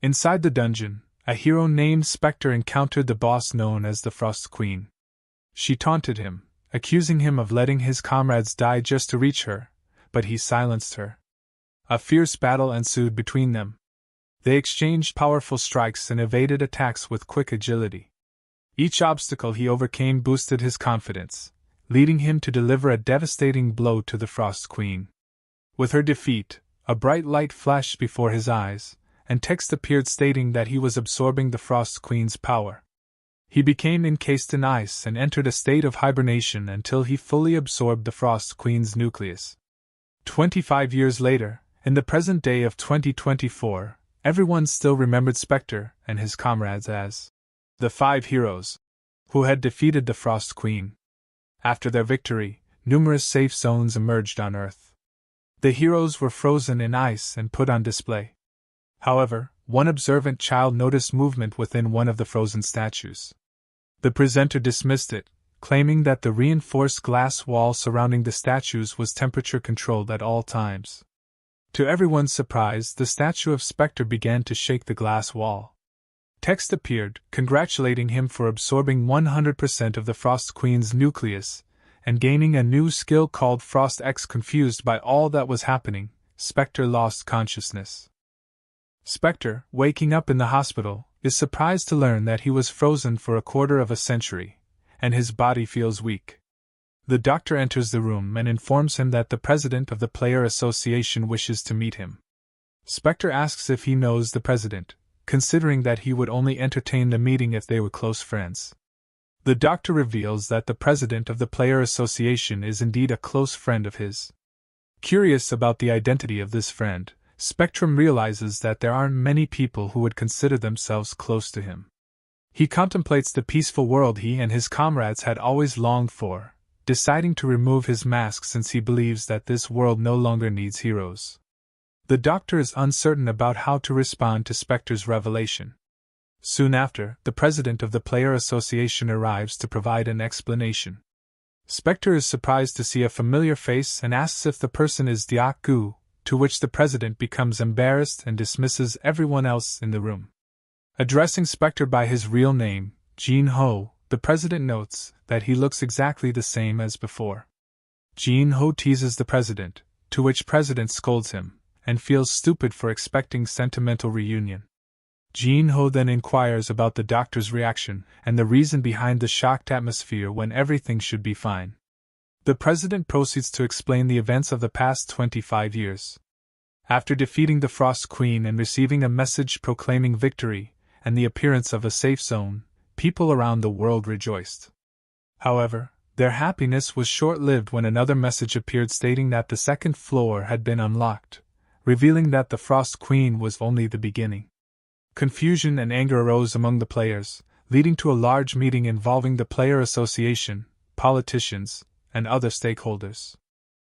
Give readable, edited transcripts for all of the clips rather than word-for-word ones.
Inside the dungeon, a hero named Spectre encountered the boss known as the Frost Queen. She taunted him, accusing him of letting his comrades die just to reach her, but he silenced her. A fierce battle ensued between them. They exchanged powerful strikes and evaded attacks with quick agility. Each obstacle he overcame boosted his confidence, leading him to deliver a devastating blow to the Frost Queen. With her defeat, a bright light flashed before his eyes, and text appeared stating that he was absorbing the Frost Queen's power. He became encased in ice and entered a state of hibernation until he fully absorbed the Frost Queen's nucleus. 25 years later, in the present day of 2024, everyone still remembered Spectre and his comrades as the 5 heroes who had defeated the Frost Queen. After their victory, numerous safe zones emerged on Earth. The heroes were frozen in ice and put on display. However, one observant child noticed movement within one of the frozen statues. The presenter dismissed it, claiming that the reinforced glass wall surrounding the statues was temperature controlled at all times. To everyone's surprise, the statue of Spectre began to shake the glass wall. Text appeared, congratulating him for absorbing 100% of the Frost Queen's nucleus and gaining a new skill called Frost X. Confused by all that was happening, Spectre lost consciousness. Spectre, waking up in the hospital, is surprised to learn that he was frozen for a quarter of a century, and his body feels weak. The doctor enters the room and informs him that the president of the Player Association wishes to meet him. Spectre asks if he knows the president, considering that he would only entertain the meeting if they were close friends. The doctor reveals that the president of the Player Association is indeed a close friend of his. Curious about the identity of this friend, Spectrum realizes that there aren't many people who would consider themselves close to him. He contemplates the peaceful world he and his comrades had always longed for, deciding to remove his mask since he believes that this world no longer needs heroes. The doctor is uncertain about how to respond to Spectre's revelation. Soon after, the president of the Player Association arrives to provide an explanation. Spectre is surprised to see a familiar face and asks if the person is Diak-gu, to which the president becomes embarrassed and dismisses everyone else in the room. Addressing Spectre by his real name, Jin-ho, the president notes that he looks exactly the same as before. Jin-ho teases the president, to which president scolds him, and feels stupid for expecting sentimental reunion. Jin-ho then inquires about the doctor's reaction and the reason behind the shocked atmosphere when everything should be fine. The president proceeds to explain the events of the past 25 years. After defeating the Frost Queen and receiving a message proclaiming victory and the appearance of a safe zone, people around the world rejoiced. However, their happiness was short-lived when another message appeared stating that the second floor had been unlocked, revealing that the Frost Queen was only the beginning. Confusion and anger arose among the players, leading to a large meeting involving the Player Association, politicians, and other stakeholders.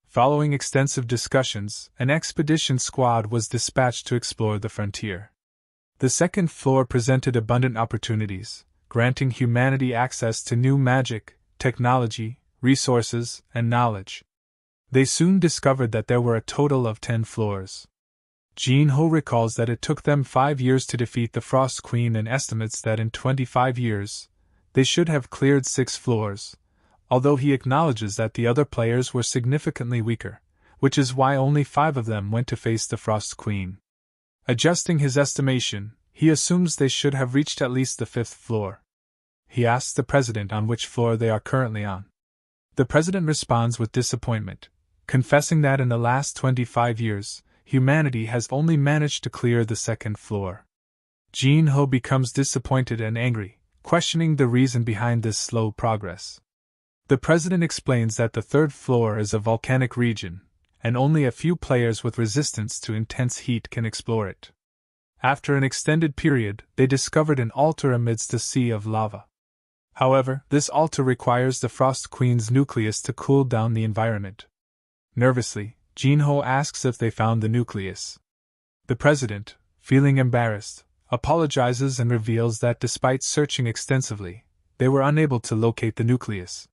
Following extensive discussions, an expedition squad was dispatched to explore the frontier. The second floor presented abundant opportunities, granting humanity access to new magic, technology, resources, and knowledge. They soon discovered that there were a total of 10 floors. Jin-ho recalls that it took them 5 years to defeat the Frost Queen and estimates that in 25 years, they should have cleared 6 floors, although he acknowledges that the other players were significantly weaker, which is why only 5 of them went to face the Frost Queen. Adjusting his estimation, he assumes they should have reached at least the 5th floor. He asks the president on which floor they are currently on. The president responds with disappointment, confessing that in the last 25 years, humanity has only managed to clear the 2nd floor. Jin-ho becomes disappointed and angry, questioning the reason behind this slow progress. The president explains that the 3rd floor is a volcanic region, and only a few players with resistance to intense heat can explore it. After an extended period, they discovered an altar amidst a sea of lava. However, this altar requires the Frost Queen's nucleus to cool down the environment. Nervously, Jin-ho asks if they found the nucleus. The president, feeling embarrassed, apologizes and reveals that despite searching extensively, they were unable to locate the nucleus.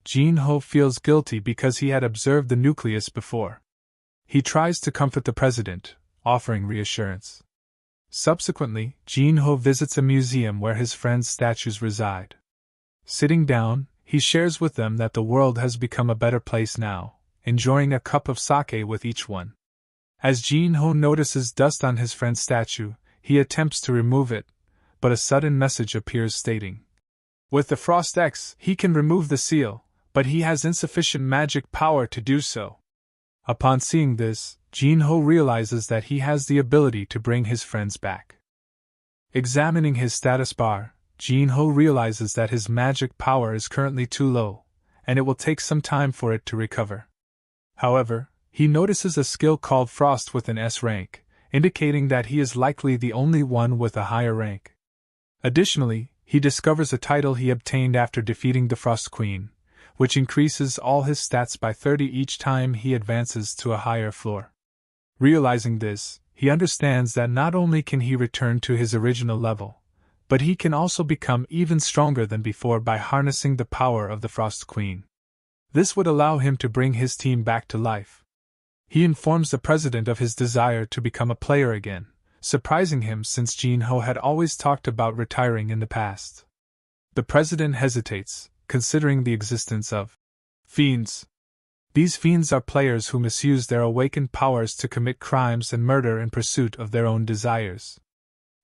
Jin-ho feels guilty because he had observed the nucleus before. He tries to comfort the president, offering reassurance. Subsequently, Jin-ho visits a museum where his friends' statues reside. Sitting down, he shares with them that the world has become a better place now, enjoying a cup of sake with each one. As Jin-ho notices dust on his friend's statue, he attempts to remove it, but a sudden message appears stating, "With the Frost X, he can remove the seal, but he has insufficient magic power to do so." Upon seeing this, Jin-ho realizes that he has the ability to bring his friends back. Examining his status bar, Jin-ho realizes that his magic power is currently too low, and it will take some time for it to recover. However, he notices a skill called Frost with an S rank, indicating that he is likely the only one with a higher rank. Additionally, he discovers a title he obtained after defeating the Frost Queen, which increases all his stats by 30 each time he advances to a higher floor. Realizing this, he understands that not only can he return to his original level, but he can also become even stronger than before by harnessing the power of the Frost Queen. This would allow him to bring his team back to life. He informs the president of his desire to become a player again, surprising him since Jin-ho had always talked about retiring in the past. The president hesitates, considering the existence of fiends. These fiends are players who misuse their awakened powers to commit crimes and murder in pursuit of their own desires.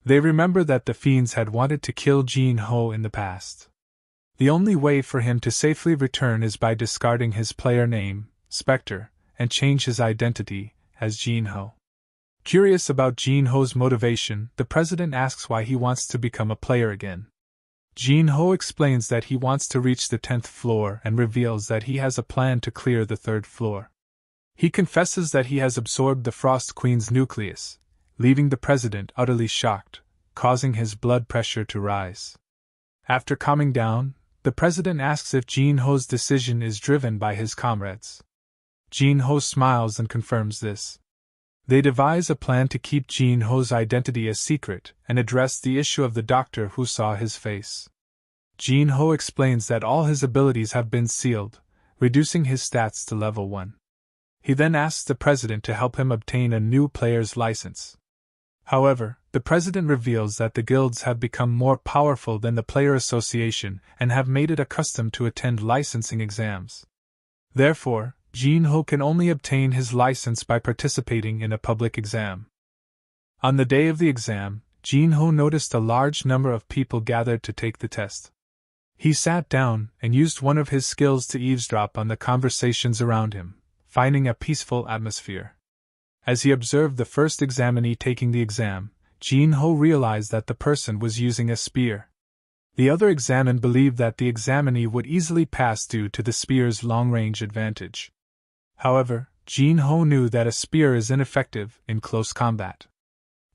They remember that the fiends had wanted to kill Jin-ho in the past. The only way for him to safely return is by discarding his player name, Spectre, and change his identity as Jin-ho. Curious about Jin-ho's motivation, the president asks why he wants to become a player again. Jin-ho explains that he wants to reach the 10th floor and reveals that he has a plan to clear the 3rd floor. He confesses that he has absorbed the Frost Queen's nucleus, leaving the president utterly shocked, causing his blood pressure to rise. After calming down, the president asks if Jin-ho's decision is driven by his comrades. Jin-ho smiles and confirms this. They devise a plan to keep Jin-ho's identity a secret and address the issue of the doctor who saw his face. Jin-ho explains that all his abilities have been sealed, reducing his stats to level 1. He then asks the president to help him obtain a new player's license. However, the president reveals that the guilds have become more powerful than the player association and have made it a custom to attend licensing exams. Therefore, Jin-ho can only obtain his license by participating in a public exam. On the day of the exam, Jin-ho noticed a large number of people gathered to take the test. He sat down and used one of his skills to eavesdrop on the conversations around him, finding a peaceful atmosphere. As he observed the first examinee taking the exam, Jin-ho realized that the person was using a spear. The other examinee believed that the examinee would easily pass due to the spear's long-range advantage. However, Jin-ho knew that a spear is ineffective in close combat.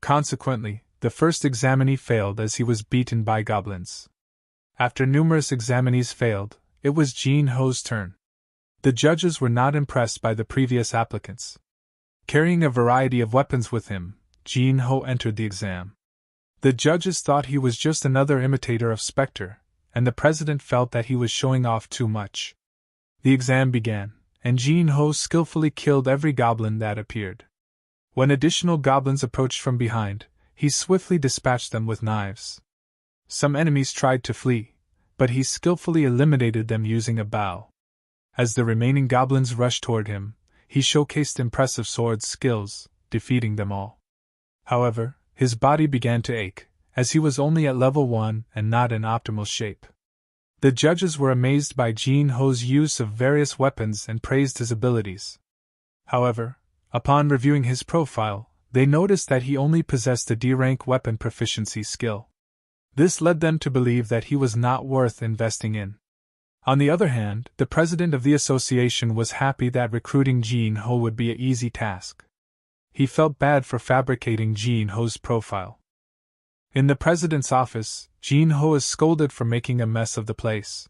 Consequently, the first examinee failed as he was beaten by goblins. After numerous examinees failed, it was Jin-ho's turn. The judges were not impressed by the previous applicants. Carrying a variety of weapons with him, Jin-ho entered the exam. The judges thought he was just another imitator of Spectre, and the president felt that he was showing off too much. The exam began, and Jin-ho skillfully killed every goblin that appeared. When additional goblins approached from behind, he swiftly dispatched them with knives. Some enemies tried to flee, but he skillfully eliminated them using a bow. As the remaining goblins rushed toward him, he showcased impressive sword skills, defeating them all. However, his body began to ache, as he was only at level 1 and not in optimal shape. The judges were amazed by Jin-ho's use of various weapons and praised his abilities. However, upon reviewing his profile, they noticed that he only possessed a D-rank weapon proficiency skill. This led them to believe that he was not worth investing in. On the other hand, the president of the association was happy that recruiting Jin-ho would be an easy task. He felt bad for fabricating Jin-ho's profile. In the president's office, Jin-ho is scolded for making a mess of the place.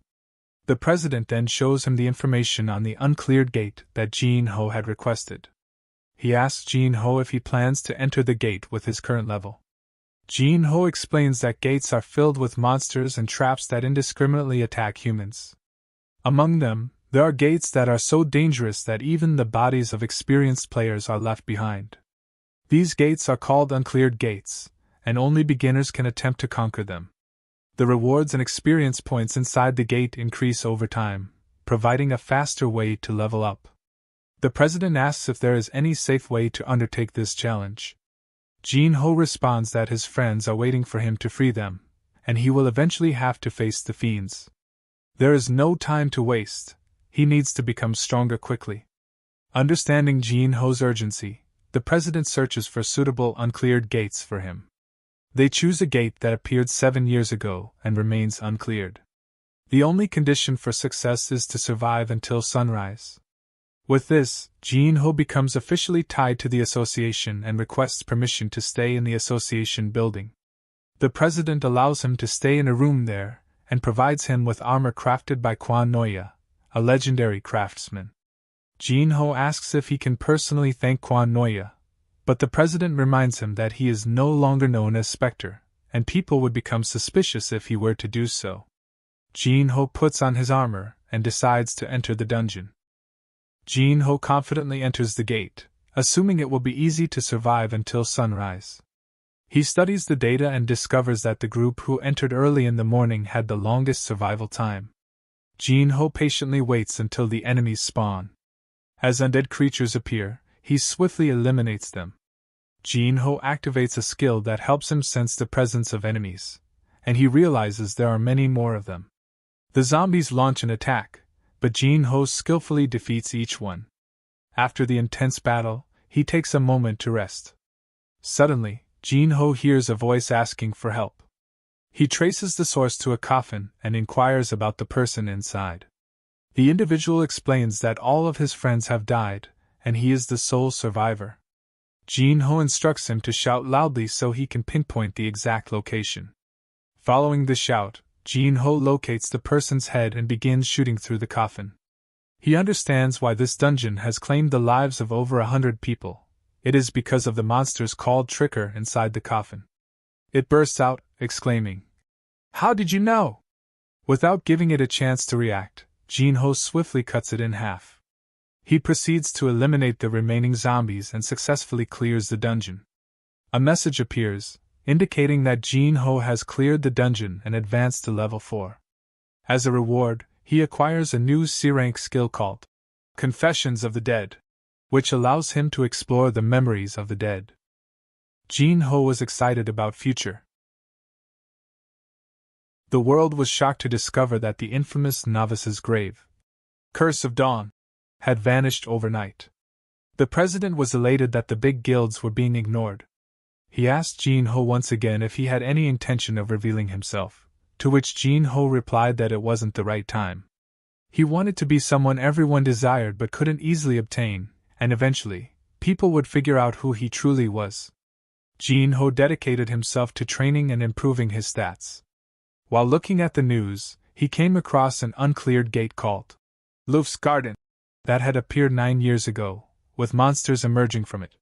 The president then shows him the information on the uncleared gate that Jin-ho had requested. He asks Jin-ho if he plans to enter the gate with his current level. Jin-ho explains that gates are filled with monsters and traps that indiscriminately attack humans. Among them, there are gates that are so dangerous that even the bodies of experienced players are left behind. These gates are called uncleared gates, and only beginners can attempt to conquer them. The rewards and experience points inside the gate increase over time, providing a faster way to level up. The president asks if there is any safe way to undertake this challenge. Jin-ho responds that his friends are waiting for him to free them, and he will eventually have to face the fiends. There is no time to waste. He needs to become stronger quickly. Understanding Jin-ho's urgency, the president searches for suitable uncleared gates for him. They choose a gate that appeared 7 years ago and remains uncleared. The only condition for success is to survive until sunrise. With this, Jin-ho becomes officially tied to the association and requests permission to stay in the association building. The president allows him to stay in a room there and provides him with armor crafted by Kwon Noya, a legendary craftsman. Jin-ho asks if he can personally thank Kwon Noya, but the president reminds him that he is no longer known as Spectre, and people would become suspicious if he were to do so. Jin-ho puts on his armor and decides to enter the dungeon. Jin-ho confidently enters the gate, assuming it will be easy to survive until sunrise. He studies the data and discovers that the group who entered early in the morning had the longest survival time. Jin-ho patiently waits until the enemies spawn. As undead creatures appear, he swiftly eliminates them. Jin-ho activates a skill that helps him sense the presence of enemies, and he realizes there are many more of them. The zombies launch an attack, but Jin-ho skillfully defeats each one. After the intense battle, he takes a moment to rest. Suddenly, Jin-ho hears a voice asking for help. He traces the source to a coffin and inquires about the person inside. The individual explains that all of his friends have died, and he is the sole survivor. Jin-ho instructs him to shout loudly so he can pinpoint the exact location. Following the shout, Jin-ho locates the person's head and begins shooting through the coffin. He understands why this dungeon has claimed the lives of over 100 people. It is because of the monsters called Tricker inside the coffin. It bursts out, exclaiming, "How did you know?" Without giving it a chance to react, Jin-ho swiftly cuts it in half. He proceeds to eliminate the remaining zombies and successfully clears the dungeon. A message appears, indicating that Jin-ho has cleared the dungeon and advanced to level 4. As a reward, he acquires a new C-rank skill called Confessions of the Dead, which allows him to explore the memories of the dead. Jin-ho was excited about future. The world was shocked to discover that the infamous novice's grave, Curse of Dawn, had vanished overnight. The president was elated that the big guilds were being ignored. He asked Jin-ho once again if he had any intention of revealing himself, to which Jin-ho replied that it wasn't the right time. He wanted to be someone everyone desired but couldn't easily obtain, and eventually, people would figure out who he truly was. Jin-ho dedicated himself to training and improving his stats. While looking at the news, he came across an uncleared gate called Luf's Garden that had appeared 9 years ago, with monsters emerging from it.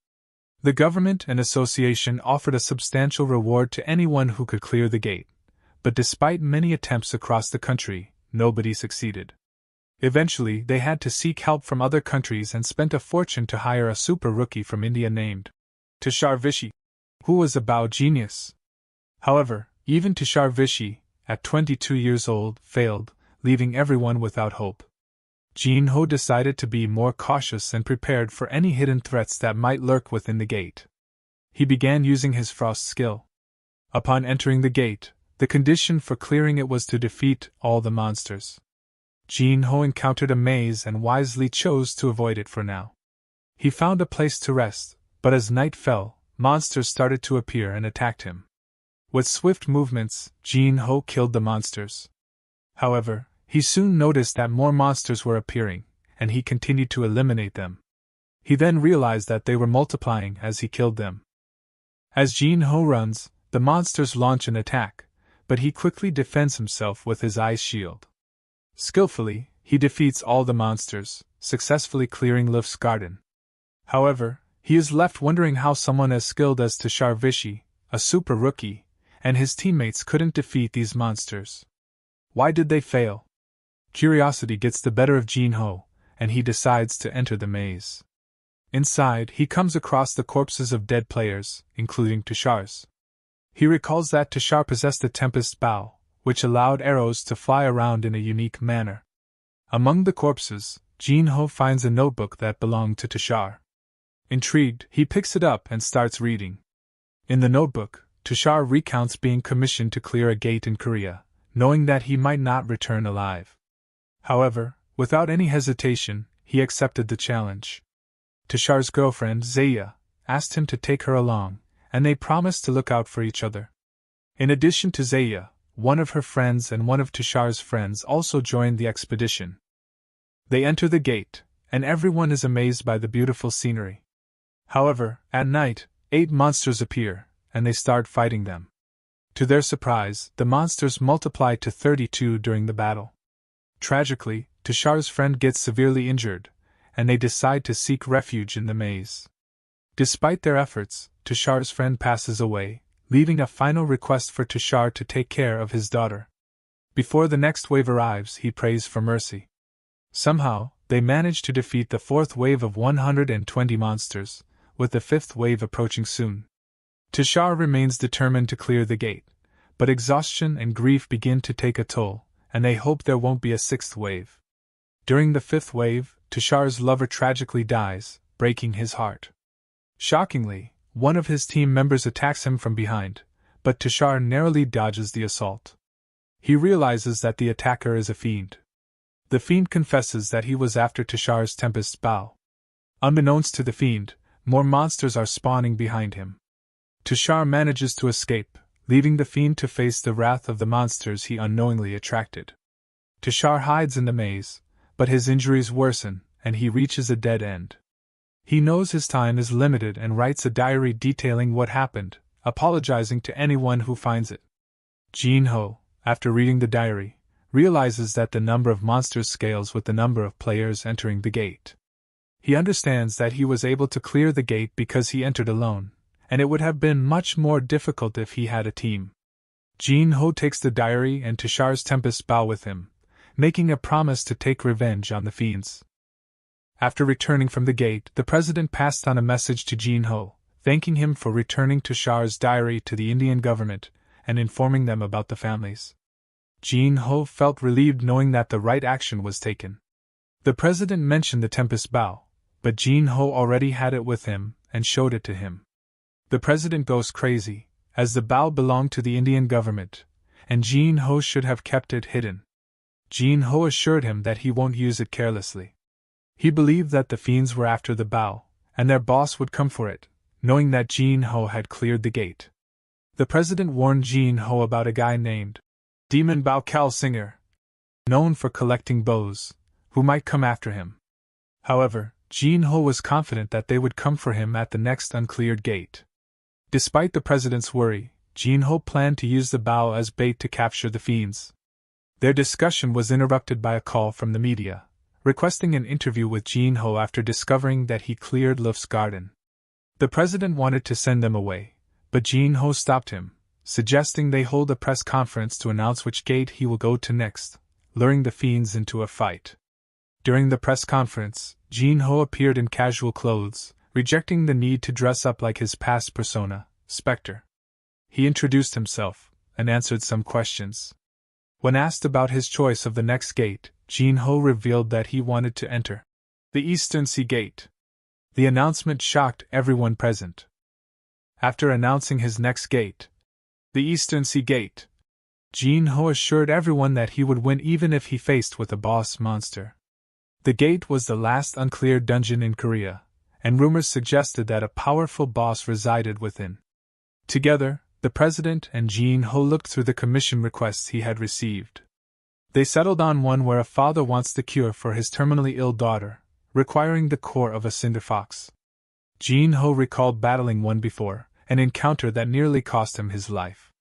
The government and association offered a substantial reward to anyone who could clear the gate, but despite many attempts across the country, nobody succeeded. Eventually, they had to seek help from other countries and spent a fortune to hire a super rookie from India named Tushar Vishy, who was a Bao genius. However, even Tushar Vishy, at 22 years old, failed, leaving everyone without hope. Jin-ho decided to be more cautious and prepared for any hidden threats that might lurk within the gate. He began using his frost skill. Upon entering the gate, the condition for clearing it was to defeat all the monsters. Jin-ho encountered a maze and wisely chose to avoid it for now. He found a place to rest, but as night fell, monsters started to appear and attacked him. With swift movements, Jin-ho killed the monsters. However, he soon noticed that more monsters were appearing, and he continued to eliminate them. He then realized that they were multiplying as he killed them. As Jin-ho runs, the monsters launch an attack, but he quickly defends himself with his ice shield. Skillfully, he defeats all the monsters, successfully clearing Luf's garden. However, he is left wondering how someone as skilled as Tushar Vishy, a super rookie, and his teammates couldn't defeat these monsters. Why did they fail? Curiosity gets the better of Jin-ho, and he decides to enter the maze. Inside, he comes across the corpses of dead players, including Tushar's. He recalls that Tushar possessed a tempest bow, which allowed arrows to fly around in a unique manner. Among the corpses, Jin-ho finds a notebook that belonged to Tushar. Intrigued, he picks it up and starts reading. In the notebook, Tushar recounts being commissioned to clear a gate in Korea, knowing that he might not return alive. However, without any hesitation, he accepted the challenge. Tushar's girlfriend, Zaya, asked him to take her along, and they promised to look out for each other. In addition to Zaya, one of her friends and one of Tushar's friends also joined the expedition. They enter the gate, and everyone is amazed by the beautiful scenery. However, at night, 8 monsters appear, and they start fighting them. To their surprise, the monsters multiply to 32 during the battle. Tragically, Tushar's friend gets severely injured, and they decide to seek refuge in the maze. Despite their efforts, Tushar's friend passes away, leaving a final request for Tushar to take care of his daughter. Before the next wave arrives, he prays for mercy. Somehow, they manage to defeat the 4th wave of 120 monsters, with the 5th wave approaching soon. Tushar remains determined to clear the gate, but exhaustion and grief begin to take a toll, and they hope there won't be a 6th wave. During the 5th wave, Tushar's lover tragically dies, breaking his heart. Shockingly, one of his team members attacks him from behind, but Tushar narrowly dodges the assault. He realizes that the attacker is a fiend. The fiend confesses that he was after Tushar's tempest bow. Unbeknownst to the fiend, more monsters are spawning behind him. Tushar manages to escape, leaving the fiend to face the wrath of the monsters he unknowingly attracted. Tushar hides in the maze, but his injuries worsen, and he reaches a dead end. He knows his time is limited and writes a diary detailing what happened, apologizing to anyone who finds it. Jin-ho, after reading the diary, realizes that the number of monsters scales with the number of players entering the gate. He understands that he was able to clear the gate because he entered alone, and it would have been much more difficult if he had a team. Jin-ho takes the diary and Tushar's tempest bow with him, making a promise to take revenge on the fiends. After returning from the gate, the president passed on a message to Jin-ho, thanking him for returning Tushar's diary to the Indian government and informing them about the families. Jin-ho felt relieved knowing that the right action was taken. The president mentioned the tempest bow, but Jin-ho already had it with him and showed it to him. The president goes crazy, as the bow belonged to the Indian government, and Jin-ho should have kept it hidden. Jin-ho assured him that he won't use it carelessly. He believed that the fiends were after the bow, and their boss would come for it, knowing that Jin-ho had cleared the gate. The president warned Jin-ho about a guy named Demon Bao Cal Singer, known for collecting bows, who might come after him. However, Jin-ho was confident that they would come for him at the next uncleared gate. Despite the president's worry, Jin-ho planned to use the bow as bait to capture the fiends. Their discussion was interrupted by a call from the media, requesting an interview with Jin-ho after discovering that he cleared Luff's garden. The president wanted to send them away, but Jin-ho stopped him, suggesting they hold a press conference to announce which gate he will go to next, luring the fiends into a fight. During the press conference, Jin-ho appeared in casual clothes, rejecting the need to dress up like his past persona, Spectre. He introduced himself, and answered some questions. When asked about his choice of the next gate, Jin-ho revealed that he wanted to enter the Eastern Sea Gate. The announcement shocked everyone present. After announcing his next gate, the Eastern Sea Gate, Jin-ho assured everyone that he would win even if he faced with a boss monster. The gate was the last uncleared dungeon in Korea, and rumors suggested that a powerful boss resided within. Together, the president and Jin-ho looked through the commission requests he had received. They settled on one where a father wants the cure for his terminally ill daughter, requiring the core of a cinder fox. Jin-ho recalled battling one before, an encounter that nearly cost him his life.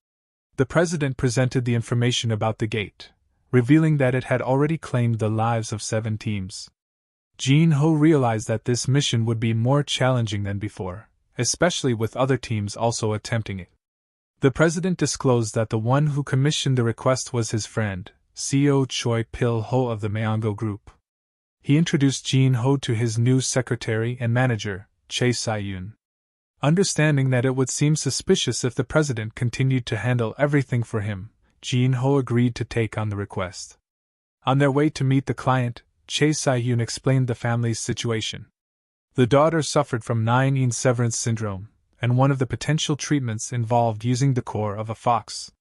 The president presented the information about the gate, revealing that it had already claimed the lives of 7 teams. Jin-ho realized that this mission would be more challenging than before, especially with other teams also attempting it. The president disclosed that the one who commissioned the request was his friend, Seo Choi Pil-ho of the Manhwa group. He introduced Jin-ho to his new secretary and manager, Chae Sai-yoon. Understanding that it would seem suspicious if the president continued to handle everything for him, Jin-ho agreed to take on the request. On their way to meet the client, Chae Si-yoon explained the family's situation. The daughter suffered from 9-in severance syndrome, and one of the potential treatments involved using the core of a fox.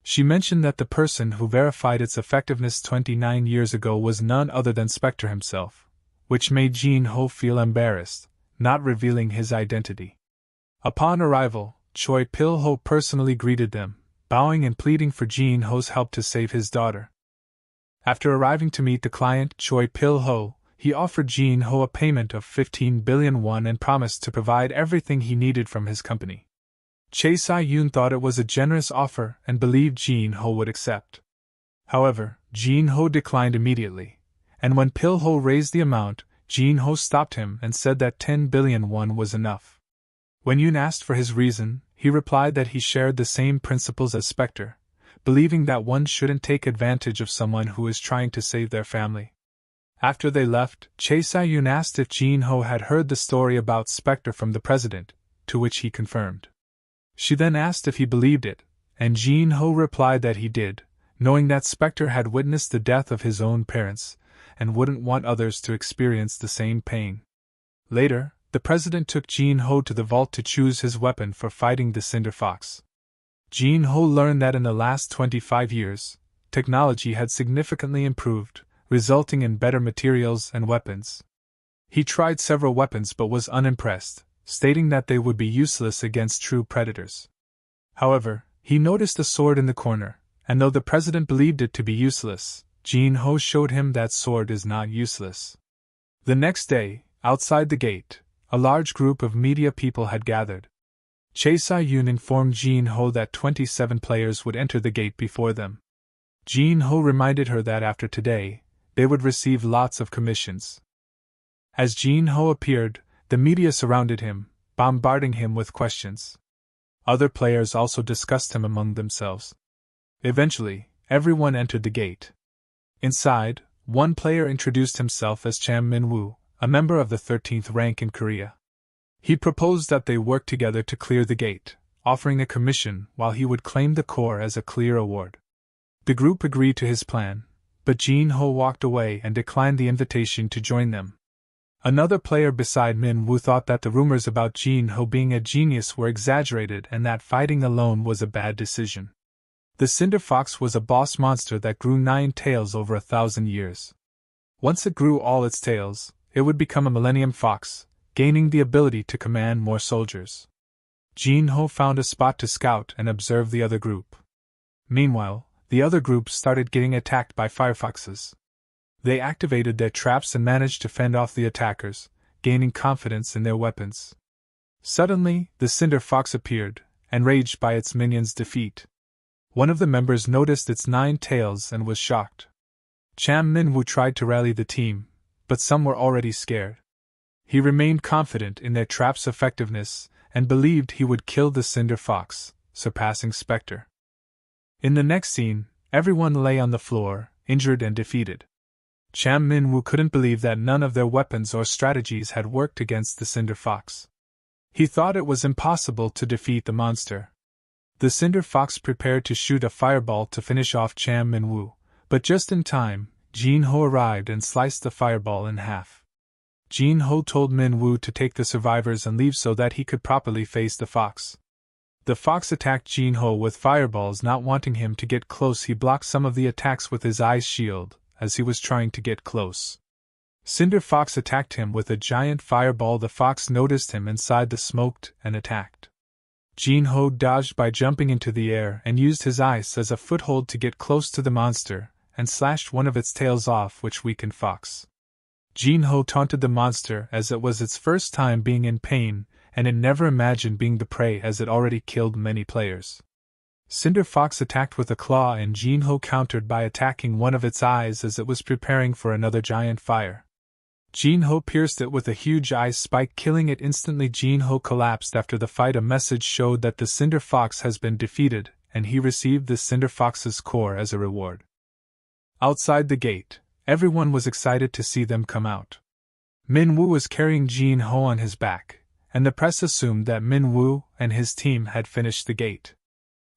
She mentioned that the person who verified its effectiveness 29 years ago was none other than Spectre himself, which made Jin-ho feel embarrassed, not revealing his identity. Upon arrival, Choi Pil-ho personally greeted them, bowing and pleading for Jin-ho's help to save his daughter. After arriving to meet the client, Choi Pil-ho, he offered Jin-ho a payment of 15 billion won and promised to provide everything he needed from his company. Chae Si-yoon thought it was a generous offer and believed Jin-ho would accept. However, Jin-ho declined immediately, and when Pil-ho raised the amount, Jin-ho stopped him and said that 10 billion won was enough. When Yoon asked for his reason, he replied that he shared the same principles as Spectre, believing that one shouldn't take advantage of someone who is trying to save their family. After they left, Chae Si-yoon asked if Jin-ho had heard the story about Spectre from the president, to which he confirmed. She then asked if he believed it, and Jin-ho replied that he did, knowing that Spectre had witnessed the death of his own parents, and wouldn't want others to experience the same pain. Later, the president took Jin-ho to the vault to choose his weapon for fighting the Cinder Fox. Jin-ho learned that in the last 25 years, technology had significantly improved, resulting in better materials and weapons. He tried several weapons but was unimpressed, stating that they would be useless against true predators. However, he noticed a sword in the corner, and though the president believed it to be useless, Jin-ho showed him that sword is not useless. The next day, outside the gate, a large group of media people had gathered. Chae Si-yoon informed Jin-ho that 27 players would enter the gate before them. Jin-ho reminded her that after today, they would receive lots of commissions. As Jin-ho appeared, the media surrounded him, bombarding him with questions. Other players also discussed him among themselves. Eventually, everyone entered the gate. Inside, one player introduced himself as Cham Min-woo, a member of the 13th rank in Korea. He proposed that they work together to clear the gate, offering a commission while he would claim the core as a clear award. The group agreed to his plan, but Jin-ho walked away and declined the invitation to join them. Another player beside Min-woo thought that the rumors about Jin-ho being a genius were exaggerated and that fighting alone was a bad decision. The Cinder Fox was a boss monster that grew 9 tails over 1,000 years. Once it grew all its tails, it would become a Millennium Fox, gaining the ability to command more soldiers. Jin-ho found a spot to scout and observe the other group. Meanwhile, the other group started getting attacked by firefoxes. They activated their traps and managed to fend off the attackers, gaining confidence in their weapons. Suddenly, the Cinder Fox appeared, enraged by its minions' defeat. One of the members noticed its 9 tails and was shocked. Cham Min-woo tried to rally the team, but some were already scared. He remained confident in their traps' effectiveness and believed he would kill the Cinder Fox, surpassing Spectre. In the next scene, everyone lay on the floor, injured and defeated. Cham Min-woo couldn't believe that none of their weapons or strategies had worked against the Cinder Fox. He thought it was impossible to defeat the monster. The Cinder Fox prepared to shoot a fireball to finish off Cham Min-woo, but just in time, Jin-ho arrived and sliced the fireball in half. Jin-ho told Min-woo to take the survivors and leave so that he could properly face the fox. The fox attacked Jin-ho with fireballs. Not wanting him to get close, he blocked some of the attacks with his ice shield, as he was trying to get close. Cinder Fox attacked him with a giant fireball. The fox noticed him inside the smoke and attacked. Jin-ho dodged by jumping into the air and used his ice as a foothold to get close to the monster, and slashed one of its tails off, which weakened Fox. Jin-ho taunted the monster as it was its first time being in pain, and it never imagined being the prey as it already killed many players. Cinder Fox attacked with a claw and Jin-ho countered by attacking one of its eyes as it was preparing for another giant fire. Jin-ho pierced it with a huge ice spike, killing it instantly. Jin-ho collapsed after the fight. A message showed that the Cinder Fox has been defeated, and he received the Cinder Fox's core as a reward. Outside the gate, everyone was excited to see them come out. Min-woo was carrying Jin-ho on his back, and the press assumed that Min-woo and his team had finished the gate.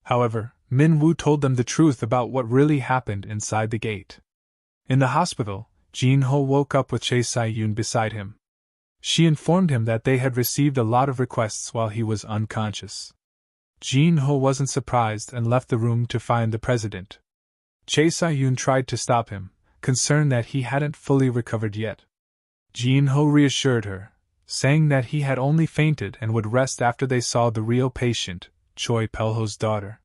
However, Min-woo told them the truth about what really happened inside the gate. In the hospital, Jin-ho woke up with Chae Si-yoon beside him. She informed him that they had received a lot of requests while he was unconscious. Jin-ho wasn't surprised and left the room to find the president. Chae Si-yoon tried to stop him, concerned that he hadn't fully recovered yet. Jin-ho reassured her, saying that he had only fainted and would rest after they saw the real patient, Choi Pilho's daughter.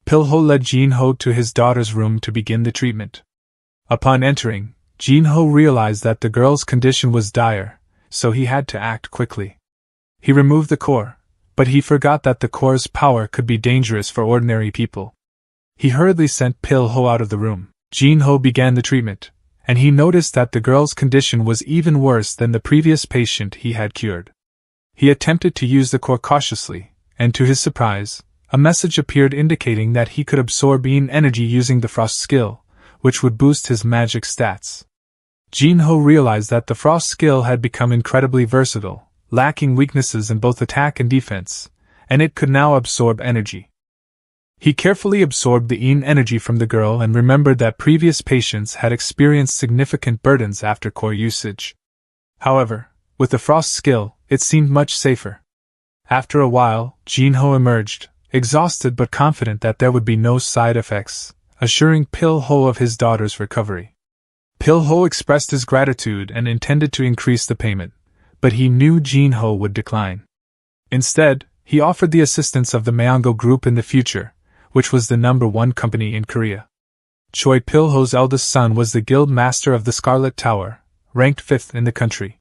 Pilho led Jin-ho to his daughter's room to begin the treatment. Upon entering, Jin-ho realized that the girl's condition was dire, so he had to act quickly. He removed the core, but he forgot that the core's power could be dangerous for ordinary people. He hurriedly sent Pilho out of the room. Jin-ho began the treatment, and he noticed that the girl's condition was even worse than the previous patient he had cured. He attempted to use the core cautiously, and to his surprise, a message appeared indicating that he could absorb yin energy using the frost skill, which would boost his magic stats. Jin-ho realized that the frost skill had become incredibly versatile, lacking weaknesses in both attack and defense, and it could now absorb energy. He carefully absorbed the yin energy from the girl and remembered that previous patients had experienced significant burdens after core usage. However, with the frost skill, it seemed much safer. After a while, Jin-ho emerged, exhausted but confident that there would be no side effects, assuring Pilho of his daughter's recovery. Pilho expressed his gratitude and intended to increase the payment, but he knew Jin-ho would decline. Instead, he offered the assistance of the Manhwa Group in the future, which was the #1 company in Korea. Choi Pilho's eldest son was the guild master of the Scarlet Tower, ranked 5th in the country.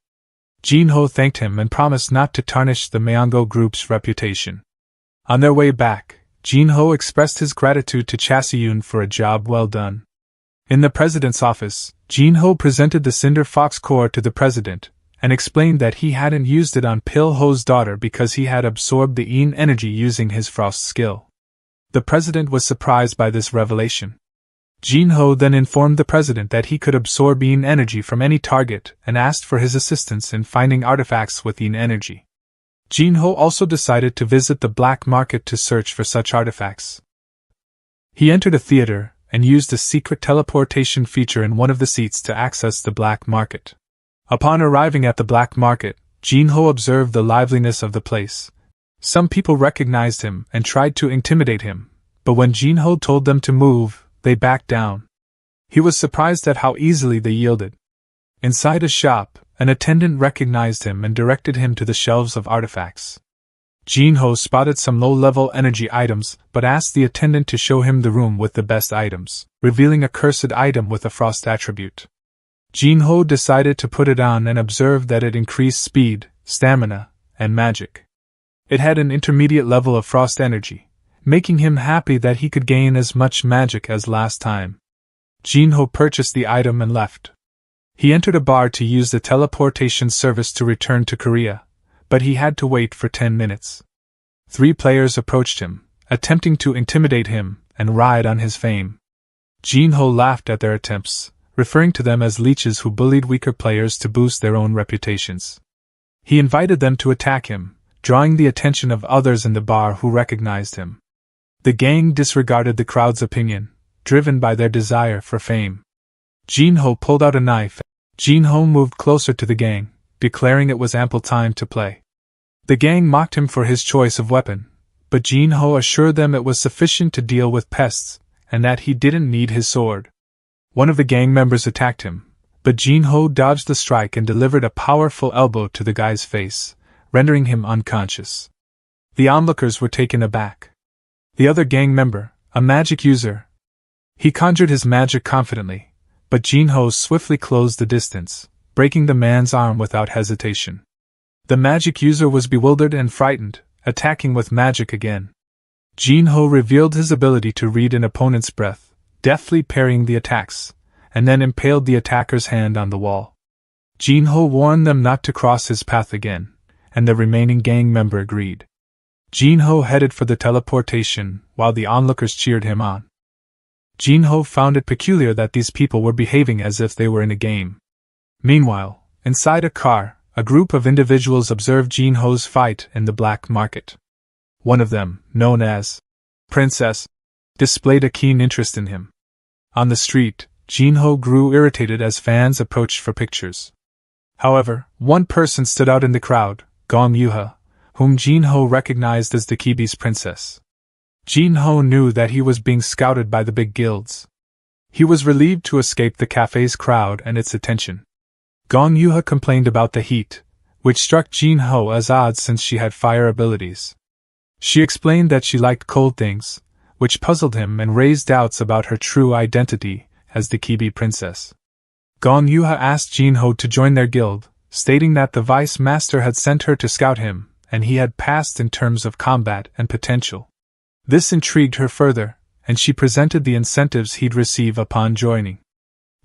Jin-ho thanked him and promised not to tarnish the Manhwa Group's reputation. On their way back, Jin-ho expressed his gratitude to Chae Si-yoon for a job well done. In the president's office, Jin-ho presented the Cinder Fox core to the president, and explained that he hadn't used it on Pilho's daughter because he had absorbed the yin energy using his frost skill. The president was surprised by this revelation. Jin-ho then informed the president that he could absorb yin energy from any target and asked for his assistance in finding artifacts with yin energy. Jin-ho also decided to visit the black market to search for such artifacts. He entered a theater and used a secret teleportation feature in one of the seats to access the black market. Upon arriving at the black market, Jin-ho observed the liveliness of the place. Some people recognized him and tried to intimidate him, but when Jin-ho told them to move, they backed down. He was surprised at how easily they yielded. Inside a shop, an attendant recognized him and directed him to the shelves of artifacts. Jin-ho spotted some low-level energy items but asked the attendant to show him the room with the best items, revealing a cursed item with a frost attribute. Jin-ho decided to put it on and observed that it increased speed, stamina, and magic. It had an intermediate level of frost energy, making him happy that he could gain as much magic as last time. Jin-ho purchased the item and left. He entered a bar to use the teleportation service to return to Korea, but he had to wait for 10 minutes. 3 players approached him, attempting to intimidate him and ride on his fame. Jin-ho laughed at their attempts, referring to them as leeches who bullied weaker players to boost their own reputations. He invited them to attack him, drawing the attention of others in the bar who recognized him. The gang disregarded the crowd's opinion, driven by their desire for fame. Jin-ho pulled out a knife. Jin-ho moved closer to the gang, declaring it was ample time to play. The gang mocked him for his choice of weapon, but Jin-ho assured them it was sufficient to deal with pests, and that he didn't need his sword. One of the gang members attacked him, but Jin-ho dodged the strike and delivered a powerful elbow to the guy's face, rendering him unconscious. The onlookers were taken aback. The other gang member, a magic user, he conjured his magic confidently, but Jin-ho swiftly closed the distance, breaking the man's arm without hesitation. The magic user was bewildered and frightened, attacking with magic again. Jin-ho revealed his ability to read an opponent's breath, deftly parrying the attacks, and then impaled the attacker's hand on the wall. Jin-ho warned them not to cross his path again, and the remaining gang member agreed. Jin-ho headed for the teleportation, while the onlookers cheered him on. Jin-ho found it peculiar that these people were behaving as if they were in a game. Meanwhile, inside a car, a group of individuals observed Jinho's fight in the black market. One of them, known as Princess, displayed a keen interest in him. On the street, Jinho grew irritated as fans approached for pictures. However, one person stood out in the crowd, Gong Yuha, whom Jinho recognized as the Kibi's princess. Jinho knew that he was being scouted by the big guilds. He was relieved to escape the cafe's crowd and its attention. Gong Yuha complained about the heat, which struck Jinho as odd since she had fire abilities. She explained that she liked cold things, which puzzled him and raised doubts about her true identity as the Kibi princess. Gong Yuha asked Jinho to join their guild, stating that the vice master had sent her to scout him, and he had passed in terms of combat and potential. This intrigued her further, and she presented the incentives he'd receive upon joining.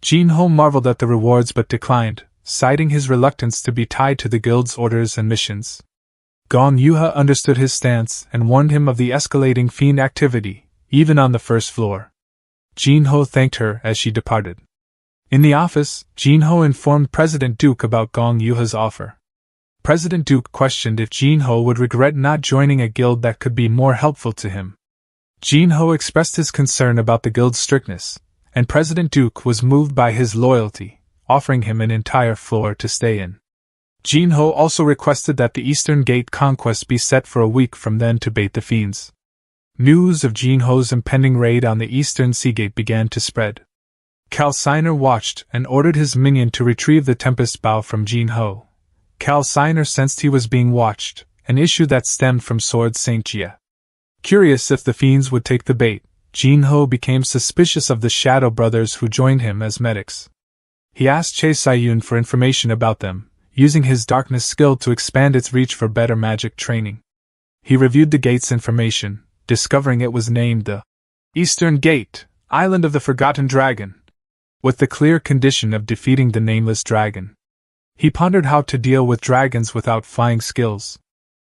Jinho marveled at the rewards but declined, citing his reluctance to be tied to the guild's orders and missions. Gong Yuha understood his stance and warned him of the escalating fiend activity, even on the first floor. Jinho thanked her as she departed. In the office, Jinho informed President Duke about Gong Yuha's offer. President Duke questioned if Jinho would regret not joining a guild that could be more helpful to him. Jinho expressed his concern about the guild's strictness, and President Duke was moved by his loyalty, offering him an entire floor to stay in. Jinho also requested that the Eastern Gate conquest be set for a week from then to bait the fiends. News of Jinho's impending raid on the Eastern Seagate began to spread. Calciner watched and ordered his minion to retrieve the Tempest Bow from Jinho. Calciner sensed he was being watched, an issue that stemmed from Sword Saint Jia. Curious if the fiends would take the bait, Jinho became suspicious of the Shadow Brothers who joined him as medics. He asked Che Sayun for information about them, using his darkness skill to expand its reach for better magic training. He reviewed the gate's information, discovering it was named the Eastern Gate, Island of the Forgotten Dragon, with the clear condition of defeating the nameless dragon. He pondered how to deal with dragons without flying skills.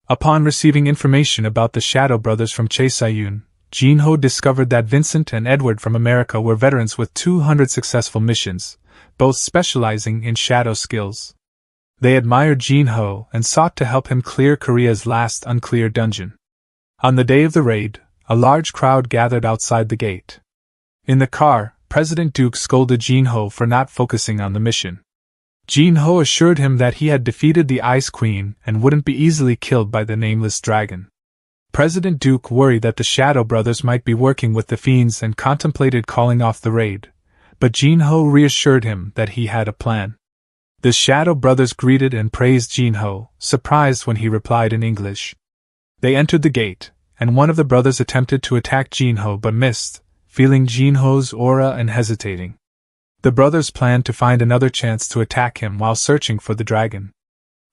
Upon receiving information about the Shadow Brothers from Che Sayun, Jinho discovered that Vincent and Edward from America were veterans with 200 successful missions, both specializing in shadow skills. They admired Jinho and sought to help him clear Korea's last uncleared dungeon. On the day of the raid, a large crowd gathered outside the gate. In the car, President Duke scolded Jinho for not focusing on the mission. Jinho assured him that he had defeated the Ice Queen and wouldn't be easily killed by the nameless dragon. President Duke worried that the Shadow Brothers might be working with the fiends and contemplated calling off the raid, but Jinho reassured him that he had a plan. The Shadow Brothers greeted and praised Jinho, surprised when he replied in English. They entered the gate, and one of the brothers attempted to attack Jinho but missed, feeling Jinho's aura and hesitating. The brothers planned to find another chance to attack him while searching for the dragon.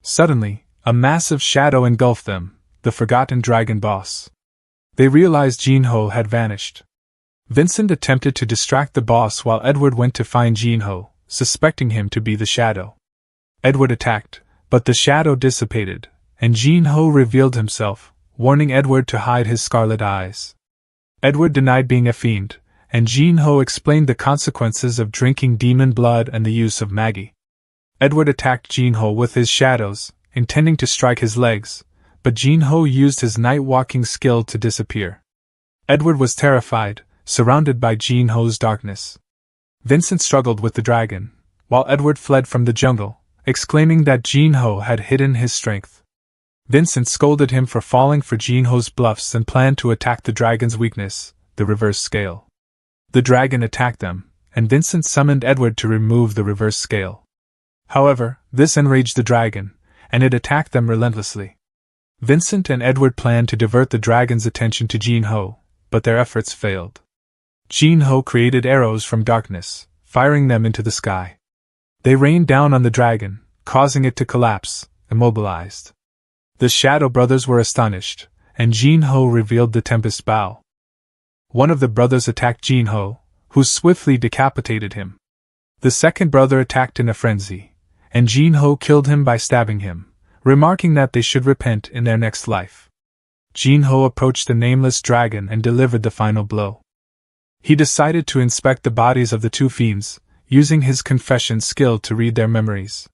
Suddenly, a massive shadow engulfed them, the Forgotten Dragon boss. They realized Jinho had vanished. Vincent attempted to distract the boss while Edward went to find Jinho, suspecting him to be the shadow. Edward attacked, but the shadow dissipated, and Jinho revealed himself, warning Edward to hide his scarlet eyes. Edward denied being a fiend, and Jinho explained the consequences of drinking demon blood and the use of Maggie. Edward attacked Jinho with his shadows, intending to strike his legs, but Jinho used his night-walking skill to disappear. Edward was terrified, surrounded by Jinho's darkness. Vincent struggled with the dragon, while Edward fled from the jungle, exclaiming that Jinho had hidden his strength. Vincent scolded him for falling for Jinho's bluffs and planned to attack the dragon's weakness, the reverse scale. The dragon attacked them, and Vincent summoned Edward to remove the reverse scale. However, this enraged the dragon, and it attacked them relentlessly. Vincent and Edward planned to divert the dragon's attention to Jinho, but their efforts failed. Jinho created arrows from darkness, firing them into the sky. They rained down on the dragon, causing it to collapse, immobilized. The Shadow Brothers were astonished, and Jinho revealed the Tempest Bow. One of the brothers attacked Jinho, who swiftly decapitated him. The second brother attacked in a frenzy, and Jinho killed him by stabbing him, remarking that they should repent in their next life. Jinho approached the nameless dragon and delivered the final blow. He decided to inspect the bodies of the two fiends, using his confession skill to read their memories.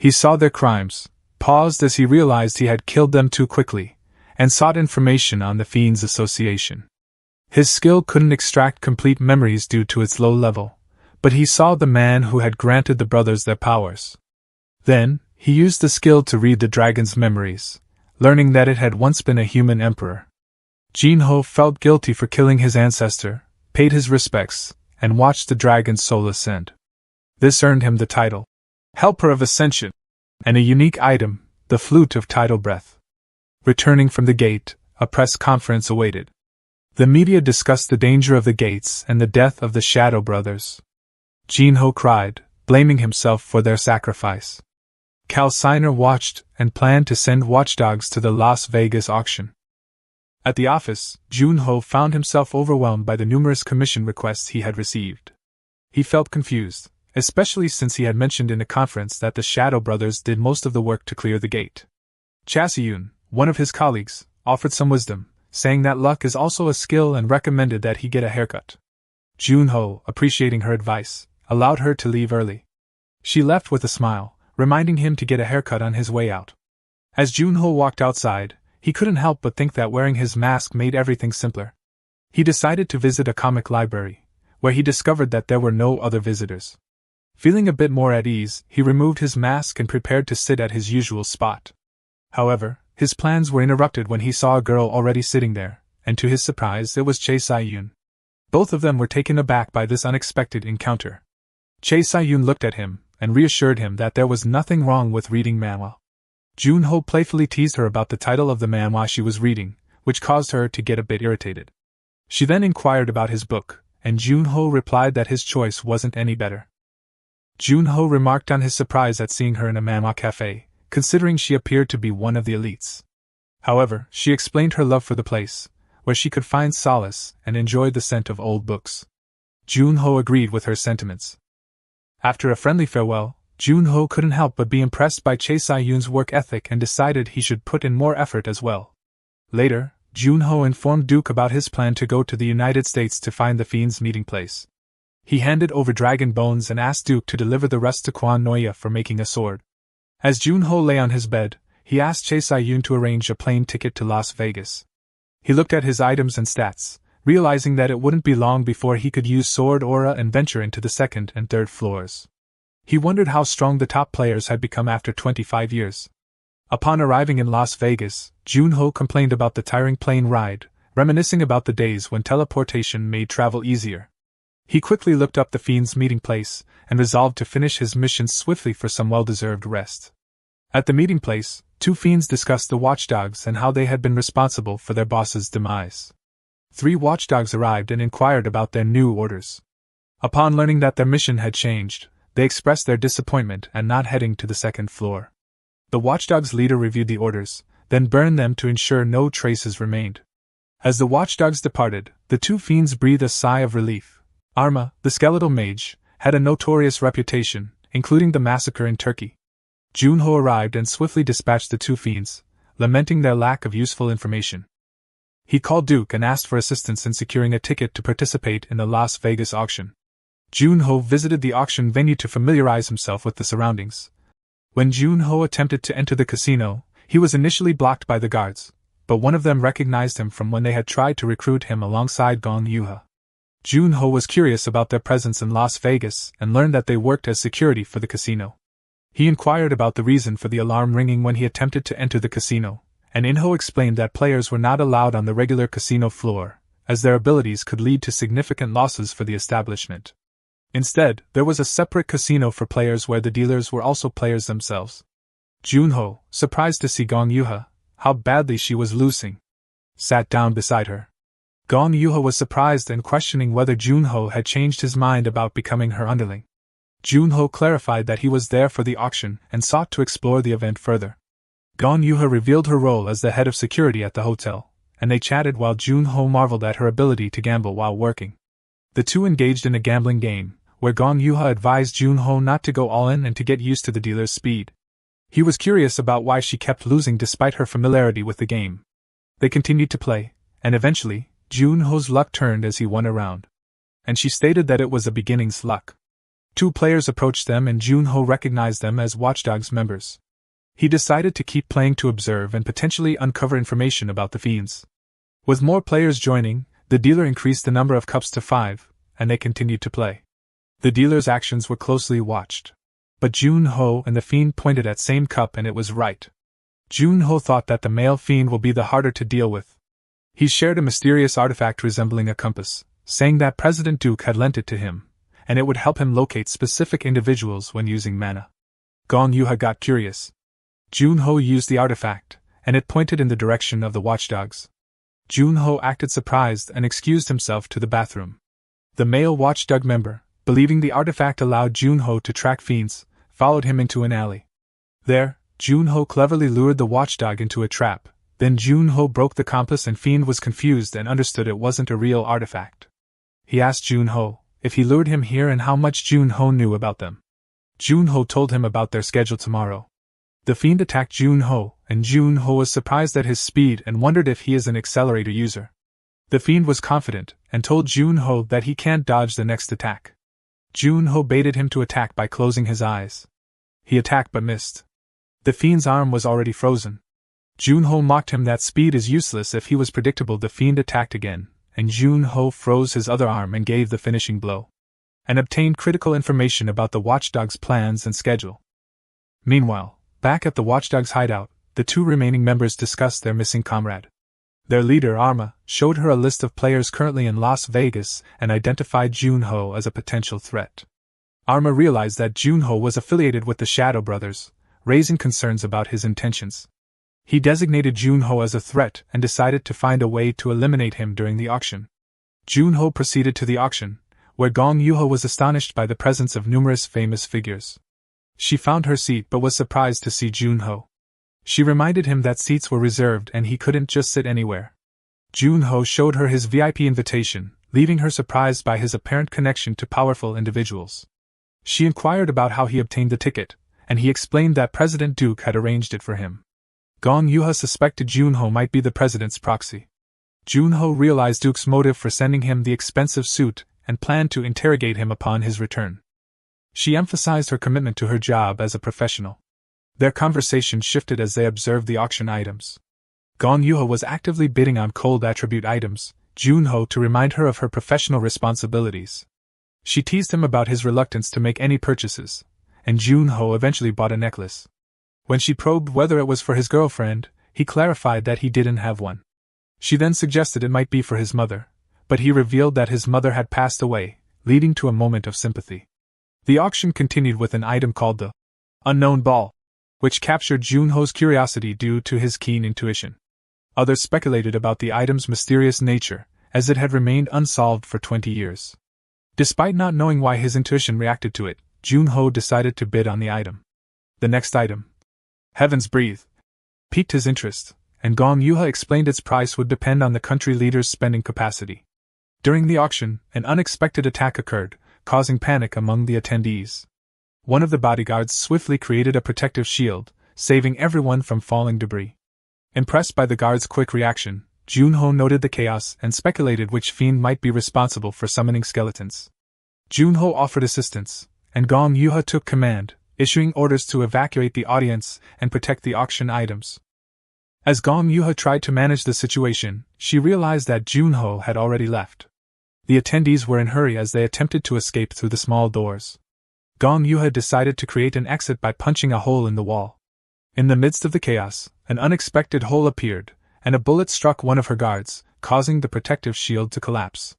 He saw their crimes, paused as he realized he had killed them too quickly, and sought information on the Fiends Association. His skill couldn't extract complete memories due to its low level, but he saw the man who had granted the brothers their powers. Then, he used the skill to read the dragon's memories, learning that it had once been a human emperor. Jinho felt guilty for killing his ancestor, paid his respects, and watched the dragon's soul ascend. This earned him the title, Helper of Ascension, and a unique item, the Flute of Tidal Breath. Returning from the gate, a press conference awaited. The media discussed the danger of the gates and the death of the Shadow Brothers. Jinho cried, blaming himself for their sacrifice. Calciner watched and planned to send watchdogs to the Las Vegas auction. At the office, Junho found himself overwhelmed by the numerous commission requests he had received. He felt confused, especially since he had mentioned in a conference that the Shadow Brothers did most of the work to clear the gate. Chaseyun, one of his colleagues, offered some wisdom, saying that luck is also a skill and recommended that he get a haircut. Junho, appreciating her advice, allowed her to leave early. She left with a smile, reminding him to get a haircut on his way out. As Junho walked outside, he couldn't help but think that wearing his mask made everything simpler. He decided to visit a comic library, where he discovered that there were no other visitors. Feeling a bit more at ease, he removed his mask and prepared to sit at his usual spot. However, his plans were interrupted when he saw a girl already sitting there, and to his surprise it was Chae Sai-yun. Both of them were taken aback by this unexpected encounter. Chae Sai-yun looked at him, and reassured him that there was nothing wrong with reading manhwa. Junho playfully teased her about the title of the manhwa she was reading, which caused her to get a bit irritated. She then inquired about his book, and Junho replied that his choice wasn't any better. Junho remarked on his surprise at seeing her in a manhwa cafe, considering she appeared to be one of the elites. However, she explained her love for the place, where she could find solace and enjoyed the scent of old books. Junho agreed with her sentiments. After a friendly farewell, Junho couldn't help but be impressed by Chae Sai-yun's work ethic and decided he should put in more effort as well. Later, Junho informed Duke about his plan to go to the United States to find the Fiend's meeting place. He handed over dragon bones and asked Duke to deliver the rest to Quan Noya for making a sword. As Junho lay on his bed, he asked Chae Sai-yun to arrange a plane ticket to Las Vegas. He looked at his items and stats, realizing that it wouldn't be long before he could use sword aura and venture into the second and third floors. He wondered how strong the top players had become after 25 years. Upon arriving in Las Vegas, Junho complained about the tiring plane ride, reminiscing about the days when teleportation made travel easier. He quickly looked up the Fiend's meeting place, and resolved to finish his mission swiftly for some well-deserved rest. At the meeting place, two Fiends discussed the watchdogs and how they had been responsible for their boss's demise. 3 watchdogs arrived and inquired about their new orders. Upon learning that their mission had changed, they expressed their disappointment at not heading to the second floor. The watchdog's leader reviewed the orders, then burned them to ensure no traces remained. As the watchdogs departed, the two Fiends breathed a sigh of relief. Arma, the skeletal mage, had a notorious reputation, including the massacre in Turkey. Junho arrived and swiftly dispatched the two Fiends, lamenting their lack of useful information. He called Duke and asked for assistance in securing a ticket to participate in the Las Vegas auction. Junho visited the auction venue to familiarize himself with the surroundings. When Junho attempted to enter the casino, he was initially blocked by the guards, but one of them recognized him from when they had tried to recruit him alongside Gong Yuha. Junho was curious about their presence in Las Vegas and learned that they worked as security for the casino. He inquired about the reason for the alarm ringing when he attempted to enter the casino, and Inho explained that players were not allowed on the regular casino floor, as their abilities could lead to significant losses for the establishment. Instead, there was a separate casino for players where the dealers were also players themselves. Junho, surprised to see Gong Yuha, how badly she was losing, sat down beside her. Gong Yuha was surprised and questioning whether Junho had changed his mind about becoming her underling. Junho clarified that he was there for the auction and sought to explore the event further. Gong Yuha revealed her role as the head of security at the hotel, and they chatted while Junho marveled at her ability to gamble while working. The two engaged in a gambling game, where Gong Yuha advised Junho not to go all in and to get used to the dealer's speed. He was curious about why she kept losing despite her familiarity with the game. They continued to play, and eventually, Junho's luck turned as he won a round. And she stated that it was a beginning's luck. Two players approached them and Junho recognized them as Watchdogs members. He decided to keep playing to observe and potentially uncover information about the fiends. With more players joining, the dealer increased the number of cups to 5, and they continued to play. The dealer's actions were closely watched. But Junho and the fiend pointed at same cup and it was right. Junho thought that the male fiend will be the harder to deal with. He shared a mysterious artifact resembling a compass, saying that President Duke had lent it to him, and it would help him locate specific individuals when using mana. Gong Yuha got curious. Junho used the artifact, and it pointed in the direction of the watchdogs. Junho acted surprised and excused himself to the bathroom. The male watchdog member, believing the artifact allowed Junho to track fiends, followed him into an alley. There, Junho cleverly lured the watchdog into a trap. Then Junho broke the compass and fiend was confused and understood it wasn't a real artifact. He asked Junho if he lured him here and how much Junho knew about them. Junho told him about their schedule tomorrow. The fiend attacked Junho, and Junho was surprised at his speed and wondered if he is an accelerator user. The fiend was confident and told Junho that he can't dodge the next attack. Junho baited him to attack by closing his eyes. He attacked but missed. The fiend's arm was already frozen. Junho mocked him that speed is useless if he was predictable. The fiend attacked again, and Junho froze his other arm and gave the finishing blow. And obtained critical information about the watchdog's plans and schedule. Meanwhile, back at the watchdog's hideout, the two remaining members discussed their missing comrade. Their leader, Arma, showed her a list of players currently in Las Vegas and identified Junho as a potential threat. Arma realized that Junho was affiliated with the Shadow Brothers, raising concerns about his intentions. He designated Junho as a threat and decided to find a way to eliminate him during the auction. Junho proceeded to the auction, where Gong Yuha was astonished by the presence of numerous famous figures. She found her seat but was surprised to see Junho. She reminded him that seats were reserved and he couldn't just sit anywhere. Junho showed her his VIP invitation, leaving her surprised by his apparent connection to powerful individuals. She inquired about how he obtained the ticket, and he explained that President Duke had arranged it for him. Gong Yuha suspected Junho might be the president's proxy. Junho realized Duke's motive for sending him the expensive suit and planned to interrogate him upon his return. She emphasized her commitment to her job as a professional. Their conversation shifted as they observed the auction items. Gong Yuha was actively bidding on cold attribute items, Junho to remind her of her professional responsibilities. She teased him about his reluctance to make any purchases, and Junho eventually bought a necklace. When she probed whether it was for his girlfriend, he clarified that he didn't have one. She then suggested it might be for his mother, but he revealed that his mother had passed away, leading to a moment of sympathy. The auction continued with an item called the Unknown Ball, which captured Junho's curiosity due to his keen intuition. Others speculated about the item's mysterious nature, as it had remained unsolved for 20 years. Despite not knowing why his intuition reacted to it, Junho decided to bid on the item. The next item, Heaven's Breathe, piqued his interest, and Gong Yuha explained its price would depend on the country leader's spending capacity. During the auction, an unexpected attack occurred, causing panic among the attendees. One of the bodyguards swiftly created a protective shield, saving everyone from falling debris. Impressed by the guard's quick reaction, Junho noted the chaos and speculated which fiend might be responsible for summoning skeletons. Junho offered assistance, and Gong Yuha took command, issuing orders to evacuate the audience and protect the auction items. As Gong Yuha tried to manage the situation, she realized that Junho had already left. The attendees were in a hurry as they attempted to escape through the small doors. Gong Yuha decided to create an exit by punching a hole in the wall. In the midst of the chaos, an unexpected hole appeared, and a bullet struck one of her guards, causing the protective shield to collapse.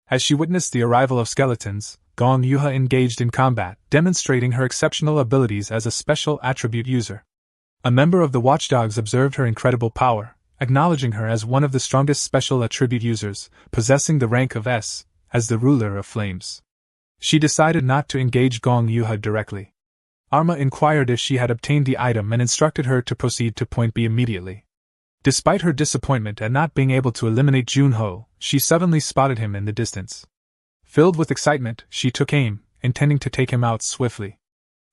As she witnessed the arrival of skeletons, Gong Yuha engaged in combat, demonstrating her exceptional abilities as a special attribute user. A member of the Watchdogs observed her incredible power, acknowledging her as one of the strongest special attribute users, possessing the rank of S, as the ruler of flames. She decided not to engage Gong Yuha directly. Arma inquired if she had obtained the item and instructed her to proceed to point B immediately. Despite her disappointment at not being able to eliminate Junho, she suddenly spotted him in the distance. Filled with excitement, she took aim, intending to take him out swiftly.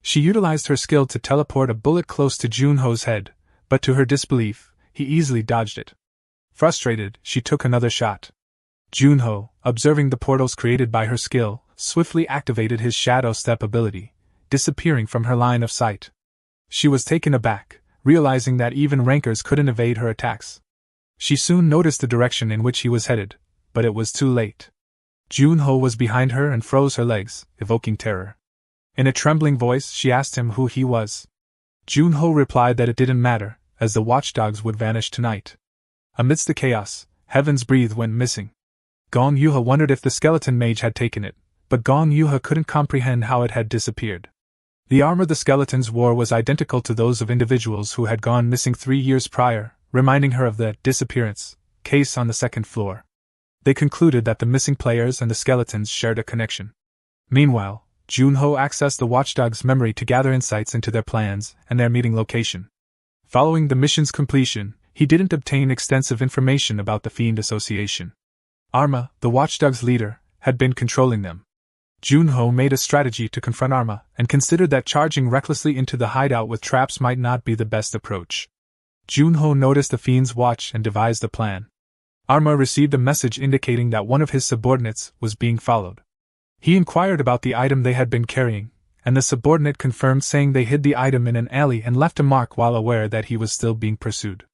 She utilized her skill to teleport a bullet close to Junho's head, but to her disbelief, he easily dodged it. Frustrated, she took another shot. Junho, observing the portals created by her skill, swiftly activated his shadow step ability, disappearing from her line of sight. She was taken aback, realizing that even rankers couldn't evade her attacks. She soon noticed the direction in which he was headed, but it was too late. Junho was behind her and froze her legs, evoking terror. In a trembling voice, she asked him who he was. Junho replied that it didn't matter, as the watchdogs would vanish tonight. Amidst the chaos, Heaven's Breath went missing. Gong Yuha wondered if the skeleton mage had taken it, but Gong Yuha couldn't comprehend how it had disappeared. The armor the skeletons wore was identical to those of individuals who had gone missing 3 years prior, reminding her of the disappearance case on the second floor. They concluded that the missing players and the skeletons shared a connection. Meanwhile, Junho accessed the watchdog's memory to gather insights into their plans and their meeting location. Following the mission's completion, he didn't obtain extensive information about the Fiend Association. Arma, the watchdog's leader, had been controlling them. Junho made a strategy to confront Arma and considered that charging recklessly into the hideout with traps might not be the best approach. Junho noticed the Fiend's watch and devised a plan. Arma received a message indicating that one of his subordinates was being followed. He inquired about the item they had been carrying, and the subordinate confirmed, saying they hid the item in an alley and left a mark while aware that he was still being pursued.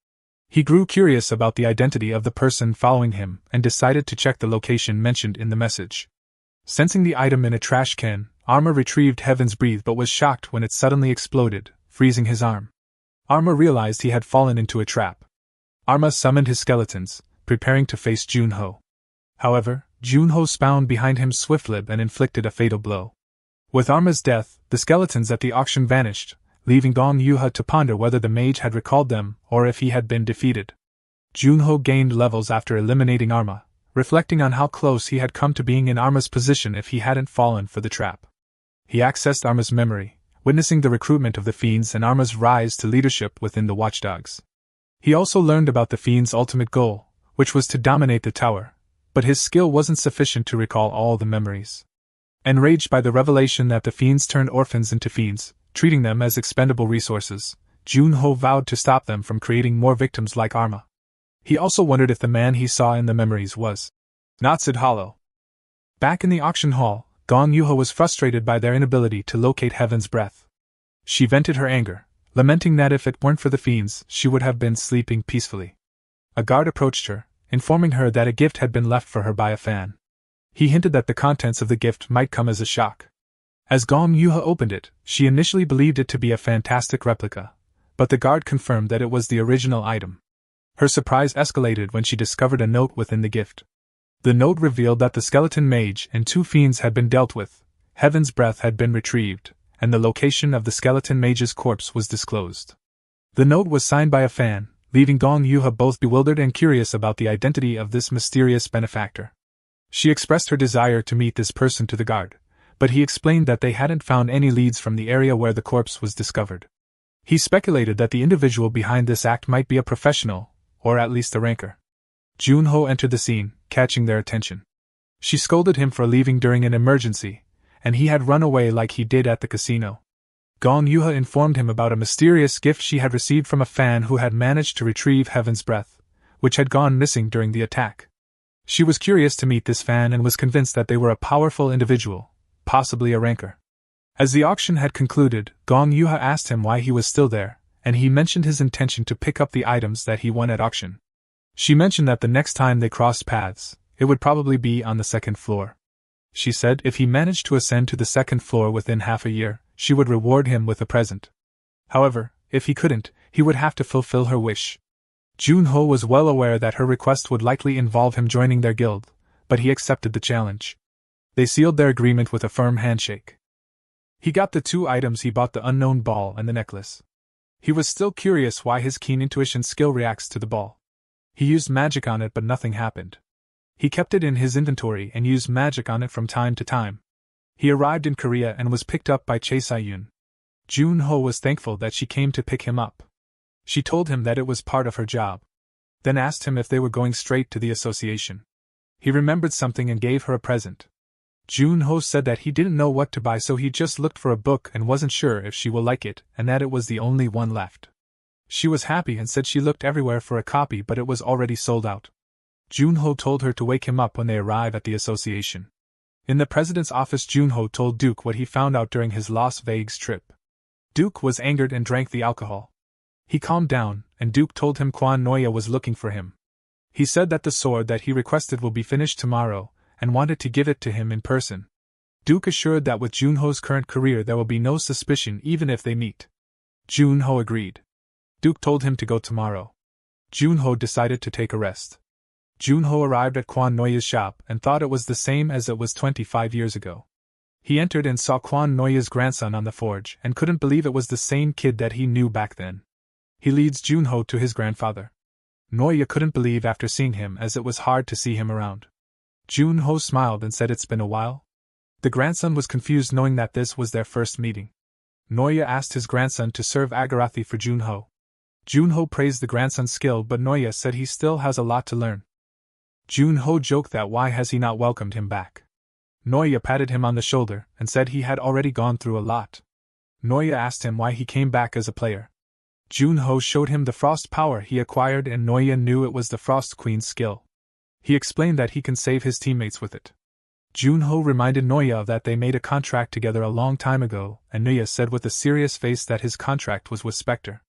He grew curious about the identity of the person following him and decided to check the location mentioned in the message. Sensing the item in a trash can, Arma retrieved Heaven's Breath but was shocked when it suddenly exploded, freezing his arm. Arma realized he had fallen into a trap. Arma summoned his skeletons, preparing to face Junho. However, Junho spawned behind him swiftly and inflicted a fatal blow. With Arma's death, the skeletons at the auction vanished, leaving Gong Yuha to ponder whether the mage had recalled them or if he had been defeated. Junho gained levels after eliminating Arma, reflecting on how close he had come to being in Arma's position if he hadn't fallen for the trap. He accessed Arma's memory, witnessing the recruitment of the Fiends and Arma's rise to leadership within the watchdogs. He also learned about the Fiend's ultimate goal, which was to dominate the tower, but his skill wasn't sufficient to recall all the memories. Enraged by the revelation that the Fiends turned orphans into fiends, treating them as expendable resources, Junho vowed to stop them from creating more victims like Arma. He also wondered if the man he saw in the memories was not Sid Hollow. Back in the auction hall, Gong Yuha was frustrated by their inability to locate Heaven's Breath. She vented her anger, lamenting that if it weren't for the fiends, she would have been sleeping peacefully. A guard approached her, informing her that a gift had been left for her by a fan. He hinted that the contents of the gift might come as a shock. As Gong Yuha opened it, she initially believed it to be a fantastic replica, but the guard confirmed that it was the original item. Her surprise escalated when she discovered a note within the gift. The note revealed that the skeleton mage and 2 fiends had been dealt with, Heaven's Breath had been retrieved, and the location of the skeleton mage's corpse was disclosed. The note was signed by a fan, leaving Gong Yuha both bewildered and curious about the identity of this mysterious benefactor. She expressed her desire to meet this person to the guard, but he explained that they hadn't found any leads from the area where the corpse was discovered. He speculated that the individual behind this act might be a professional, or at least a ranker. Junho entered the scene, catching their attention. She scolded him for leaving during an emergency, and he had run away like he did at the casino. Gong Yuha informed him about a mysterious gift she had received from a fan who had managed to retrieve Heaven's Breath, which had gone missing during the attack. She was curious to meet this fan and was convinced that they were a powerful individual, possibly a ranker. As the auction had concluded, Gong Yuha asked him why he was still there, and he mentioned his intention to pick up the items that he won at auction. She mentioned that the next time they crossed paths, it would probably be on the second floor. She said if he managed to ascend to the second floor within half a year, she would reward him with a present. However, if he couldn't, he would have to fulfill her wish. Junho was well aware that her request would likely involve him joining their guild, but he accepted the challenge. They sealed their agreement with a firm handshake. He got the 2 items he bought, the unknown ball and the necklace. He was still curious why his keen intuition skill reacts to the ball. He used magic on it but nothing happened. He kept it in his inventory and used magic on it from time to time. He arrived in Korea and was picked up by Chae Sayun. Junho was thankful that she came to pick him up. She told him that it was part of her job, then asked him if they were going straight to the association. He remembered something and gave her a present. Junho said that he didn't know what to buy, so he just looked for a book and wasn't sure if she will like it, and that it was the only one left. She was happy and said she looked everywhere for a copy, but it was already sold out. Junho told her to wake him up when they arrive at the association. In the president's office, Junho told Duke what he found out during his Las Vegas trip. Duke was angered and drank the alcohol. He calmed down, and Duke told him Kwan Noya was looking for him. He said that the sword that he requested will be finished tomorrow, and wanted to give it to him in person. Duke assured that with Junho's current career there will be no suspicion even if they meet. Junho agreed. Duke told him to go tomorrow. Junho decided to take a rest. Junho arrived at Kwan Noya's shop and thought it was the same as it was 25 years ago. He entered and saw Kwan Noya's grandson on the forge and couldn't believe it was the same kid that he knew back then. He leads Junho to his grandfather. Noya couldn't believe after seeing him as it was hard to see him around. Junho smiled and said it's been a while. The grandson was confused knowing that this was their first meeting. Noya asked his grandson to serve agarathi for Junho. Junho praised the grandson's skill, but Noya said he still has a lot to learn. Junho joked that why has he not welcomed him back. Noya patted him on the shoulder and said he had already gone through a lot. Noya asked him why he came back as a player. Junho showed him the frost power he acquired and Noya knew it was the Frost Queen's skill. He explained that he can save his teammates with it. Junho reminded Noya that they made a contract together a long time ago, and Noya said with a serious face that his contract was with Spectre.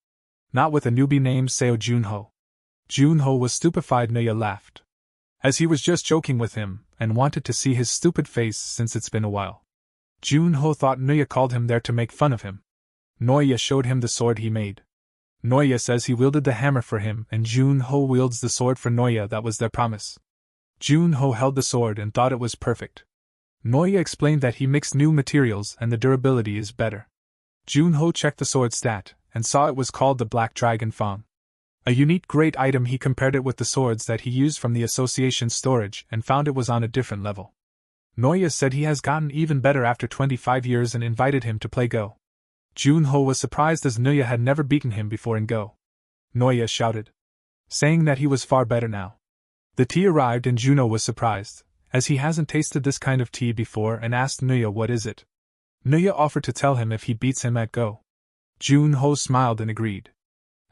Not with a newbie named Seo Junho. Junho was stupefied. Noya laughed. As he was just joking with him, and wanted to see his stupid face since it's been a while. Junho thought Noya called him there to make fun of him. Noya showed him the sword he made. Noya says he wielded the hammer for him and Junho wields the sword for Noya. That was their promise. Junho held the sword and thought it was perfect. Noya explained that he mixed new materials and the durability is better. Junho checked the sword stat, and saw it was called the Black Dragon Fang. A unique great item. He compared it with the swords that he used from the association's storage and found it was on a different level. Noya said he has gotten even better after 25 years and invited him to play Go. Junho was surprised as Noya had never beaten him before in Go. Noya shouted, saying that he was far better now. The tea arrived and Junho was surprised, as he hasn't tasted this kind of tea before and asked Noya what is it. Noya offered to tell him if he beats him at Go. Junho smiled and agreed.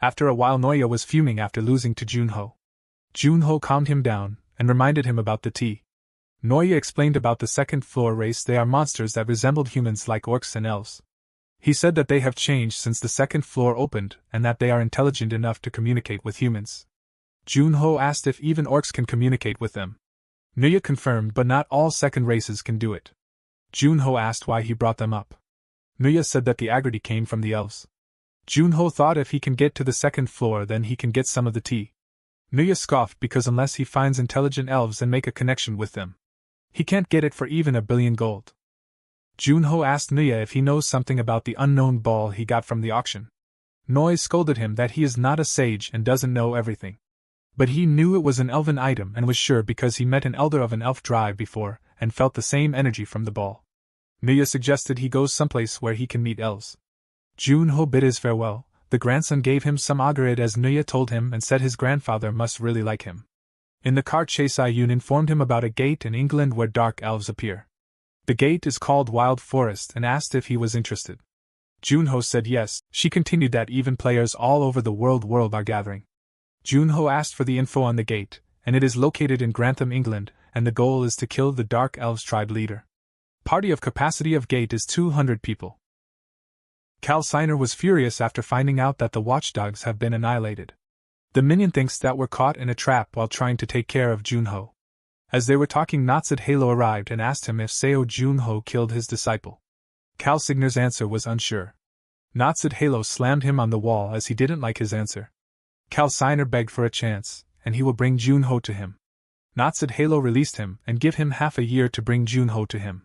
After a while Noya was fuming after losing to Junho. Junho calmed him down and reminded him about the tea. Noya explained about the second floor race. They are monsters that resembled humans like orcs and elves. He said that they have changed since the second floor opened and that they are intelligent enough to communicate with humans. Junho asked if even orcs can communicate with them. Noya confirmed, but not all second races can do it. Junho asked why he brought them up. Noya said that the agility came from the elves. Junho thought if he can get to the second floor then he can get some of the tea. Noya scoffed because unless he finds intelligent elves and make a connection with them, he can't get it for even 1 billion gold. Junho asked Noya if he knows something about the unknown ball he got from the auction. Noya scolded him that he is not a sage and doesn't know everything. But he knew it was an elven item and was sure because he met an elder of an elf tribe before and felt the same energy from the ball. Noya suggested he goes someplace where he can meet elves. Junho bid his farewell. The grandson gave him some agarite as Noya told him and said his grandfather must really like him. In the car chase Ayun informed him about a gate in England where dark elves appear. The gate is called Wild Forest and asked if he was interested. Junho said yes. She continued that even players all over the world are gathering. Junho asked for the info on the gate, and it is located in Grantham, England, and the goal is to kill the Dark Elves tribe leader. Party of capacity of gate is 200 people. Calciner was furious after finding out that the watchdogs have been annihilated. The minion thinks that we're caught in a trap while trying to take care of Junho. As they were talking, Natsude Halo arrived and asked him if Seo Junho killed his disciple. Calciner's answer was unsure. Natsude Halo slammed him on the wall as he didn't like his answer. Calciner begged for a chance, and he will bring Junho to him. Natsude Halo released him and give him half a year to bring Junho to him.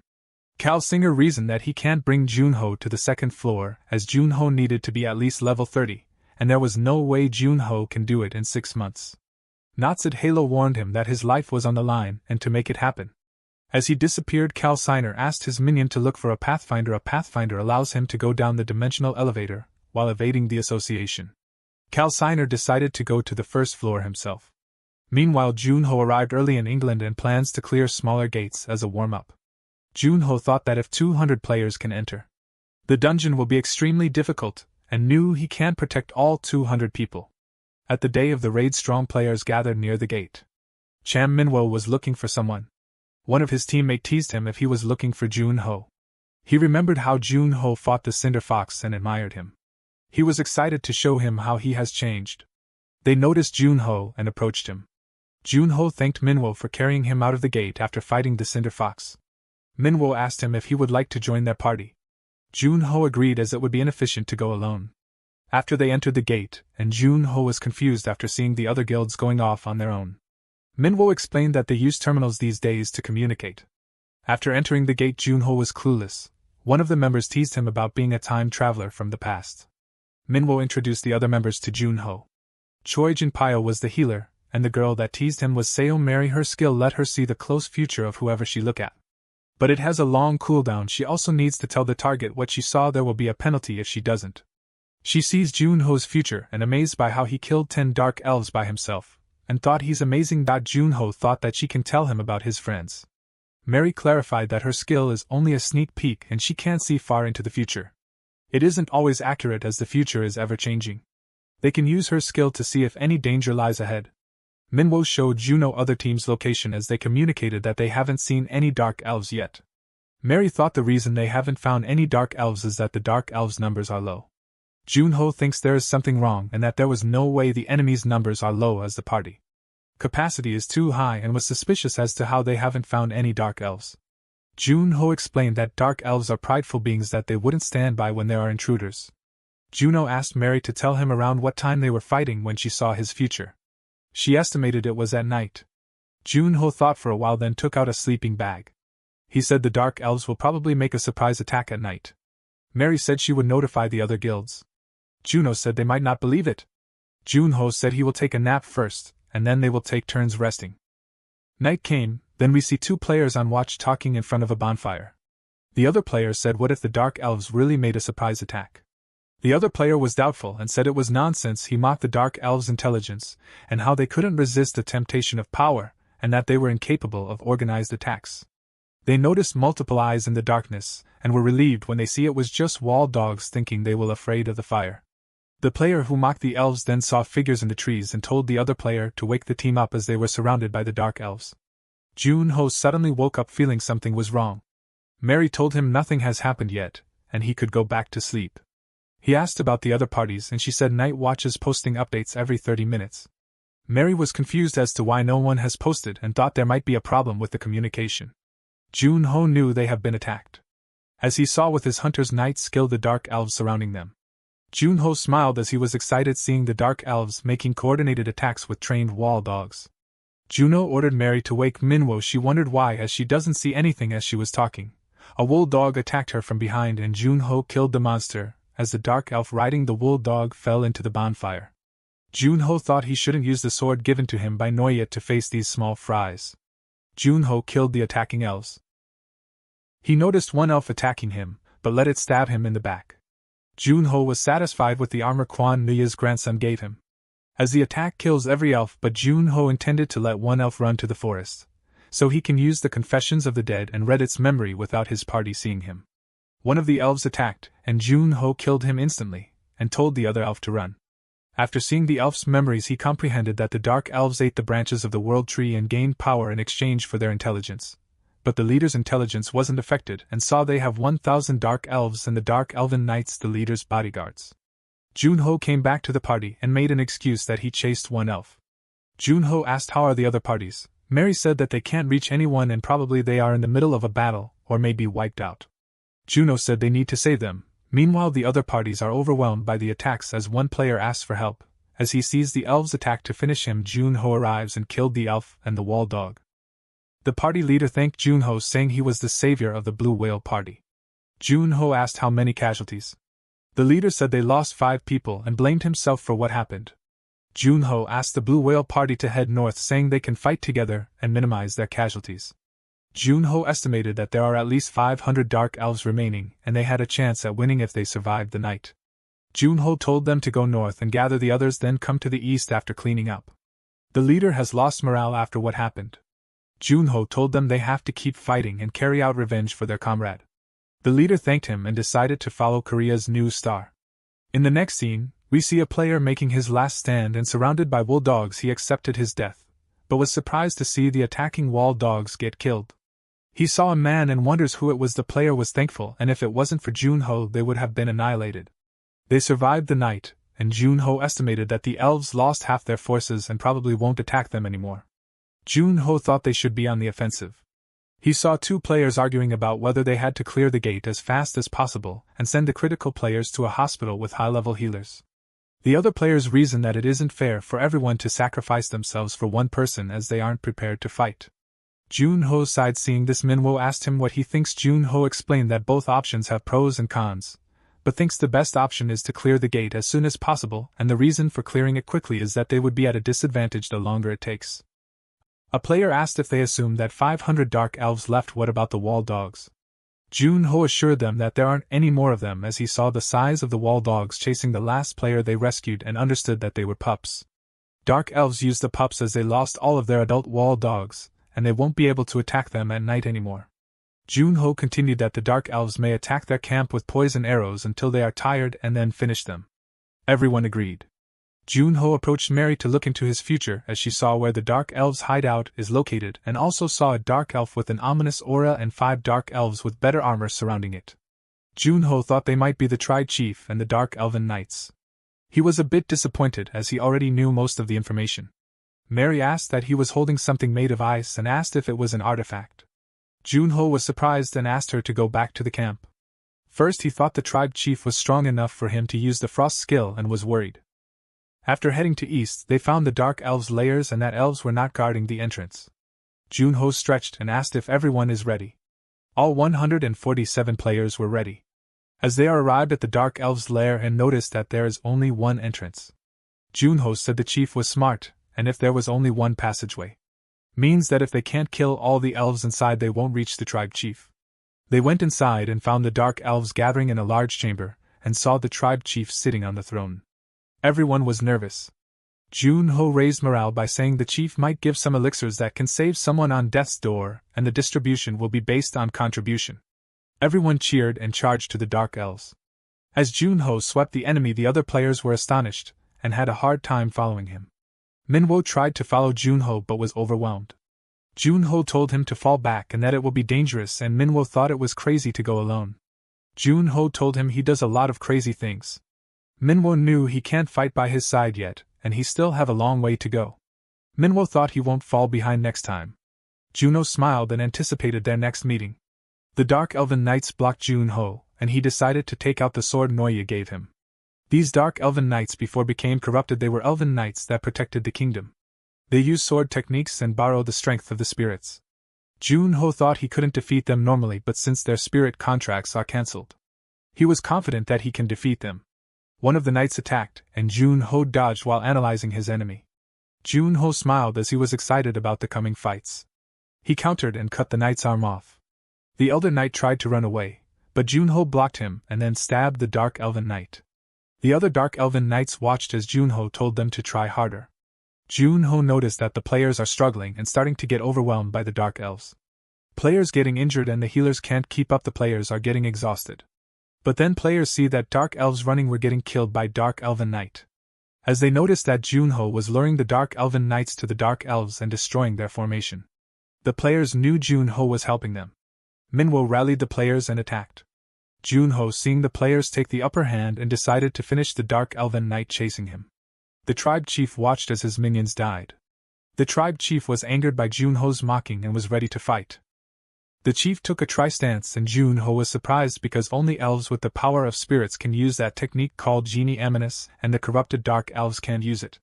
Calciner reasoned that he can't bring Junho to the second floor as Junho needed to be at least level 30, and there was no way Junho can do it in 6 months. Natsude Halo warned him that his life was on the line and to make it happen. As he disappeared, Calciner asked his minion to look for a pathfinder. A pathfinder allows him to go down the dimensional elevator while evading the association. Calciner decided to go to the first floor himself. Meanwhile, Junho arrived early in England and plans to clear smaller gates as a warm-up. Junho thought that if 200 players can enter, the dungeon will be extremely difficult, and knew he can't protect all 200 people. At the day of the raid, strong players gathered near the gate. Cham Minwo was looking for someone. One of his teammates teased him if he was looking for Jun-ho. He remembered how Jun-ho fought the Cinder Fox and admired him. He was excited to show him how he has changed. They noticed Jun-ho and approached him. Jun-ho thanked Manhwa for carrying him out of the gate after fighting the Cinder Fox. Manhwa asked him if he would like to join their party. Jun-ho agreed as it would be inefficient to go alone. After they entered the gate, and Jun-ho was confused after seeing the other guilds going off on their own. Manhwa explained that they use terminals these days to communicate. After entering the gate, Jun-ho was clueless. One of the members teased him about being a time traveler from the past. Manhwa introduced the other members to Jun-ho. Choi Junpyo was the healer, and the girl that teased him was Seo Mary. Her skill let her see the close future of whoever she look at. But it has a long cooldown. She also needs to tell the target what she saw. There will be a penalty if she doesn't. She sees Jun-ho's future and amazed by how he killed 10 dark elves by himself, and thought he's amazing. Jun-ho thought that she can tell him about his friends. Mary clarified that her skill is only a sneak peek and she can't see far into the future. It isn't always accurate as the future is ever changing. They can use her skill to see if any danger lies ahead. Manhwa showed Juno other teams' location as they communicated that they haven't seen any dark elves yet. Mary thought the reason they haven't found any dark elves is that the dark elves' numbers are low. Junho thinks there is something wrong and that there was no way the enemy's numbers are low as the party capacity is too high, and was suspicious as to how they haven't found any dark elves. Junho explained that dark elves are prideful beings that they wouldn't stand by when there are intruders. Juno asked Mary to tell him around what time they were fighting when she saw his future. She estimated it was at night. Junho thought for a while, then took out a sleeping bag. He said the dark elves will probably make a surprise attack at night. Mary said she would notify the other guilds. Juno said they might not believe it. Junho said he will take a nap first, and then they will take turns resting. Night came, then we see 2 players on watch talking in front of a bonfire. The other player said, what if the dark elves really made a surprise attack? The other player was doubtful and said it was nonsense. He mocked the dark elves' intelligence, and how they couldn't resist the temptation of power, and that they were incapable of organized attacks. They noticed multiple eyes in the darkness, and were relieved when they see it was just wall dogs, thinking they were afraid of the fire. The player who mocked the elves then saw figures in the trees and told the other player to wake the team up as they were surrounded by the dark elves. Junho suddenly woke up feeling something was wrong. Mary told him nothing has happened yet, and he could go back to sleep. He asked about the other parties and she said night watches posting updates every 30 minutes. Mary was confused as to why no one has posted and thought there might be a problem with the communication. Junho knew they have been attacked. As he saw with his hunter's night skill the dark elves surrounding them. Junho smiled as he was excited seeing the dark elves making coordinated attacks with trained wall dogs. Juno ordered Mary to wake Manhwa. She wondered why, as she doesn't see anything as she was talking. A wool dog attacked her from behind and Junho killed the monster, as the dark elf riding the wool dog fell into the bonfire. Junho thought he shouldn't use the sword given to him by Noyet to face these small fries. Junho killed the attacking elves. He noticed one elf attacking him, but let it stab him in the back. Junho was satisfied with the armor Kwan Nuya's grandson gave him. As the attack kills every elf, but Junho intended to let one elf run to the forest, so he can use the Confessions of the Dead and read its memory without his party seeing him. One of the elves attacked, and Junho killed him instantly, and told the other elf to run. After seeing the elf's memories, he comprehended that the dark elves ate the branches of the world tree and gained power in exchange for their intelligence. But the leader's intelligence wasn't affected, and saw they have 1,000 dark elves and the dark elven knights, the leader's bodyguards. Junho came back to the party and made an excuse that he chased one elf. Junho asked how are the other parties. Mary said that they can't reach anyone and probably they are in the middle of a battle, or may be wiped out. Juno said they need to save them. Meanwhile the other parties are overwhelmed by the attacks as one player asks for help. As he sees the elves attack to finish him, Junho arrives and killed the elf and the wall dog. The party leader thanked Junho, saying he was the savior of the Blue Whale Party. Junho asked how many casualties. The leader said they lost 5 people and blamed himself for what happened. Junho asked the Blue Whale Party to head north, saying they can fight together and minimize their casualties. Junho estimated that there are at least 500 dark elves remaining, and they had a chance at winning if they survived the night. Junho told them to go north and gather the others, then come to the east after cleaning up. The leader has lost morale after what happened. Junho told them they have to keep fighting and carry out revenge for their comrade. The leader thanked him and decided to follow Korea's new star. In the next scene, we see a player making his last stand and surrounded by wall dogs. He accepted his death, but was surprised to see the attacking wall dogs get killed. He saw a man and wonders who it was. The player was thankful, and if it wasn't for Junho they would have been annihilated. They survived the night, and Junho estimated that the elves lost half their forces and probably won't attack them anymore. Junho thought they should be on the offensive. He saw two players arguing about whether they had to clear the gate as fast as possible and send the critical players to a hospital with high-level healers. The other players reasoned that it isn't fair for everyone to sacrifice themselves for one person as they aren't prepared to fight. Junho sighed seeing this. Manhwa asked him what he thinks. Junho explained that both options have pros and cons, but thinks the best option is to clear the gate as soon as possible, and the reason for clearing it quickly is that they would be at a disadvantage the longer it takes. A player asked if they assumed that 500 dark elves left. What about the wall dogs? Junho assured them that there aren't any more of them, as he saw the size of the wall dogs chasing the last player they rescued and understood that they were pups. Dark elves used the pups as they lost all of their adult wall dogs, and they won't be able to attack them at night anymore. Junho continued that the dark elves may attack their camp with poison arrows until they are tired and then finish them. Everyone agreed. Junho approached Mary to look into his future as she saw where the dark elves' hideout is located and also saw a dark elf with an ominous aura and 5 dark elves with better armor surrounding it. Junho thought they might be the tribe chief and the dark elven knights. He was a bit disappointed as he already knew most of the information. Mary asked that he was holding something made of ice and asked if it was an artifact. Junho was surprised and asked her to go back to the camp. First he thought the tribe chief was strong enough for him to use the frost skill and was worried. After heading to east, they found the dark elves' lairs and that elves were not guarding the entrance. Junho stretched and asked if everyone is ready. All 147 players were ready. As they arrived at the dark elves' lair and noticed that there is only one entrance. Junho said the chief was smart, and if there was only one passageway, means that if they can't kill all the elves inside they won't reach the tribe chief. They went inside and found the dark elves gathering in a large chamber, and saw the tribe chief sitting on the throne. Everyone was nervous. Junho raised morale by saying the chief might give some elixirs that can save someone on death's door, and the distribution will be based on contribution. Everyone cheered and charged to the dark elves. As Junho swept the enemy, the other players were astonished, and had a hard time following him. Manhwa tried to follow Junho but was overwhelmed. Junho told him to fall back and that it will be dangerous, and Manhwa thought it was crazy to go alone. Junho told him he does a lot of crazy things. Manhwa knew he can't fight by his side yet, and he still have a long way to go. Manhwa thought he won't fall behind next time. Junho smiled and anticipated their next meeting. The dark elven knights blocked Junho, and he decided to take out the sword Noya gave him. These dark elven knights before became corrupted. They were elven knights that protected the kingdom. They used sword techniques and borrowed the strength of the spirits. Junho thought he couldn't defeat them normally, but since their spirit contracts are cancelled, he was confident that he can defeat them. One of the knights attacked, and Junho dodged while analyzing his enemy. Junho smiled as he was excited about the coming fights. He countered and cut the knight's arm off. The elder knight tried to run away, but Junho blocked him and then stabbed the dark elven knight. The other dark elven knights watched as Junho told them to try harder. Junho noticed that the players are struggling and starting to get overwhelmed by the dark elves. Players getting injured and the healers can't keep up. The players are getting exhausted. But then players see that dark elves running were getting killed by dark elven knight. As they noticed that Junho was luring the dark elven knights to the dark elves and destroying their formation, the players knew Junho was helping them. Manhwa rallied the players and attacked. Junho, seeing the players take the upper hand, and decided to finish the dark elven knight chasing him. The tribe chief watched as his minions died. The tribe chief was angered by Junho's mocking and was ready to fight. The chief took a tri-stance, and Junho was surprised because only elves with the power of spirits can use that technique called Genie Aminus, and the corrupted dark elves can't use it.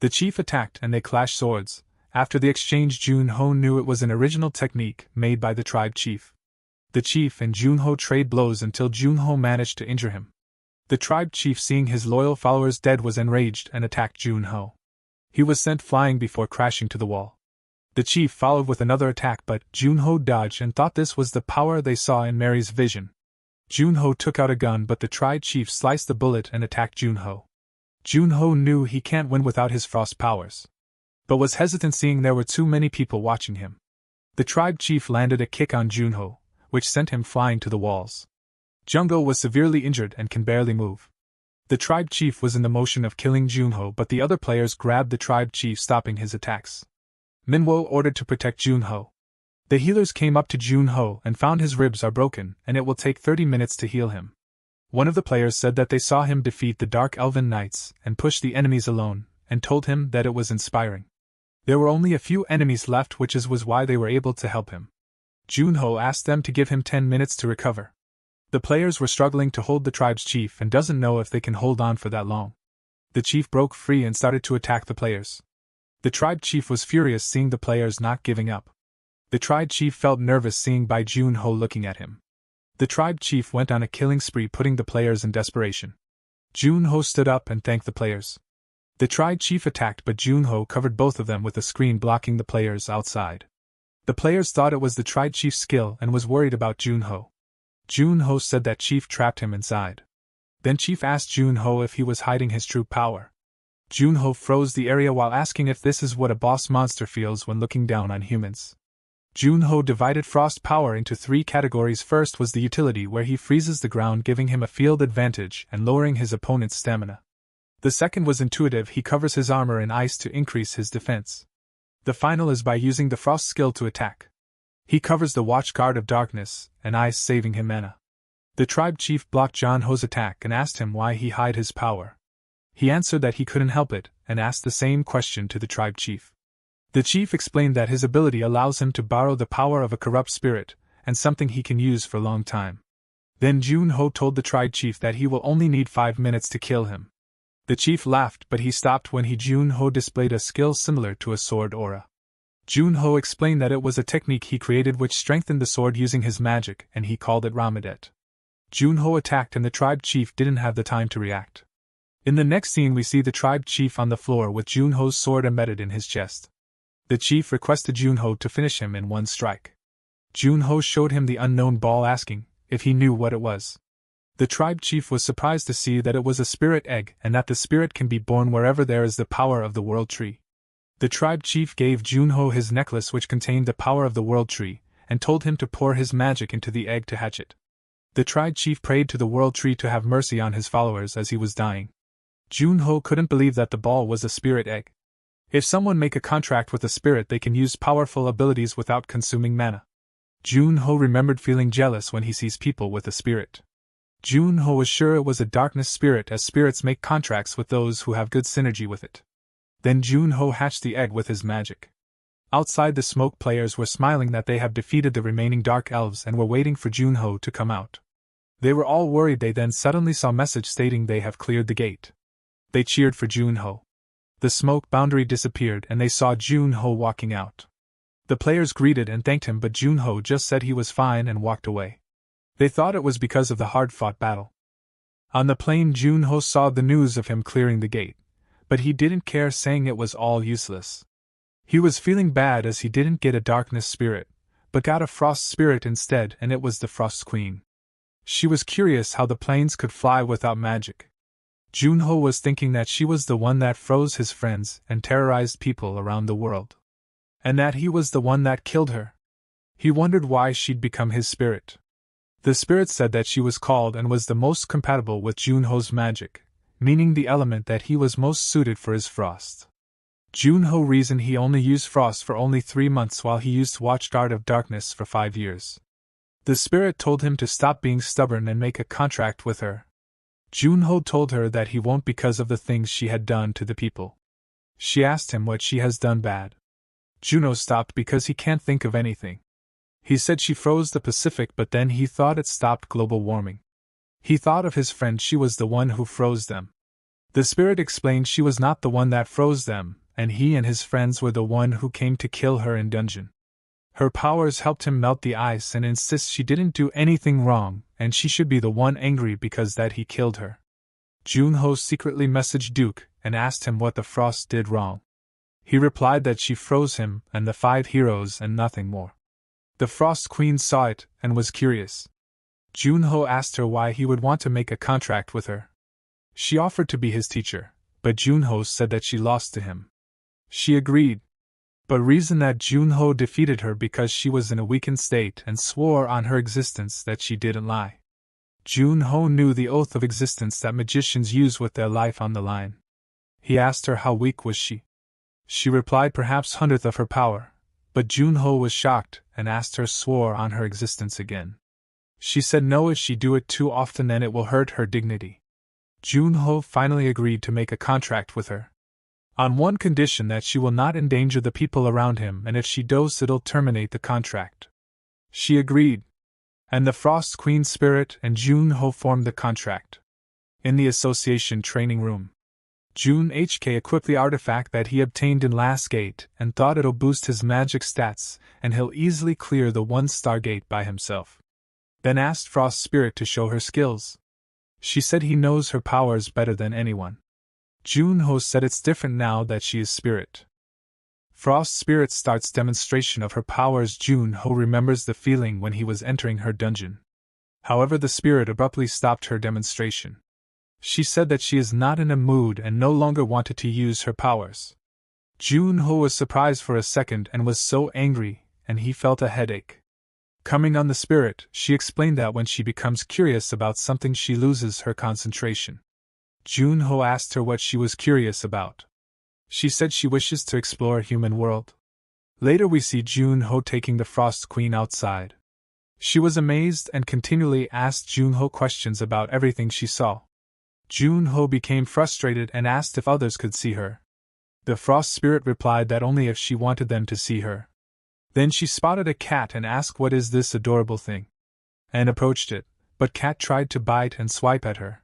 The chief attacked and they clashed swords. After the exchange, Junho knew it was an original technique made by the tribe chief. The chief and Junho trade blows until Junho managed to injure him. The tribe chief, seeing his loyal followers dead, was enraged and attacked Junho. He was sent flying before crashing to the wall. The chief followed with another attack, but Junho dodged and thought this was the power they saw in Mary's vision. Junho took out a gun, but the tribe chief sliced the bullet and attacked Junho. Junho knew he can't win without his frost powers, but was hesitant seeing there were too many people watching him. The tribe chief landed a kick on Junho, which sent him flying to the walls. Junho was severely injured and can barely move. The tribe chief was in the motion of killing Junho, but the other players grabbed the tribe chief, stopping his attacks. Manhwa ordered to protect Junho. The healers came up to Junho and found his ribs are broken and it will take 30 minutes to heal him. One of the players said that they saw him defeat the Dark Elven Knights and push the enemies alone, and told him that it was inspiring. There were only a few enemies left, which was why they were able to help him. Junho asked them to give him 10 minutes to recover. The players were struggling to hold the tribe's chief and doesn't know if they can hold on for that long. The chief broke free and started to attack the players. The tribe chief was furious seeing the players not giving up. The tribe chief felt nervous seeing Bai Junho looking at him. The tribe chief went on a killing spree, putting the players in desperation. Junho stood up and thanked the players. The tribe chief attacked, but Junho covered both of them with a screen blocking the players outside. The players thought it was the tribe chief's skill and was worried about Junho. Junho said that chief trapped him inside. Then chief asked Junho if he was hiding his true power. Junho froze the area while asking if this is what a boss monster feels when looking down on humans. Junho divided frost power into 3 categories. First was the utility, where he freezes the ground, giving him a field advantage and lowering his opponent's stamina. The second was intuitive, he covers his armor in ice to increase his defense. The final is by using the frost skill to attack. He covers the watch guard of darkness and ice, saving him mana. The tribe chief blocked Junho's attack and asked him why he hid his power. He answered that he couldn't help it, and asked the same question to the tribe chief. The chief explained that his ability allows him to borrow the power of a corrupt spirit, and something he can use for a long time. Then Junho told the tribe chief that he will only need 5 minutes to kill him. The chief laughed, but he stopped when Junho displayed a skill similar to a sword aura. Junho explained that it was a technique he created which strengthened the sword using his magic, and he called it Ramadet. Junho attacked and the tribe chief didn't have the time to react. In the next scene we see the tribe chief on the floor with Junho's sword embedded in his chest. The chief requested Junho to finish him in 1 strike. Junho showed him the unknown ball, asking if he knew what it was. The tribe chief was surprised to see that it was a spirit egg and that the spirit can be born wherever there is the power of the world tree. The tribe chief gave Junho his necklace which contained the power of the world tree, and told him to pour his magic into the egg to hatch it. The tribe chief prayed to the world tree to have mercy on his followers as he was dying. Junho couldn't believe that the ball was a spirit egg. If someone make a contract with a spirit, they can use powerful abilities without consuming mana. Junho remembered feeling jealous when he sees people with a spirit. Junho was sure it was a darkness spirit, as spirits make contracts with those who have good synergy with it. Then Junho hatched the egg with his magic. Outside, the smoke players were smiling that they have defeated the remaining dark elves and were waiting for Junho to come out. They were all worried. They then suddenly saw a message stating they have cleared the gate. They cheered for Junho. The smoke boundary disappeared and they saw Junho walking out. The players greeted and thanked him, but Junho just said he was fine and walked away. They thought it was because of the hard-fought battle. On the plane, Junho saw the news of him clearing the gate, but he didn't care, saying it was all useless. He was feeling bad as he didn't get a darkness spirit, but got a frost spirit instead, and it was the Frost Queen. She was curious how the planes could fly without magic. Junho was thinking that she was the one that froze his friends and terrorized people around the world, and that he was the one that killed her. He wondered why she'd become his spirit. The spirit said that she was called and was the most compatible with Junho's magic, meaning the element that he was most suited for is frost. Junho reasoned he only used frost for only 3 months while he used Watchguard of Darkness for 5 years. The spirit told him to stop being stubborn and make a contract with her. Junho told her that he won't because of the things she had done to the people. She asked him what she has done bad. Junho stopped because he can't think of anything. He said she froze the Pacific, but then he thought it stopped global warming. He thought of his friend, she was the one who froze them. The spirit explained she was not the one that froze them, and he and his friends were the one who came to kill her in dungeon. Her powers helped him melt the ice and insists she didn't do anything wrong, and she should be the one angry because that he killed her. Junho secretly messaged Duke and asked him what the Frost did wrong. He replied that she froze him and the 5 heroes and nothing more. The Frost Queen saw it and was curious. Junho asked her why he would want to make a contract with her. She offered to be his teacher, but Junho said that she lost to him. She agreed, but reasoned that Junho defeated her because she was in a weakened state and swore on her existence that she didn't lie. Junho knew the oath of existence that magicians use with their life on the line. He asked her how weak was she. She replied perhaps 100th of her power, But Junho was shocked and asked her swore on her existence again. She said no, if she do it too often then it will hurt her dignity. Junho finally agreed to make a contract with her. On one condition, that she will not endanger the people around him, and if she does it'll terminate the contract. She agreed, and the Frost Queen spirit and Junho formed the contract. In the association training room, Jun-HK equipped the artifact that he obtained in Last Gate and thought it'll boost his magic stats and he'll easily clear the 1-star gate by himself. Then asked Frost Spirit to show her skills. She said he knows her powers better than anyone. Junho said it's different now that she is spirit. Frost Spirit starts demonstration of her powers. Junho remembers the feeling when he was entering her dungeon. However, the spirit abruptly stopped her demonstration. She said that she is not in a mood and no longer wanted to use her powers. Junho was surprised for a second and was so angry, and he felt a headache. Coming on the spirit, she explained that when she becomes curious about something she loses her concentration. Junho asked her what she was curious about. She said she wishes to explore human world. Later we see Junho taking the Frost Queen outside. She was amazed and continually asked Junho questions about everything she saw. Junho became frustrated and asked if others could see her. The Frost Spirit replied that only if she wanted them to see her. Then she spotted a cat and asked what is this adorable thing, and approached it, but cat tried to bite and swipe at her.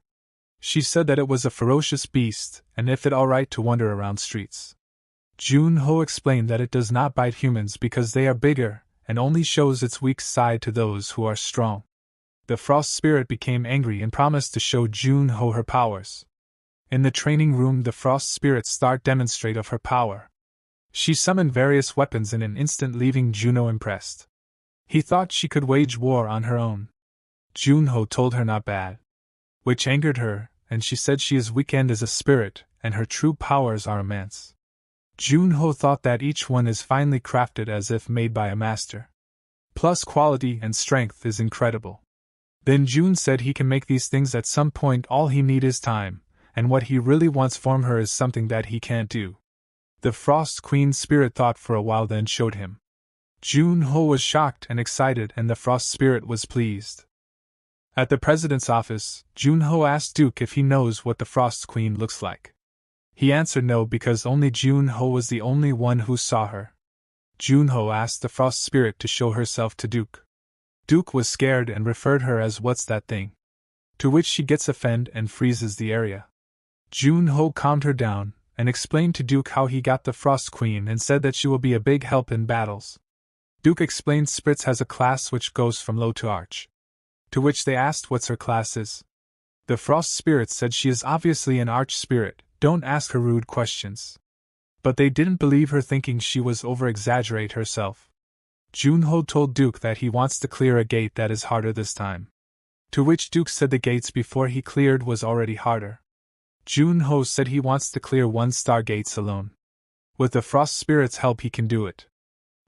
She said that it was a ferocious beast and if it alright to wander around streets. Junho explained that it does not bite humans because they are bigger and only shows its weak side to those who are strong. The Frost Spirit became angry and promised to show Junho her powers. In the training room, the Frost Spirit started demonstrate of her power. She summoned various weapons in an instant, leaving Junho impressed. He thought she could wage war on her own. Junho told her not bad, which angered her, and she said she is weakened as a spirit, and her true powers are immense. Junho thought that each one is finely crafted as if made by a master. Plus quality and strength is incredible. Then Jun said he can make these things at some point, all he need is time, and what he really wants from her is something that he can't do. The Frost Queen spirit thought for a while, then showed him. Junho was shocked and excited, and the Frost Spirit was pleased. At the president's office, Junho asked Duke if he knows what the Frost Queen looks like. He answered no because only Junho was the only one who saw her. Junho asked the Frost Spirit to show herself to Duke. Duke was scared and referred her as "what's that thing?" To which she gets offended and freezes the area. Junho calmed her down and explained to Duke how he got the Frost Queen and said that she will be a big help in battles. Duke explained Spritz has a class which goes from low to arch. To which they asked what's her class is. The Frost Spirit said she is obviously an arch spirit, don't ask her rude questions. But they didn't believe her, thinking she was over-exaggerate herself. Junho told Duke that he wants to clear a gate that is harder this time. To which Duke said the gates before he cleared was already harder. Junho said he wants to clear 1-star gates alone. With the Frost Spirit's help he can do it.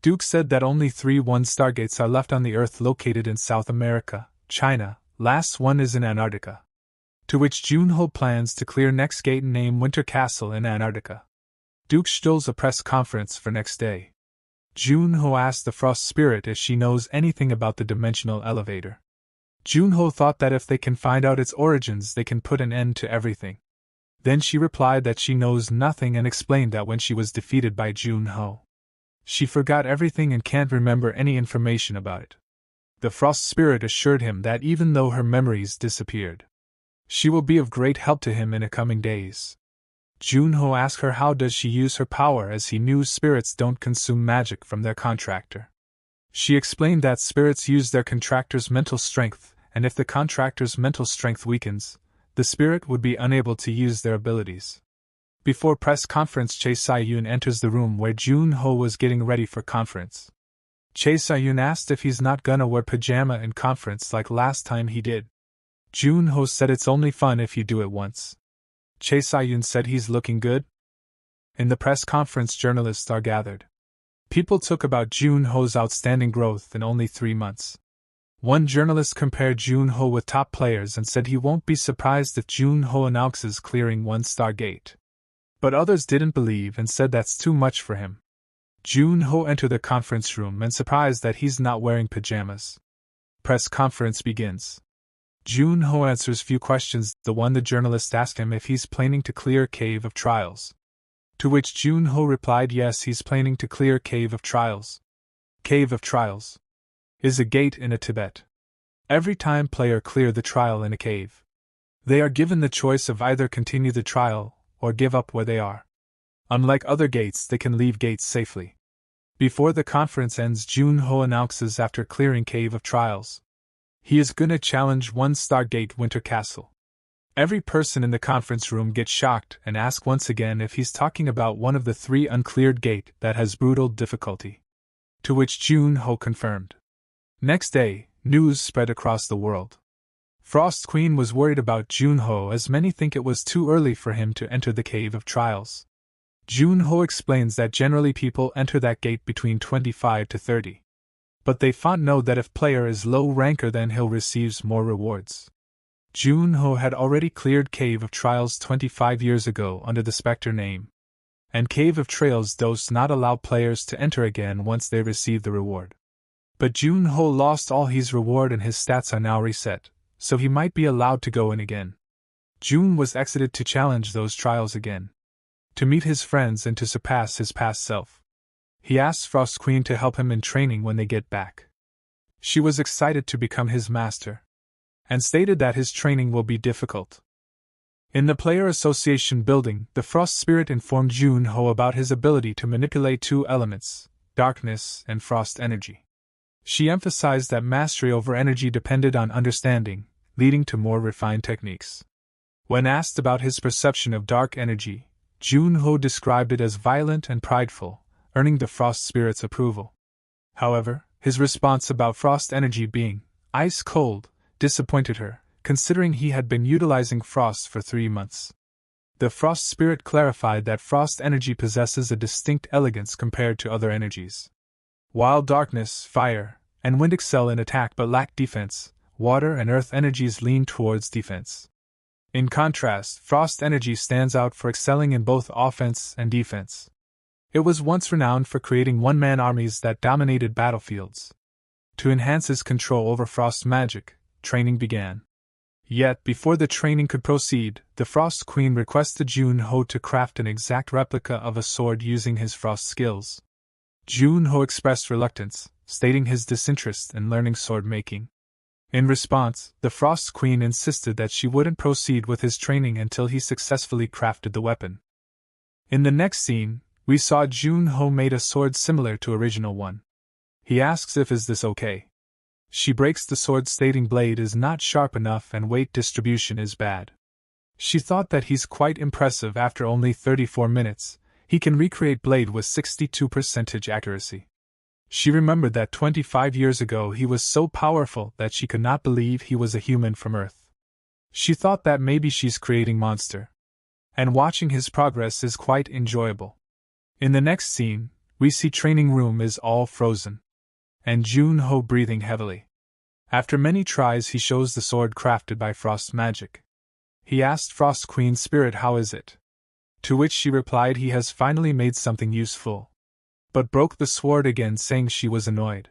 Duke said that only 3 1-star gates are left on the Earth, located in South America, China, last one is in Antarctica. To which Junho plans to clear next gate named Winter Castle in Antarctica. Duke schedules a press conference for next day. Junho asked the Frost Spirit if she knows anything about the dimensional elevator. Junho thought that if they can find out its origins they can put an end to everything. Then she replied that she knows nothing and explained that when she was defeated by Junho, she forgot everything and can't remember any information about it. The Frost Spirit assured him that even though her memories disappeared, she will be of great help to him in the coming days. Junho asked her how does she use her power, as he knew spirits don't consume magic from their contractor. She explained that spirits use their contractor's mental strength, and if the contractor's mental strength weakens, the spirit would be unable to use their abilities. Before press conference, Chae Sayun enters the room where Junho was getting ready for conference. Chae Sayun asked if he's not gonna wear pajama in conference like last time he did. Junho said it's only fun if you do it once. Chae Sayun said he's looking good. In the press conference, journalists are gathered. People talk about Junho's outstanding growth in only 3 months. One journalist compared Junho with top players and said he won't be surprised if Junho announces clearing 1-star gate. But others didn't believe and said that's too much for him. Jun-ho enters the conference room and surprised that he's not wearing pajamas. Press conference begins. Jun-ho answers few questions, the one the journalist asked him if he's planning to clear Cave of Trials. To which Jun-ho replied yes, he's planning to clear Cave of Trials. Cave of Trials is a gate in a Tibet. Every time player clear the trial in a cave, they are given the choice of either continue the trial or give up where they are. Unlike other gates, they can leave gates safely. Before the conference ends, Jun-ho announces after clearing Cave of Trials, he is gonna challenge 1-star Gate Winter Castle. Every person in the conference room gets shocked and asks once again if he's talking about one of the 3 uncleared gate that has brutal difficulty. To which Jun-ho confirmed. Next day, news spread across the world. Frost Queen was worried about Jun-ho as many think it was too early for him to enter the Cave of Trials. Jun-ho explains that generally people enter that gate between 25 to 30. But they know that if player is low ranker then he'll receives more rewards. Jun-ho had already cleared Cave of Trials 25 years ago under the Spectre name. And Cave of Trials does not allow players to enter again once they receive the reward. But Jun-ho lost all his reward and his stats are now reset, so he might be allowed to go in again. Jun was exited to challenge those trials again, to meet his friends and to surpass his past self. He asks Frost Queen to help him in training when they get back. She was excited to become his master, and stated that his training will be difficult. In the Player Association building, the Frost Spirit informed Jun-ho about his ability to manipulate 2 elements, darkness and frost energy. She emphasized that mastery over energy depended on understanding, leading to more refined techniques. When asked about his perception of dark energy, Jun-ho described it as violent and prideful, earning the Frost Spirit's approval. However, his response about frost energy being ice cold disappointed her, considering he had been utilizing frost for 3 months. The Frost Spirit clarified that frost energy possesses a distinct elegance compared to other energies. While darkness, fire, and wind excel in attack but lack defense, water and earth energies lean towards defense. In contrast, frost energy stands out for excelling in both offense and defense. It was once renowned for creating one-man armies that dominated battlefields. To enhance his control over frost magic, training began. Yet, before the training could proceed, the Frost Queen requested Jun-ho to craft an exact replica of a sword using his frost skills. Jun-ho expressed reluctance, stating his disinterest in learning sword making. In response, the Frost Queen insisted that she wouldn't proceed with his training until he successfully crafted the weapon. In the next scene, we saw Jun-ho made a sword similar to original one. He asks if is this okay. She breaks the sword stating blade is not sharp enough and weight distribution is bad. She thought that he's quite impressive after only 34 minutes, he can recreate blade with 62% accuracy. She remembered that 25 years ago he was so powerful that she could not believe he was a human from Earth. She thought that maybe she's creating monster. And watching his progress is quite enjoyable. In the next scene, we see training room is all frozen. And Jun-ho breathing heavily. After many tries he shows the sword crafted by frost magic. He asked Frost Queen Spirit how is it? To which she replied he has finally made something useful. But broke the sword again saying she was annoyed.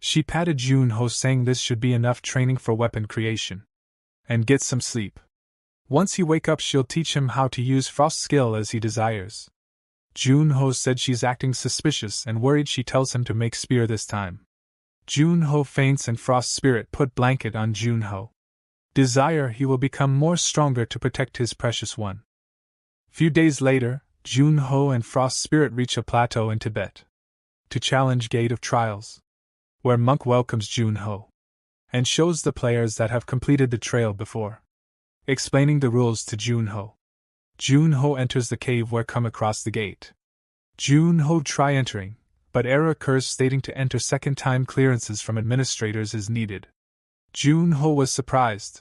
She patted Jun-ho saying this should be enough training for weapon creation. And get some sleep. Once he wake up she'll teach him how to use frost skill as he desires. Jun-ho said she's acting suspicious and worried she tells him to make spear this time. Jun-ho faints and Frost Spirit put blanket on Jun-ho. Desire he will become more stronger to protect his precious one. Few days later, Jun-ho and Frost Spirit reach a plateau in Tibet. To challenge Gate of Trials. Where Monk welcomes Jun-ho. And shows the players that have completed the trail before. Explaining the rules to Jun-ho. Jun-ho enters the cave where come across the gate. Jun-ho try entering, but error occurs stating to enter second time clearances from administrators is needed. Jun-ho was surprised.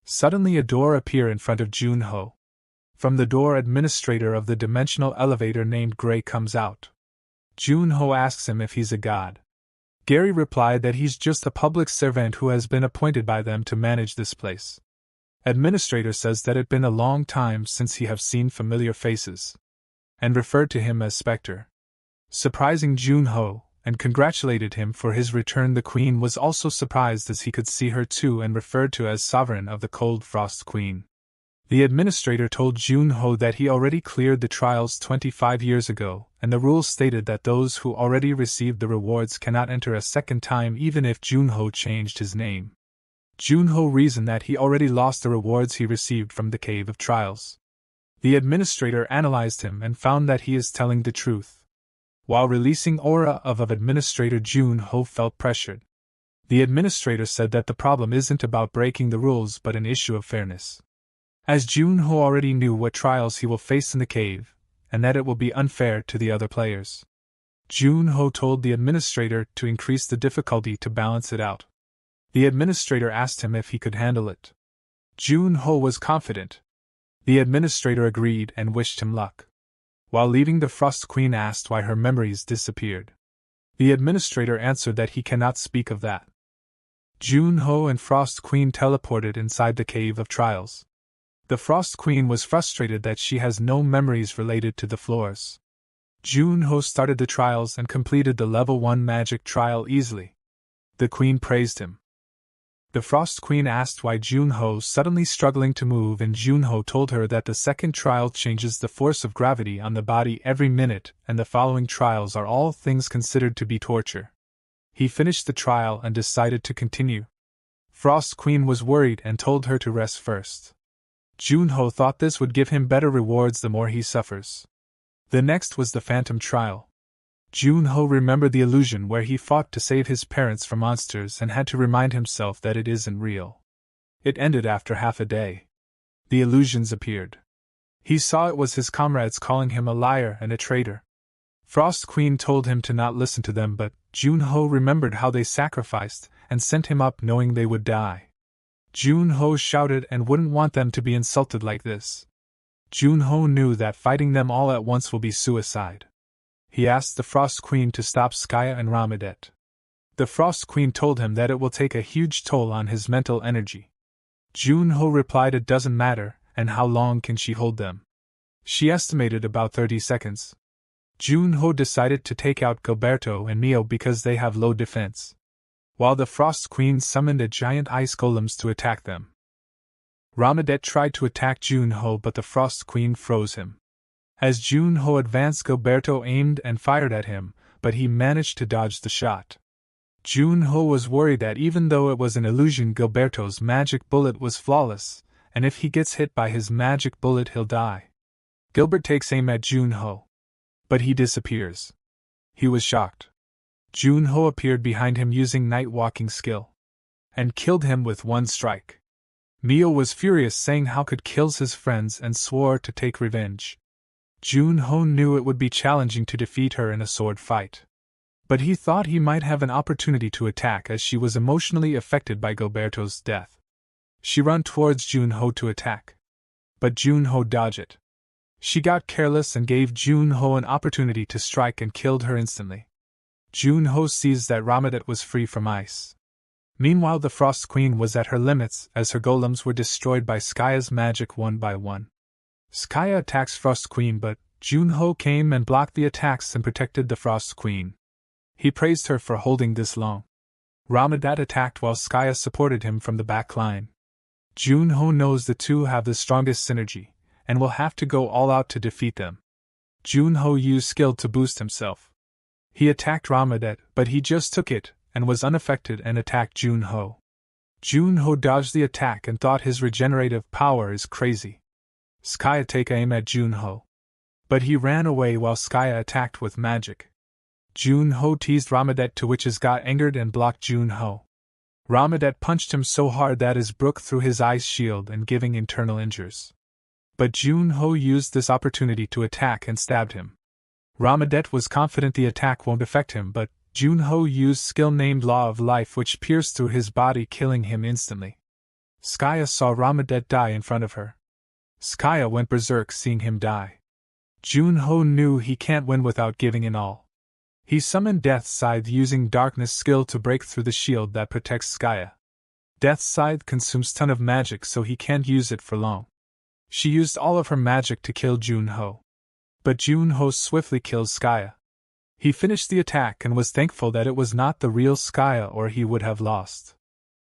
Suddenly a door appear in front of Jun-ho. From the door administrator of the dimensional elevator named Gray comes out. Jun-ho asks him if he's a god. Gary replied that he's just a public servant who has been appointed by them to manage this place. Administrator says that it been a long time since he have seen familiar faces, and referred to him as Spectre. surprising Junho, and congratulated him for his return. The queen was also surprised as he could see her too and referred to as sovereign of the Cold Frost Queen. The administrator told Junho that he already cleared the trials 25 years ago, and the rules stated that those who already received the rewards cannot enter a second time even if Junho changed his name. Junho reasoned that he already lost the rewards he received from the Cave of Trials. The administrator analyzed him and found that he is telling the truth. While releasing aura of Administrator Junho felt pressured. The administrator said that the problem isn't about breaking the rules but an issue of fairness. As Junho already knew what trials he will face in the cave, and that it will be unfair to the other players. Junho told the administrator to increase the difficulty to balance it out. The administrator asked him if he could handle it. Junho was confident. The administrator agreed and wished him luck. While leaving, the Frost Queen asked why her memories disappeared. The administrator answered that he cannot speak of that. Junho and Frost Queen teleported inside the Cave of Trials. The Frost Queen was frustrated that she has no memories related to the floors. Junho started the trials and completed the level 1 magic trial easily. The Queen praised him. The Frost Queen asked why Junho suddenly struggling to move, and Junho told her that the second trial changes the force of gravity on the body every minute, and the following trials are all things considered to be torture. He finished the trial and decided to continue. Frost Queen was worried and told her to rest first. Junho thought this would give him better rewards the more he suffers. The next was the Phantom Trial. Junho remembered the illusion where he fought to save his parents from monsters and had to remind himself that it isn't real. It ended after half a day. The illusions appeared. He saw it was his comrades calling him a liar and a traitor. Frost Queen told him to not listen to them, but Junho remembered how they sacrificed and sent him up knowing they would die. Junho shouted and wouldn't want them to be insulted like this. Junho knew that fighting them all at once will be suicide. He asked the Frost Queen to stop Skaya and Ramadet. The Frost Queen told him that it will take a huge toll on his mental energy. Junho replied it doesn't matter, and how long can she hold them? She estimated about 30 seconds. Junho decided to take out Gilberto and Mio because they have low defense, while the Frost Queen summoned a giant ice golems to attack them. Ramadet tried to attack Junho, but the Frost Queen froze him. As Junho advanced, Gilberto aimed and fired at him, but he managed to dodge the shot. Junho was worried that even though it was an illusion, Gilberto's magic bullet was flawless, and if he gets hit by his magic bullet he'll die. Gilbert takes aim at Junho, but he disappears. He was shocked. Junho appeared behind him using night walking skill, and killed him with one strike. Mio was furious, saying how could kills his friends, and swore to take revenge. Junho knew it would be challenging to defeat her in a sword fight, but he thought he might have an opportunity to attack as she was emotionally affected by Gilberto's death. She ran towards Junho to attack, but Junho dodged it. She got careless and gave Junho an opportunity to strike and killed her instantly. Junho sees that Ramadet was free from ice. Meanwhile, the Frost Queen was at her limits as her golems were destroyed by Skaya's magic one by one. Skaya attacks Frost Queen, but Junho came and blocked the attacks and protected the Frost Queen. He praised her for holding this long. Ramadet attacked while Skaya supported him from the back line. Junho knows the two have the strongest synergy, and will have to go all out to defeat them. Junho used skill to boost himself. He attacked Ramadet, but he just took it, and was unaffected and attacked Junho. Junho dodged the attack and thought his regenerative power is crazy. Skaya take aim at Junho, but he ran away while Skaya attacked with magic. Junho teased Ramadet, to which his got angered and blocked Junho. Ramadet punched him so hard that his broke through his ice shield and giving internal injuries. But Junho used this opportunity to attack and stabbed him. Ramadet was confident the attack won't affect him, but Junho used skill named Law of Life, which pierced through his body, killing him instantly. Skaya saw Ramadet die in front of her. Skaya went berserk seeing him die. Junho knew he can't win without giving in all. He summoned Death's Scythe using Darkness skill to break through the shield that protects Skaya. Death's Scythe consumes ton of magic, so he can't use it for long. She used all of her magic to kill Junho. But Junho swiftly kills Skaya. He finished the attack and was thankful that it was not the real Skya or he would have lost.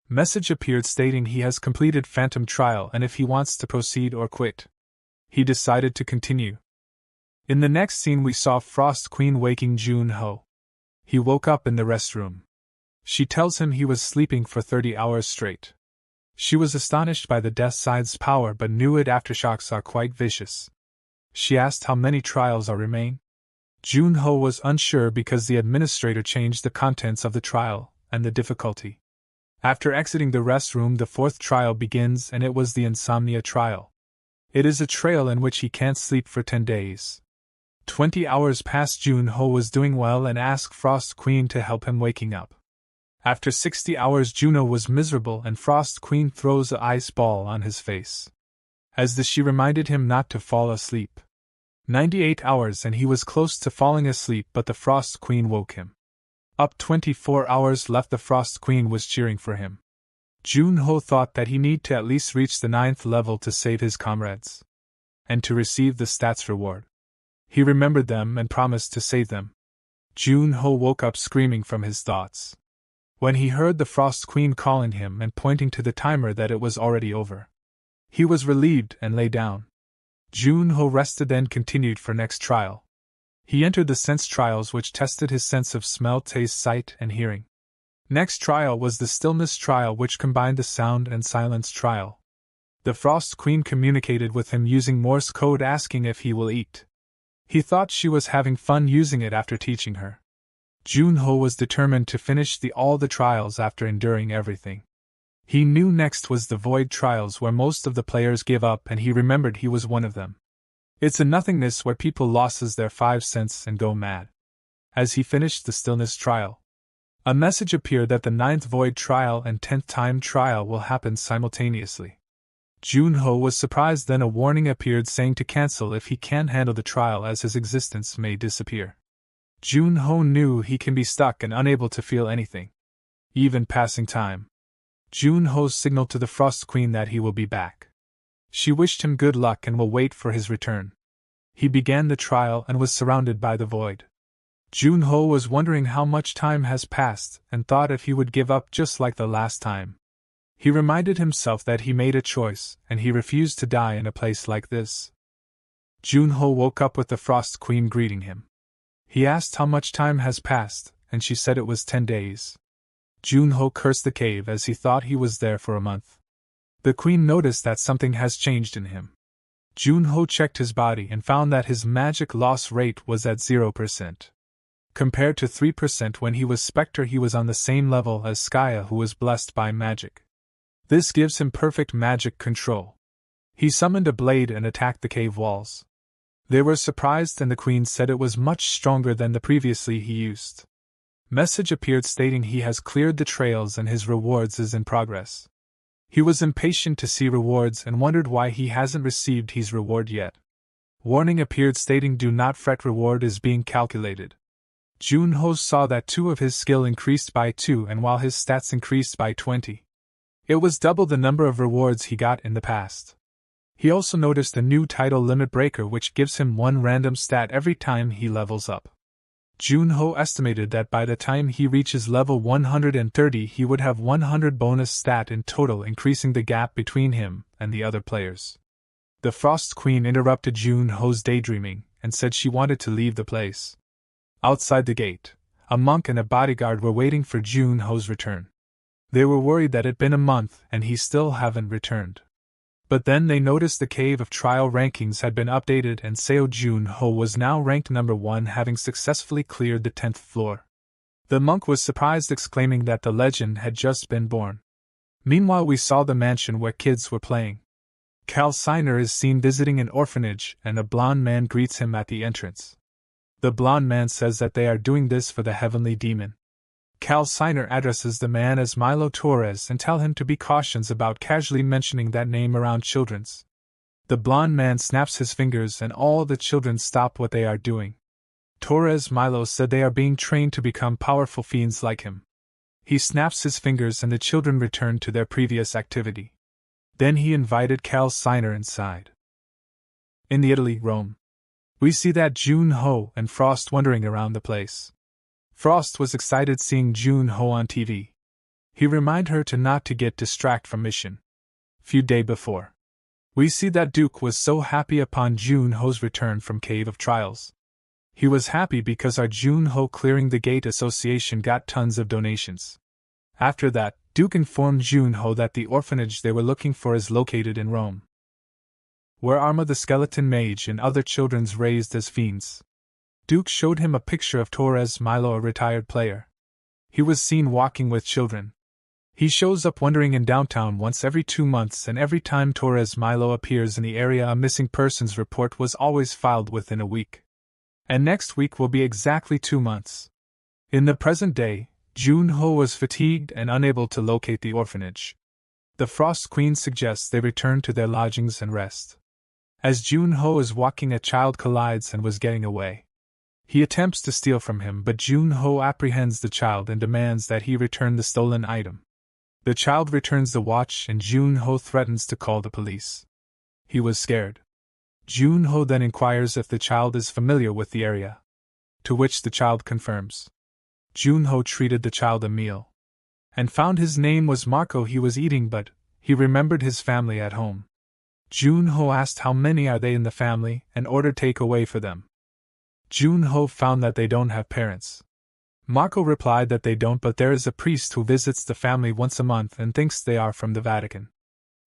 Message appeared stating he has completed Phantom Trial and if he wants to proceed or quit. He decided to continue. In the next scene we saw Frost Queen waking Jun-ho. He woke up in the restroom. She tells him he was sleeping for 30 hours straight. She was astonished by the Death Side's power but knew its aftershocks are quite vicious. She asked how many trials are remain. Jun-ho was unsure because the administrator changed the contents of the trial and the difficulty. After exiting the restroom, the fourth trial begins and it was the insomnia trial. It is a trial in which he can't sleep for 10 days. 20 hours past. Jun-ho was doing well and asked Frost Queen to help him waking up. After 60 hours Juno was miserable and Frost Queen throws a ice ball on his face. She reminded him not to fall asleep. 98 hours and he was close to falling asleep but the Frost Queen woke him. Up 24 hours left. The Frost Queen was cheering for him. Jun-ho thought that he need to at least reach the 9th level to save his comrades. And to receive the stats reward. He remembered them and promised to save them. Jun-ho woke up screaming from his thoughts. When he heard the Frost Queen calling him and pointing to the timer that it was already over. He was relieved and lay down. Jun-ho rested then continued for next trial. He entered the sense trials which tested his sense of smell, taste, sight, and hearing. Next trial was the stillness trial which combined the sound and silence trial. The Frost Queen communicated with him using Morse code asking if he will eat. He thought she was having fun using it after teaching her. Jun-ho was determined to finish all the trials after enduring everything. He knew next was the void trials where most of the players give up and he remembered he was one of them. It's a nothingness where people loses their 5 cents and go mad. As he finished the stillness trial, a message appeared that the 9th void trial and 10th time trial will happen simultaneously. Jun-ho was surprised then a warning appeared saying to cancel if he can't handle the trial as his existence may disappear. Jun-ho knew he can be stuck and unable to feel anything. Even passing time. Jun-ho signaled to the Frost Queen that he will be back. She wished him good luck and will wait for his return. He began the trial and was surrounded by the void. Jun-ho was wondering how much time has passed and thought if he would give up just like the last time. He reminded himself that he made a choice and he refused to die in a place like this. Jun-ho woke up with the Frost Queen greeting him. He asked how much time has passed and she said it was 10 days. Jun-ho cursed the cave as he thought he was there for a month. The queen noticed that something has changed in him. Jun-ho checked his body and found that his magic loss rate was at 0%. Compared to 3% when he was Spectre, he was on the same level as Skya, who was blessed by magic. This gives him perfect magic control. He summoned a blade and attacked the cave walls. They were surprised and the queen said it was much stronger than the previously he used. Message appeared stating he has cleared the trails and his rewards is in progress. He was impatient to see rewards and wondered why he hasn't received his reward yet. Warning appeared stating do not fret, reward is being calculated. Jun-ho saw that 2 of his skill increased by 2 and while his stats increased by 20. It was double the number of rewards he got in the past. He also noticed a new title limit breaker which gives him 1 random stat every time he levels up. Jun-ho estimated that by the time he reaches level 130 he would have 100 bonus stat in total, increasing the gap between him and the other players. The Frost Queen interrupted Jun-ho's daydreaming and said she wanted to leave the place. Outside the gate, a monk and a bodyguard were waiting for Jun-ho's return. They were worried that it'd been a month and he still haven't returned. But then they noticed the Cave of Trial rankings had been updated and Seo Jun-ho was now ranked number 1, having successfully cleared the 10th floor. The monk was surprised, exclaiming that the legend had just been born. Meanwhile we saw the mansion where kids were playing. Calciner is seen visiting an orphanage and a blonde man greets him at the entrance. The blonde man says that they are doing this for the heavenly demon. Calciner addresses the man as Milo Torres and tell him to be cautious about casually mentioning that name around children's. The blonde man snaps his fingers and all the children stop what they are doing. Torres Milo said they are being trained to become powerful fiends like him. He snaps his fingers and the children return to their previous activity. Then he invited Calciner inside. In Italy, Rome. We see that Jun-ho and Frost wandering around the place. Frost was excited seeing Jun-ho on TV. He reminded her to not to get distracted from mission. Few days before, we see that Duke was so happy upon Jun-ho's return from Cave of Trials. He was happy because our Jun-ho Clearing the Gate Association got tons of donations. After that, Duke informed Jun-ho that the orphanage they were looking for is located in Rome, where Arma the Skeleton Mage and other children's raised as fiends. Duke showed him a picture of Torres Milo, a retired player. He was seen walking with children. He shows up wandering in downtown once every 2 months, and every time Torres Milo appears in the area, a missing persons report was always filed within a week. And next week will be exactly 2 months. In the present day, Jun-ho was fatigued and unable to locate the orphanage. The Frost Queen suggests they return to their lodgings and rest. As Jun-ho is walking, a child collides and was getting away. He attempts to steal from him, but Jun-ho apprehends the child and demands that he return the stolen item. The child returns the watch and Jun-ho threatens to call the police. He was scared. Jun-ho then inquires if the child is familiar with the area, to which the child confirms. Jun-ho treated the child a meal and found his name was Marco. He was eating, but he remembered his family at home. Jun-ho asked how many are they in the family and ordered takeaway for them. Jun-ho found that they don't have parents. Marco replied that they don't, but there is a priest who visits the family once a month and thinks they are from the Vatican.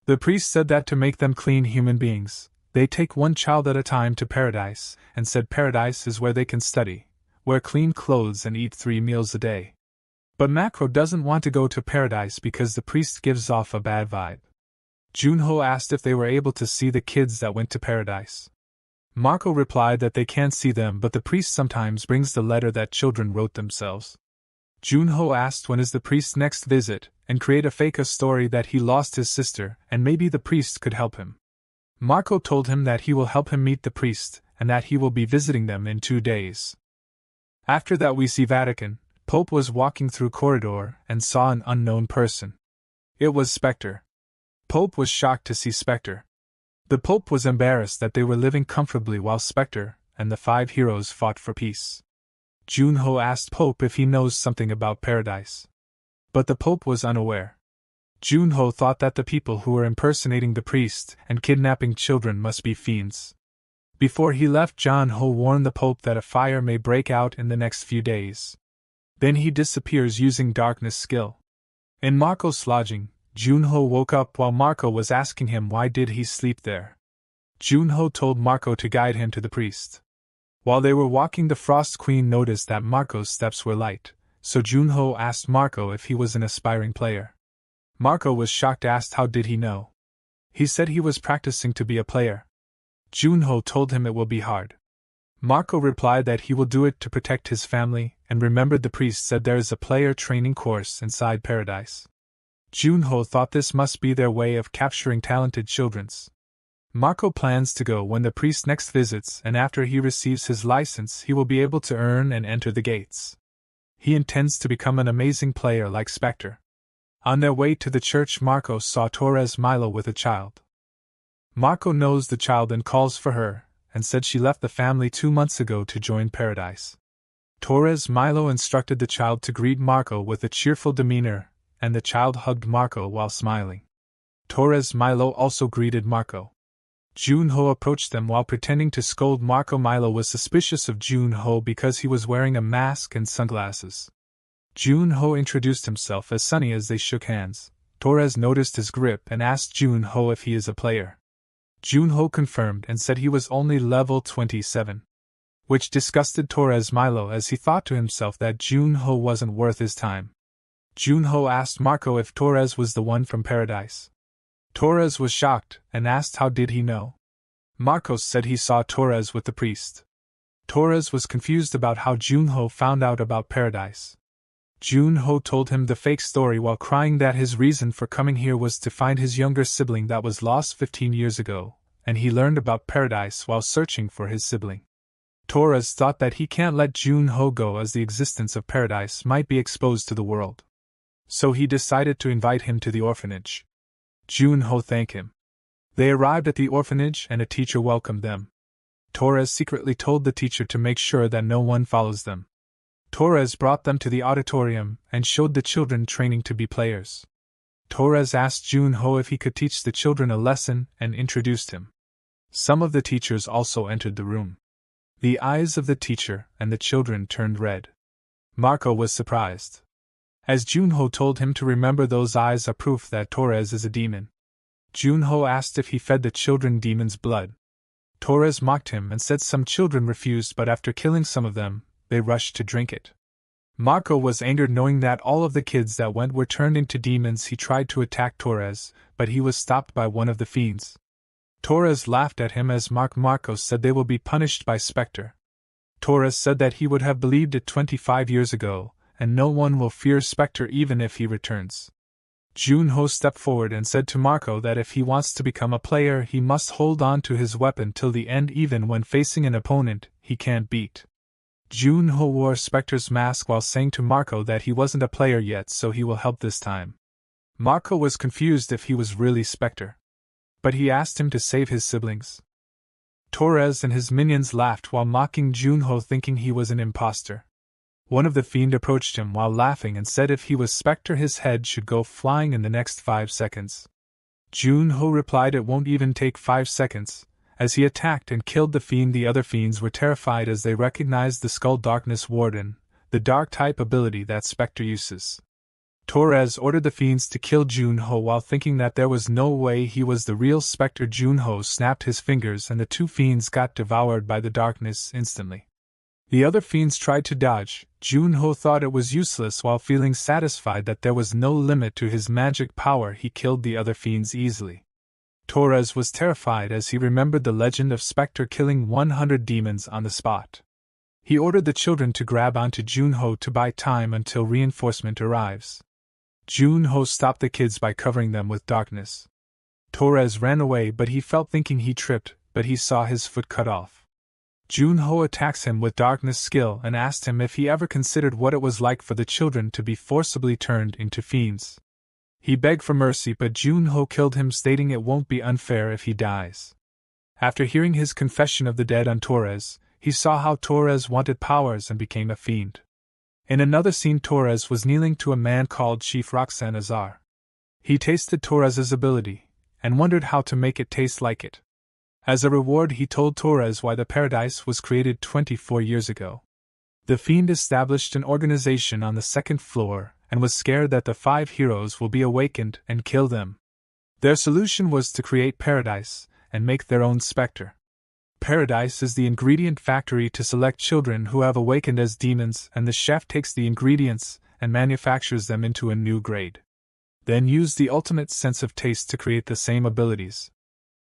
The priest said that to make them clean human beings, they take one child at a time to paradise, and said paradise is where they can study, wear clean clothes and eat 3 meals a day. But Macro doesn't want to go to paradise because the priest gives off a bad vibe. Jun-ho asked if they were able to see the kids that went to paradise. Marco replied that they can't see them, but the priest sometimes brings the letter that children wrote themselves. Jun-ho asked when is the priest's next visit, and create a fake story that he lost his sister, and maybe the priest could help him. Marco told him that he will help him meet the priest, and that he will be visiting them in 2 days. After that we see Vatican. Pope was walking through corridor and saw an unknown person. It was Spectre. Pope was shocked to see Spectre. The Pope was embarrassed that they were living comfortably while Spectre and the 5 heroes fought for peace. Jun-ho asked Pope if he knows something about paradise. But the Pope was unaware. Jun-ho thought that the people who were impersonating the priest and kidnapping children must be fiends. Before he left, Jun-ho warned the Pope that a fire may break out in the next few days. Then he disappears using darkness skill. In Marco's lodging, Jun-ho woke up while Marco was asking him why did he sleep there. Jun-ho told Marco to guide him to the priest. While they were walking, the Frost Queen noticed that Marco's steps were light, so Jun-ho asked Marco if he was an aspiring player. Marco was shocked, asked how did he know. He said he was practicing to be a player. Jun-ho told him it will be hard. Marco replied that he will do it to protect his family, and remembered the priest said there is a player training course inside paradise. Jun-ho thought this must be their way of capturing talented children. Marco plans to go when the priest next visits, and after he receives his license he will be able to earn and enter the gates. He intends to become an amazing player like Spectre. On their way to the church, Marco saw Torres Milo with a child. Marco knows the child and calls for her, and said she left the family 2 months ago to join paradise. Torres Milo instructed the child to greet Marco with a cheerful demeanor, and the child hugged Marco while smiling. Torres Milo also greeted Marco. Jun-ho approached them while pretending to scold Marco. Milo was suspicious of Jun-ho because he was wearing a mask and sunglasses. Jun-ho introduced himself as Sunny as they shook hands. Torres noticed his grip and asked Jun-ho if he is a player. Jun-ho confirmed and said he was only level 27. Which disgusted Torres Milo, as he thought to himself that Jun-ho wasn't worth his time. Jun-ho asked Marco if Torres was the one from paradise. Torres was shocked and asked how did he know. Marco said he saw Torres with the priest. Torres was confused about how Jun-ho found out about paradise. Jun-ho told him the fake story while crying that his reason for coming here was to find his younger sibling that was lost 15 years ago, and he learned about paradise while searching for his sibling. Torres thought that he can't let Jun-ho go as the existence of paradise might be exposed to the world. So he decided to invite him to the orphanage. Jun-ho thanked him. They arrived at the orphanage and a teacher welcomed them. Torres secretly told the teacher to make sure that no one follows them. Torres brought them to the auditorium and showed the children training to be players. Torres asked Junho if he could teach the children a lesson and introduced him. Some of the teachers also entered the room. The eyes of the teacher and the children turned red. Marco was surprised. As Junho told him to remember, those eyes are proof that Torres is a demon. Junho asked if he fed the children demon's blood. Torres mocked him and said some children refused, but after killing some of them, they rushed to drink it. Marco was angered knowing that all of the kids that went were turned into demons. He tried to attack Torres, but he was stopped by one of the fiends. Torres laughed at him as Marco said they will be punished by Spectre. Torres said that he would have believed it 25 years ago, and no one will fear Spectre even if he returns. Junho stepped forward and said to Marco that if he wants to become a player, he must hold on to his weapon till the end, even when facing an opponent he can't beat. Junho wore Spectre's mask while saying to Marco that he wasn't a player yet, so he will help this time. Marco was confused if he was really Spectre, but he asked him to save his siblings. Torres and his minions laughed while mocking Junho, thinking he was an imposter. One of the fiend approached him while laughing and said if he was Spectre his head should go flying in the next 5 seconds. Junho replied it won't even take 5 seconds. As he attacked and killed the fiend, the other fiends were terrified as they recognized the Skull Darkness Warden, the dark type ability that Spectre uses. Torres ordered the fiends to kill Junho while thinking that there was no way he was the real Spectre. Junho snapped his fingers and the 2 fiends got devoured by the darkness instantly. The other fiends tried to dodge. Junho thought it was useless while feeling satisfied that there was no limit to his magic power. He killed the other fiends easily. Torres was terrified as he remembered the legend of Spectre killing 100 demons on the spot. He ordered the children to grab onto Junho to buy time until reinforcement arrives. Junho stopped the kids by covering them with darkness. Torres ran away, but he felt thinking he tripped, but he saw his foot cut off. Junho attacks him with darkness skill and asked him if he ever considered what it was like for the children to be forcibly turned into fiends. He begged for mercy, but Junho killed him, stating it won't be unfair if he dies. After hearing his confession of the dead on Torres, he saw how Torres wanted powers and became a fiend. In another scene, Torres was kneeling to a man called Chief Roxanne Azar. He tasted Torres's ability, and wondered how to make it taste like it. As a reward, he told Torres why the paradise was created 24 years ago. The fiend established an organization on the 2nd floor, and was scared that the 5 heroes will be awakened and kill them. Their solution was to create paradise, and make their own Spectre. Paradise is the ingredient factory to select children who have awakened as demons, and the chef takes the ingredients and manufactures them into a new grade. Then use the ultimate sense of taste to create the same abilities.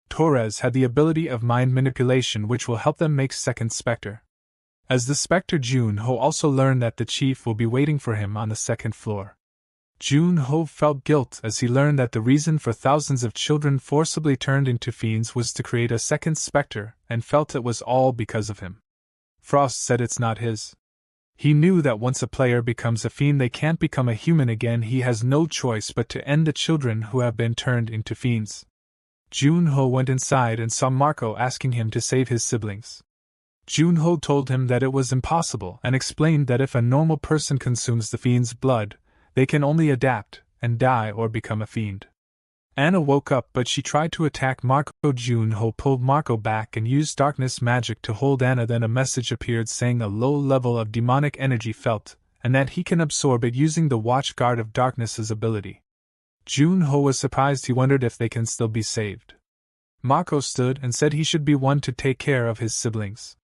Torres had the ability of mind manipulation, which will help them make second Spectre. As the Spectre, Junho also learned that the chief will be waiting for him on the 2nd floor. Junho felt guilt as he learned that the reason for thousands of children forcibly turned into fiends was to create a second Spectre, and felt it was all because of him. Frost said it's not his. He knew that once a player becomes a fiend, they can't become a human again. He has no choice but to end the children who have been turned into fiends. Junho went inside and saw Marco asking him to save his siblings. Junho told him that it was impossible and explained that if a normal person consumes the fiend's blood, they can only adapt and die or become a fiend. Anna woke up, but she tried to attack Marco. Junho pulled Marco back and used darkness magic to hold Anna. Then a message appeared saying a low level of demonic energy felt, and that he can absorb it using the Watchguard of Darkness's ability. Junho was surprised. He wondered if they can still be saved. Marco stood and said he should be one to take care of his siblings.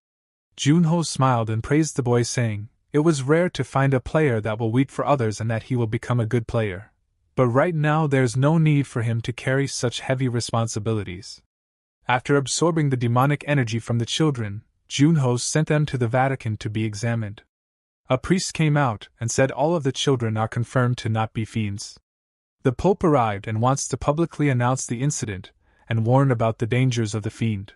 Junho smiled and praised the boy, saying, "It was rare to find a player that will wait for others and that he will become a good player. But right now there's no need for him to carry such heavy responsibilities." After absorbing the demonic energy from the children, Junho sent them to the Vatican to be examined. A priest came out and said all of the children are confirmed to not be fiends. The Pope arrived and wants to publicly announce the incident and warn about the dangers of the fiend.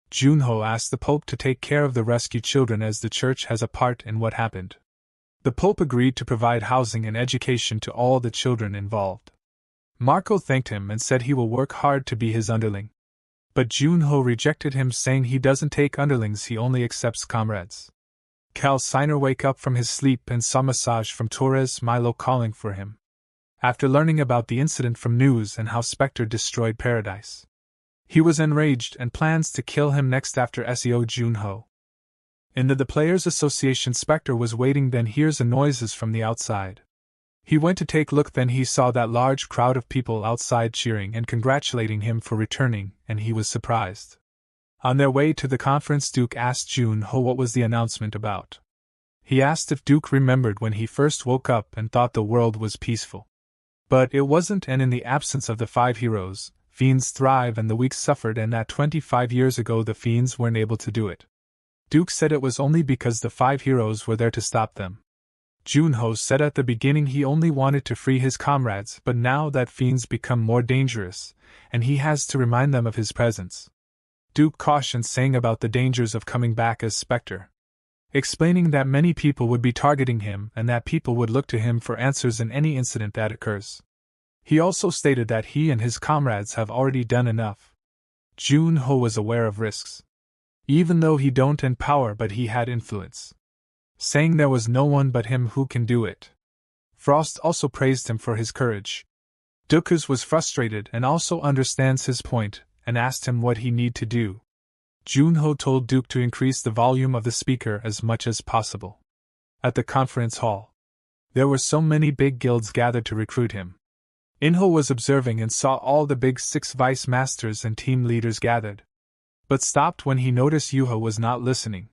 Junho asked the Pope to take care of the rescued children as the Church has a part in what happened. The Pope agreed to provide housing and education to all the children involved. Marco thanked him and said he will work hard to be his underling. But Junho rejected him, saying he doesn't take underlings, he only accepts comrades. Cal Siner wake up from his sleep and saw message from Torres Milo calling for him. After learning about the incident from news and how Spectre destroyed Paradise, he was enraged and plans to kill him next after SEO Junho. In the Players Association, Spectre was waiting, then hears a noises from the outside. He went to take a look, then he saw that large crowd of people outside cheering and congratulating him for returning, and he was surprised. On their way to the conference, Duke asked Junho what was the announcement about. He asked if Duke remembered when he first woke up and thought the world was peaceful. But it wasn't, and in the absence of the 5 heroes, fiends thrive and the weak suffered, and that 25 years ago the fiends weren't able to do it. Duke said it was only because the 5 heroes were there to stop them. Junho said at the beginning he only wanted to free his comrades, but now that fiends become more dangerous, and he has to remind them of his presence. Duke cautioned, saying about the dangers of coming back as Spectre, explaining that many people would be targeting him and that people would look to him for answers in any incident that occurs. He also stated that he and his comrades have already done enough. Junho was aware of risks. Even though he don't in power, but he had influence, saying there was no one but him who can do it. Frost also praised him for his courage. Dukas was frustrated and also understands his point, and asked him what he need to do. Junho told Duke to increase the volume of the speaker as much as possible. At the conference hall, there were so many big guilds gathered to recruit him. Inho was observing and saw all the big 6 vice masters and team leaders gathered, but stopped when he noticed Yuha was not listening.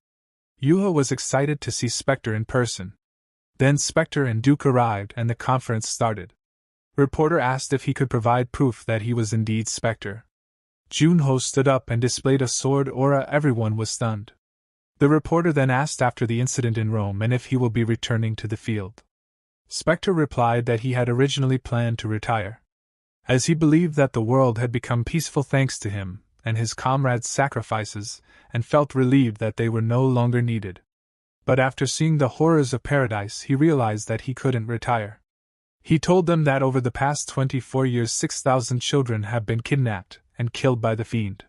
Yuha was excited to see Spectre in person. Then Spectre and Duke arrived and the conference started. Reporter asked if he could provide proof that he was indeed Spectre. Junho stood up and displayed a sword aura. Everyone was stunned. The reporter then asked after the incident in Rome and if he will be returning to the field. Spectre replied that he had originally planned to retire, as he believed that the world had become peaceful thanks to him and his comrades' sacrifices, and felt relieved that they were no longer needed. But after seeing the horrors of Paradise, he realized that he couldn't retire. He told them that over the past 24 years 6,000 children have been kidnapped and killed by the fiend.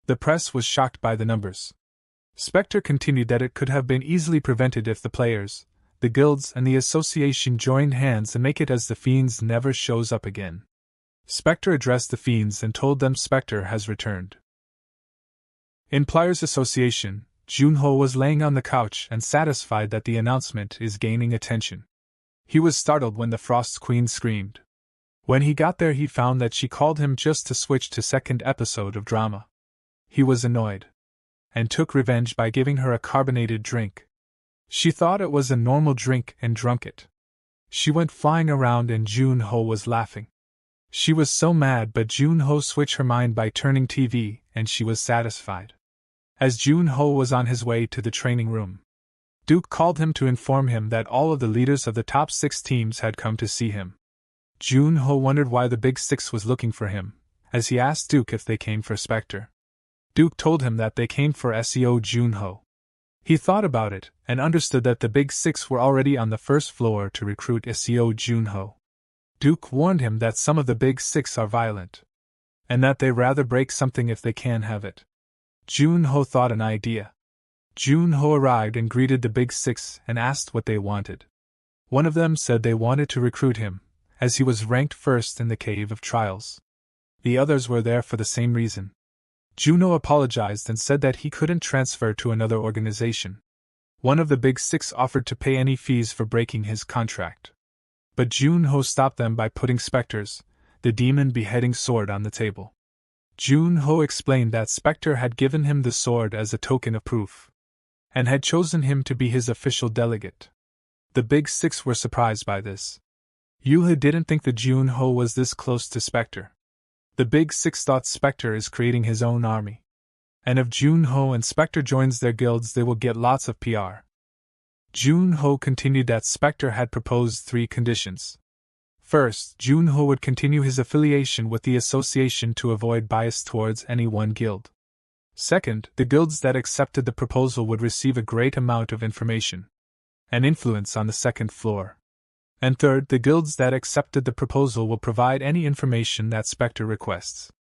The press was shocked by the numbers. Spectre continued that it could have been easily prevented if the players, the guilds and the association joined hands and make it as the fiends never shows up again. Spectre addressed the fiends and told them Spectre has returned. In Players Association, Junho was laying on the couch and satisfied that the announcement is gaining attention. He was startled when the Frost Queen screamed. When he got there, he found that she called him just to switch to second episode of drama. He was annoyed and took revenge by giving her a carbonated drink. She thought it was a normal drink and drunk it. She went flying around and Junho was laughing. She was so mad, but Junho switched her mind by turning TV, and she was satisfied. As Junho was on his way to the training room, Duke called him to inform him that all of the leaders of the top 6 teams had come to see him. Junho wondered why the Big 6 was looking for him, as he asked Duke if they came for Spectre. Duke told him that they came for SEO Junho. He thought about it, and understood that the Big 6 were already on the first floor to recruit SEO Junho. Duke warned him that some of the Big 6 are violent, and that they rather break something if they can have it. Junho thought an idea. Junho arrived and greeted the Big 6 and asked what they wanted. One of them said they wanted to recruit him, as he was ranked first in the Cave of Trials. The others were there for the same reason. Junho apologized and said that he couldn't transfer to another organization. One of the Big 6 offered to pay any fees for breaking his contract, but Junho stopped them by putting Spectre's, the demon beheading sword, on the table. Junho explained that Spectre had given him the sword as a token of proof, and had chosen him to be his official delegate. The Big 6 were surprised by this. Yuha didn't think that Junho was this close to Spectre. The Big 6 thought Spectre is creating his own army, and if Junho and Spectre joins their guilds they will get lots of PR. Junho continued that Spectre had proposed 3 conditions. First, Junho would continue his affiliation with the association to avoid bias towards any one guild. Second, the guilds that accepted the proposal would receive a great amount of information and influence on the second floor. And third, the guilds that accepted the proposal will provide any information that Spectre requests.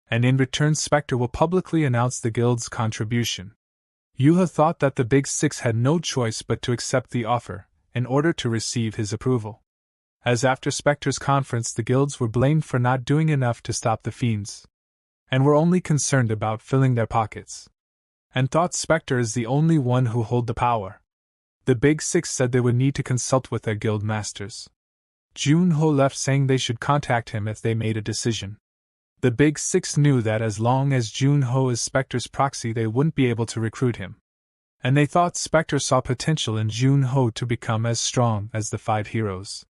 and in return Spectre will publicly announce the guild's contribution. Yuha thought that the Big Six had no choice but to accept the offer, in order to receive his approval. As after Spectre's conference the guilds were blamed for not doing enough to stop the fiends, and were only concerned about filling their pockets, and thought Spectre is the only one who hold the power. The Big Six said they would need to consult with their guild masters. Jun-ho left saying they should contact him if they made a decision. The Big Six knew that as long as Jun-ho is Spectre's proxy they wouldn't be able to recruit him, and they thought Spectre saw potential in Jun-ho to become as strong as the 5 heroes.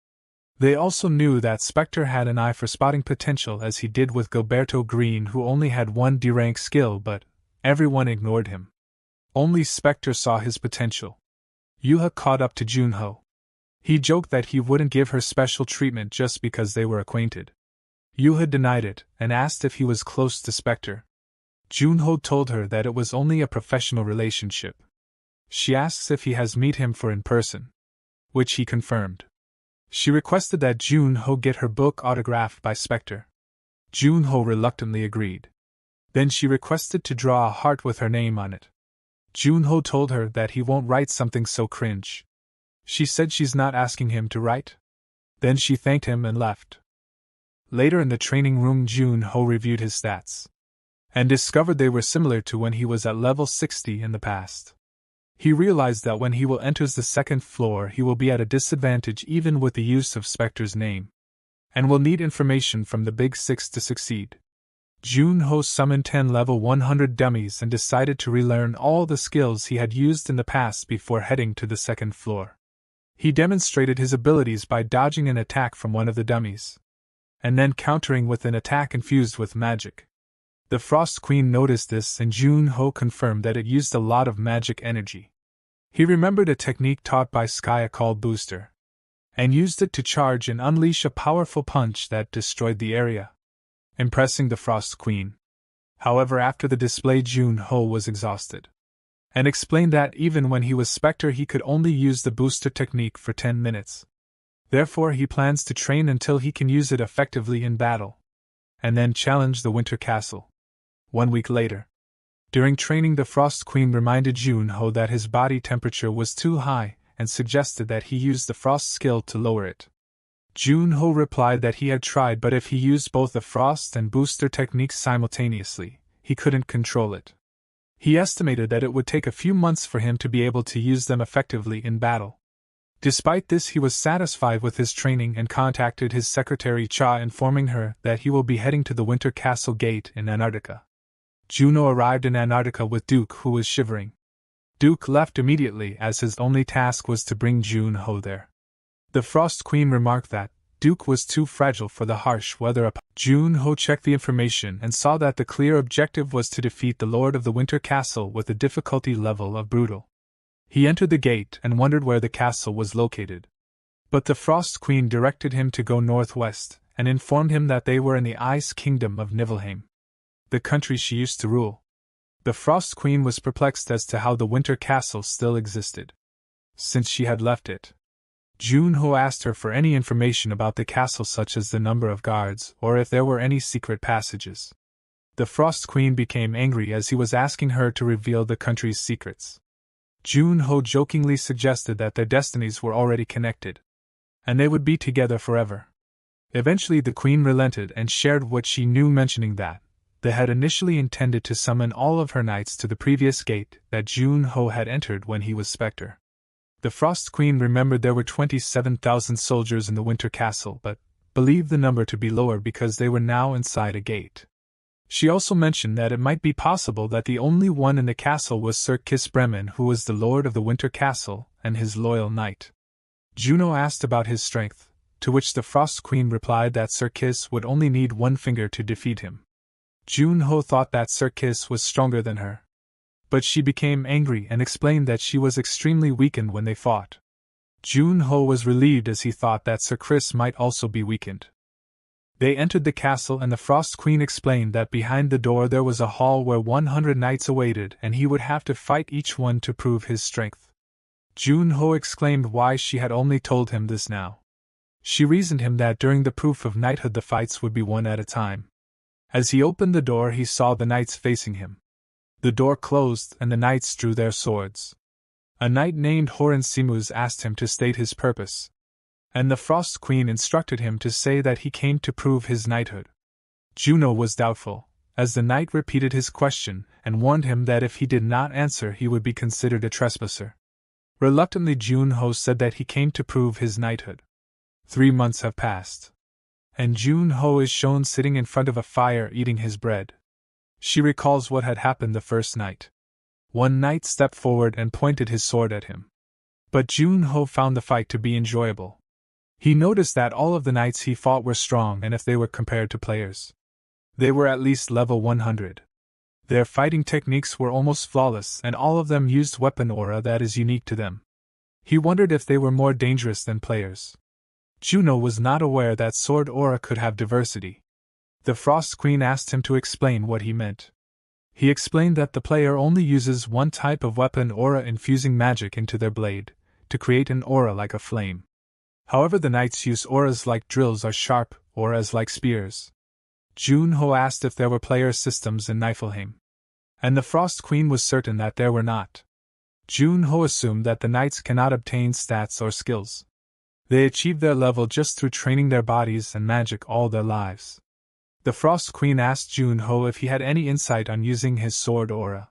They also knew that Spectre had an eye for spotting potential as he did with Gilberto Green, who only had 1 D-rank skill, but everyone ignored him. Only Spectre saw his potential. Yuha caught up to Jun-ho. He joked that he wouldn't give her special treatment just because they were acquainted. Yuha denied it, and asked if he was close to Spectre. Jun-ho told her that it was only a professional relationship. She asks if he has met him for in person, which he confirmed. She requested that Jun-ho get her book autographed by Spectre. Jun-ho reluctantly agreed. Then she requested to draw a heart with her name on it. Jun-ho told her that he won't write something so cringe. She said she's not asking him to write. Then she thanked him and left. Later in the training room Jun-ho reviewed his stats, and discovered they were similar to when he was at level 60 in the past. He realized that when he will enters the 2nd floor he will be at a disadvantage even with the use of Spectre's name, and will need information from the Big Six to succeed. Jun-ho summoned 10 level 100 dummies and decided to relearn all the skills he had used in the past before heading to the 2nd floor. He demonstrated his abilities by dodging an attack from one of the dummies, and then countering with an attack infused with magic. The Frost Queen noticed this and Jun-ho confirmed that it used a lot of magic energy. He remembered a technique taught by Skya called Booster, and used it to charge and unleash a powerful punch that destroyed the area, impressing the Frost Queen. However, after the display Jun-ho was exhausted, and explained that even when he was Spectre he could only use the booster technique for 10 minutes. Therefore he plans to train until he can use it effectively in battle, and then challenge the Winter Castle. 1 week later, during training the Frost Queen reminded Jun-ho that his body temperature was too high and suggested that he use the Frost skill to lower it. Jun-ho replied that he had tried, but if he used both the Frost and Booster techniques simultaneously, he couldn't control it. He estimated that it would take a few months for him to be able to use them effectively in battle. Despite this, he was satisfied with his training and contacted his secretary Cha, informing her that he will be heading to the Winter Castle Gate in Antarctica. Juno arrived in Antarctica with Duke, who was shivering. Duke left immediately as his only task was to bring Jun-ho there. The Frost Queen remarked that Duke was too fragile for the harsh weather. Jun-ho checked the information and saw that the clear objective was to defeat the Lord of the Winter Castle with a difficulty level of Brutal. He entered the gate and wondered where the castle was located. But the Frost Queen directed him to go northwest and informed him that they were in the Ice Kingdom of Niflheim, the country she used to rule. The Frost Queen was perplexed as to how the Winter Castle still existed, since she had left it. Jun-ho asked her for any information about the castle, such as the number of guards or if there were any secret passages. The Frost Queen became angry as he was asking her to reveal the country's secrets. Jun-ho jokingly suggested that their destinies were already connected, and they would be together forever. Eventually the Queen relented and shared what she knew, mentioning that they had initially intended to summon all of her knights to the previous gate that Jun-ho had entered when he was Spectre. The Frost Queen remembered there were 27,000 soldiers in the Winter Castle, but believed the number to be lower because they were now inside a gate. She also mentioned that it might be possible that the only one in the castle was Sir Kiss Bremen, who was the Lord of the Winter Castle and his loyal knight. Juno asked about his strength, to which the Frost Queen replied that Sir Kiss would only need one finger to defeat him. Jun-ho thought that Sir Kiss was stronger than her, but she became angry and explained that she was extremely weakened when they fought. Jun-ho was relieved as he thought that Sir Chris might also be weakened. They entered the castle and the Frost Queen explained that behind the door there was a hall where 100 knights awaited and he would have to fight each one to prove his strength. Jun-ho exclaimed why she had only told him this now. She reasoned him that during the proof of knighthood the fights would be one at a time. As he opened the door, he saw the knights facing him. The door closed, and the knights drew their swords. A knight named Horan Simus asked him to state his purpose, and the Frost Queen instructed him to say that he came to prove his knighthood. Juno was doubtful, as the knight repeated his question and warned him that if he did not answer he would be considered a trespasser. Reluctantly, Junho said that he came to prove his knighthood. 3 months have passed, and Junho is shown sitting in front of a fire eating his bread. She recalls what had happened the first night. One knight stepped forward and pointed his sword at him. But Junho found the fight to be enjoyable. He noticed that all of the knights he fought were strong, and if they were compared to players, they were at least level 100. Their fighting techniques were almost flawless, and all of them used weapon aura that is unique to them. He wondered if they were more dangerous than players. Juno was not aware that sword aura could have diversity. The Frost Queen asked him to explain what he meant. He explained that the player only uses one type of weapon aura, infusing magic into their blade, to create an aura like a flame. However, the knights use auras like drills or sharp auras like spears. Junho asked if there were player systems in Niflheim, and the Frost Queen was certain that there were not. Junho assumed that the knights cannot obtain stats or skills. They achieve their level just through training their bodies and magic all their lives. The Frost Queen asked Junho if he had any insight on using his sword aura,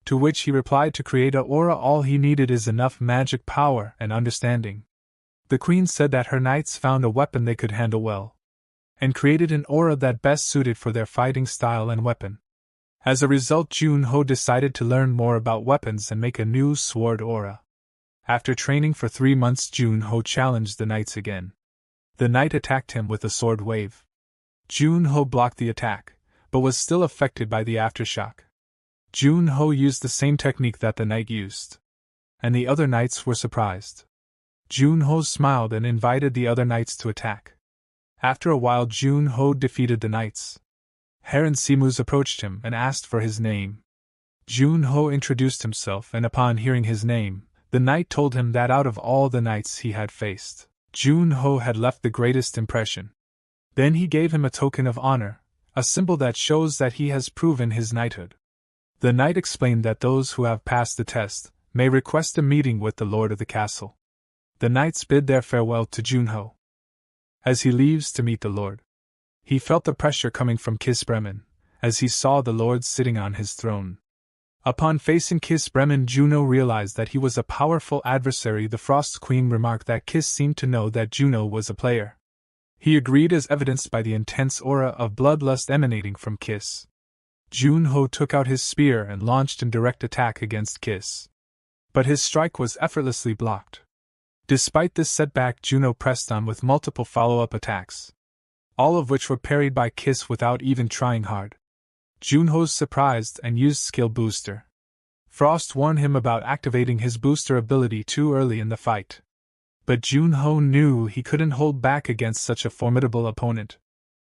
to which he replied to create a aura all he needed is enough magic power and understanding. The Queen said that her knights found a weapon they could handle well, and created an aura that best suited for their fighting style and weapon. As a result, Junho decided to learn more about weapons and make a new sword aura. After training for 3 months, Junho challenged the knights again. The knight attacked him with a sword wave. Junho blocked the attack, but was still affected by the aftershock. Junho used the same technique that the knight used, and the other knights were surprised. Junho smiled and invited the other knights to attack. After a while, Junho defeated the knights. Horan Simus approached him and asked for his name. Junho introduced himself, and upon hearing his name, the knight told him that out of all the knights he had faced, Junho had left the greatest impression. Then he gave him a token of honor, a symbol that shows that he has proven his knighthood. The knight explained that those who have passed the test may request a meeting with the lord of the castle. The knights bid their farewell to Junho. As he leaves to meet the lord, he felt the pressure coming from Kiss Bremen, as he saw the lord sitting on his throne. Upon facing Kiss Bremen, Juno realized that he was a powerful adversary. The Frost Queen remarked that Kiss seemed to know that Juno was a player. He agreed, as evidenced by the intense aura of bloodlust emanating from Kiss. Junho took out his spear and launched in direct attack against Kiss, but his strike was effortlessly blocked. Despite this setback, Juno pressed on with multiple follow-up attacks, all of which were parried by Kiss without even trying hard. Junho's surprised and used skill booster. Frost warned him about activating his booster ability too early in the fight, but Junho knew he couldn't hold back against such a formidable opponent.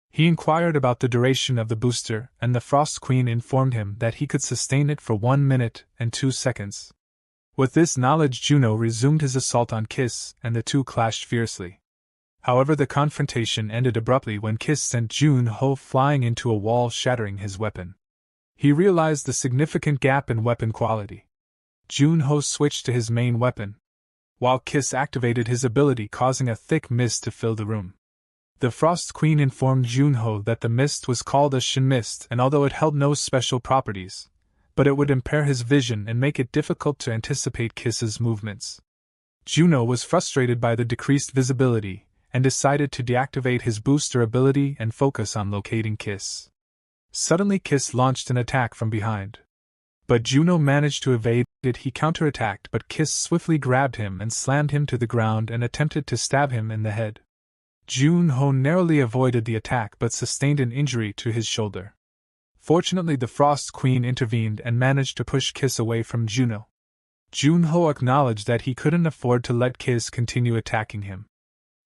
He inquired about the duration of the booster, and the Frost Queen informed him that he could sustain it for 1 minute and 2 seconds. With this knowledge, Juno resumed his assault on Kiss, and the two clashed fiercely. However, the confrontation ended abruptly when Kiss sent Junho flying into a wall, shattering his weapon. He realized the significant gap in weapon quality. Junho switched to his main weapon, while Kiss activated his ability, causing a thick mist to fill the room. The Frost Queen informed Junho that the mist was called a Shin Mist, and although it held no special properties, but it would impair his vision and make it difficult to anticipate Kiss's movements. Juno was frustrated by the decreased visibility, and decided to deactivate his booster ability and focus on locating Kiss. Suddenly, Kiss launched an attack from behind, but Juno managed to evade it. He counterattacked, but Kiss swiftly grabbed him and slammed him to the ground and attempted to stab him in the head. Junho narrowly avoided the attack but sustained an injury to his shoulder. Fortunately, the Frost Queen intervened and managed to push Kiss away from Juno. Junho acknowledged that he couldn't afford to let Kiss continue attacking him,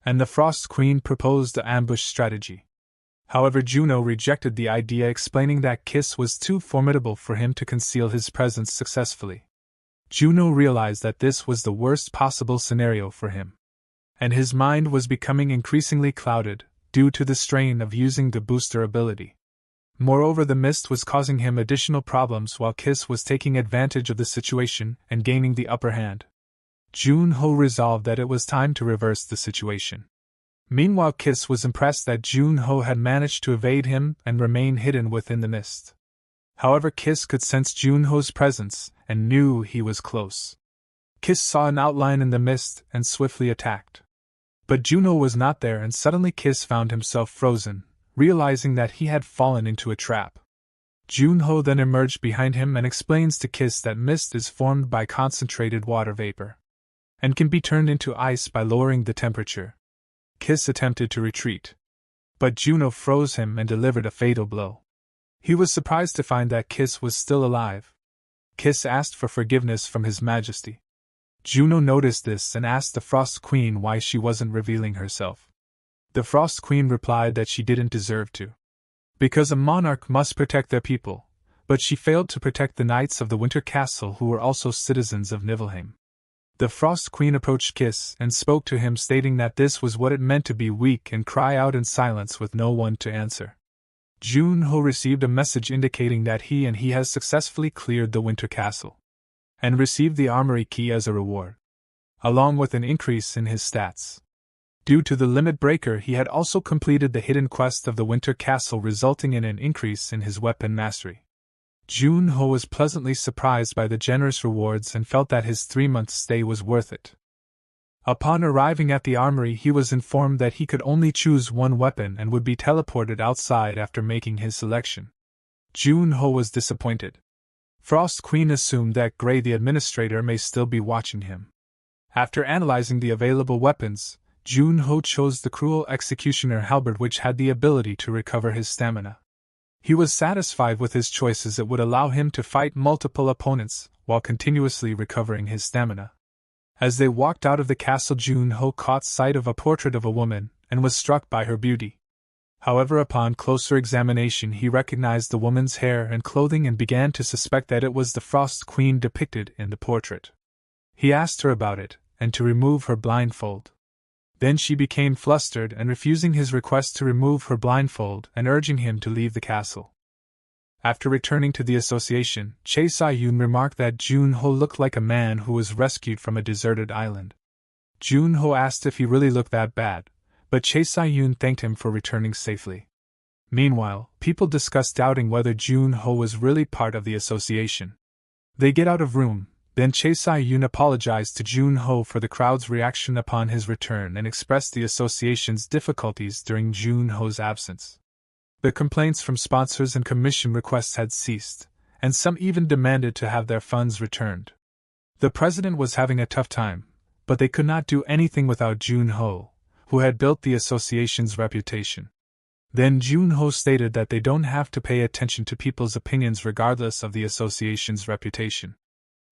and the Frost Queen proposed the ambush strategy. However, Juno rejected the idea, explaining that Kiss was too formidable for him to conceal his presence successfully. Juno realized that this was the worst possible scenario for him, and his mind was becoming increasingly clouded due to the strain of using the booster ability. Moreover, the mist was causing him additional problems while Kiss was taking advantage of the situation and gaining the upper hand. Jun-ho resolved that it was time to reverse the situation. Meanwhile, Kiss was impressed that Jun-ho had managed to evade him and remain hidden within the mist. However, Kiss could sense Jun-ho's presence and knew he was close. Kiss saw an outline in the mist and swiftly attacked. But Jun-ho was not there, and suddenly Kiss found himself frozen, realizing that he had fallen into a trap. Jun-ho then emerged behind him and explains to Kiss that mist is formed by concentrated water vapor and can be turned into ice by lowering the temperature. Kiss attempted to retreat, but Jun-ho froze him and delivered a fatal blow. He was surprised to find that Kiss was still alive. Kiss asked for forgiveness from His Majesty. Jun-ho noticed this and asked the Frost Queen why she wasn't revealing herself. The Frost Queen replied that she didn't deserve to, because a monarch must protect their people, but she failed to protect the knights of the Winter Castle who were also citizens of Niflheim. The Frost Queen approached Kiss and spoke to him, stating that this was what it meant to be weak and cry out in silence with no one to answer. Jun-ho received a message indicating that he has successfully cleared the Winter Castle and received the armory key as a reward, along with an increase in his stats. Due to the limit breaker, he had also completed the hidden quest of the Winter Castle, resulting in an increase in his weapon mastery. Jun-ho was pleasantly surprised by the generous rewards and felt that his 3-month stay was worth it. Upon arriving at the armory, he was informed that he could only choose one weapon and would be teleported outside after making his selection. Jun-ho was disappointed. Frost Queen assumed that Gray the administrator may still be watching him. After analyzing the available weapons, Jun-ho chose the Cruel Executioner halberd, which had the ability to recover his stamina. He was satisfied with his choice as it would allow him to fight multiple opponents while continuously recovering his stamina. As they walked out of the castle, Jun-ho caught sight of a portrait of a woman and was struck by her beauty. However, upon closer examination, he recognized the woman's hair and clothing and began to suspect that it was the Frost Queen depicted in the portrait. He asked her about it and to remove her blindfold. Then she became flustered and refusing his request to remove her blindfold and urging him to leave the castle. After returning to the association, Chae Sa-yoon remarked that Jun-ho looked like a man who was rescued from a deserted island. Jun-ho asked if he really looked that bad, but Chae Sa-yoon thanked him for returning safely. Meanwhile, people discussed doubting whether Jun-ho was really part of the association. They get out of room. Then Chae Sa-yoon apologized to Jun-ho for the crowd's reaction upon his return and expressed the association's difficulties during Jun-ho's absence. The complaints from sponsors and commission requests had ceased, and some even demanded to have their funds returned. The president was having a tough time, but they could not do anything without Jun-ho, who had built the association's reputation. Then Jun-ho stated that they don't have to pay attention to people's opinions regardless of the association's reputation.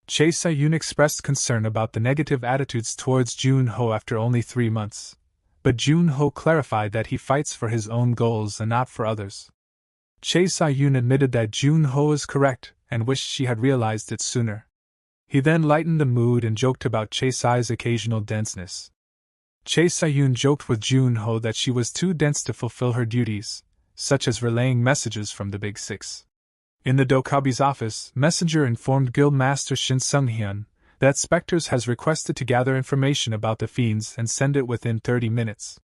Chae Sa-yoon expressed concern about the negative attitudes towards Jun-ho after only 3 months, but Jun-ho clarified that he fights for his own goals and not for others. Chae Sa-yoon admitted that Jun-ho is correct and wished she had realized it sooner. He then lightened the mood and joked about Chae Sai's occasional denseness. Chae Sa-yoon joked with Jun-ho that she was too dense to fulfill her duties, such as relaying messages from the Big Six. In the Dokabi's office, Messenger informed Guildmaster Shin Sung-hyun that Spectres has requested to gather information about the fiends and send it within 30 minutes.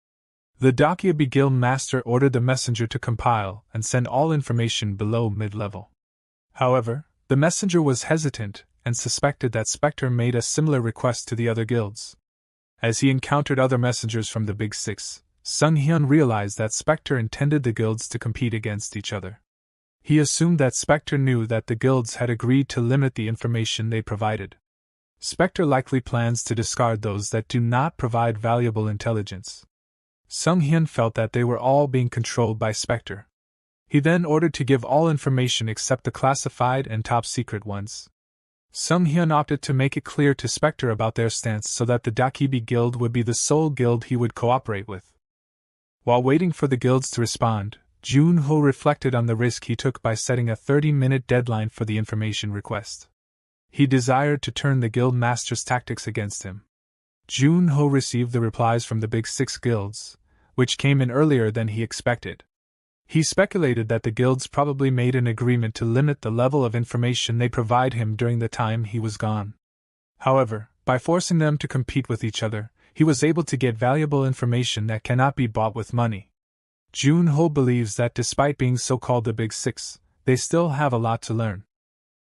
The Dokabi Guildmaster ordered the messenger to compile and send all information below mid-level. However, the messenger was hesitant and suspected that Spectre made a similar request to the other guilds. As he encountered other messengers from the Big Six, Sung-hyun realized that Spectre intended the guilds to compete against each other. He assumed that Spectre knew that the guilds had agreed to limit the information they provided. Spectre likely plans to discard those that do not provide valuable intelligence. Sung-hyun felt that they were all being controlled by Spectre. He then ordered to give all information except the classified and top-secret ones. Sung-hyun opted to make it clear to Spectre about their stance so that the Dokabi Guild would be the sole guild he would cooperate with. While waiting for the guilds to respond, Jun-ho reflected on the risk he took by setting a 30-minute deadline for the information request. He desired to turn the guild master's tactics against him. Jun-ho received the replies from the Big Six guilds, which came in earlier than he expected. He speculated that the guilds probably made an agreement to limit the level of information they provide him during the time he was gone. However, by forcing them to compete with each other, he was able to get valuable information that cannot be bought with money. Jun-ho believes that despite being so-called the Big Six, they still have a lot to learn.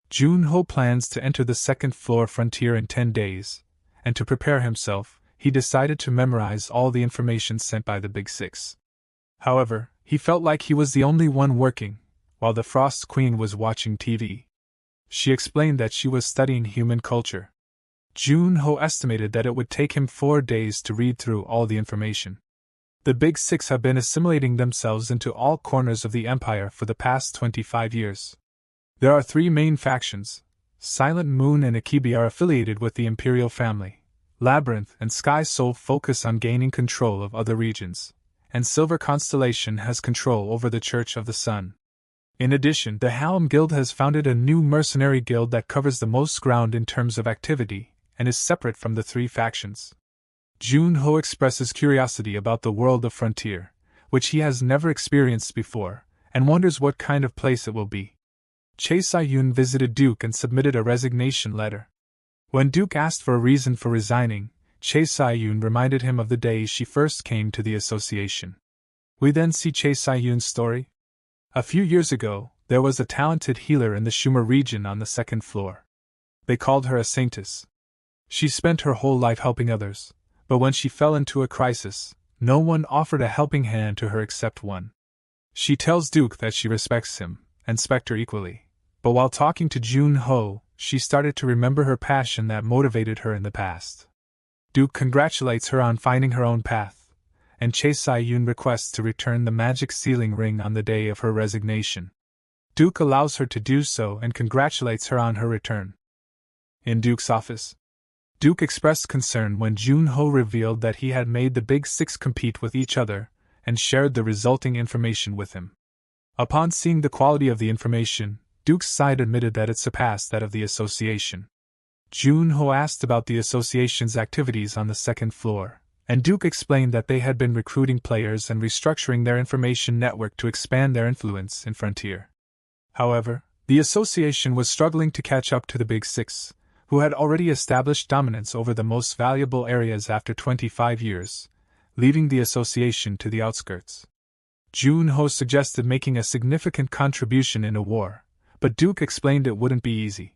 Jun-ho plans to enter the second-floor frontier in 10 days, and to prepare himself, he decided to memorize all the information sent by the Big Six. However, he felt like he was the only one working, while the Frost Queen was watching TV. She explained that she was studying human culture. Jun-ho estimated that it would take him 4 days to read through all the information. The Big Six have been assimilating themselves into all corners of the empire for the past 25 years. There are 3 main factions. Silent Moon and Akibi are affiliated with the Imperial family. Labyrinth and Sky Soul focus on gaining control of other regions, and Silver Constellation has control over the Church of the Sun. In addition, the Halm Guild has founded a new mercenary guild that covers the most ground in terms of activity, and is separate from the 3 factions. Jun-ho expresses curiosity about the world of Frontier, which he has never experienced before, and wonders what kind of place it will be. Chae Si-yoon visited Duke and submitted a resignation letter. When Duke asked for a reason for resigning, Chae Si-yoon reminded him of the day she first came to the association. We then see Chae Si-yoon's story. A few years ago, there was a talented healer in the Schumer region on the second floor. They called her a saintess. She spent her whole life helping others, but when she fell into a crisis, no one offered a helping hand to her except one. She tells Duke that she respects him, and Spectre equally, but while talking to Jun-ho, she started to remember her passion that motivated her in the past. Duke congratulates her on finding her own path, and Chae Si-yoon requests to return the magic sealing ring on the day of her resignation. Duke allows her to do so and congratulates her on her return. In Duke's office, Duke expressed concern when Jun-ho revealed that he had made the Big Six compete with each other, and shared the resulting information with him. Upon seeing the quality of the information, Duke's side admitted that it surpassed that of the association. Jun-ho asked about the association's activities on the second floor, and Duke explained that they had been recruiting players and restructuring their information network to expand their influence in Frontier. However, the association was struggling to catch up to the Big Six, who had already established dominance over the most valuable areas after 25 years, leaving the association to the outskirts. Jun-ho suggested making a significant contribution in a war, but Duke explained it wouldn't be easy.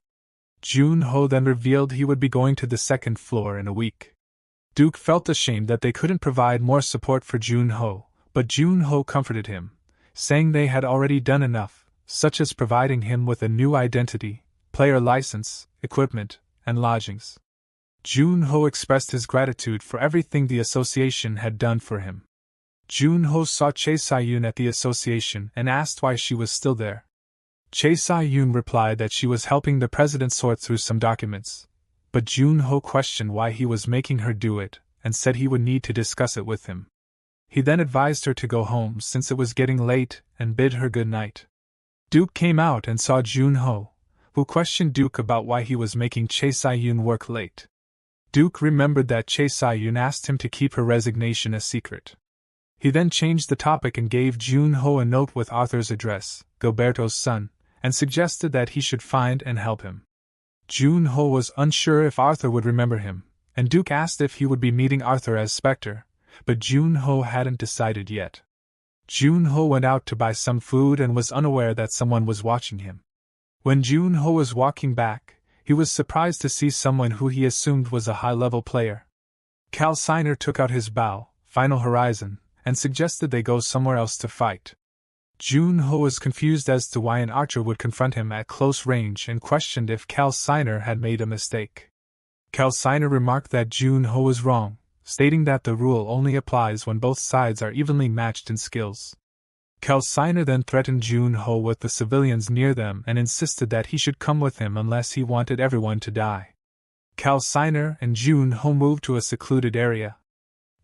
Jun-ho then revealed he would be going to the second floor in a week. Duke felt ashamed that they couldn't provide more support for Jun-ho, but Jun-ho comforted him, saying they had already done enough, such as providing him with a new identity, player license, equipment, and lodgings. Jun-ho expressed his gratitude for everything the association had done for him. Jun-ho saw Chae Si-yoon at the association and asked why she was still there. Chae Si-yoon replied that she was helping the president sort through some documents, but Jun-ho questioned why he was making her do it and said he would need to discuss it with him. He then advised her to go home since it was getting late and bid her good night. Duke came out and saw Jun-ho, who questioned Duke about why he was making Chae Si-yoon work late. Duke remembered that Chae Si-yoon asked him to keep her resignation a secret. He then changed the topic and gave Jun-ho a note with Arthur's address, Gilberto's son, and suggested that he should find and help him. Jun-ho was unsure if Arthur would remember him, and Duke asked if he would be meeting Arthur as Spectre, but Jun-ho hadn't decided yet. Jun-ho went out to buy some food and was unaware that someone was watching him. When Jun-ho was walking back, he was surprised to see someone who he assumed was a high-level player. Cal Siner took out his bow, Final Horizon, and suggested they go somewhere else to fight. Jun-ho was confused as to why an archer would confront him at close range and questioned if Cal Siner had made a mistake. Cal Siner remarked that Jun-ho was wrong, stating that the rule only applies when both sides are evenly matched in skills. Cal Siner then threatened Jun-ho with the civilians near them and insisted that he should come with him unless he wanted everyone to die. Cal Siner and Jun-ho moved to a secluded area.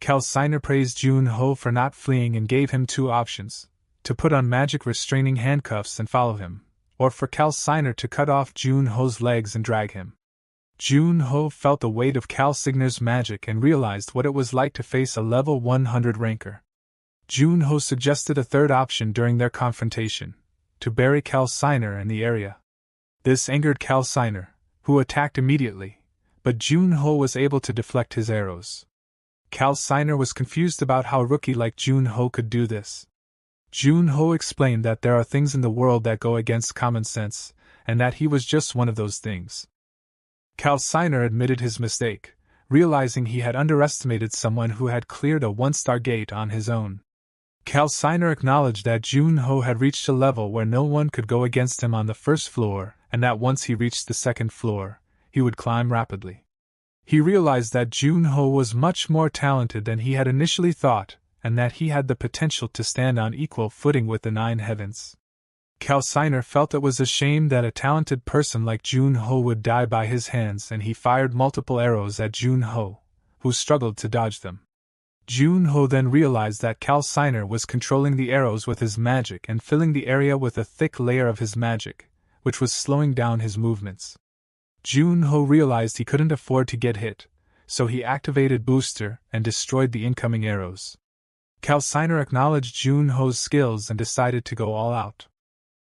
Cal Siner praised Jun-ho for not fleeing and gave him 2 options: to put on magic restraining handcuffs and follow him, or for Cal Siner to cut off Jun-ho's legs and drag him. Jun-ho felt the weight of Cal Signer's magic and realized what it was like to face a level 100 ranker. Jun-ho suggested a third option during their confrontation: to bury Calciner in the area. This angered Calciner, who attacked immediately, but Jun-ho was able to deflect his arrows. Calciner was confused about how a rookie like Jun-ho could do this. Jun-ho explained that there are things in the world that go against common sense, and that he was just one of those things. Calciner admitted his mistake, realizing he had underestimated someone who had cleared a one-star gate on his own. Calciner acknowledged that Jun-ho had reached a level where no one could go against him on the first floor, and that once he reached the second floor, he would climb rapidly. He realized that Jun-ho was much more talented than he had initially thought, and that he had the potential to stand on equal footing with the Nine Heavens. Calciner felt it was a shame that a talented person like Jun-ho would die by his hands, and he fired multiple arrows at Jun-ho, who struggled to dodge them. Jun-ho then realized that Calciner was controlling the arrows with his magic and filling the area with a thick layer of his magic, which was slowing down his movements. Jun-ho realized he couldn't afford to get hit, so he activated Booster and destroyed the incoming arrows. Calciner acknowledged Jun-ho's skills and decided to go all out.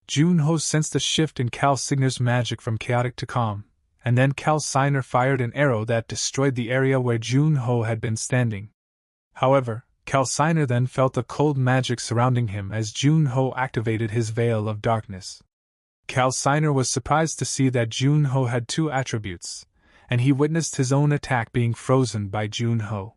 Jun-ho sensed a shift in Calciner's magic from chaotic to calm, and then Calciner fired an arrow that destroyed the area where Jun-ho had been standing. However, Calciner then felt a cold magic surrounding him as Jun-ho activated his veil of darkness. Calciner was surprised to see that Jun-ho had two attributes, and he witnessed his own attack being frozen by Jun-ho.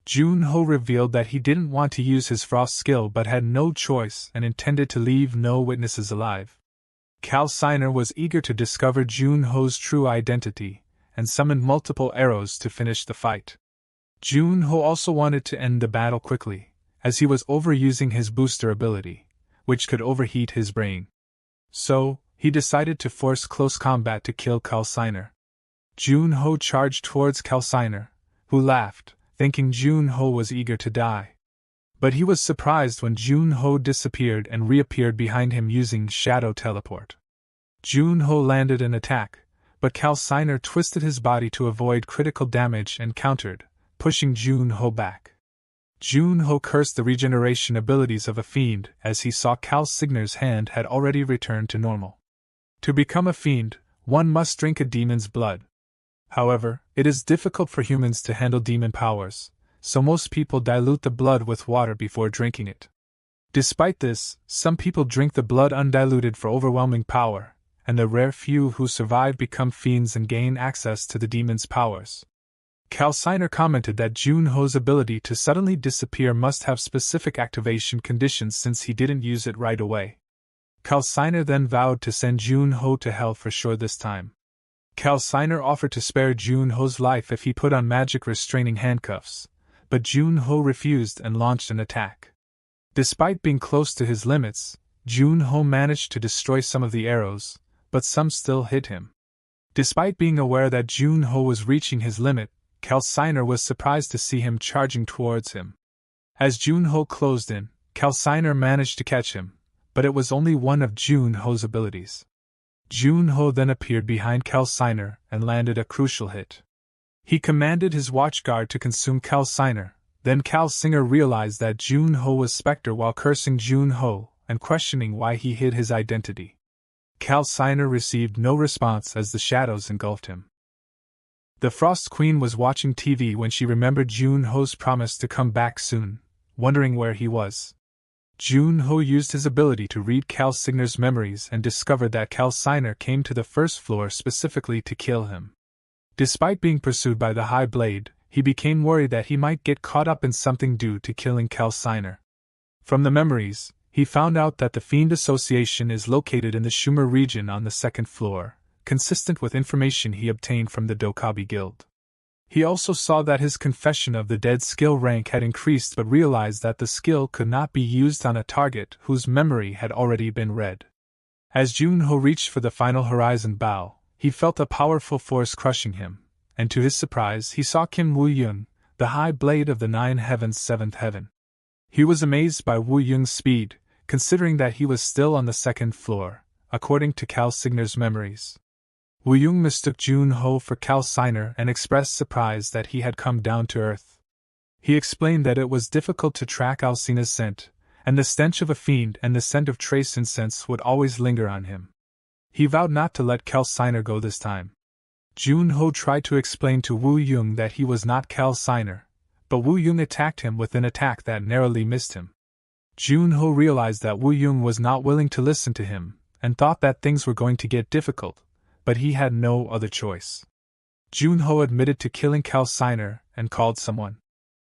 Jun-ho revealed that he didn't want to use his frost skill but had no choice and intended to leave no witnesses alive. Calciner was eager to discover Jun-ho's true identity, and summoned multiple arrows to finish the fight. Jun-ho also wanted to end the battle quickly, as he was overusing his booster ability, which could overheat his brain. So, he decided to force close combat to kill Calciner. Jun-ho charged towards Calciner, who laughed, thinking Jun-ho was eager to die. But he was surprised when Jun-ho disappeared and reappeared behind him using Shadow Teleport. Jun-ho landed an attack, but Calciner twisted his body to avoid critical damage and countered, pushing Jun-ho back. Jun-ho cursed the regeneration abilities of a fiend as he saw Calciner's hand had already returned to normal. To become a fiend, one must drink a demon's blood. However, it is difficult for humans to handle demon powers, so most people dilute the blood with water before drinking it. Despite this, some people drink the blood undiluted for overwhelming power, and the rare few who survive become fiends and gain access to the demon's powers. Calciner commented that Jun-ho's ability to suddenly disappear must have specific activation conditions since he didn't use it right away. Calciner then vowed to send Jun-ho to hell for sure this time. Calciner offered to spare Jun-ho's life if he put on magic restraining handcuffs, but Jun-ho refused and launched an attack. Despite being close to his limits, Jun-ho managed to destroy some of the arrows, but some still hit him. Despite being aware that Jun-ho was reaching his limit, Calciner was surprised to see him charging towards him. As Jun-ho closed in, Calciner managed to catch him, but it was only one of Jun-ho's abilities. Jun-ho then appeared behind Calciner and landed a crucial hit. He commanded his watchguard to consume Calciner, then Calciner realized that Jun-ho was Spectre while cursing Jun-ho and questioning why he hid his identity. Calciner received no response as the shadows engulfed him. The Frost Queen was watching TV when she remembered Jun-ho's promise to come back soon, wondering where he was. Jun-ho used his ability to read Calciner's memories and discovered that Calciner came to the first floor specifically to kill him. Despite being pursued by the High Blade, he became worried that he might get caught up in something due to killing Calciner. From the memories, he found out that the Fiend Association is located in the Shumer region on the second floor, consistent with information he obtained from the Dokabi Guild. He also saw that his Confession of the Dead skill rank had increased but realized that the skill could not be used on a target whose memory had already been read. As Jun-ho reached for the final horizon bow, he felt a powerful force crushing him, and to his surprise he saw Kim Woo-young, the High Blade of the Nine Heavens' Seventh Heaven. He was amazed by Woo-young's speed, considering that he was still on the second floor, according to Calciner's memories. Woo-young mistook Jun-ho for Calciner and expressed surprise that he had come down to earth. He explained that it was difficult to track Alcina's scent, and the stench of a fiend and the scent of trace incense would always linger on him. He vowed not to let Calciner go this time. Junho tried to explain to Wu Ying that he was not Calciner, but Wu Ying attacked him with an attack that narrowly missed him. Junho realized that Wu Ying was not willing to listen to him, and thought that things were going to get difficult, but he had no other choice. Junho admitted to killing Calciner and called someone.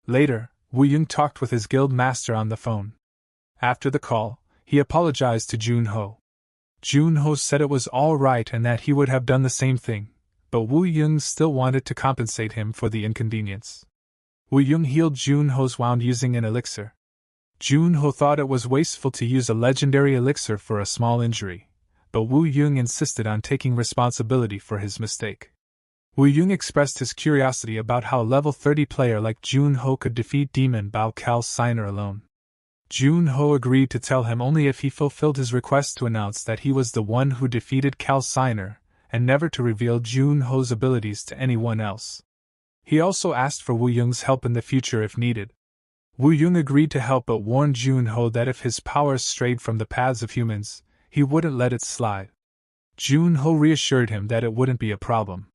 Later, Wu Ying talked with his guild master on the phone. After the call, he apologized to Junho. Junho said it was all right and that he would have done the same thing, but Wu Ying still wanted to compensate him for the inconvenience. Wu Ying healed Junho's wound using an elixir. Junho thought it was wasteful to use a legendary elixir for a small injury, but Wu Ying insisted on taking responsibility for his mistake. Wu Ying expressed his curiosity about how a level 30 player like Junho could defeat Demon Bao Calciner alone. Junho agreed to tell him only if he fulfilled his request to announce that he was the one who defeated Calciner, and never to reveal Junho's abilities to anyone else. He also asked for Wu Ying's help in the future if needed. Wu Ying agreed to help but warned Junho that if his powers strayed from the paths of humans, he wouldn't let it slide. Junho reassured him that it wouldn't be a problem.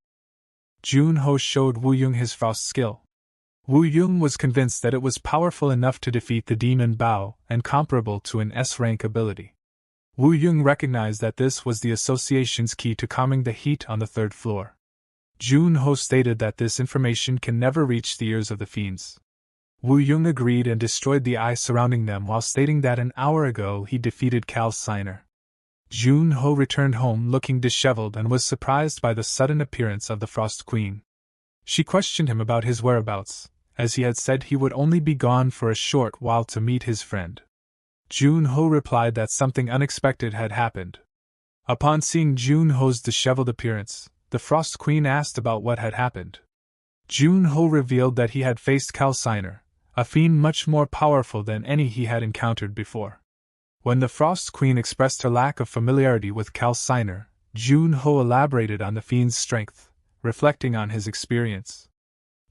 Junho showed Wu Ying his frost skill. Wu Ying was convinced that it was powerful enough to defeat the demon Bao and comparable to an S-rank ability. Wu Ying recognized that this was the association's key to calming the heat on the third floor. Junho stated that this information can never reach the ears of the fiends. Wu Ying agreed and destroyed the ice surrounding them while stating that an hour ago he defeated Calciner. Junho returned home looking disheveled and was surprised by the sudden appearance of the Frost Queen. She questioned him about his whereabouts, as he had said he would only be gone for a short while to meet his friend. Junho replied that something unexpected had happened. Upon seeing Junho's disheveled appearance, the Frost Queen asked about what had happened. Junho revealed that he had faced Calciner, a fiend much more powerful than any he had encountered before. When the Frost Queen expressed her lack of familiarity with Calciner, Junho elaborated on the fiend's strength, reflecting on his experience.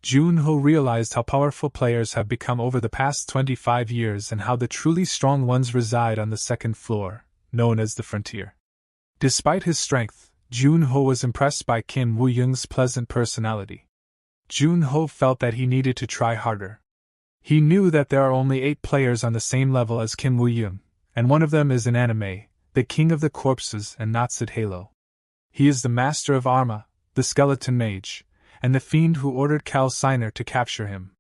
Junho realized how powerful players have become over the past 25 years and how the truly strong ones reside on the second floor, known as the frontier. Despite his strength, Junho was impressed by Kim Wu Ying's pleasant personality. Junho felt that he needed to try harder. He knew that there are only 8 players on the same level as Kim Wu Ying, and one of them is an anime, the King of the Corpses and Natsid Halo. He is the Master of Arma, the Skeleton Mage, and the fiend who ordered Calciner to capture him.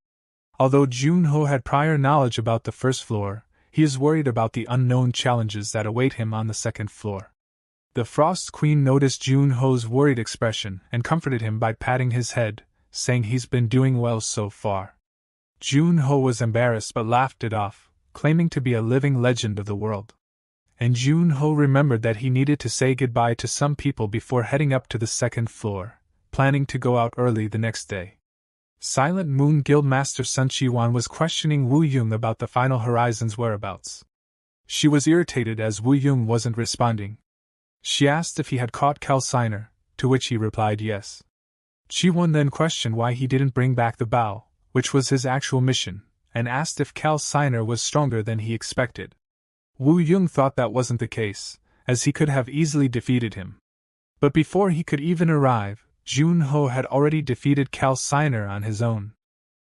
Although Junho had prior knowledge about the first floor, he is worried about the unknown challenges that await him on the second floor. The Frost Queen noticed Junho's worried expression and comforted him by patting his head, saying he's been doing well so far. Junho was embarrassed but laughed it off, claiming to be a living legend of the world. And Junho remembered that he needed to say goodbye to some people before heading up to the second floor, planning to go out early the next day. Silent Moon Guildmaster Sun Chi-wan was questioning Wu Ying about the Final Horizon's whereabouts. She was irritated as Wu Ying wasn't responding. She asked if he had caught Calciner, to which he replied yes. Chi-wan then questioned why he didn't bring back the Bao, which was his actual mission, and asked if Calciner was stronger than he expected. Wu Ying thought that wasn't the case, as he could have easily defeated him. But before he could even arrive, Junho had already defeated Calciner on his own.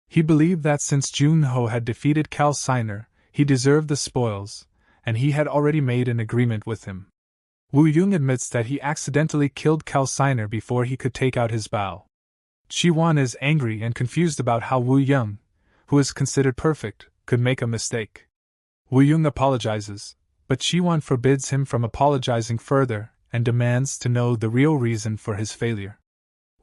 He believed that since Junho had defeated Calciner, he deserved the spoils, and he had already made an agreement with him. Wu Ying admits that he accidentally killed Calciner before he could take out his Bao. Chi-wan is angry and confused about how Wu Ying, who is considered perfect, could make a mistake. Wu Ying apologizes, but Chi-wan forbids him from apologizing further and demands to know the real reason for his failure.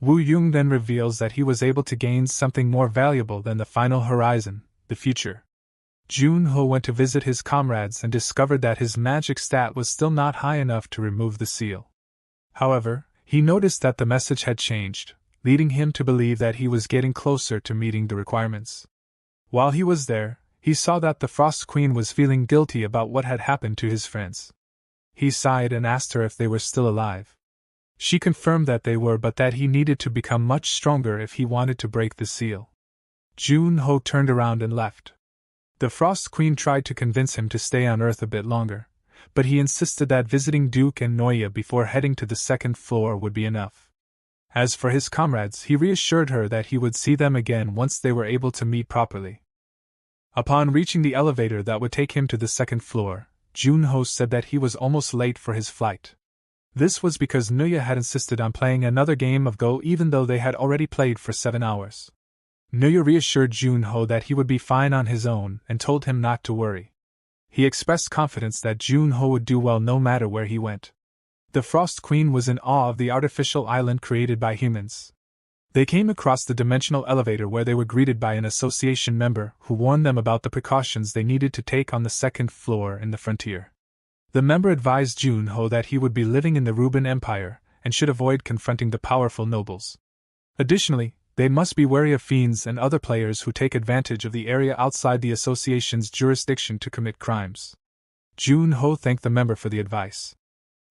Wu Ying then reveals that he was able to gain something more valuable than the Final Horizon, the future. Junho went to visit his comrades and discovered that his magic stat was still not high enough to remove the seal. However, he noticed that the message had changed, leading him to believe that he was getting closer to meeting the requirements. While he was there, he saw that the Frost Queen was feeling guilty about what had happened to his friends. He sighed and asked her if they were still alive. She confirmed that they were but that he needed to become much stronger if he wanted to break the seal. Jun-ho turned around and left. The Frost Queen tried to convince him to stay on Earth a bit longer, but he insisted that visiting Duke and Noya before heading to the second floor would be enough. As for his comrades, he reassured her that he would see them again once they were able to meet properly. Upon reaching the elevator that would take him to the second floor, Jun-ho said that he was almost late for his flight. This was because Noya had insisted on playing another game of Go even though they had already played for 7 hours. Noya reassured Jun-ho that he would be fine on his own and told him not to worry. He expressed confidence that Jun-ho would do well no matter where he went. The Frost Queen was in awe of the artificial island created by humans. They came across the dimensional elevator where they were greeted by an association member who warned them about the precautions they needed to take on the second floor in the frontier. The member advised Jun-ho that he would be living in the Ruben Empire and should avoid confronting the powerful nobles. Additionally, they must be wary of fiends and other players who take advantage of the area outside the association's jurisdiction to commit crimes. Jun-ho thanked the member for the advice.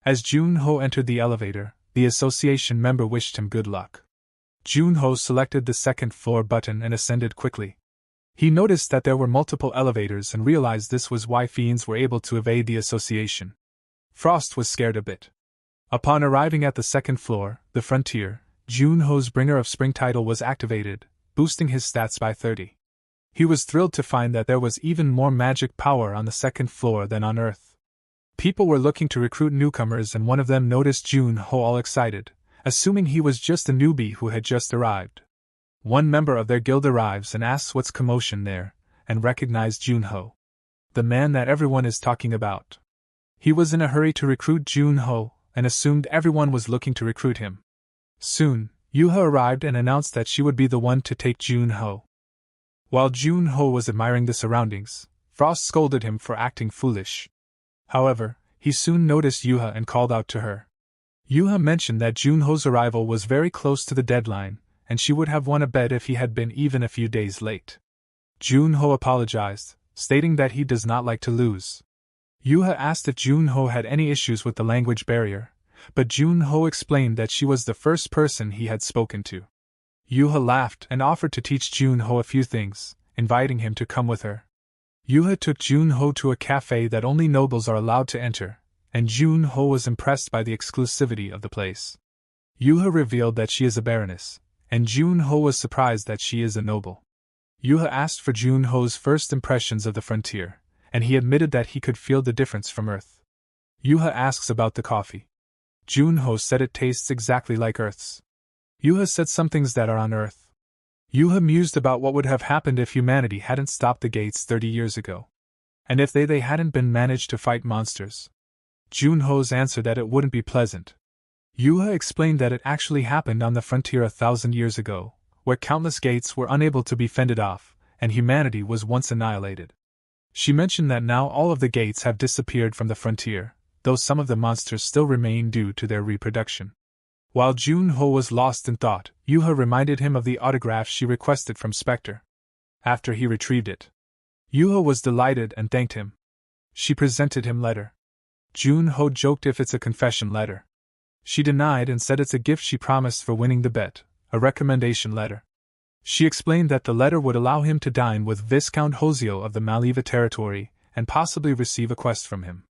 As Jun-ho entered the elevator, the association member wished him good luck. Jun-ho selected the second floor button and ascended quickly. He noticed that there were multiple elevators and realized this was why fiends were able to evade the association. Frost was scared a bit. Upon arriving at the second floor, the frontier, Jun-ho's Bringer of Spring title was activated, boosting his stats by 30. He was thrilled to find that there was even more magic power on the second floor than on Earth. People were looking to recruit newcomers and one of them noticed Jun-ho all excited, assuming he was just a newbie who had just arrived. One member of their guild arrives and asks what's commotion there, and recognized Jun-ho. The man that everyone is talking about. He was in a hurry to recruit Jun-ho, and assumed everyone was looking to recruit him. Soon, Yuha arrived and announced that she would be the one to take Jun-ho. While Jun-ho was admiring the surroundings, Frost scolded him for acting foolish. However, he soon noticed Yuha and called out to her. Yuha mentioned that Jun-ho's arrival was very close to the deadline, and she would have won a bet if he had been even a few days late. Jun-ho apologized, stating that he does not like to lose. Yuha asked if Jun-ho had any issues with the language barrier, but Jun-ho explained that she was the first person he had spoken to. Yuha laughed and offered to teach Jun-ho a few things, inviting him to come with her. Yuha took Jun-ho to a cafe that only nobles are allowed to enter, and Jun-ho was impressed by the exclusivity of the place. Yuha revealed that she is a baroness, and Jun-ho was surprised that she is a noble. Yuha asked for Jun-ho's first impressions of the frontier, and he admitted that he could feel the difference from Earth. Yuha asks about the coffee. Jun-ho said it tastes exactly like Earth's. Yuha said some things that are on Earth. Yuha mused about what would have happened if humanity hadn't stopped the gates 30 years ago. And if they hadn't been managed to fight monsters. Jun-ho's answer that it wouldn't be pleasant. Yuha explained that it actually happened on the frontier 1,000 years ago, where countless gates were unable to be fended off, and humanity was once annihilated. She mentioned that now all of the gates have disappeared from the frontier, though some of the monsters still remain due to their reproduction. While Jun-ho was lost in thought, Yuha reminded him of the autograph she requested from Spectre. After he retrieved it, Yuha was delighted and thanked him. She presented him letter. Jun-ho joked if it's a confession letter. She denied and said it's a gift she promised for winning the bet, a recommendation letter. She explained that the letter would allow him to dine with Viscount Hosio of the Maliva territory, and possibly receive a quest from him.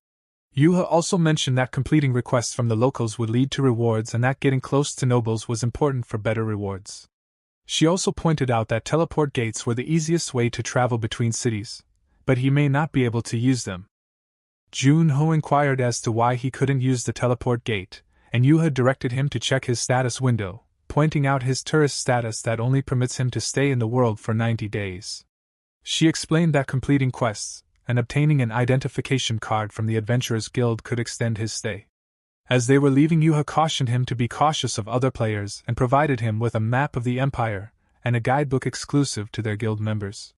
Yuha also mentioned that completing requests from the locals would lead to rewards and that getting close to nobles was important for better rewards. She also pointed out that teleport gates were the easiest way to travel between cities, but he may not be able to use them. Jun-ho inquired as to why he couldn't use the teleport gate, and Yuha directed him to check his status window, pointing out his tourist status that only permits him to stay in the world for 90 days. She explained that completing quests and obtaining an identification card from the Adventurers Guild could extend his stay. As they were leaving, Yuha cautioned him to be cautious of other players and provided him with a map of the Empire and a guidebook exclusive to their guild members.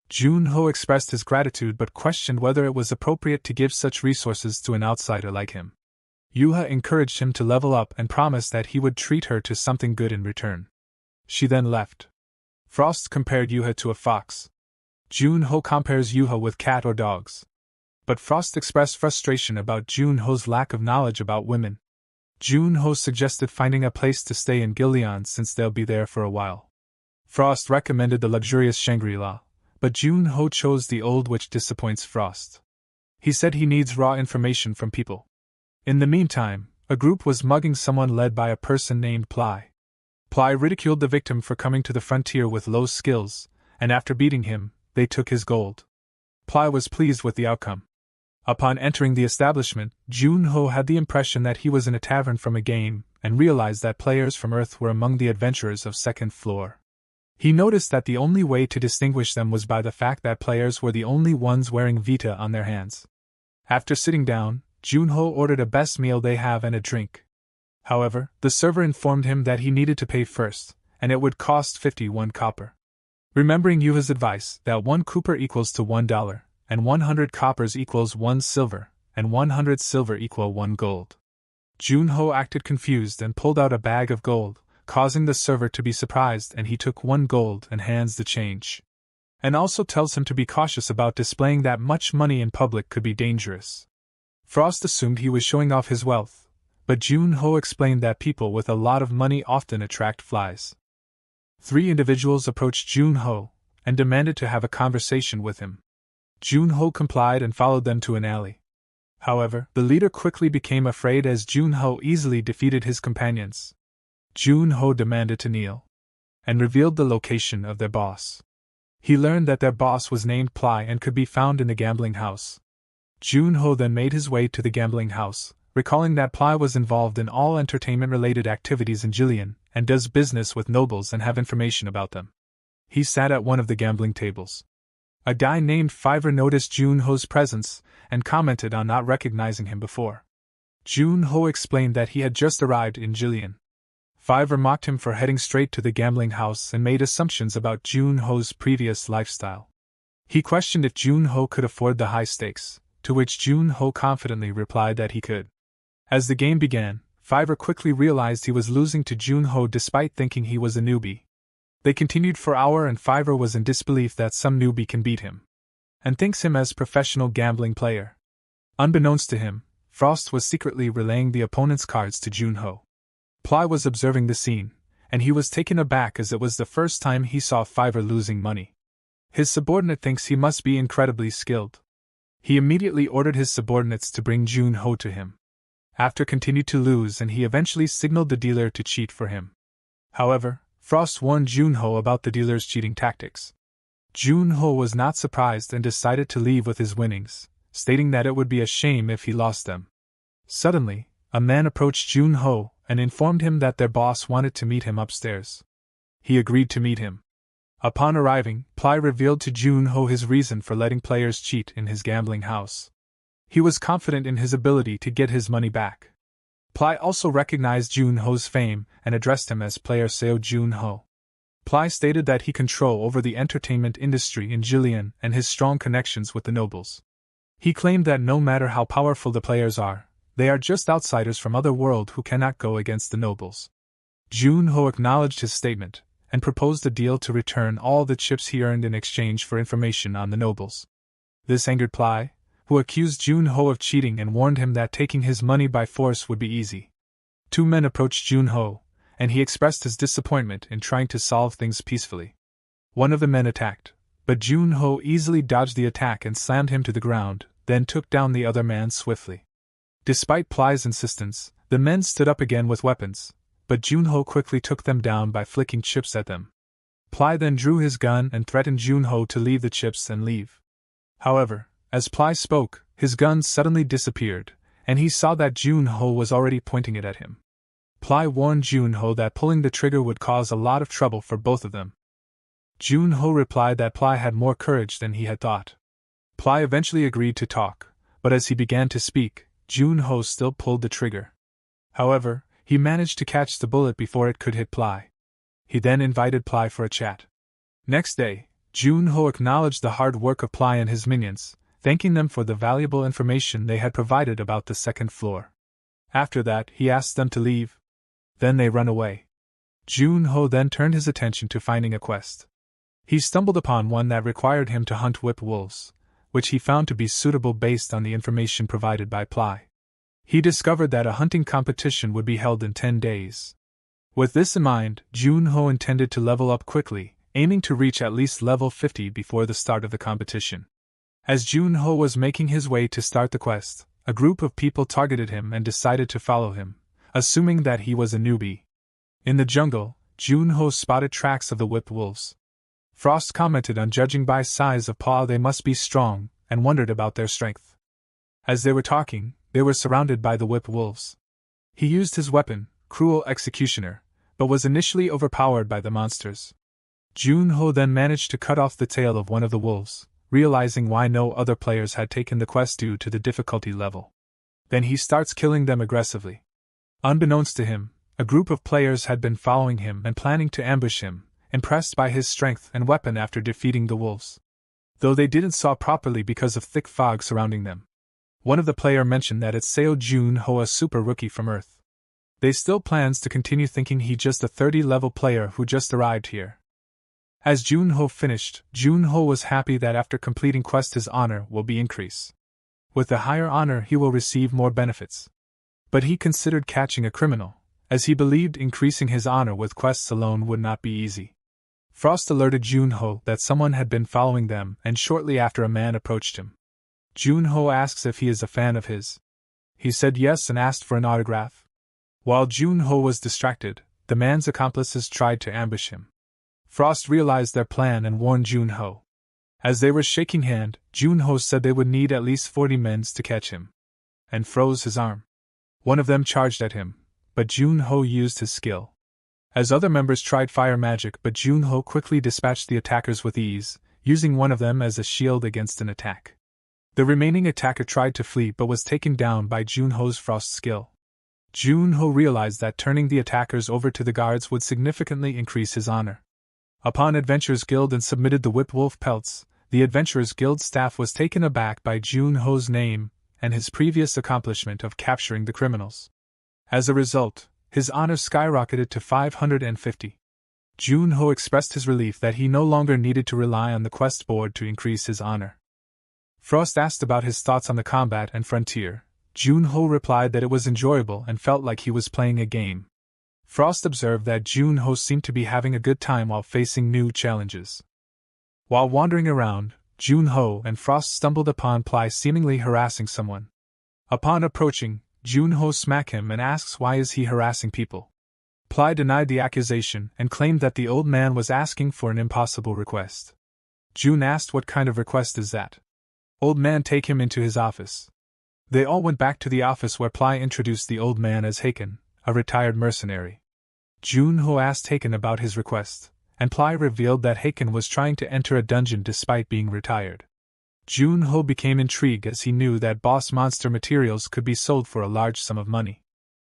Jun-ho expressed his gratitude but questioned whether it was appropriate to give such resources to an outsider like him. Yuha encouraged him to level up and promised that he would treat her to something good in return. She then left. Frost compared Yuha to a fox. Jun-ho compares Yuha with cat or dogs. But Frost expressed frustration about Jun-ho's lack of knowledge about women. Jun-ho suggested finding a place to stay in Gileon since they'll be there for a while. Frost recommended the luxurious Shangri-La, but Jun-ho chose the old which disappoints Frost. He said he needs raw information from people. In the meantime, a group was mugging someone led by a person named Ply. Ply ridiculed the victim for coming to the frontier with low skills, and after beating him, they took his gold. Ply was pleased with the outcome. Upon entering the establishment, Jun-ho had the impression that he was in a tavern from a game, and realized that players from Earth were among the adventurers of second floor. He noticed that the only way to distinguish them was by the fact that players were the only ones wearing Vita on their hands. After sitting down, Jun-ho ordered a best meal they have and a drink. However, the server informed him that he needed to pay first, and it would cost 51 copper. Remembering Yuha's advice that 1 copper equals to $1, and 100 coppers equals 1 silver, and 100 silver equal 1 gold. Jun-ho acted confused and pulled out a bag of gold, causing the server to be surprised, and he took 1 gold and hands the change. And also tells him to be cautious about displaying that much money in public could be dangerous. Frost assumed he was showing off his wealth, but Jun-ho explained that people with a lot of money often attract flies. 3 individuals approached Jun-ho and demanded to have a conversation with him. Jun-ho complied and followed them to an alley. However, the leader quickly became afraid as Jun-ho easily defeated his companions. Jun-ho demanded to kneel, and revealed the location of their boss. He learned that their boss was named Ply and could be found in the gambling house. Jun-ho then made his way to the gambling house, recalling that Ply was involved in all entertainment-related activities in Jillian, and does business with nobles and have information about them. He sat at one of the gambling tables. A guy named Fiver noticed Jun-ho's presence, and commented on not recognizing him before. Jun-ho explained that he had just arrived in Jillian. Fiver mocked him for heading straight to the gambling house and made assumptions about Jun-ho's previous lifestyle. He questioned if Jun-ho could afford the high stakes, to which Jun-ho confidently replied that he could. As the game began, Fiver quickly realized he was losing to Jun-ho despite thinking he was a newbie. They continued for hours and Fiver was in disbelief that some newbie can beat him, and thinks him as professional gambling player. Unbeknownst to him, Frost was secretly relaying the opponent's cards to Jun-ho. Ply was observing the scene, and he was taken aback as it was the first time he saw Fiver losing money. His subordinate thinks he must be incredibly skilled. He immediately ordered his subordinates to bring Jun-ho to him. After continued to lose and he eventually signaled the dealer to cheat for him. However, Frost warned Jun-ho about the dealer's cheating tactics. Jun-ho was not surprised and decided to leave with his winnings, stating that it would be a shame if he lost them. Suddenly, a man approached Jun-ho and informed him that their boss wanted to meet him upstairs. He agreed to meet him. Upon arriving, Ply revealed to Jun-ho his reason for letting players cheat in his gambling house. He was confident in his ability to get his money back. Ply also recognized Jun-ho's fame and addressed him as Player Seo Jun-ho. Ply stated that he control over the entertainment industry in Jillian and his strong connections with the nobles. He claimed that no matter how powerful the players are, they are just outsiders from other world who cannot go against the nobles. Jun-ho acknowledged his statement, and proposed a deal to return all the chips he earned in exchange for information on the nobles. This angered Ply, who accused Jun-ho of cheating and warned him that taking his money by force would be easy. 2 men approached Jun-ho, and he expressed his disappointment in trying to solve things peacefully. One of the men attacked, but Jun-ho easily dodged the attack and slammed him to the ground, then took down the other man swiftly. Despite Ply's insistence, the men stood up again with weapons, but Jun-ho quickly took them down by flicking chips at them. Ply then drew his gun and threatened Jun-ho to leave the chips and leave. However, as Ply spoke, his gun suddenly disappeared, and he saw that Jun-ho was already pointing it at him. Ply warned Jun-ho that pulling the trigger would cause a lot of trouble for both of them. Jun-ho replied that Ply had more courage than he had thought. Ply eventually agreed to talk, but as he began to speak, Jun-ho still pulled the trigger. However, he managed to catch the bullet before it could hit Ply. He then invited Ply for a chat. Next day, Jun-ho acknowledged the hard work of Ply and his minions, thanking them for the valuable information they had provided about the second floor. After that, he asked them to leave. Then they run away. Jun-ho then turned his attention to finding a quest. He stumbled upon one that required him to hunt whipped wolves, which he found to be suitable based on the information provided by Ply. He discovered that a hunting competition would be held in 10 days. With this in mind, Jun-ho intended to level up quickly, aiming to reach at least level 50 before the start of the competition. As Junho was making his way to start the quest, a group of people targeted him and decided to follow him, assuming that he was a newbie. In the jungle, Junho spotted tracks of the whipped wolves. Frost commented on judging by size of paw they must be strong, and wondered about their strength. As they were talking, they were surrounded by the whipped wolves. He used his weapon, Cruel Executioner, but was initially overpowered by the monsters. Junho then managed to cut off the tail of one of the wolves, realizing why no other players had taken the quest due to the difficulty level. Then he starts killing them aggressively. Unbeknownst to him, a group of players had been following him and planning to ambush him, impressed by his strength and weapon after defeating the wolves. Though they didn't saw properly because of thick fog surrounding them. One of the player mentioned that it's Seo Junho, a super rookie from Earth. They still plans to continue thinking he just a 30-level player who just arrived here. As Junho finished, Junho was happy that after completing quest his honor will be increased. With the higher honor he will receive more benefits. But he considered catching a criminal, as he believed increasing his honor with quests alone would not be easy. Frost alerted Junho that someone had been following them, and shortly after a man approached him. Junho asks if he is a fan of his. He said yes and asked for an autograph. While Junho was distracted, the man's accomplices tried to ambush him. Frost realized their plan and warned Junho. As they were shaking hand, Junho said they would need at least 40 men to catch him, and froze his arm. One of them charged at him, but Junho used his skill. As other members tried fire magic, but Junho quickly dispatched the attackers with ease, using one of them as a shield against an attack. The remaining attacker tried to flee but was taken down by Junho's frost skill. Junho realized that turning the attackers over to the guards would significantly increase his honor. Upon Adventurers Guild and submitted the whipped wolf pelts, the Adventurers Guild staff was taken aback by Junho's name and his previous accomplishment of capturing the criminals. As a result, his honor skyrocketed to 550. Junho expressed his relief that he no longer needed to rely on the quest board to increase his honor. Frost asked about his thoughts on the combat and frontier. Junho replied that it was enjoyable and felt like he was playing a game. Frost observed that Junho seemed to be having a good time while facing new challenges. While wandering around, Junho and Frost stumbled upon Ply seemingly harassing someone. Upon approaching, Junho smacked him and asks why is he harassing people. Ply denied the accusation and claimed that the old man was asking for an impossible request. Jun asked what kind of request is that. Old man take him into his office. They all went back to the office where Ply introduced the old man as Haken, a retired mercenary. Junho asked Haken about his request, and Ply revealed that Haken was trying to enter a dungeon despite being retired. Junho became intrigued as he knew that boss monster materials could be sold for a large sum of money.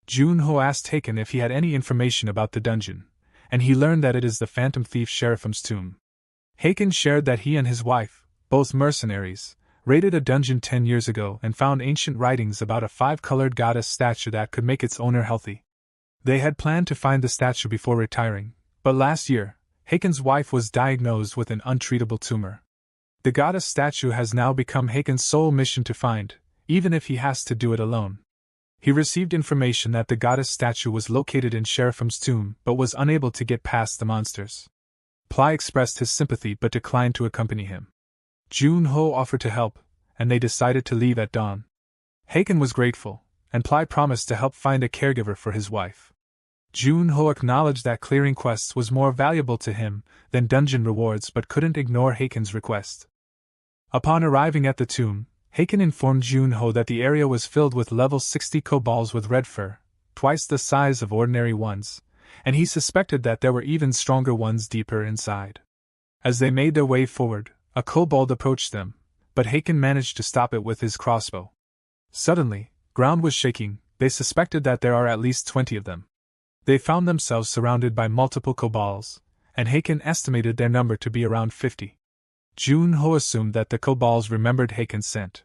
Junho asked Haken if he had any information about the dungeon, and he learned that it is the Phantom Thief Sheriff's tomb. Haken shared that he and his wife, both mercenaries, raided a dungeon 10 years ago and found ancient writings about a 5-colored goddess statue that could make its owner healthy. They had planned to find the statue before retiring, but last year, Haken's wife was diagnosed with an untreatable tumor. The goddess statue has now become Haken's sole mission to find, even if he has to do it alone. He received information that the goddess statue was located in Sheriff's tomb but was unable to get past the monsters. Ply expressed his sympathy but declined to accompany him. Junho offered to help, and they decided to leave at dawn. Haken was grateful, and Ply promised to help find a caregiver for his wife. Junho acknowledged that clearing quests was more valuable to him than dungeon rewards but couldn't ignore Haken's request. Upon arriving at the tomb, Haken informed Junho that the area was filled with level 60 kobolds with red fur, twice the size of ordinary ones, and he suspected that there were even stronger ones deeper inside. As they made their way forward, a kobold approached them, but Haken managed to stop it with his crossbow. Suddenly, ground was shaking. They suspected that there are at least 20 of them. They found themselves surrounded by multiple kobolds, and Haken estimated their number to be around 50. Junho assumed that the kobolds remembered Haken's scent.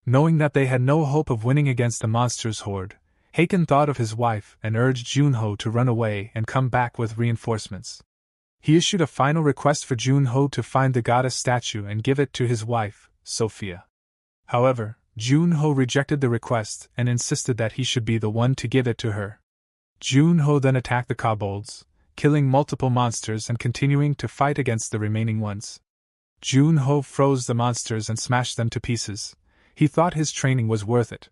Knowing that they had no hope of winning against the monster's horde, Haken thought of his wife and urged Junho to run away and come back with reinforcements. He issued a final request for Junho to find the goddess statue and give it to his wife, Sophia. However, Junho rejected the request and insisted that he should be the one to give it to her. Junho then attacked the kobolds, killing multiple monsters and continuing to fight against the remaining ones. Jun-ho froze the monsters and smashed them to pieces. He thought his training was worth it.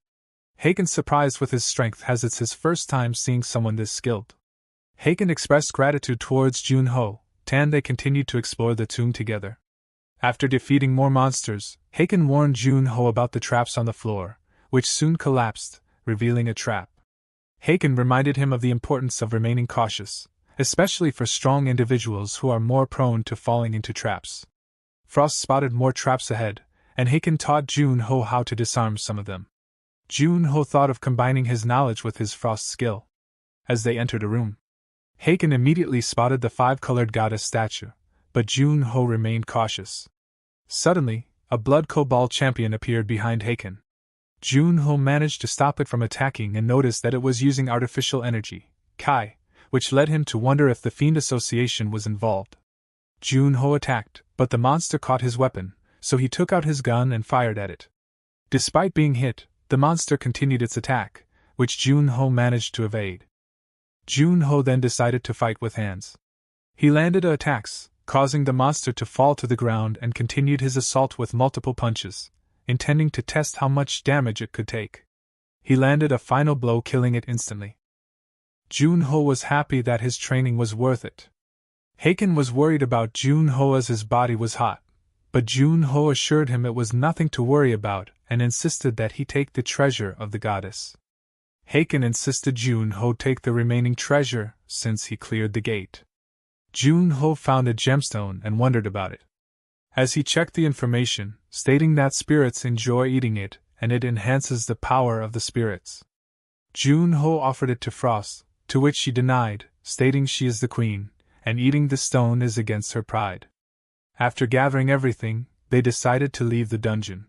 Haken, surprised with his strength as it's his first time seeing someone this skilled. Haken expressed gratitude towards Jun-ho, and they continued to explore the tomb together. After defeating more monsters, Haken warned Jun-ho about the traps on the floor, which soon collapsed, revealing a trap. Haken reminded him of the importance of remaining cautious, especially for strong individuals who are more prone to falling into traps. Frost spotted more traps ahead, and Haken taught Jun-ho how to disarm some of them. Jun-ho thought of combining his knowledge with his Frost skill. As they entered a room, Haken immediately spotted the five-colored goddess statue, but Jun-ho remained cautious. Suddenly, a blood Cobalt champion appeared behind Haken. Jun-ho managed to stop it from attacking and noticed that it was using artificial energy, Kai, which led him to wonder if the Fiend Association was involved. Jun-ho attacked, but the monster caught his weapon, so he took out his gun and fired at it. Despite being hit, the monster continued its attack, which Jun-ho managed to evade. Jun-ho then decided to fight with hands. He landed attacks, causing the monster to fall to the ground, and continued his assault with multiple punches, intending to test how much damage it could take. He landed a final blow, killing it instantly. Jun-ho was happy that his training was worth it. Haken was worried about Jun-ho as his body was hot, but Jun-ho assured him it was nothing to worry about and insisted that he take the treasure of the goddess. Haken insisted Jun-ho take the remaining treasure since he cleared the gate. Jun-ho found a gemstone and wondered about it. As he checked the information, stating that spirits enjoy eating it and it enhances the power of the spirits. Jun-ho offered it to Frost, to which she denied, stating she is the queen, and eating the stone is against her pride. After gathering everything, they decided to leave the dungeon.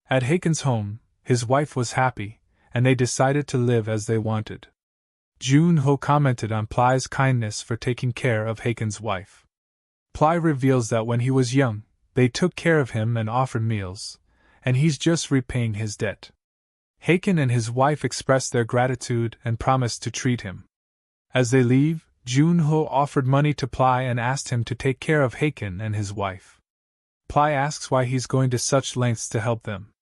At Haken's home, his wife was happy, and they decided to live as they wanted. Jun-ho commented on Ply's kindness for taking care of Haken's wife. Ply reveals that when he was young, they took care of him and offered meals, and he's just repaying his debt. Haken and his wife expressed their gratitude and promised to treat him. As they leave, Jun-ho offered money to Ply and asked him to take care of Haken and his wife. Ply asks why he's going to such lengths to help them.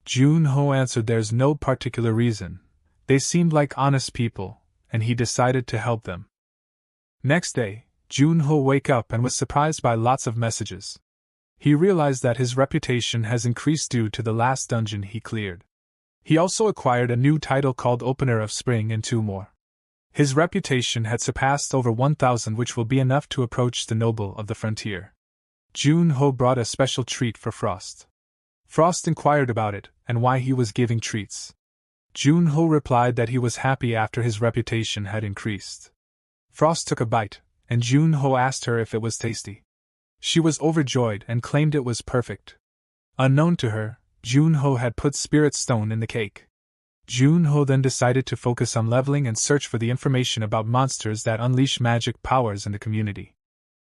Jun-ho answered there's no particular reason. They seemed like honest people, and he decided to help them. Next day, Jun-ho woke up and was surprised by lots of messages. He realized that his reputation has increased due to the last dungeon he cleared. He also acquired a new title called Opener of Spring and 2 more. His reputation had surpassed over 1,000, which will be enough to approach the noble of the frontier. Jun-ho brought a special treat for Frost. Frost inquired about it and why he was giving treats. Jun-ho replied that he was happy after his reputation had increased. Frost took a bite, and Jun-ho asked her if it was tasty. She was overjoyed and claimed it was perfect. Unknown to her, Jun-ho had put spirit stone in the cake. Jun-ho then decided to focus on leveling and search for the information about monsters that unleash magic powers in the community.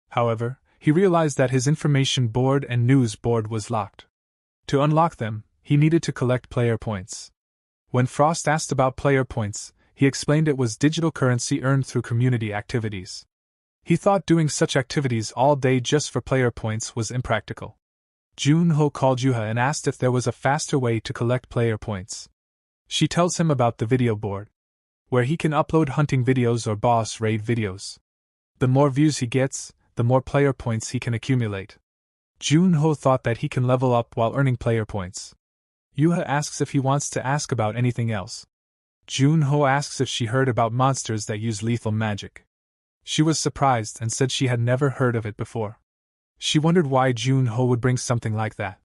However, he realized that his information board and news board was locked. To unlock them, he needed to collect player points. When Frost asked about player points, he explained it was digital currency earned through community activities. He thought doing such activities all day just for player points was impractical. Jun-ho called Yuha and asked if there was a faster way to collect player points. She tells him about the video board, where he can upload hunting videos or boss raid videos. The more views he gets, the more player points he can accumulate. Jun-ho thought that he can level up while earning player points. Yuha asks if he wants to ask about anything else. Jun-ho asks if she heard about monsters that use lethal magic. She was surprised and said she had never heard of it before. She wondered why Jun-ho would bring something like that.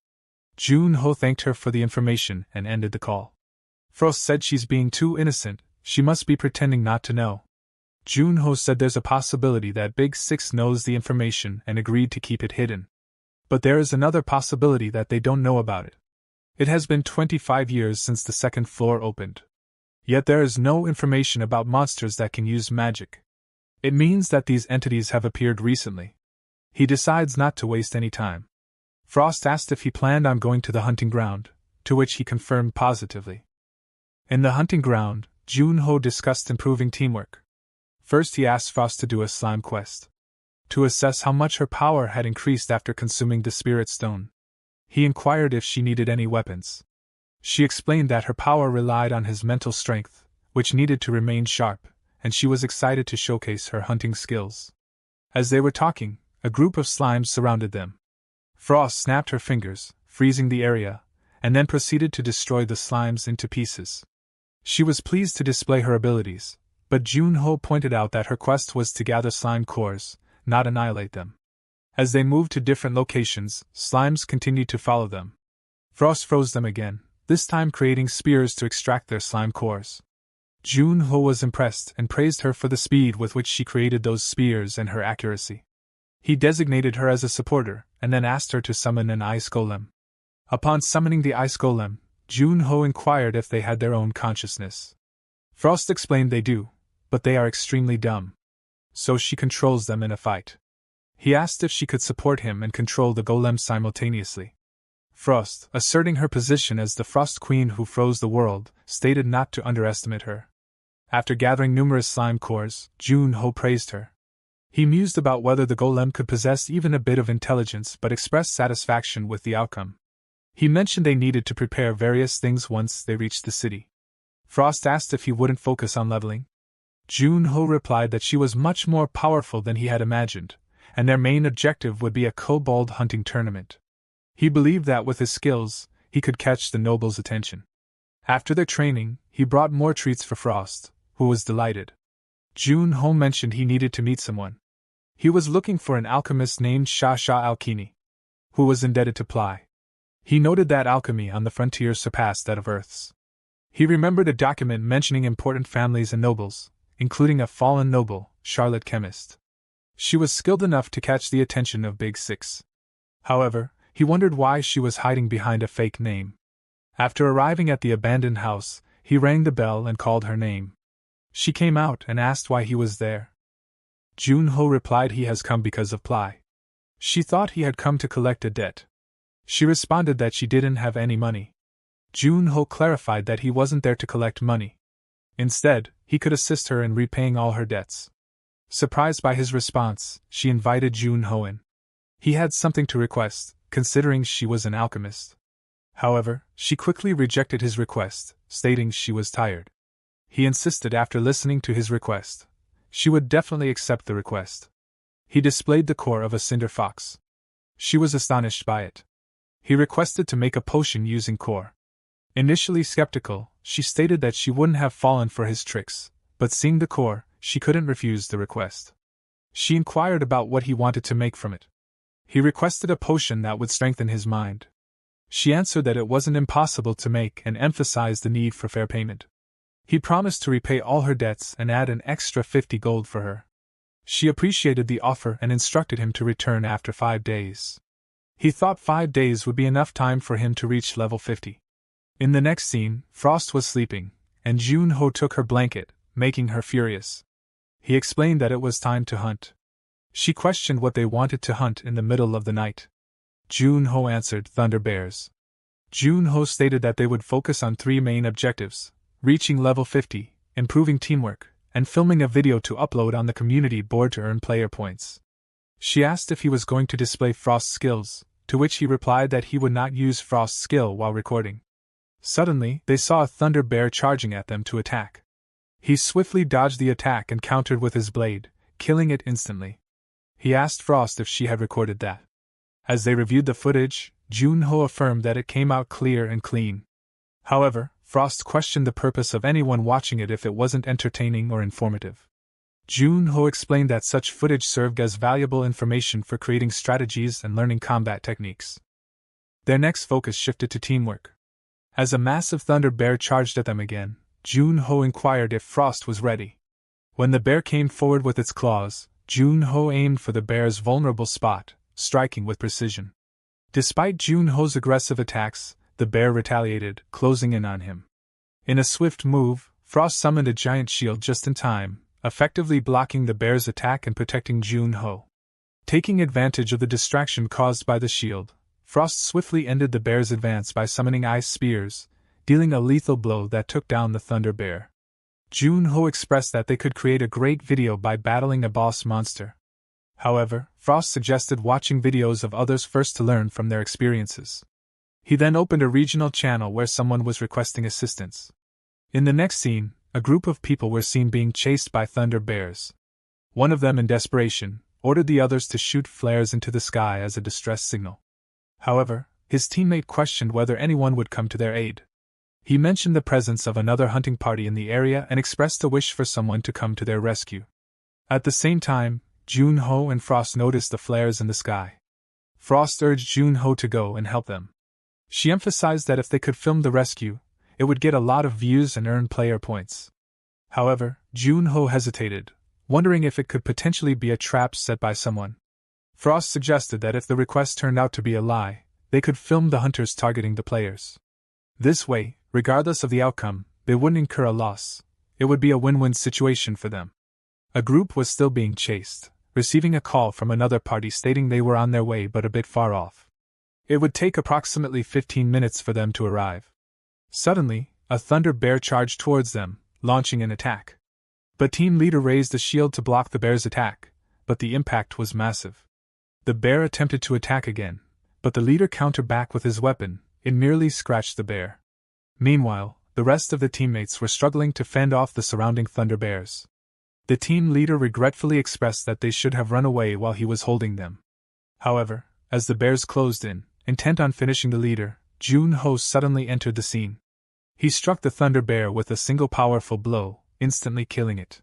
Jun-ho thanked her for the information and ended the call. Frost said she's being too innocent, she must be pretending not to know. Jun-ho said there's a possibility that Big Six knows the information and agreed to keep it hidden. But there is another possibility that they don't know about it. It has been 25 years since the second floor opened. Yet there is no information about monsters that can use magic. It means that these entities have appeared recently. He decides not to waste any time. Frost asked if he planned on going to the hunting ground, to which he confirmed positively. In the hunting ground, Jun-ho discussed improving teamwork. First, he asked Frost to do a slime quest, to assess how much her power had increased after consuming the spirit stone. He inquired if she needed any weapons. She explained that her power relied on his mental strength, which needed to remain sharp, and she was excited to showcase her hunting skills. As they were talking, a group of slimes surrounded them. Frost snapped her fingers, freezing the area, and then proceeded to destroy the slimes into pieces. She was pleased to display her abilities, but Junho pointed out that her quest was to gather slime cores, not annihilate them. As they moved to different locations, slimes continued to follow them. Frost froze them again, this time creating spears to extract their slime cores. Junho was impressed and praised her for the speed with which she created those spears and her accuracy. He designated her as a supporter, and then asked her to summon an ice golem. Upon summoning the ice golem, Junho inquired if they had their own consciousness. Frost explained they do, but they are extremely dumb. So she controls them in a fight. He asked if she could support him and control the golem simultaneously. Frost, asserting her position as the Frost Queen who froze the world, stated not to underestimate her. After gathering numerous slime cores, Junho praised her. He mused about whether the golem could possess even a bit of intelligence but expressed satisfaction with the outcome. He mentioned they needed to prepare various things once they reached the city. Frost asked if he wouldn't focus on leveling. Junho replied that she was much more powerful than he had imagined, and their main objective would be a kobold hunting tournament. He believed that with his skills, he could catch the noble's attention. After their training, he brought more treats for Frost, who was delighted. Junho mentioned he needed to meet someone. He was looking for an alchemist named Shasha Alkini, who was indebted to Ply. He noted that alchemy on the frontier surpassed that of Earth's. He remembered a document mentioning important families and nobles, including a fallen noble, Charlotte Chemist. She was skilled enough to catch the attention of Big Six. However, he wondered why she was hiding behind a fake name. After arriving at the abandoned house, he rang the bell and called her name. She came out and asked why he was there. Junho replied he has come because of Ply. She thought he had come to collect a debt. She responded that she didn't have any money. Junho clarified that he wasn't there to collect money. Instead, he could assist her in repaying all her debts. Surprised by his response, she invited Junho in. He had something to request, considering she was an alchemist. However, she quickly rejected his request, stating she was tired. He insisted after listening to his request. She would definitely accept the request. He displayed the core of a cinder fox. She was astonished by it. He requested to make a potion using core. Initially skeptical, she stated that she wouldn't have fallen for his tricks, but seeing the core, she couldn't refuse the request. She inquired about what he wanted to make from it. He requested a potion that would strengthen his mind. She answered that it wasn't impossible to make and emphasized the need for fair payment. He promised to repay all her debts and add an extra 50 gold for her. She appreciated the offer and instructed him to return after 5 days. He thought 5 days would be enough time for him to reach level 50. In the next scene, Frost was sleeping, and Junho took her blanket, making her furious. He explained that it was time to hunt. She questioned what they wanted to hunt in the middle of the night. Junho answered thunder bears. Junho stated that they would focus on 3 main objectives: reaching level 50, improving teamwork, and filming a video to upload on the community board to earn player points. She asked if he was going to display Frost's skills, to which he replied that he would not use Frost's skill while recording. Suddenly, they saw a thunder bear charging at them to attack. He swiftly dodged the attack and countered with his blade, killing it instantly. He asked Frost if she had recorded that. As they reviewed the footage, Junho affirmed that it came out clear and clean. However, Frost questioned the purpose of anyone watching it if it wasn't entertaining or informative. Junho explained that such footage served as valuable information for creating strategies and learning combat techniques. Their next focus shifted to teamwork. As a massive thunder bear charged at them again, Junho inquired if Frost was ready. When the bear came forward with its claws, Junho aimed for the bear's vulnerable spot, striking with precision. Despite Junho's aggressive attacks, the bear retaliated, closing in on him. In a swift move, Frost summoned a giant shield just in time, effectively blocking the bear's attack and protecting Junho. Taking advantage of the distraction caused by the shield, Frost swiftly ended the bear's advance by summoning ice spears, dealing a lethal blow that took down the thunder bear. Jun-ho expressed that they could create a great video by battling a boss monster. However, Frost suggested watching videos of others first to learn from their experiences. He then opened a regional channel where someone was requesting assistance. In the next scene, a group of people were seen being chased by thunder bears. One of them, in desperation, ordered the others to shoot flares into the sky as a distress signal. However, his teammate questioned whether anyone would come to their aid. He mentioned the presence of another hunting party in the area and expressed a wish for someone to come to their rescue. At the same time, Jun-ho and Frost noticed the flares in the sky. Frost urged Jun-ho to go and help them. She emphasized that if they could film the rescue, it would get a lot of views and earn player points. However, Jun-ho hesitated, wondering if it could potentially be a trap set by someone. Frost suggested that if the request turned out to be a lie, they could film the hunters targeting the players. This way, regardless of the outcome, they wouldn't incur a loss. It would be a win-win situation for them. A group was still being chased, receiving a call from another party stating they were on their way but a bit far off. It would take approximately 15 minutes for them to arrive. Suddenly, a thunder bear charged towards them, launching an attack. The team leader raised a shield to block the bear's attack, but the impact was massive. The bear attempted to attack again, but the leader countered back with his weapon. It merely scratched the bear. Meanwhile, the rest of the teammates were struggling to fend off the surrounding thunder bears. The team leader regretfully expressed that they should have run away while he was holding them. However, as the bears closed in, intent on finishing the leader, Jun-ho suddenly entered the scene. He struck the thunder bear with a single powerful blow, instantly killing it.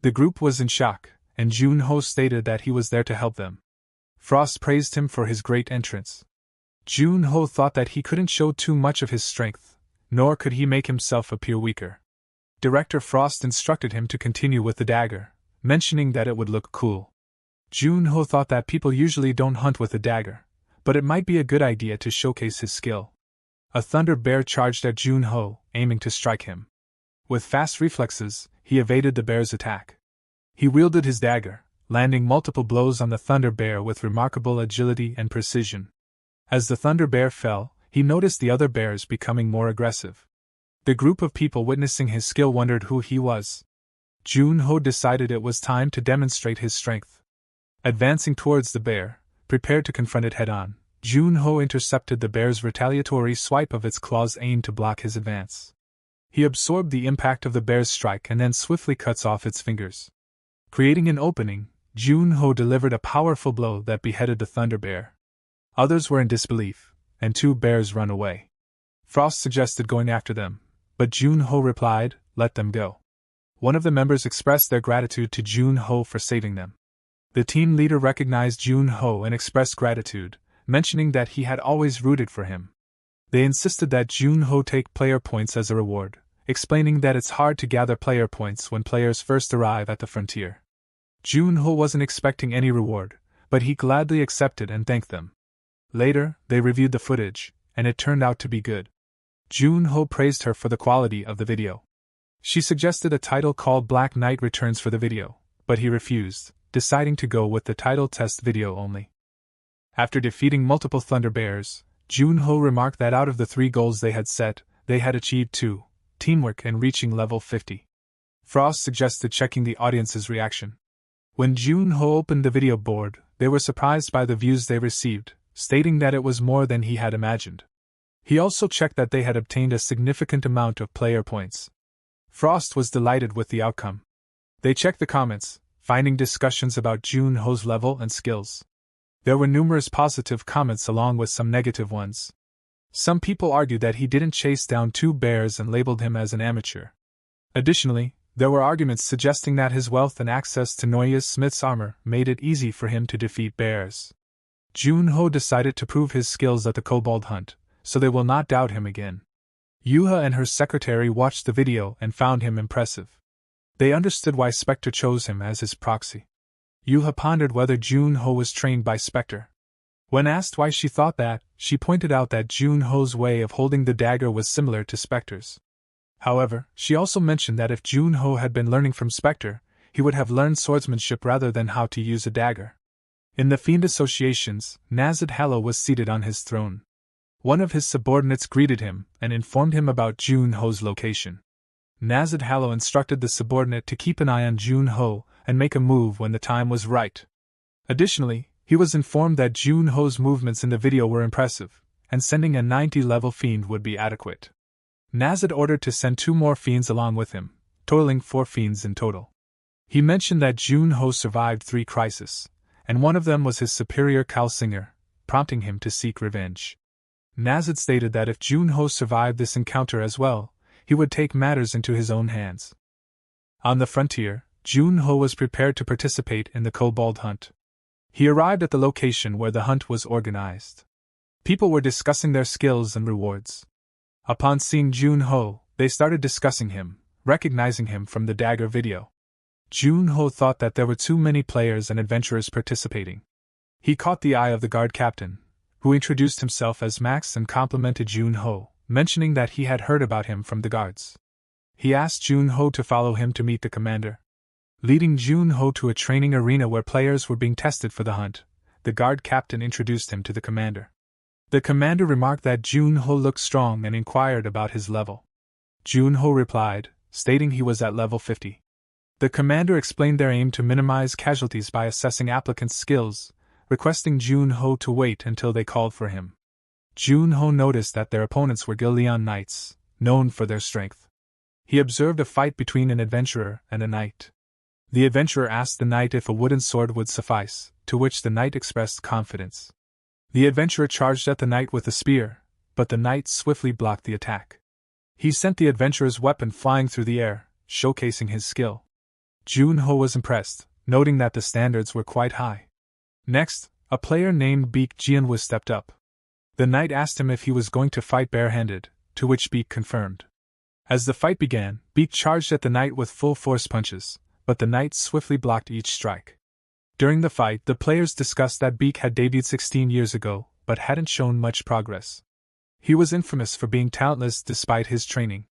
The group was in shock, and Jun-ho stated that he was there to help them. Frost praised him for his great entrance. Jun-ho thought that he couldn't show too much of his strength, nor could he make himself appear weaker. Director Frost instructed him to continue with the dagger, mentioning that it would look cool. Jun-ho thought that people usually don't hunt with a dagger, but it might be a good idea to showcase his skill. A thunder bear charged at Jun-ho, aiming to strike him. With fast reflexes, he evaded the bear's attack. He wielded his dagger, landing multiple blows on the thunder bear with remarkable agility and precision. As the thunder bear fell, he noticed the other bears becoming more aggressive. The group of people witnessing his skill wondered who he was. Jun-ho decided it was time to demonstrate his strength. Advancing towards the bear, prepared to confront it head-on, Jun-ho intercepted the bear's retaliatory swipe of its claws aimed to block his advance. He absorbed the impact of the bear's strike and then swiftly cuts off its fingers. Creating an opening, Jun-ho delivered a powerful blow that beheaded the thunder bear. Others were in disbelief, and two bears ran away. Frost suggested going after them, but Jun-ho replied, "Let them go." One of the members expressed their gratitude to Jun-ho for saving them. The team leader recognized Jun-ho and expressed gratitude, mentioning that he had always rooted for him. They insisted that Jun-ho take player points as a reward, explaining that it's hard to gather player points when players first arrive at the frontier. Jun-ho wasn't expecting any reward, but he gladly accepted and thanked them. Later, they reviewed the footage, and it turned out to be good. Jun-ho praised her for the quality of the video. She suggested a title called Black Knight Returns for the video, but he refused, deciding to go with the title test video only. After defeating multiple thunder bears, Jun-ho remarked that out of the 3 goals they had set, they had achieved 2, teamwork and reaching level 50. Frost suggested checking the audience's reaction. When Jun-ho opened the video board, they were surprised by the views they received, stating that it was more than he had imagined. He also checked that they had obtained a significant amount of player points. Frost was delighted with the outcome. They checked the comments, finding discussions about Jun-ho's level and skills. There were numerous positive comments along with some negative ones. Some people argued that he didn't chase down 2 bears and labeled him as an amateur. Additionally, there were arguments suggesting that his wealth and access to Noya's smith's armor made it easy for him to defeat bears. Jun-ho decided to prove his skills at the kobold hunt, so they will not doubt him again. Yuha and her secretary watched the video and found him impressive. They understood why Spectre chose him as his proxy. Yuha pondered whether Jun-ho was trained by Spectre. When asked why she thought that, she pointed out that Jun-ho's way of holding the dagger was similar to Spectre's. However, she also mentioned that if Jun-ho had been learning from Spectre, he would have learned swordsmanship rather than how to use a dagger. In the Fiend Associations, Nazad Hallow was seated on his throne. One of his subordinates greeted him and informed him about Jun-ho's location. Nazad Hallow instructed the subordinate to keep an eye on Jun-ho and make a move when the time was right. Additionally, he was informed that Jun-ho's movements in the video were impressive, and sending a 90-level fiend would be adequate. Nazad ordered to send 2 more fiends along with him, totaling 4 fiends in total. He mentioned that Jun-ho survived 3 crises, and one of them was his superior Kalsinger, prompting him to seek revenge. Nazad stated that if Jun-ho survived this encounter as well, he would take matters into his own hands. On the frontier, Jun-ho was prepared to participate in the kobold hunt. He arrived at the location where the hunt was organized. People were discussing their skills and rewards. Upon seeing Jun-ho, they started discussing him, recognizing him from the dagger video. Jun-ho thought that there were too many players and adventurers participating. He caught the eye of the guard captain, who introduced himself as Max and complimented Jun-ho, mentioning that he had heard about him from the guards. He asked Jun-ho to follow him to meet the commander. Leading Jun-ho to a training arena where players were being tested for the hunt, the guard captain introduced him to the commander. The commander remarked that Jun-ho looked strong and inquired about his level. Jun-ho replied, stating he was at level 50. The commander explained their aim to minimize casualties by assessing applicants' skills, requesting Jun-ho to wait until they called for him. Jun-ho noticed that their opponents were Gillian knights, known for their strength. He observed a fight between an adventurer and a knight. The adventurer asked the knight if a wooden sword would suffice, to which the knight expressed confidence. The adventurer charged at the knight with a spear, but the knight swiftly blocked the attack. He sent the adventurer's weapon flying through the air, showcasing his skill. Jun-ho was impressed, noting that the standards were quite high. Next, a player named Beek Jianwu stepped up. The knight asked him if he was going to fight barehanded, to which Beek confirmed. As the fight began, Beek charged at the knight with full force punches, but the knight swiftly blocked each strike. During the fight, the players discussed that Beek had debuted 16 years ago, but hadn't shown much progress. He was infamous for being talentless despite his training.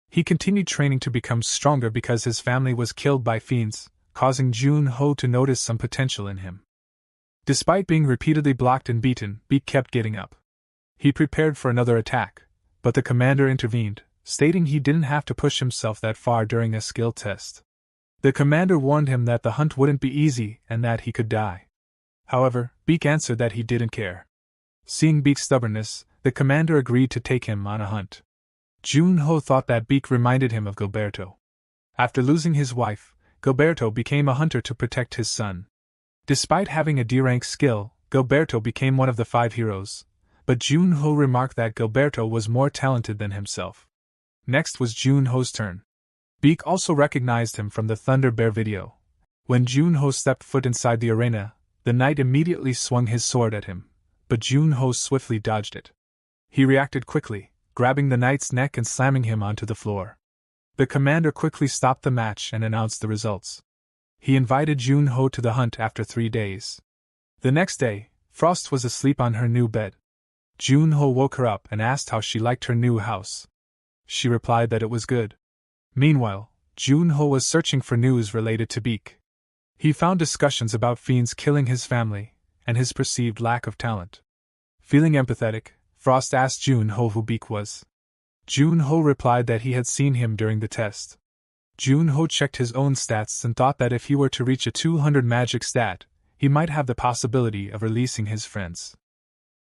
He continued training to become stronger because his family was killed by fiends, causing Jun-ho to notice some potential in him. Despite being repeatedly blocked and beaten, Beek kept getting up. He prepared for another attack, but the commander intervened, stating he didn't have to push himself that far during a skill test. The commander warned him that the hunt wouldn't be easy and that he could die. However, Beek answered that he didn't care. Seeing Beek's stubbornness, the commander agreed to take him on a hunt. Jun-ho thought that Beek reminded him of Gilberto. After losing his wife, Gilberto became a hunter to protect his son. Despite having a D-rank skill, Gilberto became one of the 5 heroes, but Jun-ho remarked that Gilberto was more talented than himself. Next was Jun-ho's turn. Beek also recognized him from the Thunder Bear video. When Jun-ho stepped foot inside the arena, the knight immediately swung his sword at him, but Jun-ho swiftly dodged it. He reacted quickly, grabbing the knight's neck and slamming him onto the floor. The commander quickly stopped the match and announced the results. He invited Jun-ho to the hunt after 3 days. The next day, Frost was asleep on her new bed. Jun-ho woke her up and asked how she liked her new house. She replied that it was good. Meanwhile, Jun-ho was searching for news related to Beek. He found discussions about fiends killing his family, and his perceived lack of talent. Feeling empathetic, Frost asked Jun-ho who Beek was. Jun-ho replied that he had seen him during the test. Jun-ho checked his own stats and thought that if he were to reach a 200 magic stat, he might have the possibility of releasing his friends.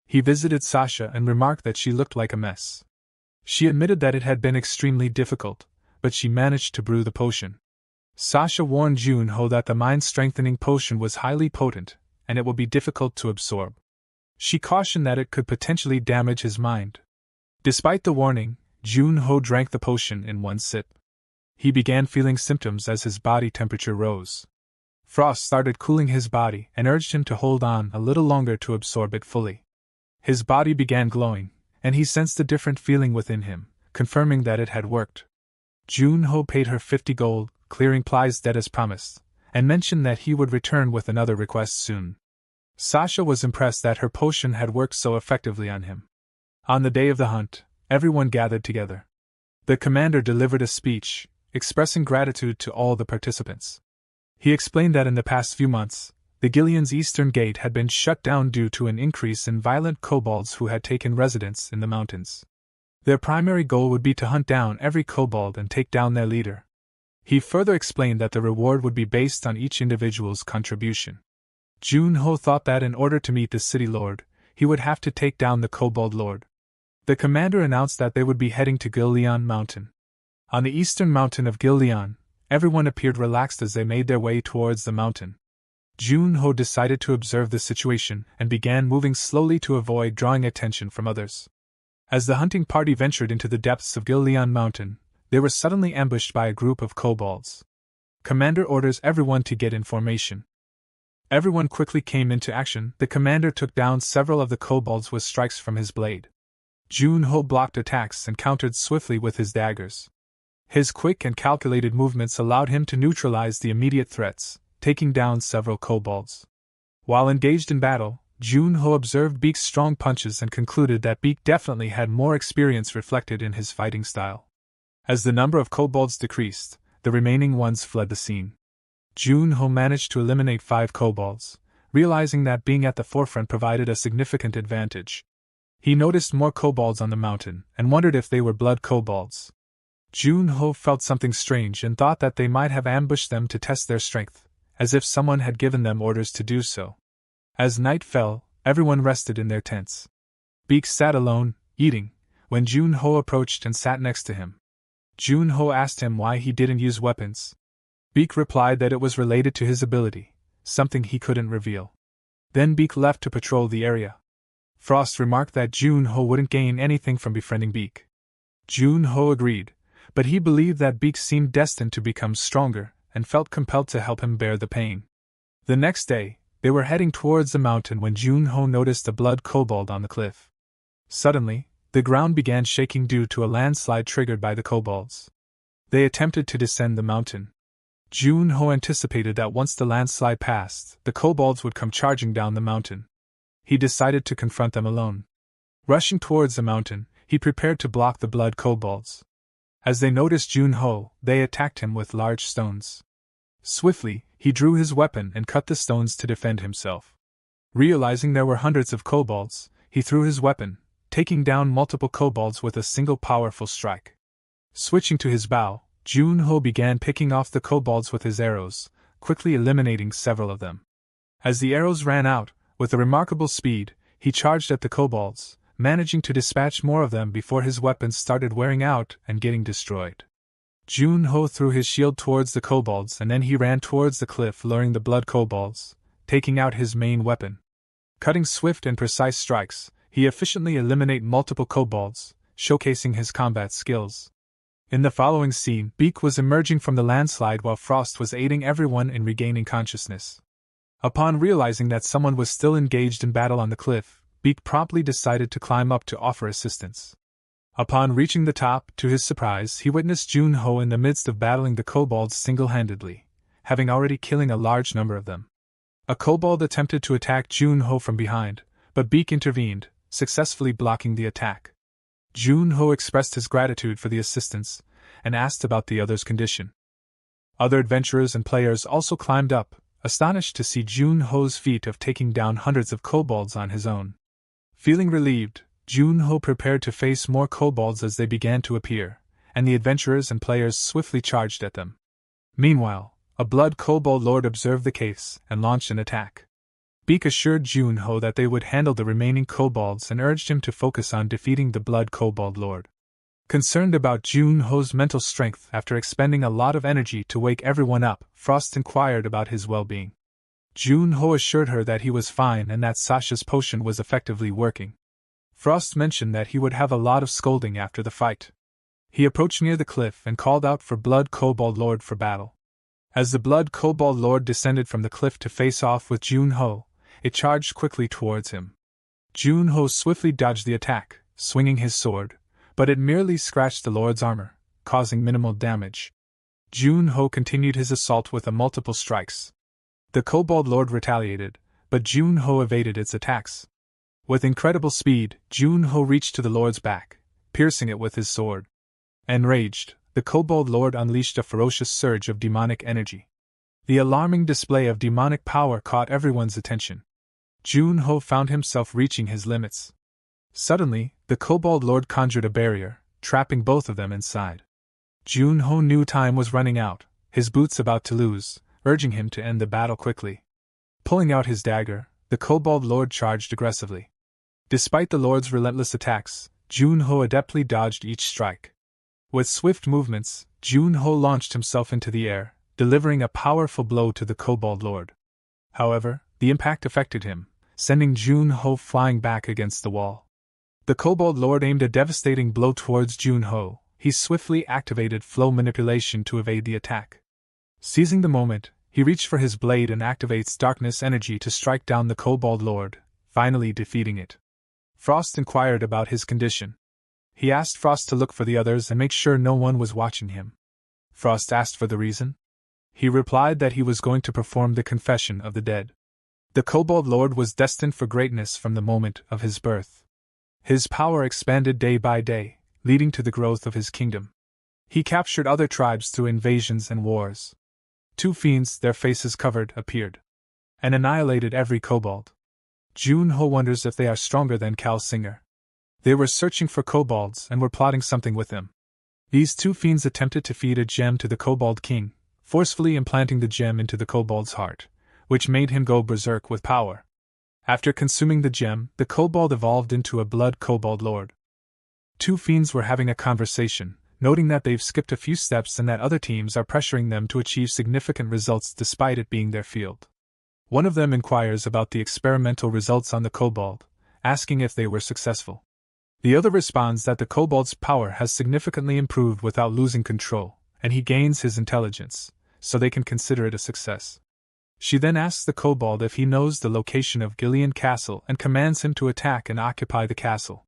He visited Sasha and remarked that she looked like a mess. She admitted that it had been extremely difficult, but she managed to brew the potion. Sasha warned Jun-ho that the mind-strengthening potion was highly potent, and it would be difficult to absorb. She cautioned that it could potentially damage his mind. Despite the warning, Jun-ho drank the potion in one sip. He began feeling symptoms as his body temperature rose. Frost started cooling his body and urged him to hold on a little longer to absorb it fully. His body began glowing, and he sensed a different feeling within him, confirming that it had worked. Jun-ho paid her 50 gold, clearing Ply's debt as promised, and mentioned that he would return with another request soon. Sasha was impressed that her potion had worked so effectively on him. On the day of the hunt, everyone gathered together. The commander delivered a speech, expressing gratitude to all the participants. He explained that in the past few months, the Gillian's eastern gate had been shut down due to an increase in violent kobolds who had taken residence in the mountains. Their primary goal would be to hunt down every kobold and take down their leader. He further explained that the reward would be based on each individual's contribution. Junho thought that in order to meet the city lord, he would have to take down the kobold lord. The commander announced that they would be heading to Gillian Mountain. On the eastern mountain of Gillian, everyone appeared relaxed as they made their way towards the mountain. Junho decided to observe the situation and began moving slowly to avoid drawing attention from others. As the hunting party ventured into the depths of Gillian Mountain, they were suddenly ambushed by a group of kobolds. Commander orders everyone to get in formation. Everyone quickly came into action. The commander took down several of the kobolds with strikes from his blade. Junho blocked attacks and countered swiftly with his daggers. His quick and calculated movements allowed him to neutralize the immediate threats, taking down several kobolds. While engaged in battle, Junho observed Beak's strong punches and concluded that Beak definitely had more experience reflected in his fighting style. As the number of kobolds decreased, the remaining ones fled the scene. Junho managed to eliminate 5 kobolds, realizing that being at the forefront provided a significant advantage. He noticed more kobolds on the mountain and wondered if they were blood kobolds. Junho felt something strange and thought that they might have ambushed them to test their strength, as if someone had given them orders to do so. As night fell, everyone rested in their tents. Beak sat alone, eating, when Junho approached and sat next to him. Junho asked him why he didn't use weapons. Beak replied that it was related to his ability, something he couldn't reveal. Then Beak left to patrol the area. Frost remarked that Junho wouldn't gain anything from befriending Beak. Junho agreed, but he believed that Beak seemed destined to become stronger and felt compelled to help him bear the pain. The next day, they were heading towards the mountain when Junho noticed a blood kobold on the cliff. Suddenly, the ground began shaking due to a landslide triggered by the kobolds. They attempted to descend the mountain. Junho anticipated that once the landslide passed, the kobolds would come charging down the mountain. He decided to confront them alone. Rushing towards the mountain, he prepared to block the blood kobolds. As they noticed Junho, they attacked him with large stones. Swiftly, he drew his weapon and cut the stones to defend himself. Realizing there were hundreds of kobolds, he threw his weapon, taking down multiple kobolds with a single powerful strike. Switching to his bow, Junho began picking off the kobolds with his arrows, quickly eliminating several of them. As the arrows ran out, with a remarkable speed, he charged at the kobolds, managing to dispatch more of them before his weapons started wearing out and getting destroyed. Junho threw his shield towards the kobolds and then he ran towards the cliff, luring the blood kobolds, taking out his main weapon. Cutting swift and precise strikes, he efficiently eliminated multiple kobolds, showcasing his combat skills. In the following scene, Beak was emerging from the landslide while Frost was aiding everyone in regaining consciousness. Upon realizing that someone was still engaged in battle on the cliff, Beak promptly decided to climb up to offer assistance. Upon reaching the top, to his surprise, he witnessed Junho in the midst of battling the kobolds single-handedly, having already killing a large number of them. A kobold attempted to attack Junho from behind, but Beak intervened, successfully blocking the attack. Junho expressed his gratitude for the assistance and asked about the other's condition. Other adventurers and players also climbed up, astonished to see Junho's feat of taking down hundreds of kobolds on his own. Feeling relieved, Junho prepared to face more kobolds as they began to appear, and the adventurers and players swiftly charged at them. Meanwhile, a blood kobold lord observed the case and launched an attack. Beak assured Junho that they would handle the remaining kobolds and urged him to focus on defeating the blood kobold lord. Concerned about Junho's mental strength after expending a lot of energy to wake everyone up, Frost inquired about his well-being. Junho assured her that he was fine and that Sasha's potion was effectively working. Frost mentioned that he would have a lot of scolding after the fight. He approached near the cliff and called out for Blood Kobold Lord for battle. As the Blood Kobold Lord descended from the cliff to face off with Junho, it charged quickly towards him. Junho swiftly dodged the attack, swinging his sword, but it merely scratched the Lord's armor, causing minimal damage. Junho continued his assault with multiple strikes. The Kobold Lord retaliated, but Junho evaded its attacks. With incredible speed, Junho reached to the Lord's back, piercing it with his sword. Enraged, the Kobold Lord unleashed a ferocious surge of demonic energy. The alarming display of demonic power caught everyone's attention. Junho found himself reaching his limits. Suddenly, the The Kobold Lord conjured a barrier, trapping both of them inside. Junho knew time was running out, his boots about to lose, urging him to end the battle quickly. Pulling out his dagger, the Kobold Lord charged aggressively. Despite the Lord's relentless attacks, Junho adeptly dodged each strike. With swift movements, Junho launched himself into the air, delivering a powerful blow to the Kobold Lord. However, the impact affected him, sending Junho flying back against the wall. The Kobold Lord aimed a devastating blow towards Junho. He swiftly activated flow manipulation to evade the attack. Seizing the moment, he reached for his blade and activates darkness energy to strike down the Kobold Lord, finally defeating it. Frost inquired about his condition. He asked Frost to look for the others and make sure no one was watching him. Frost asked for the reason. He replied that he was going to perform the confession of the dead. The Kobold Lord was destined for greatness from the moment of his birth. His power expanded day by day, leading to the growth of his kingdom. He captured other tribes through invasions and wars. 2 fiends, their faces covered, appeared and annihilated every kobold. Junho wonders if they are stronger than Cal Singer. They were searching for kobolds and were plotting something with him. These 2 fiends attempted to feed a gem to the Kobold King, forcefully implanting the gem into the kobold's heart, which made him go berserk with power. After consuming the gem, the kobold evolved into a blood kobold lord. 2 fiends were having a conversation, noting that they've skipped a few steps and that other teams are pressuring them to achieve significant results despite it being their field. One of them inquires about the experimental results on the kobold, asking if they were successful. The other responds that the kobold's power has significantly improved without losing control, and he gains his intelligence, so they can consider it a success. She then asks the kobold if he knows the location of Gillian Castle and commands him to attack and occupy the castle.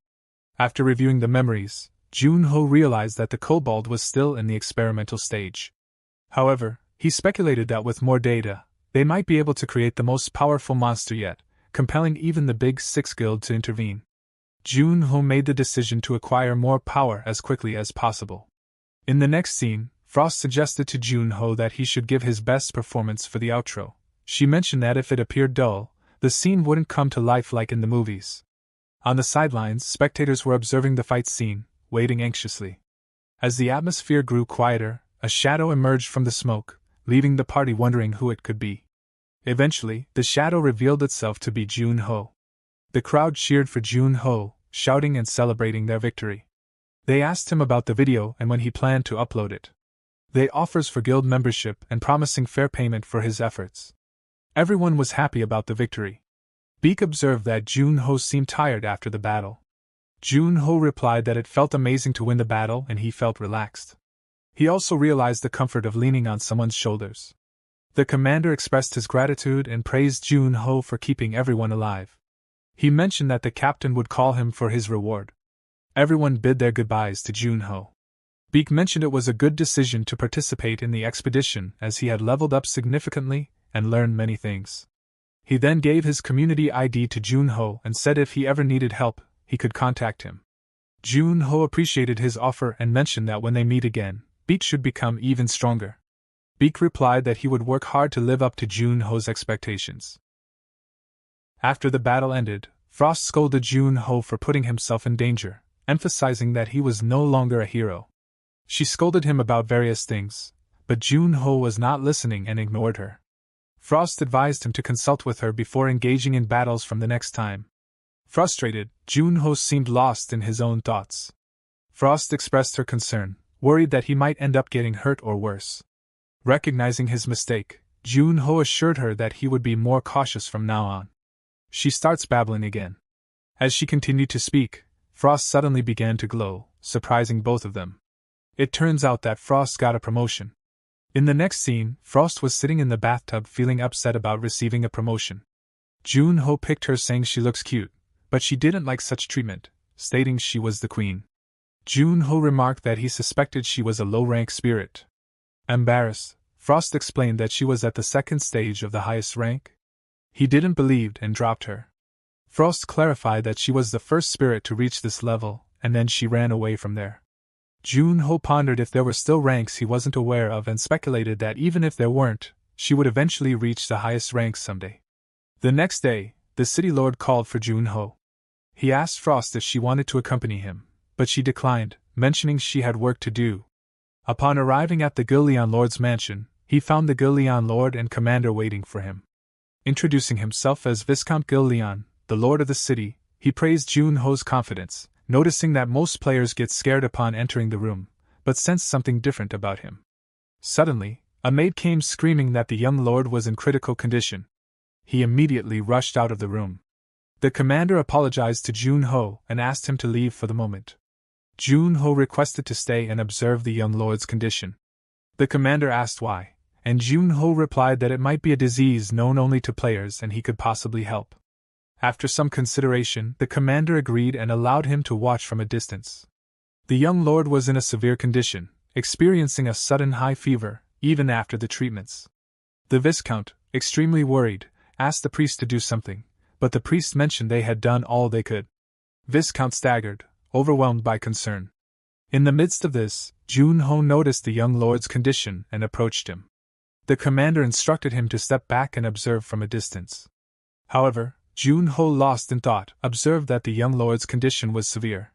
After reviewing the memories, Junho realized that the kobold was still in the experimental stage. However, he speculated that with more data, they might be able to create the most powerful monster yet, compelling even the Big Six Guild to intervene. Junho made the decision to acquire more power as quickly as possible. In the next scene, Frost suggested to Junho that he should give his best performance for the outro. She mentioned that if it appeared dull, the scene wouldn't come to life like in the movies. On the sidelines, spectators were observing the fight scene, waiting anxiously. As the atmosphere grew quieter, a shadow emerged from the smoke, leaving the party wondering who it could be. Eventually, the shadow revealed itself to be Junho. The crowd cheered for Junho, shouting and celebrating their victory. They asked him about the video and when he planned to upload it. They offers for guild membership and promising fair payment for his efforts. Everyone was happy about the victory. Beak observed that Junho seemed tired after the battle. Junho replied that it felt amazing to win the battle and he felt relaxed. He also realized the comfort of leaning on someone's shoulders. The commander expressed his gratitude and praised Junho for keeping everyone alive. He mentioned that the captain would call him for his reward. Everyone bid their goodbyes to Junho. Beak mentioned it was a good decision to participate in the expedition as he had leveled up significantly and learned many things. He then gave his community ID to Junho and said if he ever needed help, he could contact him. Junho appreciated his offer and mentioned that when they meet again, Beak should become even stronger. Beak replied that he would work hard to live up to Junho's expectations. After the battle ended, Frost scolded Junho for putting himself in danger, emphasizing that he was no longer a hero. She scolded him about various things, but Junho was not listening and ignored her. Frost advised him to consult with her before engaging in battles from the next time. Frustrated, Junho seemed lost in his own thoughts. Frost expressed her concern, worried that he might end up getting hurt or worse. Recognizing his mistake, Junho assured her that he would be more cautious from now on. She starts babbling again. As she continued to speak, Frost suddenly began to glow, surprising both of them. It turns out that Frost got a promotion. In the next scene, Frost was sitting in the bathtub feeling upset about receiving a promotion. Junho picked her saying she looks cute, but she didn't like such treatment, stating she was the queen. Junho remarked that he suspected she was a low-rank spirit. Embarrassed, Frost explained that she was at the second stage of the highest rank. He didn't believe and dropped her. Frost clarified that she was the first spirit to reach this level, and then she ran away from there. Junho pondered if there were still ranks he wasn't aware of and speculated that even if there weren't, she would eventually reach the highest ranks someday. The next day, the city lord called for Junho. He asked Frost if she wanted to accompany him, but she declined, mentioning she had work to do. Upon arriving at the Gillian Lord's mansion, he found the Gillian Lord and commander waiting for him. Introducing himself as Viscount Gillian, the lord of the city, he praised Jun-ho's confidence, noticing that most players get scared upon entering the room, but sensed something different about him. Suddenly, a maid came screaming that the young lord was in critical condition. He immediately rushed out of the room. The commander apologized to Jun-ho and asked him to leave for the moment. Jun-ho requested to stay and observe the young lord's condition. The commander asked why, and Jun-ho replied that it might be a disease known only to players and he could possibly help. After some consideration, the commander agreed and allowed him to watch from a distance. The young lord was in a severe condition, experiencing a sudden high fever, even after the treatments. The Viscount, extremely worried, asked the priest to do something, but the priest mentioned they had done all they could. Viscount staggered, overwhelmed by concern. In the midst of this, Jun-ho noticed the young lord's condition and approached him. The commander instructed him to step back and observe from a distance. However, Jun-ho, lost in thought, observed that the young lord's condition was severe.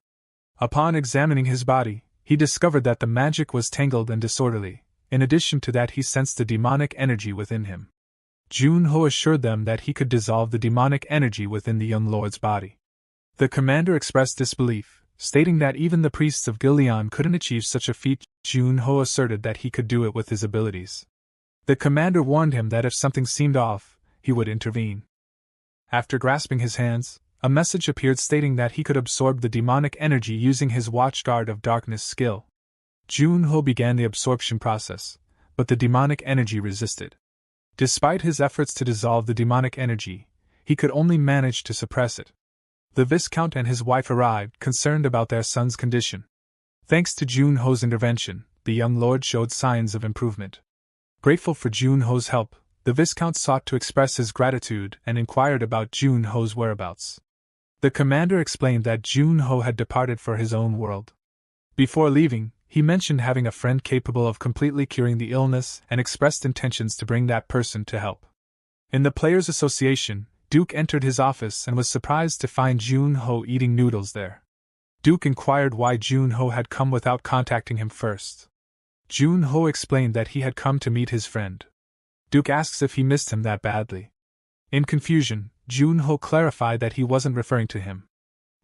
Upon examining his body, he discovered that the magic was tangled and disorderly. In addition to that, he sensed the demonic energy within him. Jun-ho assured them that he could dissolve the demonic energy within the young lord's body. The commander expressed disbelief, stating that even the priests of Gillian couldn't achieve such a feat. Jun-ho asserted that he could do it with his abilities. The commander warned him that if something seemed off, he would intervene. After grasping his hands, a message appeared stating that he could absorb the demonic energy using his Watchguard of Darkness skill. Jun-ho began the absorption process, but the demonic energy resisted. Despite his efforts to dissolve the demonic energy, he could only manage to suppress it. The Viscount and his wife arrived, concerned about their son's condition. Thanks to Jun-ho's intervention, the young lord showed signs of improvement. Grateful for Jun-ho's help, the Viscount sought to express his gratitude and inquired about Jun-ho's whereabouts. The commander explained that Jun-ho had departed for his own world. Before leaving, he mentioned having a friend capable of completely curing the illness and expressed intentions to bring that person to help. In the Players' Association, Duke entered his office and was surprised to find Jun-ho eating noodles there. Duke inquired why Jun-ho had come without contacting him first. Jun-ho explained that he had come to meet his friend. Duke asks if he missed him that badly. In confusion, Jun-ho clarified that he wasn't referring to him.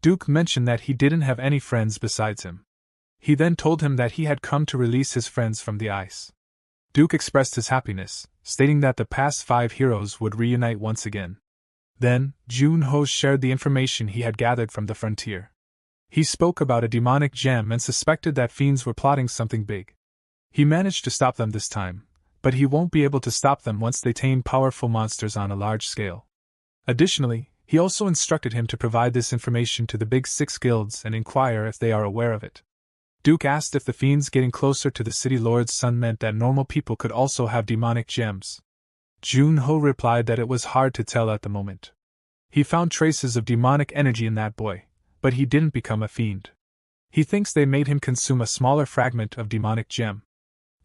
Duke mentioned that he didn't have any friends besides him. He then told him that he had come to release his friends from the ice. Duke expressed his happiness, stating that the past 5 heroes would reunite once again. Then, Jun-ho shared the information he had gathered from the frontier. He spoke about a demonic gem and suspected that fiends were plotting something big. He managed to stop them this time, but he won't be able to stop them once they tame powerful monsters on a large scale. Additionally, he also instructed him to provide this information to the Big 6 guilds and inquire if they are aware of it. Duke asked if the fiends getting closer to the city lord's son meant that normal people could also have demonic gems. Jun-ho replied that it was hard to tell at the moment. He found traces of demonic energy in that boy, but he didn't become a fiend. He thinks they made him consume a smaller fragment of demonic gem.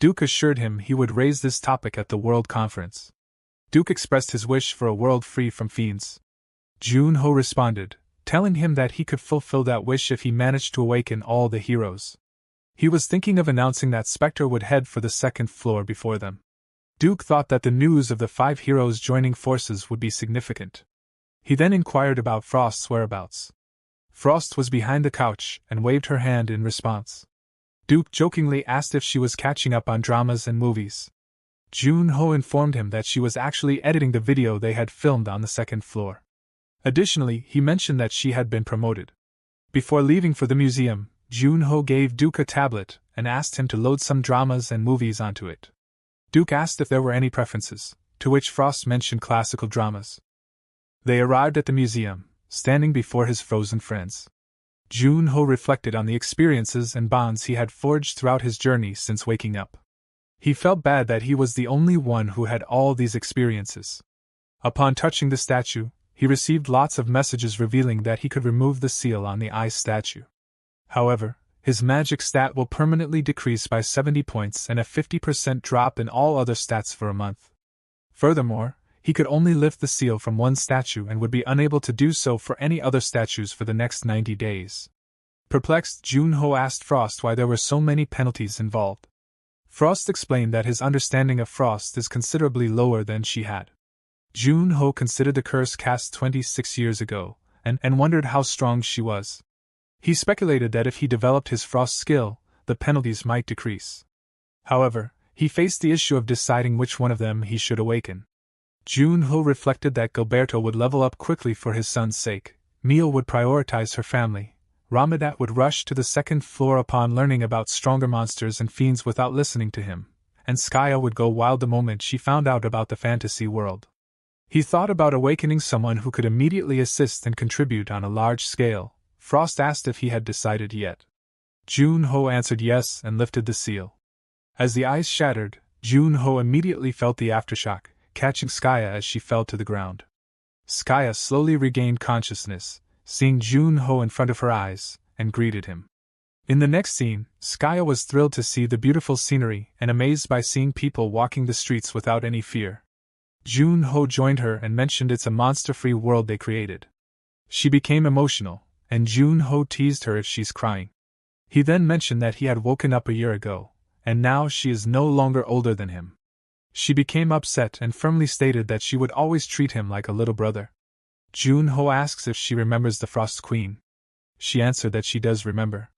Duke assured him he would raise this topic at the World Conference. Duke expressed his wish for a world free from fiends. Jun-ho responded, telling him that he could fulfill that wish if he managed to awaken all the heroes. He was thinking of announcing that Spectre would head for the 2nd floor before them. Duke thought that the news of the 5 heroes joining forces would be significant. He then inquired about Frost's whereabouts. Frost was behind the couch and waved her hand in response. Duke jokingly asked if she was catching up on dramas and movies. Jun-ho informed him that she was actually editing the video they had filmed on the 2nd floor. Additionally, he mentioned that she had been promoted. Before leaving for the museum, Jun-ho gave Duke a tablet and asked him to load some dramas and movies onto it. Duke asked if there were any preferences, to which Frost mentioned classical dramas. They arrived at the museum, standing before his frozen friends. Jun-ho reflected on the experiences and bonds he had forged throughout his journey since waking up. He felt bad that he was the only one who had all these experiences. Upon touching the statue, he received lots of messages revealing that he could remove the seal on the ice statue. However, his magic stat will permanently decrease by 70 points and a 50% drop in all other stats for a month. Furthermore, he could only lift the seal from one statue and would be unable to do so for any other statues for the next 90 days. Perplexed, Junho asked Frost why there were so many penalties involved. Frost explained that his understanding of Frost is considerably lower than she had. Junho considered the curse cast 26 years ago, and wondered how strong she was. He speculated that if he developed his Frost skill, the penalties might decrease. However, he faced the issue of deciding which one of them he should awaken. Junho reflected that Gilberto would level up quickly for his son's sake, Mio would prioritize her family, Ramadat would rush to the second floor upon learning about stronger monsters and fiends without listening to him, and Skaya would go wild the moment she found out about the fantasy world. He thought about awakening someone who could immediately assist and contribute on a large scale. Frost asked if he had decided yet. Junho answered yes and lifted the seal. As the ice shattered, Junho immediately felt the aftershock, catching Skaya as she fell to the ground. Skaya slowly regained consciousness, seeing Junho in front of her eyes, and greeted him. In the next scene, Skaya was thrilled to see the beautiful scenery and amazed by seeing people walking the streets without any fear. Junho joined her and mentioned it's a monster-free world they created. She became emotional, and Junho teased her if she's crying. He then mentioned that he had woken up a year ago, and now she is no longer older than him. She became upset and firmly stated that she would always treat him like a little brother. Junho asks if she remembers the Frost Queen. She answered that she does remember.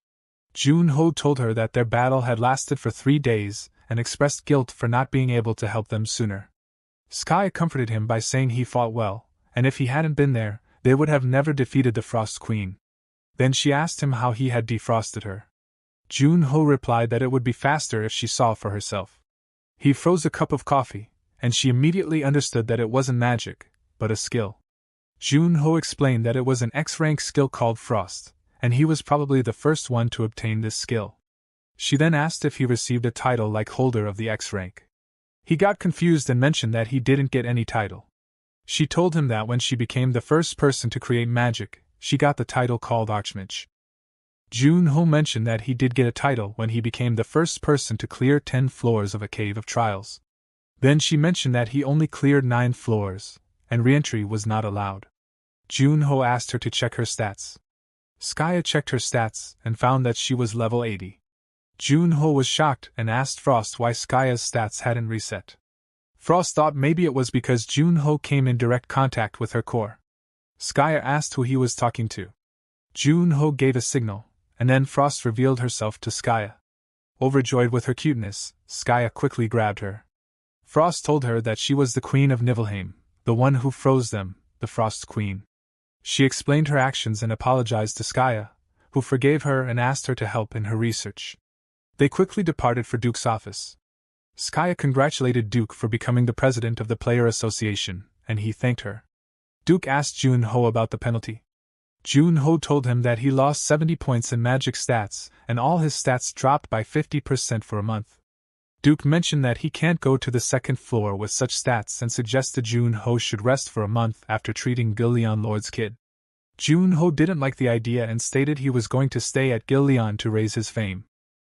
Junho told her that their battle had lasted for 3 days, and expressed guilt for not being able to help them sooner. Skaya comforted him by saying he fought well, and if he hadn't been there, they would have never defeated the Frost Queen. Then she asked him how he had defrosted her. Junho replied that it would be faster if she saw for herself. He froze a cup of coffee, and she immediately understood that it wasn't magic, but a skill. Junho explained that it was an X-rank skill called Frost, and he was probably the first one to obtain this skill. She then asked if he received a title like holder of the X-rank. He got confused and mentioned that he didn't get any title. She told him that when she became the first person to create magic, she got the title called Archmage. Junho mentioned that he did get a title when he became the first person to clear 10 floors of a cave of trials. Then she mentioned that he only cleared 9 floors, and re-entry was not allowed. Junho asked her to check her stats. Skaya checked her stats and found that she was level 80. Junho was shocked and asked Frost why Skaya's stats hadn't reset. Frost thought maybe it was because Junho came in direct contact with her core. Skaya asked who he was talking to. Junho gave a signal, and then Frost revealed herself to Skaya. Overjoyed with her cuteness, Skaya quickly grabbed her. Frost told her that she was the Queen of Niflheim, the one who froze them, the Frost Queen. She explained her actions and apologized to Skaya, who forgave her and asked her to help in her research. They quickly departed for Duke's office. Skaya congratulated Duke for becoming the president of the Player Association, and he thanked her. Duke asked Junho about the penalty. Junho told him that he lost 70 points in magic stats, and all his stats dropped by 50% for a month. Duke mentioned that he can't go to the second floor with such stats and suggested Junho should rest for a month after treating Gillian Lord's kid. Junho didn't like the idea and stated he was going to stay at Gillian to raise his fame.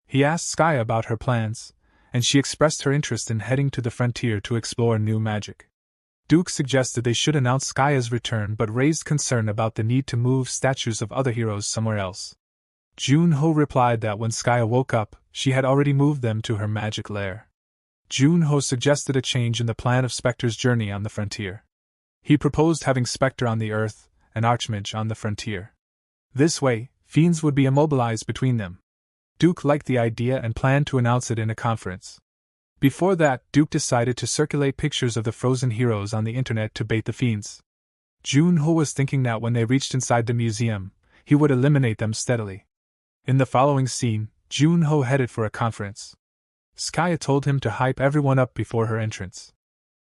He asked Skaya about her plans, and she expressed her interest in heading to the frontier to explore new magic. Duke suggested they should announce Skaya's return but raised concern about the need to move statues of other heroes somewhere else. Junho replied that when Skaya woke up, she had already moved them to her magic lair. Junho suggested a change in the plan of Spectre's journey on the frontier. He proposed having Spectre on the Earth and Archmage on the frontier. This way, fiends would be immobilized between them. Duke liked the idea and planned to announce it in a conference. Before that, Duke decided to circulate pictures of the frozen heroes on the internet to bait the fiends. Junho was thinking that when they reached inside the museum, he would eliminate them steadily. In the following scene, Junho headed for a conference. Skaya told him to hype everyone up before her entrance.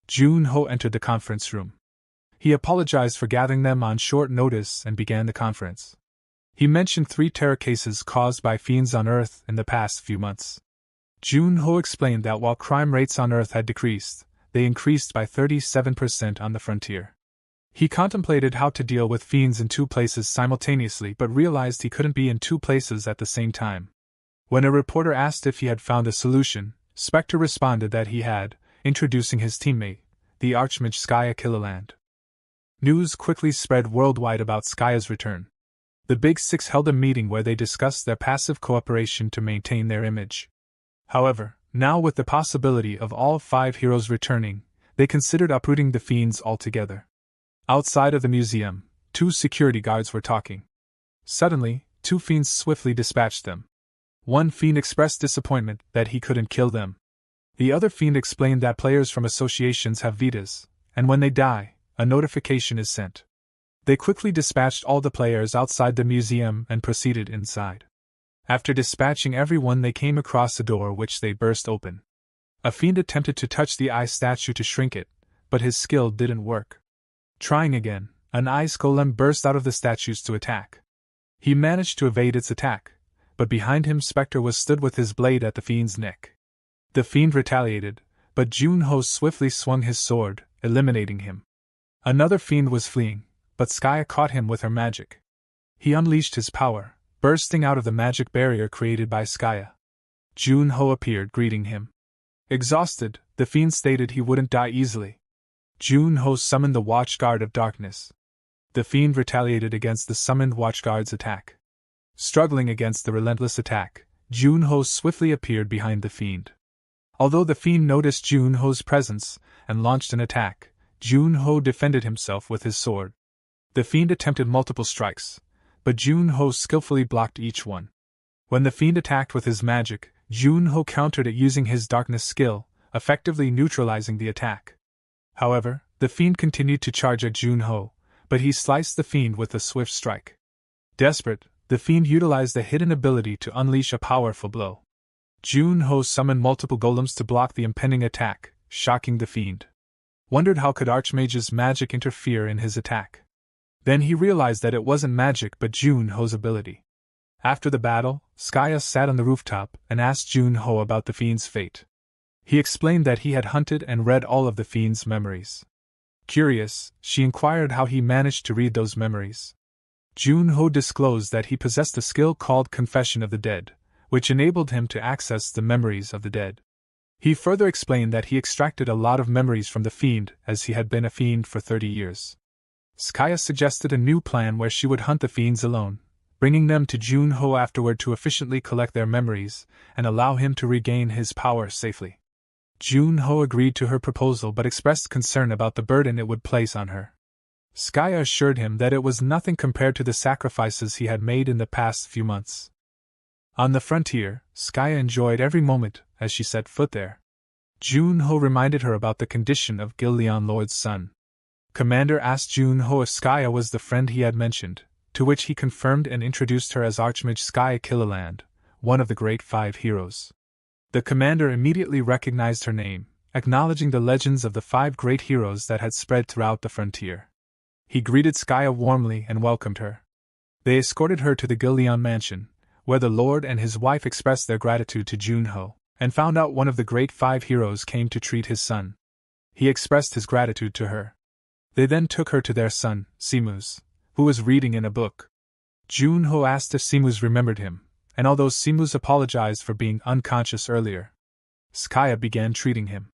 Junho entered the conference room. He apologized for gathering them on short notice and began the conference. He mentioned 3 terror cases caused by fiends on Earth in the past few months. Junho explained that while crime rates on Earth had decreased, they increased by 37% on the frontier. He contemplated how to deal with fiends in 2 places simultaneously but realized he couldn't be in 2 places at the same time. When a reporter asked if he had found a solution, Spectre responded that he had, introducing his teammate, the Archmage Skaya Killerland. News quickly spread worldwide about Skaya's return. The Big Six held a meeting where they discussed their passive cooperation to maintain their image. However, now with the possibility of all 5 heroes returning, they considered uprooting the fiends altogether. Outside of the museum, 2 security guards were talking. Suddenly, 2 fiends swiftly dispatched them. One fiend expressed disappointment that he couldn't kill them. The other fiend explained that players from associations have vitas, and when they die, a notification is sent. They quickly dispatched all the players outside the museum and proceeded inside. After dispatching everyone, they came across a door which they burst open. A fiend attempted to touch the eye statue to shrink it, but his skill didn't work. Trying again, an ice golem burst out of the statues to attack. He managed to evade its attack, but behind him Spectre was stood with his blade at the fiend's neck. The fiend retaliated, but Junho swiftly swung his sword, eliminating him. Another fiend was fleeing, but Skaya caught him with her magic. He unleashed his power, bursting out of the magic barrier created by Skaya. Junho appeared, greeting him. Exhausted, the fiend stated he wouldn't die easily. Junho summoned the Watchguard of Darkness. The fiend retaliated against the summoned Watchguard's attack. Struggling against the relentless attack, Junho swiftly appeared behind the fiend. Although the fiend noticed Junho's presence and launched an attack, Junho defended himself with his sword. The fiend attempted multiple strikes, but Junho skillfully blocked each one. When the fiend attacked with his magic, Junho countered it using his darkness skill, effectively neutralizing the attack. However, the fiend continued to charge at Junho, but he sliced the fiend with a swift strike. Desperate, the fiend utilized a hidden ability to unleash a powerful blow. Junho summoned multiple golems to block the impending attack, shocking the fiend. Wondered how could Archmage's magic interfere in his attack. Then he realized that it wasn't magic but Junho's ability. After the battle, Skaya sat on the rooftop and asked Junho about the fiend's fate. He explained that he had hunted and read all of the fiend's memories. Curious, she inquired how he managed to read those memories. Junho disclosed that he possessed a skill called Confession of the Dead, which enabled him to access the memories of the dead. He further explained that he extracted a lot of memories from the fiend as he had been a fiend for 30 years. Skaya suggested a new plan where she would hunt the fiends alone, bringing them to Junho afterward to efficiently collect their memories and allow him to regain his power safely. Junho agreed to her proposal but expressed concern about the burden it would place on her. Skaya assured him that it was nothing compared to the sacrifices he had made in the past few months. On the frontier, Skaya enjoyed every moment as she set foot there. Junho reminded her about the condition of Gillian Lord's son. Commander asked Junho if Skaya was the friend he had mentioned, to which he confirmed and introduced her as Archmage Skaya Killerland, one of the Great 5 heroes. The commander immediately recognized her name, acknowledging the legends of the 5 great heroes that had spread throughout the frontier. He greeted Skaya warmly and welcomed her. They escorted her to the Gillian mansion, where the Lord and his wife expressed their gratitude to Junho, and found out one of the Great 5 heroes came to treat his son. He expressed his gratitude to her. They then took her to their son, Simus, who was reading in a book. Junho asked if Simus remembered him, and although Simus apologized for being unconscious earlier, Skaya began treating him.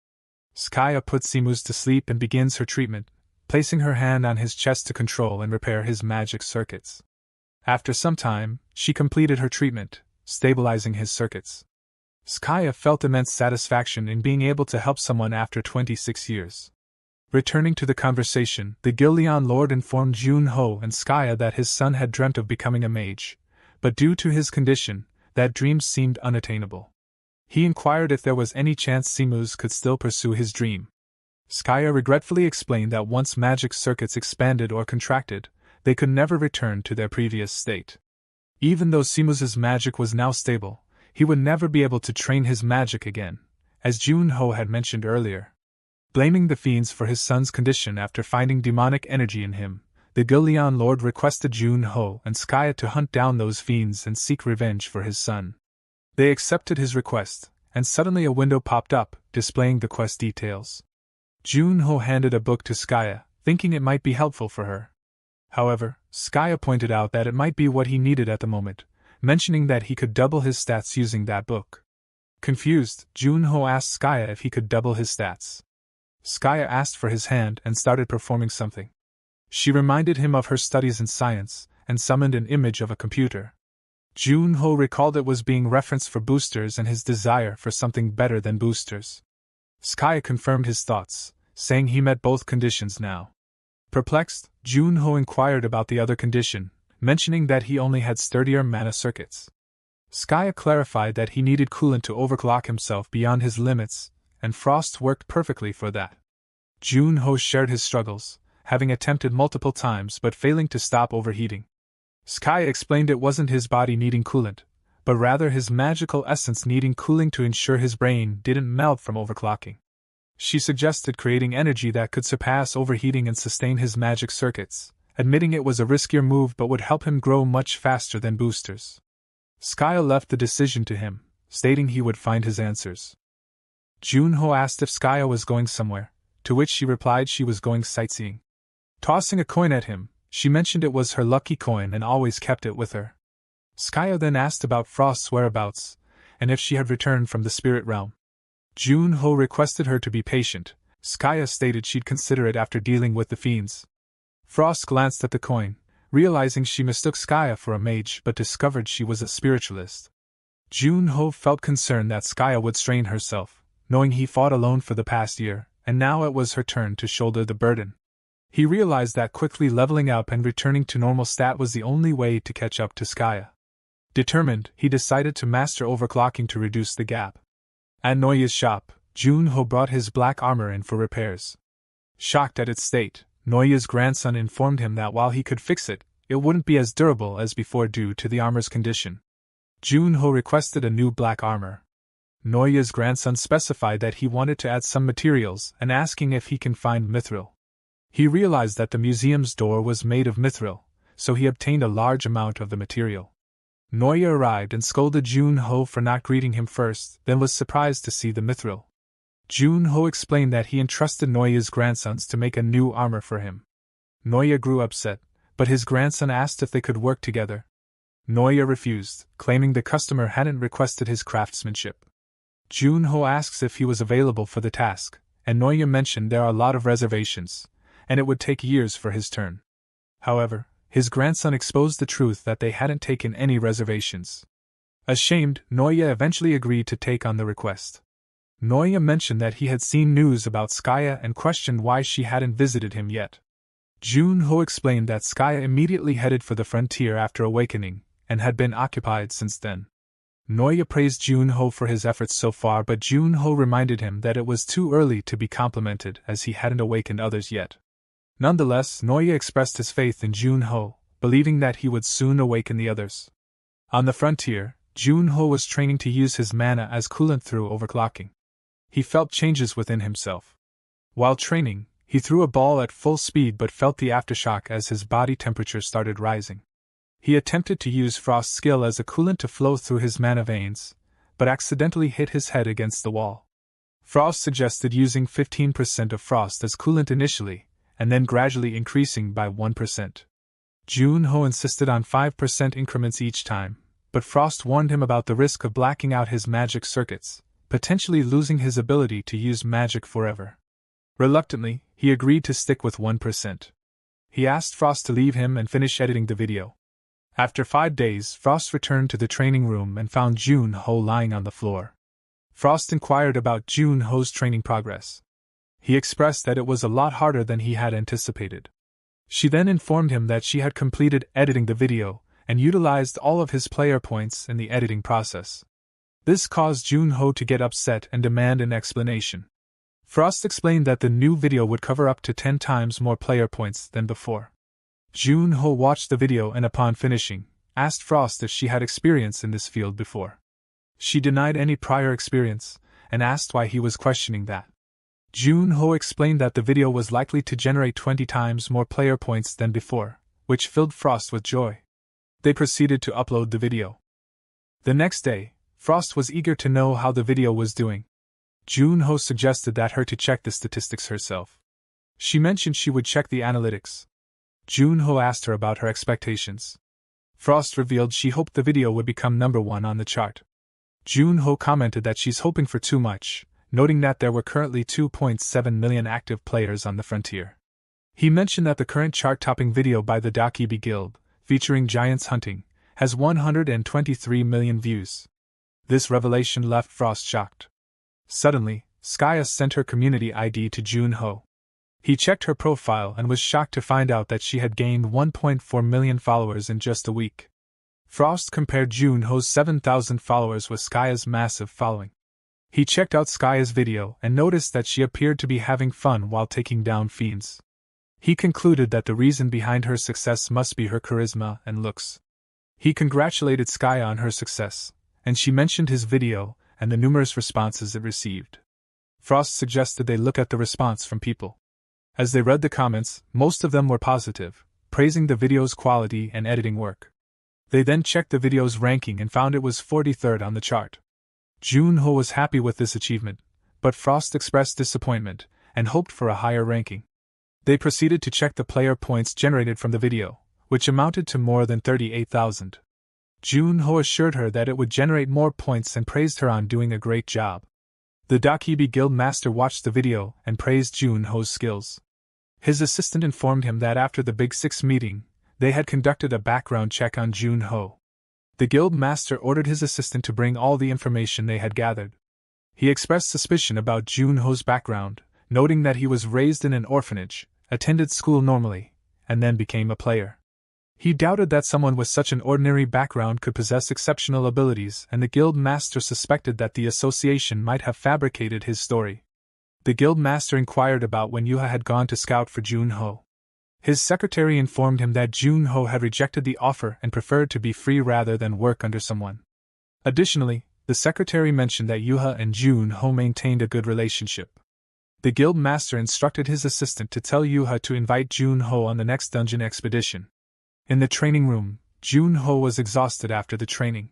Skaya puts Simus to sleep and begins her treatment, placing her hand on his chest to control and repair his magic circuits. After some time, she completed her treatment, stabilizing his circuits. Skaya felt immense satisfaction in being able to help someone after 26 years. Returning to the conversation, the Gillian Lord informed Junho and Skaya that his son had dreamt of becoming a mage, but due to his condition, that dream seemed unattainable. He inquired if there was any chance Simus could still pursue his dream. Skaya regretfully explained that once magic circuits expanded or contracted, they could never return to their previous state. Even though Simus's magic was now stable, he would never be able to train his magic again, as Junho had mentioned earlier. Blaming the fiends for his son's condition after finding demonic energy in him, the Gillian Lord requested Junho and Skaya to hunt down those fiends and seek revenge for his son. They accepted his request, and suddenly a window popped up, displaying the quest details. Junho handed a book to Skaya, thinking it might be helpful for her. However, Skaya pointed out that it might be what he needed at the moment, mentioning that he could double his stats using that book. Confused, Junho asked Skaya if he could double his stats. Skaya asked for his hand and started performing something. She reminded him of her studies in science, and summoned an image of a computer. Jun-ho recalled it was being referenced for boosters and his desire for something better than boosters. Skaya confirmed his thoughts, saying he met both conditions now. Perplexed, Jun-ho inquired about the other condition, mentioning that he only had sturdier mana circuits. Skaya clarified that he needed coolant to overclock himself beyond his limits, and Frost worked perfectly for that. Jun-ho shared his struggles, having attempted multiple times but failing to stop overheating. Skaya explained it wasn't his body needing coolant, but rather his magical essence needing cooling to ensure his brain didn't melt from overclocking. She suggested creating energy that could surpass overheating and sustain his magic circuits, admitting it was a riskier move but would help him grow much faster than boosters. Skaya left the decision to him, stating he would find his answers. Jun-ho asked if Skaya was going somewhere, to which she replied she was going sightseeing. Tossing a coin at him, she mentioned it was her lucky coin and always kept it with her. Skaya then asked about Frost's whereabouts, and if she had returned from the spirit realm. Jun-ho requested her to be patient. Skaya stated she'd consider it after dealing with the fiends. Frost glanced at the coin, realizing she mistook Skaya for a mage but discovered she was a spiritualist. Jun-ho felt concerned that Skaya would strain herself, knowing he fought alone for the past year, and now it was her turn to shoulder the burden. He realized that quickly leveling up and returning to normal stat was the only way to catch up to Skaya. Determined, he decided to master overclocking to reduce the gap. At Noya's shop, Jun-ho brought his black armor in for repairs. Shocked at its state, Noya's grandson informed him that while he could fix it, it wouldn't be as durable as before due to the armor's condition. Jun-ho requested a new black armor. Noya's grandson specified that he wanted to add some materials and asking if he can find mithril. He realized that the museum's door was made of mithril, so he obtained a large amount of the material. Noya arrived and scolded Jun-ho for not greeting him first, then was surprised to see the mithril. Jun-ho explained that he entrusted Noya's grandsons to make a new armor for him. Noya grew upset, but his grandson asked if they could work together. Noya refused, claiming the customer hadn't requested his craftsmanship. Jun-ho asks if he was available for the task, and Noya mentioned there are a lot of reservations, and it would take years for his turn. However, his grandson exposed the truth that they hadn't taken any reservations. Ashamed, Noya eventually agreed to take on the request. Noya mentioned that he had seen news about Skaya and questioned why she hadn't visited him yet. Jun-ho explained that Skaya immediately headed for the frontier after awakening, and had been occupied since then. Noya praised Jun-ho for his efforts so far, but Jun-ho reminded him that it was too early to be complimented as he hadn't awakened others yet. Nonetheless, Noya expressed his faith in Jun-ho, believing that he would soon awaken the others. On the frontier, Jun-ho was training to use his mana as coolant through overclocking. He felt changes within himself. While training, he threw a ball at full speed but felt the aftershock as his body temperature started rising. He attempted to use Frost's skill as a coolant to flow through his mana veins, but accidentally hit his head against the wall. Frost suggested using 15% of Frost as coolant initially, and then gradually increasing by 1%. Jun-ho insisted on 5% increments each time, but Frost warned him about the risk of blacking out his magic circuits, potentially losing his ability to use magic forever. Reluctantly, he agreed to stick with 1%. He asked Frost to leave him and finish editing the video. After 5 days, Frost returned to the training room and found Jun-ho lying on the floor. Frost inquired about Jun-ho's training progress. He expressed that it was a lot harder than he had anticipated. She then informed him that she had completed editing the video and utilized all of his player points in the editing process. This caused Jun-ho to get upset and demand an explanation. Frost explained that the new video would cover up to 10 times more player points than before. Jun-ho watched the video and upon finishing, asked Frost if she had experience in this field before. She denied any prior experience, and asked why he was questioning that. Jun-ho explained that the video was likely to generate 20 times more player points than before, which filled Frost with joy. They proceeded to upload the video. The next day, Frost was eager to know how the video was doing. Jun-ho suggested that her to check the statistics herself. She mentioned she would check the analytics. Jun-ho asked her about her expectations. Frost revealed she hoped the video would become #1 on the chart. Jun-ho commented that she's hoping for too much, noting that there were currently 2.7 million active players on the frontier. He mentioned that the current chart-topping video by the Dakibi Guild, featuring giants hunting, has 123 million views. This revelation left Frost shocked. Suddenly, Skya sent her community ID to Junho. He checked her profile and was shocked to find out that she had gained 1.4 million followers in just a week. Frost compared Junho's 7,000 followers with Skya's massive following. He checked out Skya's video and noticed that she appeared to be having fun while taking down fiends. He concluded that the reason behind her success must be her charisma and looks. He congratulated Skya on her success, and she mentioned his video and the numerous responses it received. Frost suggested they look at the response from people. As they read the comments, most of them were positive, praising the video's quality and editing work. They then checked the video's ranking and found it was 43rd on the chart. Junho was happy with this achievement, but Frost expressed disappointment and hoped for a higher ranking. They proceeded to check the player points generated from the video, which amounted to more than 38,000. Junho assured her that it would generate more points and praised her on doing a great job. The Dakibi Guild Master watched the video and praised Junho's skills. His assistant informed him that after the Big Six meeting, they had conducted a background check on Junho. The Guild Master ordered his assistant to bring all the information they had gathered. He expressed suspicion about Junho's background, noting that he was raised in an orphanage, attended school normally, and then became a player. He doubted that someone with such an ordinary background could possess exceptional abilities, and the Guild Master suspected that the association might have fabricated his story. The Guild Master inquired about when Yuha had gone to scout for Junho. His secretary informed him that Junho had rejected the offer and preferred to be free rather than work under someone. Additionally, the secretary mentioned that Yuha and Junho maintained a good relationship. The Guild Master instructed his assistant to tell Yuha to invite Junho on the next dungeon expedition. In the training room, Junho was exhausted after the training.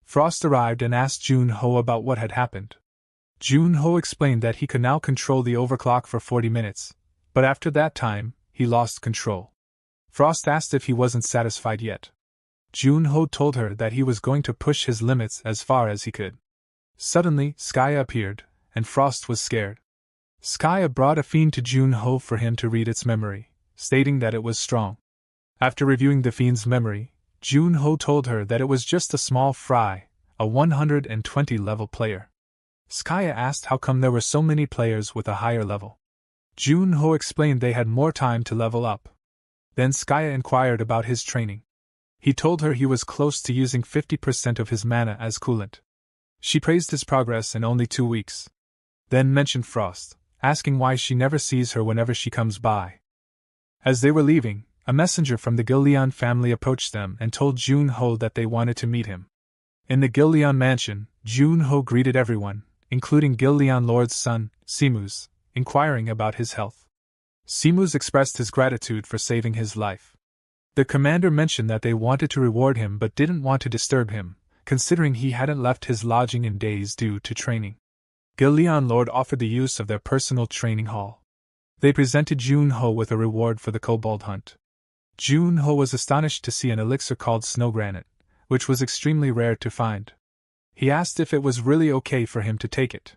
Frost arrived and asked Junho about what had happened. Junho explained that he could now control the overclock for 40 minutes, but after that time, he lost control. Frost asked if he wasn't satisfied yet. Junho told her that he was going to push his limits as far as he could. Suddenly, Skya appeared, and Frost was scared. Skya brought a fiend to Junho for him to read its memory, stating that it was strong. After reviewing the fiend's memory, Junho told her that it was just a small fry, a 120-level player. Skya asked how come there were so many players with a higher level. Junho explained they had more time to level up. Then Skya inquired about his training. He told her he was close to using 50% of his mana as coolant. She praised his progress in only 2 weeks. Then mentioned Frost, asking why she never sees her whenever she comes by. As they were leaving, a messenger from the Gillian family approached them and told Junho that they wanted to meet him. In the Gillian mansion, Junho greeted everyone, including Gillian Lord's son, Simus, inquiring about his health. Simus expressed his gratitude for saving his life. The commander mentioned that they wanted to reward him but didn't want to disturb him, considering he hadn't left his lodging in days due to training. Gillian Lord offered the use of their personal training hall. They presented Junho with a reward for the kobold hunt. Junho was astonished to see an elixir called snow granite, which was extremely rare to find. He asked if it was really okay for him to take it.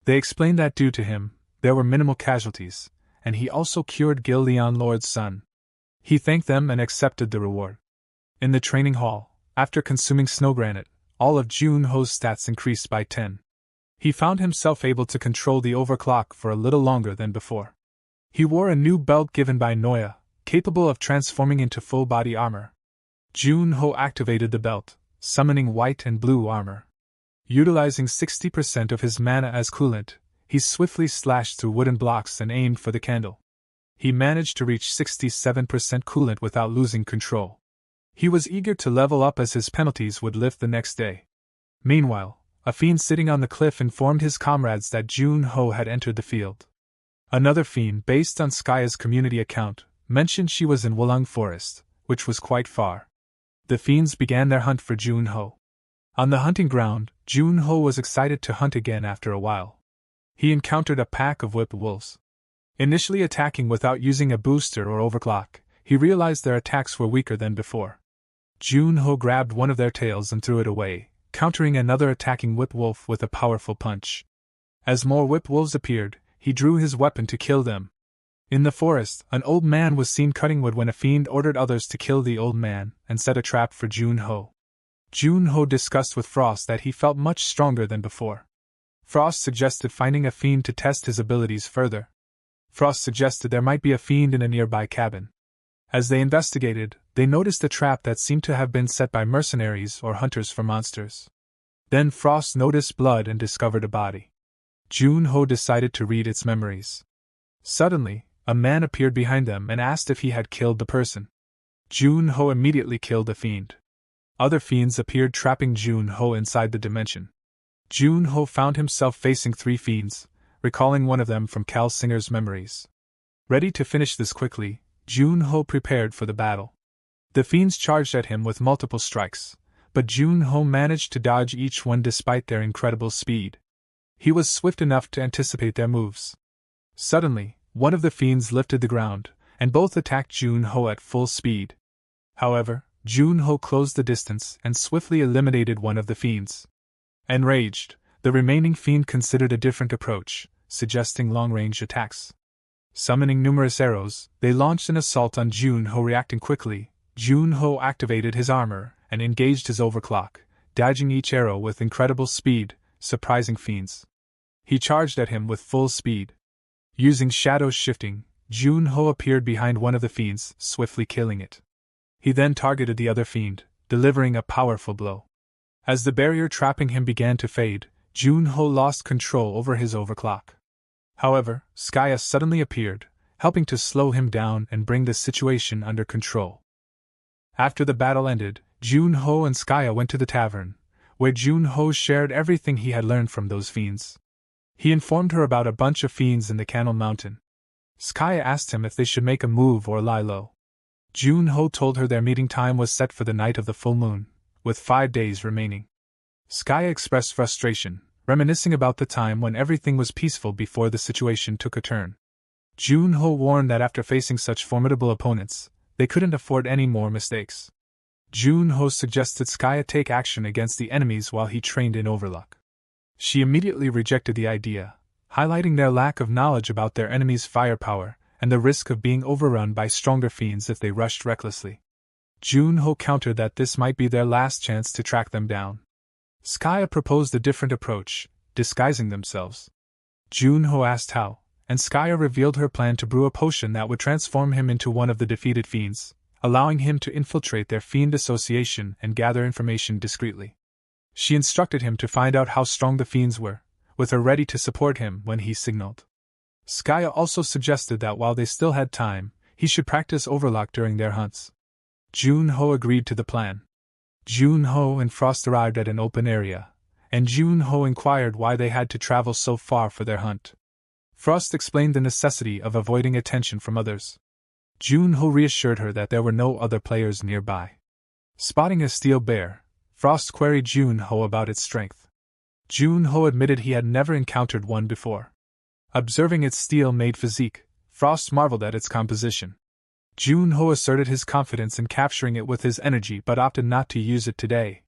They explained that due to him, there were minimal casualties, and he also cured Gillian Lord's son. He thanked them and accepted the reward. In the training hall, after consuming snow granite, all of Junho's stats increased by 10. He found himself able to control the overclock for a little longer than before. He wore a new belt given by Noya, capable of transforming into full-body armor. Junho activated the belt, summoning white and blue armor. Utilizing 60% of his mana as coolant, he swiftly slashed through wooden blocks and aimed for the candle. He managed to reach 67% coolant without losing control. He was eager to level up as his penalties would lift the next day. Meanwhile, a fiend sitting on the cliff informed his comrades that Junho had entered the field. Another fiend, based on Skya's community account, mentioned she was in Wulong Forest, which was quite far. The fiends began their hunt for Junho. On the hunting ground, Junho was excited to hunt again after a while. He encountered a pack of whipped wolves. Initially attacking without using a booster or overclock, he realized their attacks were weaker than before. Junho grabbed one of their tails and threw it away, countering another attacking whipped wolf with a powerful punch. As more whip wolves appeared, he drew his weapon to kill them. In the forest, an old man was seen cutting wood when a fiend ordered others to kill the old man and set a trap for Jun-ho. Jun-ho discussed with Frost that he felt much stronger than before. Frost suggested finding a fiend to test his abilities further. Frost suggested there might be a fiend in a nearby cabin. As they investigated, they noticed a trap that seemed to have been set by mercenaries or hunters for monsters. Then Frost noticed blood and discovered a body. Jun-ho decided to read its memories. Suddenly, a man appeared behind them and asked if he had killed the person. Jun-ho immediately killed the fiend. Other fiends appeared, trapping Jun-ho inside the dimension. Jun-ho found himself facing 3 fiends, recalling one of them from Cal Singer's memories. Ready to finish this quickly, Jun-ho prepared for the battle. The fiends charged at him with multiple strikes, but Jun-ho managed to dodge each one despite their incredible speed. He was swift enough to anticipate their moves. Suddenly, one of the fiends lifted the ground, and both attacked Jun-ho at full speed. However, Jun-ho closed the distance and swiftly eliminated one of the fiends. Enraged, the remaining fiend considered a different approach, suggesting long-range attacks. Summoning numerous arrows, they launched an assault on Jun-ho. Reacting quickly, Jun-ho activated his armor and engaged his overclock, dodging each arrow with incredible speed, surprising fiends. He charged at him with full speed. Using shadow shifting, Jun-ho appeared behind one of the fiends, swiftly killing it. He then targeted the other fiend, delivering a powerful blow. As the barrier trapping him began to fade, Jun-ho lost control over his overclock. However, Skaya suddenly appeared, helping to slow him down and bring the situation under control. After the battle ended, Jun-ho and Skaya went to the tavern, where Jun-ho shared everything he had learned from those fiends. He informed her about a bunch of fiends in the Cannel Mountain. Skaya asked him if they should make a move or lie low. Jun-ho told her their meeting time was set for the night of the full moon, with 5 days remaining. Skaya expressed frustration, reminiscing about the time when everything was peaceful before the situation took a turn. Jun-ho warned that after facing such formidable opponents, they couldn't afford any more mistakes. Jun-ho suggested Skaya take action against the enemies while he trained in Overlock. She immediately rejected the idea, highlighting their lack of knowledge about their enemies' firepower and the risk of being overrun by stronger fiends if they rushed recklessly. Jun-ho countered that this might be their last chance to track them down. Skaya proposed a different approach, disguising themselves. Jun-ho asked how, and Skaya revealed her plan to brew a potion that would transform him into one of the defeated fiends, allowing him to infiltrate their fiend association and gather information discreetly. She instructed him to find out how strong the fiends were, with her ready to support him when he signaled. Skaya also suggested that while they still had time, he should practice Overlock during their hunts. Jun-ho agreed to the plan. Jun-ho and Frost arrived at an open area, and Jun-ho inquired why they had to travel so far for their hunt. Frost explained the necessity of avoiding attention from others. Jun-ho reassured her that there were no other players nearby. Spotting a steel bear, Frost queried Jun-ho about its strength. Jun-ho admitted he had never encountered one before. Observing its steel-made physique, Frost marveled at its composition. Jun-ho asserted his confidence in capturing it with his energy but opted not to use it today.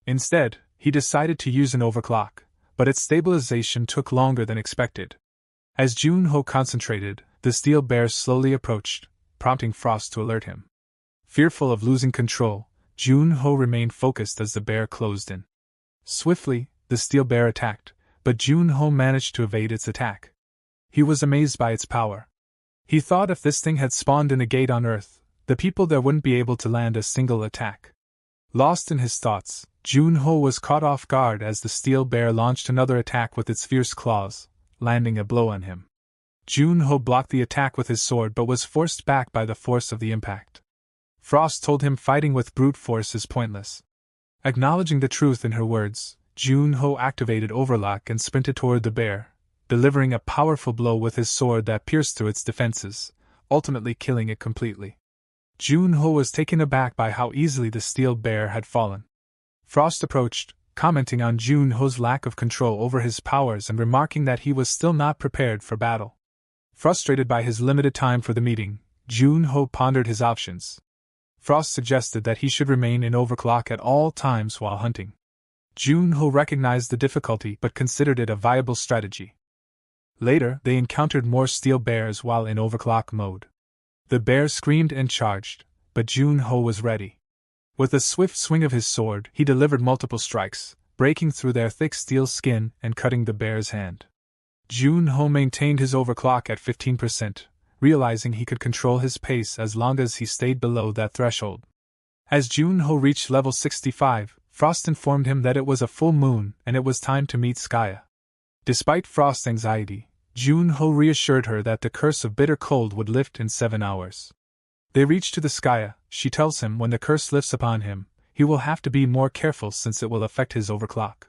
Instead, he decided to use an overclock, but its stabilization took longer than expected. As Jun-ho concentrated, the steel bear slowly approached, prompting Frost to alert him. Fearful of losing control, Jun-ho remained focused as the bear closed in. Swiftly, the steel bear attacked, but Jun-ho managed to evade its attack. He was amazed by its power. He thought if this thing had spawned in a gate on Earth, the people there wouldn't be able to land a single attack. Lost in his thoughts, Jun-ho was caught off guard as the steel bear launched another attack with its fierce claws, landing a blow on him. Jun-ho blocked the attack with his sword but was forced back by the force of the impact. Frost told him fighting with brute force is pointless. Acknowledging the truth in her words, Jun-ho activated Overlock and sprinted toward the bear, delivering a powerful blow with his sword that pierced through its defenses, ultimately killing it completely. Jun-ho was taken aback by how easily the steel bear had fallen. Frost approached, commenting on Jun-ho's lack of control over his powers and remarking that he was still not prepared for battle. Frustrated by his limited time for the meeting, Jun-ho pondered his options. Frost suggested that he should remain in overclock at all times while hunting. Jun-ho recognized the difficulty but considered it a viable strategy. Later, they encountered more steel bears while in overclock mode. The bears screamed and charged, but Jun-ho was ready. With a swift swing of his sword, he delivered multiple strikes, breaking through their thick steel skin and cutting the bear's hand. Jun-ho maintained his overclock at 15%, realizing he could control his pace as long as he stayed below that threshold. As Jun-ho reached level 65, Frost informed him that it was a full moon and it was time to meet Skaya. Despite Frost's anxiety, Jun-ho reassured her that the curse of bitter cold would lift in 7 hours. They reach to the Skaya. She tells him when the curse lifts upon him, he will have to be more careful since it will affect his overclock.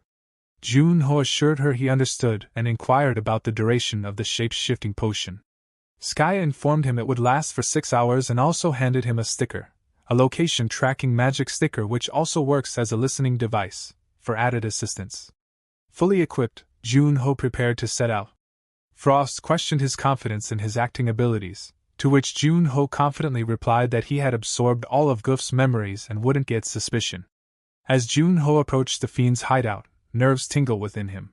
Jun-ho assured her he understood and inquired about the duration of the shape-shifting potion. Skaya informed him it would last for 6 hours and also handed him a sticker, a location-tracking magic sticker which also works as a listening device, for added assistance. Fully equipped, Jun-ho prepared to set out. Frost questioned his confidence in his acting abilities, to which Jun-ho confidently replied that he had absorbed all of Goof's memories and wouldn't get suspicion. As Jun-ho approached the fiend's hideout, nerves tingle within him.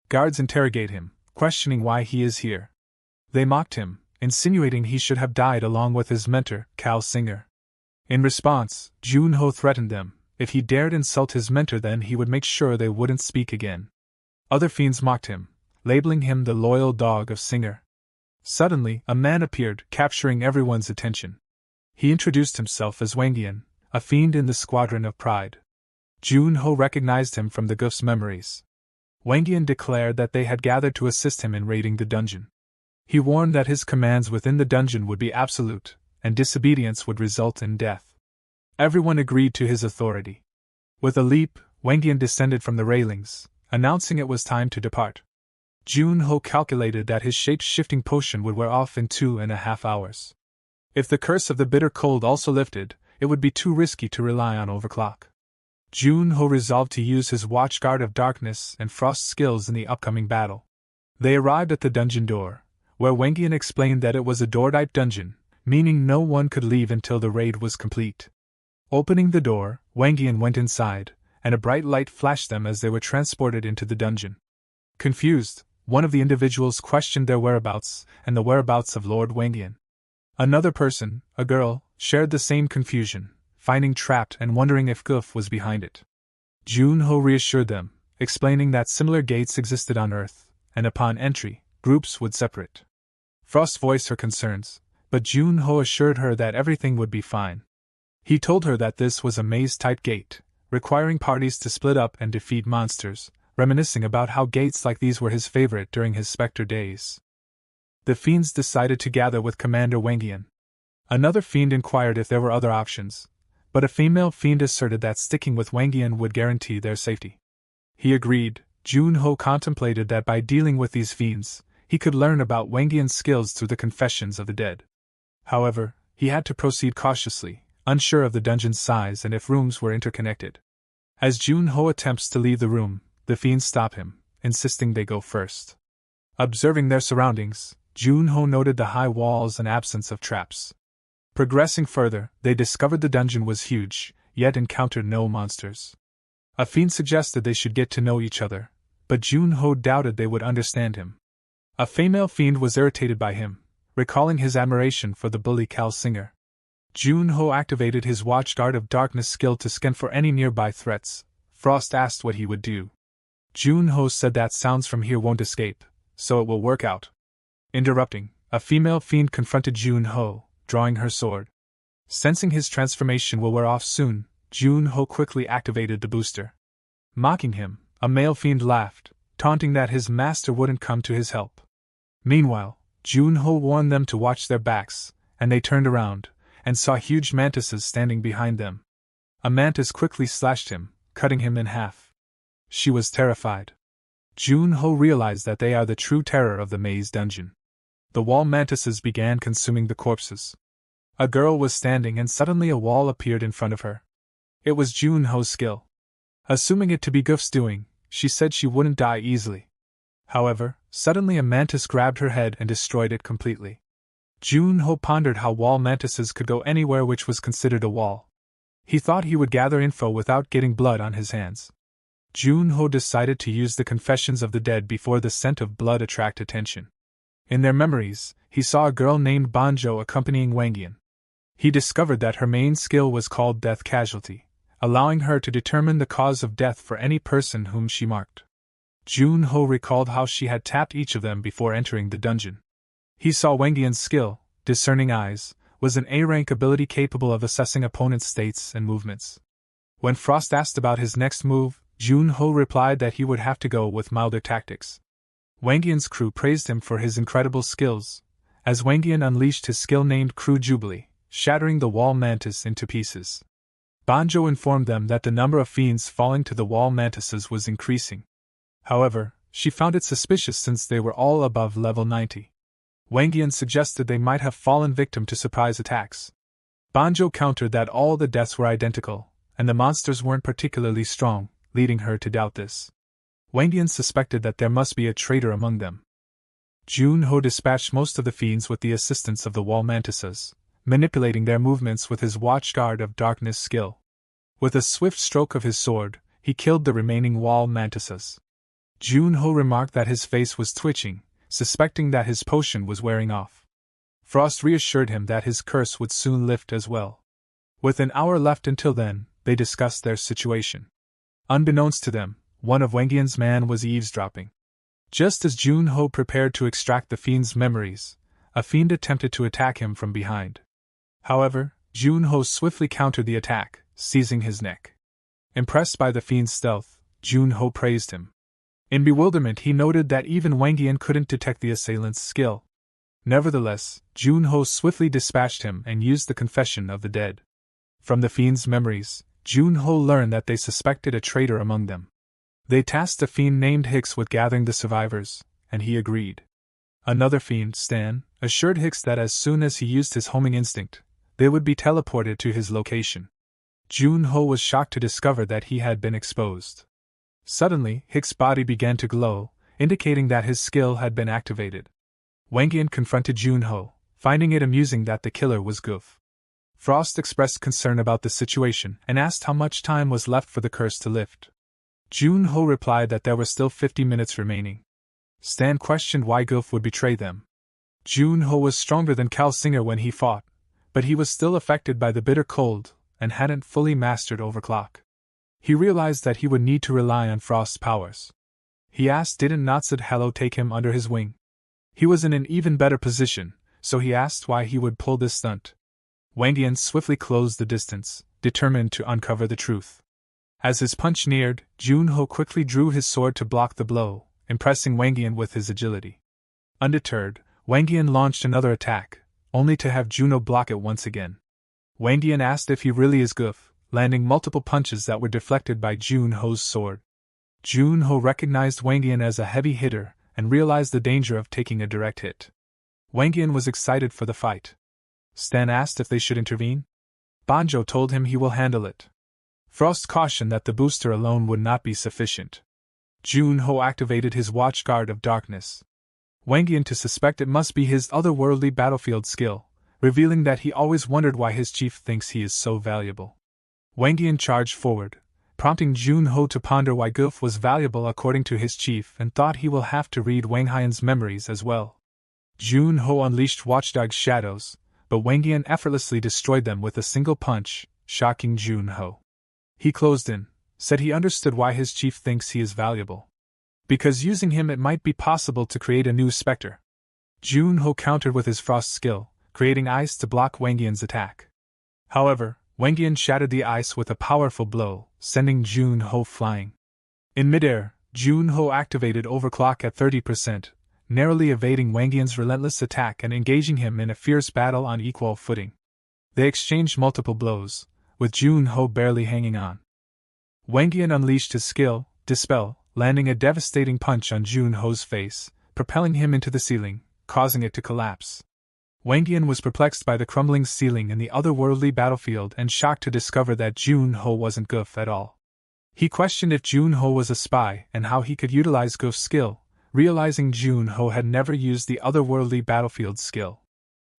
Guards interrogate him, questioning why he is here. They mocked him, insinuating he should have died along with his mentor, Cal Singer. In response, Jun-ho threatened them, if he dared insult his mentor then he would make sure they wouldn't speak again. Other fiends mocked him, labeling him the loyal dog of Singer. Suddenly, a man appeared, capturing everyone's attention. He introduced himself as Wangian, a fiend in the Squadron of Pride. Jun-ho recognized him from the Goof's memories. Wangian declared that they had gathered to assist him in raiding the dungeon. He warned that his commands within the dungeon would be absolute, and disobedience would result in death. Everyone agreed to his authority. With a leap, Wangian descended from the railings, announcing it was time to depart. Jun-ho calculated that his shape-shifting potion would wear off in 2.5 hours. If the curse of the bitter cold also lifted, it would be too risky to rely on overclock. Jun-ho resolved to use his Watchguard of Darkness and Frost skills in the upcoming battle. They arrived at the dungeon door, where Wangian explained that it was a door-type dungeon, meaning no one could leave until the raid was complete. Opening the door, Wangian went inside, and a bright light flashed them as they were transported into the dungeon. Confused, one of the individuals questioned their whereabouts and the whereabouts of Lord Wangian. Another person, a girl, shared the same confusion, finding trapped and wondering if Goof was behind it. Jun-ho reassured them, explaining that similar gates existed on Earth, and upon entry, groups would separate. Frost voiced her concerns, but Jun-ho assured her that everything would be fine. He told her that this was a maze-type gate, requiring parties to split up and defeat monsters, reminiscing about how gates like these were his favorite during his Spectre days. The fiends decided to gather with Commander Wangian. Another fiend inquired if there were other options, but a female fiend asserted that sticking with Wangian would guarantee their safety. He agreed. Jun-ho contemplated that by dealing with these fiends, he could learn about Wangian's skills through the confessions of the dead. However, he had to proceed cautiously, unsure of the dungeon's size and if rooms were interconnected. As Jun-ho attempts to leave the room, the fiends stop him, insisting they go first. Observing their surroundings, Jun-ho noted the high walls and absence of traps. Progressing further, they discovered the dungeon was huge, yet encountered no monsters. A fiend suggested they should get to know each other, but Jun-ho doubted they would understand him. A female fiend was irritated by him, recalling his admiration for the bully Cal Singer. Jun-ho activated his Watchguard of Darkness skill to scan for any nearby threats. Frost asked what he would do. Jun-ho said that sounds from here won't escape, so it will work out. Interrupting, a female fiend confronted Jun-ho, drawing her sword. Sensing his transformation will wear off soon, Jun-ho quickly activated the booster. Mocking him, a male fiend laughed, taunting that his master wouldn't come to his help. Meanwhile, Jun-ho warned them to watch their backs, and they turned around, and saw huge mantises standing behind them. A mantis quickly slashed him, cutting him in half. She was terrified. Jun-ho realized that they are the true terror of the maze dungeon. The wall mantises began consuming the corpses. A girl was standing and suddenly a wall appeared in front of her. It was Jun-ho's skill. Assuming it to be Goof's doing, she said she wouldn't die easily. However, suddenly a mantis grabbed her head and destroyed it completely. Jun-ho pondered how wall mantises could go anywhere which was considered a wall. He thought he would gather info without getting blood on his hands. Jun-ho decided to use the confessions of the dead before the scent of blood attract attention. In their memories, he saw a girl named Banjo accompanying Wang Yan. He discovered that her main skill was called Death Casualty, allowing her to determine the cause of death for any person whom she marked. Jun-ho recalled how she had tapped each of them before entering the dungeon. He saw Wang Yan's skill, Discerning Eyes, was an A-rank ability capable of assessing opponents' states and movements. When Frost asked about his next move, Jun-ho replied that he would have to go with milder tactics. Wang Yan's crew praised him for his incredible skills, as Wang Yan unleashed his skill named Crew Jubilee, shattering the wall mantis into pieces. Banjo informed them that the number of fiends falling to the wall mantises was increasing. However, she found it suspicious since they were all above level 90. Wang Yan suggested they might have fallen victim to surprise attacks. Banjo countered that all the deaths were identical, and the monsters weren't particularly strong, leading her to doubt this. Wang Yan suspected that there must be a traitor among them. Jun-ho dispatched most of the fiends with the assistance of the wall mantises, manipulating their movements with his Watchguard of Darkness skill. With a swift stroke of his sword, he killed the remaining wall mantises. Jun-ho remarked that his face was twitching, suspecting that his potion was wearing off. Frost reassured him that his curse would soon lift as well. With an hour left until then, they discussed their situation. Unbeknownst to them, one of Wang Yan's men was eavesdropping. Just as Jun-ho prepared to extract the fiend's memories, a fiend attempted to attack him from behind. However, Jun-ho swiftly countered the attack, seizing his neck. Impressed by the fiend's stealth, Jun-ho praised him. In bewilderment, he noted that even Wang Yan couldn't detect the assailant's skill. Nevertheless, Jun-ho swiftly dispatched him and used the Confession of the Dead. From the fiend's memories, Jun-ho learned that they suspected a traitor among them. They tasked a fiend named Hicks with gathering the survivors, and he agreed. Another fiend, Stan, assured Hicks that as soon as he used his homing instinct, they would be teleported to his location. Jun-ho was shocked to discover that he had been exposed. Suddenly, Hicks' body began to glow, indicating that his skill had been activated. Wang Yan confronted Jun-ho, finding it amusing that the killer was Goof. Frost expressed concern about the situation and asked how much time was left for the curse to lift. Jun-ho replied that there were still 50 minutes remaining. Stan questioned why Goof would betray them. Jun-ho was stronger than Cal Singer when he fought, but he was still affected by the bitter cold and hadn't fully mastered overclock. He realized that he would need to rely on Frost's powers. He asked didn't Natsude Hello take him under his wing. He was in an even better position, so he asked why he would pull this stunt. Wang Yan swiftly closed the distance, determined to uncover the truth. As his punch neared, Jun-ho quickly drew his sword to block the blow, impressing Wang Yan with his agility. Undeterred, Wang Yan launched another attack, only to have Jun-ho block it once again. Wang Yan asked if he really is Goof, landing multiple punches that were deflected by Jun-ho's sword. Jun-ho recognized Wang Yan as a heavy hitter and realized the danger of taking a direct hit. Wang Yan was excited for the fight. Stan asked if they should intervene. Banjo told him he will handle it. Frost cautioned that the booster alone would not be sufficient. Jun-ho activated his Watchguard of Darkness. Wang Yan to suspect it must be his otherworldly battlefield skill, revealing that he always wondered why his chief thinks he is so valuable. Wang Yan charged forward, prompting Jun-ho to ponder why Goof was valuable according to his chief and thought he will have to read Wang Hyan's memories as well. Jun-ho unleashed Watchdog Shadows, but Wang Yan effortlessly destroyed them with a single punch, shocking Jun-ho. He closed in, said he understood why his chief thinks he is valuable. Because using him it might be possible to create a new specter. Jun-ho countered with his frost skill, creating ice to block Wang Yan's attack. However, Wang Yan shattered the ice with a powerful blow, sending Jun-ho flying. In midair, Jun-ho activated Overclock at 30%, narrowly evading Wang Yan's relentless attack and engaging him in a fierce battle on equal footing. They exchanged multiple blows, with Jun-ho barely hanging on. Wang Yan unleashed his skill, Dispel, landing a devastating punch on Jun-ho's face, propelling him into the ceiling, causing it to collapse. Wang Yan was perplexed by the crumbling ceiling in the otherworldly battlefield and shocked to discover that Jun-ho wasn't Goof at all. He questioned if Jun-ho was a spy and how he could utilize Goof's skill, realizing Jun-ho had never used the otherworldly battlefield skill.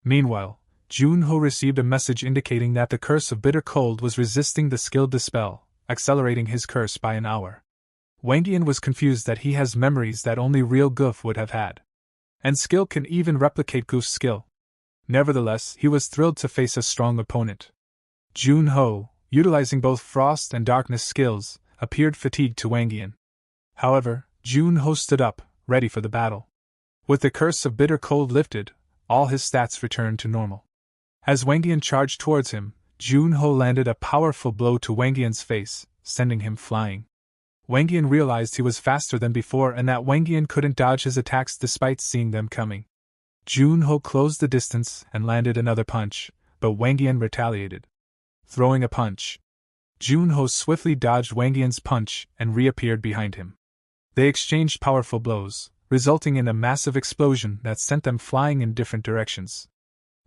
Meanwhile, Jun-ho received a message indicating that the Curse of Bitter Cold was resisting the skill Dispel, accelerating his curse by an hour. Wang Yan was confused that he has memories that only real Goof would have had. And skill can even replicate Goof's skill. Nevertheless, he was thrilled to face a strong opponent. Jun-ho, utilizing both frost and darkness skills, appeared fatigued to Wang Yan. However, Jun-ho stood up, ready for the battle. With the curse of bitter cold lifted, all his stats returned to normal. As Wang Yan charged towards him, Jun-ho landed a powerful blow to Wang Yan's face, sending him flying. Wang Yan realized he was faster than before and that Wang Yan couldn't dodge his attacks despite seeing them coming. Jun-ho closed the distance and landed another punch, but Wang Yan retaliated. Throwing a punch. Jun-ho swiftly dodged Wang Yan's punch and reappeared behind him. They exchanged powerful blows, resulting in a massive explosion that sent them flying in different directions.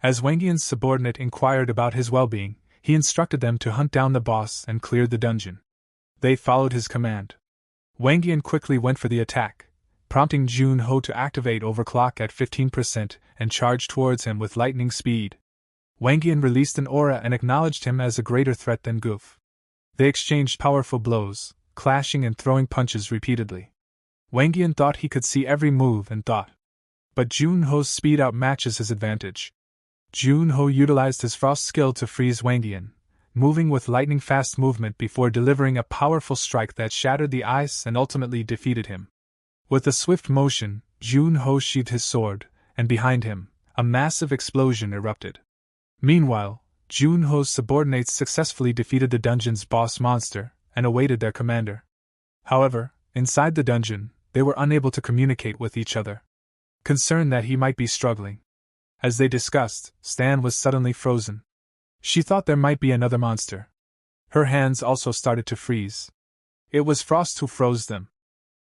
As Wang Yan's subordinate inquired about his well-being, he instructed them to hunt down the boss and clear the dungeon. They followed his command. Wang Yan quickly went for the attack, prompting Jun-ho to activate overclock at 15% and charge towards him with lightning speed. Wang Yan released an aura and acknowledged him as a greater threat than Goof. They exchanged powerful blows, clashing and throwing punches repeatedly. Wang Yan thought he could see every move and thought. But Jun-ho's speed outmatches his advantage. Jun-ho utilized his frost skill to freeze Wang Yan, moving with lightning-fast movement before delivering a powerful strike that shattered the ice and ultimately defeated him. With a swift motion, Jun-ho sheathed his sword, and behind him, a massive explosion erupted. Meanwhile, Jun-ho's subordinates successfully defeated the dungeon's boss monster and awaited their commander. However, inside the dungeon, they were unable to communicate with each other, concerned that he might be struggling. As they discussed, Stan was suddenly frozen. She thought there might be another monster. Her hands also started to freeze. It was Frost who froze them.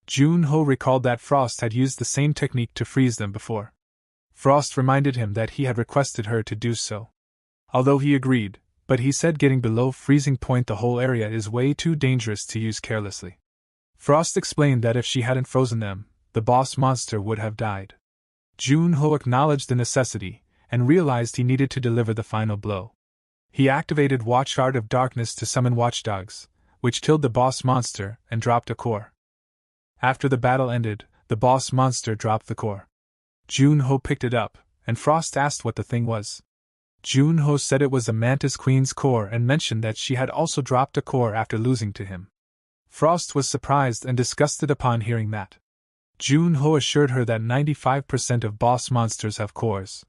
Jun-ho recalled that Frost had used the same technique to freeze them before. Frost reminded him that he had requested her to do so. Although he agreed, but he said getting below freezing point the whole area is way too dangerous to use carelessly. Frost explained that if she hadn't frozen them, the boss monster would have died. Jun-ho acknowledged the necessity, and realized he needed to deliver the final blow. He activated Watchguard of Darkness to summon watchdogs, which killed the boss monster and dropped a core. After the battle ended, the boss monster dropped the core. Jun-ho picked it up, and Frost asked what the thing was. Jun-ho said it was a Mantis Queen's core and mentioned that she had also dropped a core after losing to him. Frost was surprised and disgusted upon hearing that. Jun-ho assured her that 95% of boss monsters have cores.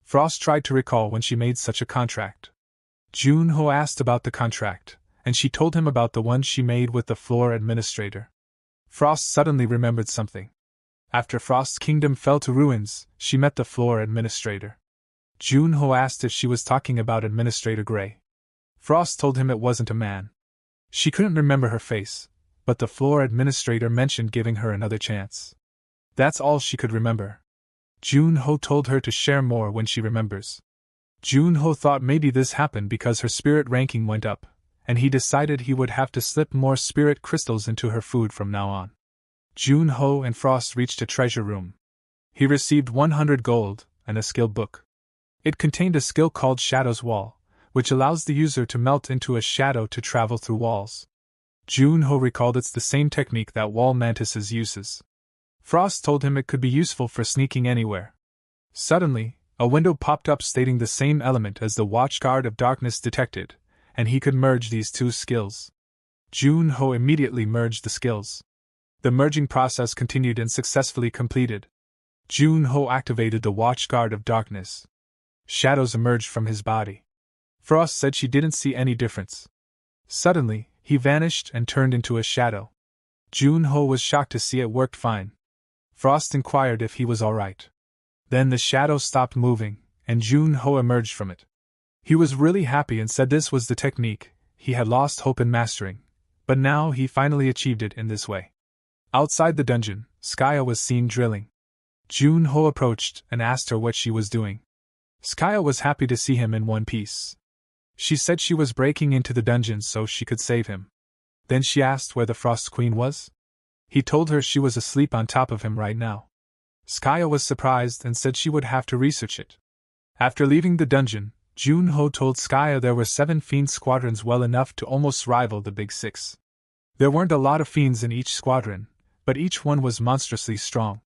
Frost tried to recall when she made such a contract. Jun-ho asked about the contract, and she told him about the one she made with the floor administrator. Frost suddenly remembered something. After Frost's kingdom fell to ruins, she met the floor administrator. Jun-ho asked if she was talking about Administrator Gray. Frost told him it wasn't a man. She couldn't remember her face, but the floor administrator mentioned giving her another chance. That's all she could remember. Jun-ho told her to share more when she remembers. Jun-ho thought maybe this happened because her spirit ranking went up, and he decided he would have to slip more spirit crystals into her food from now on. Jun-ho and Frost reached a treasure room. He received 100 gold and a skill book. It contained a skill called Shadow's Wall, which allows the user to melt into a shadow to travel through walls. Jun-ho recalled it's the same technique that Wall Mantises uses. Frost told him it could be useful for sneaking anywhere. Suddenly, a window popped up stating the same element as the Watchguard of Darkness detected, and he could merge these two skills. Jun-ho immediately merged the skills. The merging process continued and successfully completed. Jun-ho activated the Watchguard of Darkness. Shadows emerged from his body. Frost said she didn't see any difference. Suddenly, he vanished and turned into a shadow. Jun-ho was shocked to see it worked fine. Frost inquired if he was alright. Then the shadow stopped moving, and Jun-ho emerged from it. He was really happy and said this was the technique he had lost hope in mastering, but now he finally achieved it in this way. Outside the dungeon, Skya was seen drilling. Jun-ho approached and asked her what she was doing. Skya was happy to see him in one piece. She said she was breaking into the dungeon so she could save him. Then she asked where the Frost Queen was. He told her she was asleep on top of him right now. Skya was surprised and said she would have to research it. After leaving the dungeon, Jun-ho told Skya there were 7 fiend squadrons, well enough to almost rival the Big Six. There weren't a lot of fiends in each squadron, but each one was monstrously strong.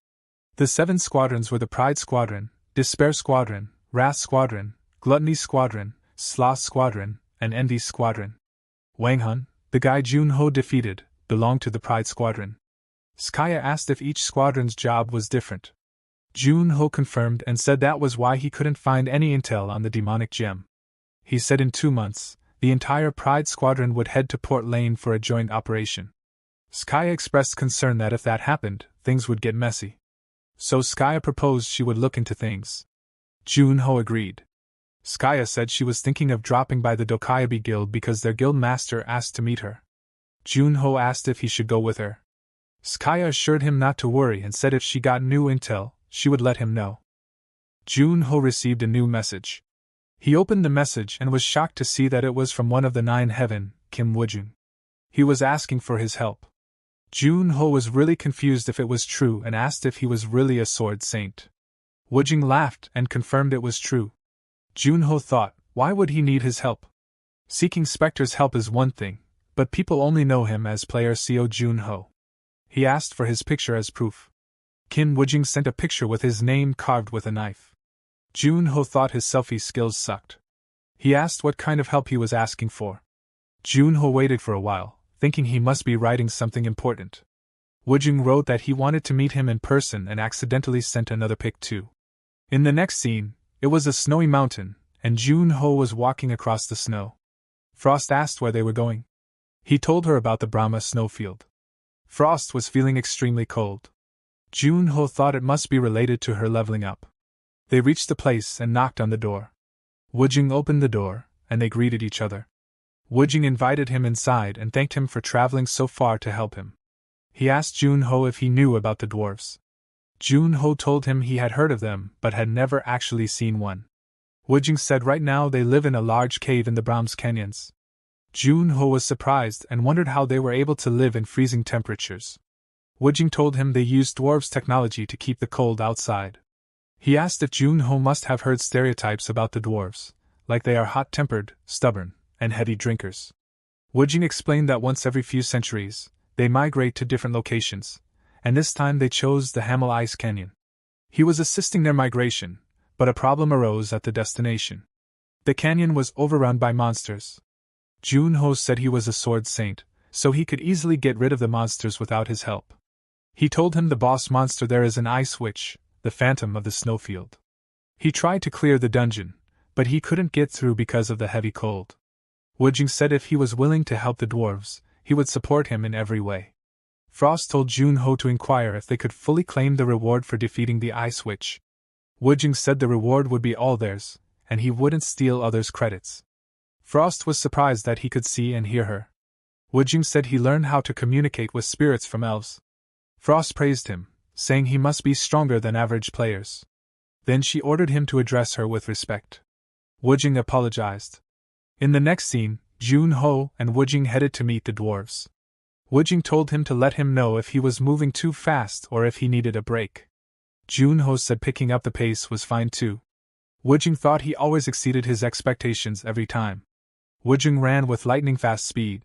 The 7 squadrons were the Pride Squadron, Despair Squadron, Wrath Squadron, Gluttony Squadron, Sloth Squadron, and Envy Squadron. Wang Hun, the guy Junho defeated, belonged to the Pride Squadron. Skaya asked if each squadron's job was different. Junho confirmed and said that was why he couldn't find any intel on the demonic gem. He said in 2 months, the entire Pride Squadron would head to Port Lane for a joint operation. Skaya expressed concern that if that happened, things would get messy. So Skaya proposed she would look into things. Junho agreed. Skaya said she was thinking of dropping by the Dokayabi Guild because their guild master asked to meet her. Junho asked if he should go with her. Skaya assured him not to worry and said if she got new intel, she would let him know. Junho received a new message. He opened the message and was shocked to see that it was from one of the 9 Heaven, Kim Woojung. He was asking for his help. Junho was really confused if it was true and asked if he was really a sword saint. Woojung laughed and confirmed it was true. Junho thought, why would he need his help? Seeking Spectre's help is one thing, but people only know him as player Seo Junho. He asked for his picture as proof. Kim Woojung sent a picture with his name carved with a knife. Junho thought his selfie skills sucked. He asked what kind of help he was asking for. Junho waited for a while, thinking he must be writing something important. Woojung wrote that he wanted to meet him in person and accidentally sent another pic too. In the next scene, it was a snowy mountain, and Junho was walking across the snow. Frost asked where they were going. He told her about the Brahma snowfield. Frost was feeling extremely cold. Junho thought it must be related to her leveling up. They reached the place and knocked on the door. Woojung opened the door, and they greeted each other. Woojung invited him inside and thanked him for traveling so far to help him. He asked Junho if he knew about the dwarves. Junho told him he had heard of them but had never actually seen one. Woojung said right now they live in a large cave in the Brahms Canyons. Junho was surprised and wondered how they were able to live in freezing temperatures. Woojung told him they used dwarves' technology to keep the cold outside. He asked if Junho must have heard stereotypes about the dwarves, like they are hot-tempered, stubborn, and heavy drinkers. Woojung explained that once every few centuries, they migrate to different locations, and this time they chose the Hamel Ice Canyon. He was assisting their migration, but a problem arose at the destination. The canyon was overrun by monsters. Junho said he was a sword saint, so he could easily get rid of the monsters without his help. He told him the boss monster there is an ice witch, the phantom of the snowfield. He tried to clear the dungeon, but he couldn't get through because of the heavy cold. Woojung said if he was willing to help the dwarves, he would support him in every way. Frost told Junho to inquire if they could fully claim the reward for defeating the ice witch. Woojung said the reward would be all theirs, and he wouldn't steal others' credits. Frost was surprised that he could see and hear her. Woojung said he learned how to communicate with spirits from elves. Frost praised him, saying he must be stronger than average players. Then she ordered him to address her with respect. Woojung apologized. In the next scene, Junho and Woojung headed to meet the dwarves. Woojung told him to let him know if he was moving too fast or if he needed a break. Junho said picking up the pace was fine too. Woojung thought he always exceeded his expectations every time. Woojung ran with lightning-fast speed.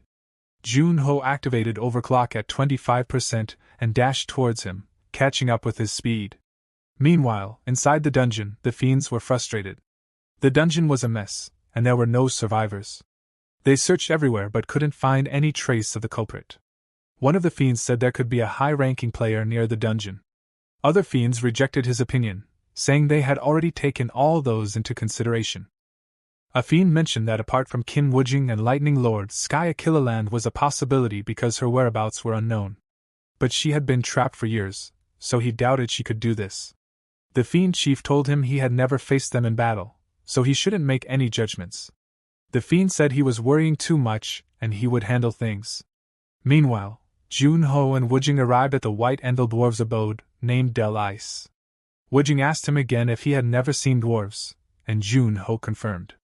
Junho activated overclock at 25% and dashed towards him, catching up with his speed. Meanwhile, inside the dungeon, the fiends were frustrated. The dungeon was a mess, and there were no survivors. They searched everywhere but couldn't find any trace of the culprit. One of the fiends said there could be a high-ranking player near the dungeon. Other fiends rejected his opinion, saying they had already taken all those into consideration. A fiend mentioned that apart from Kim Woojung and Lightning Lord, Skya Killiland was a possibility because her whereabouts were unknown. But she had been trapped for years, so he doubted she could do this. The fiend chief told him he had never faced them in battle, so he shouldn't make any judgments. The fiend said he was worrying too much, and he would handle things. Meanwhile, Junho and Woojung arrived at the White Anvil Dwarves' abode, named Del Ice. Woojung asked him again if he had never seen dwarves, and Junho confirmed.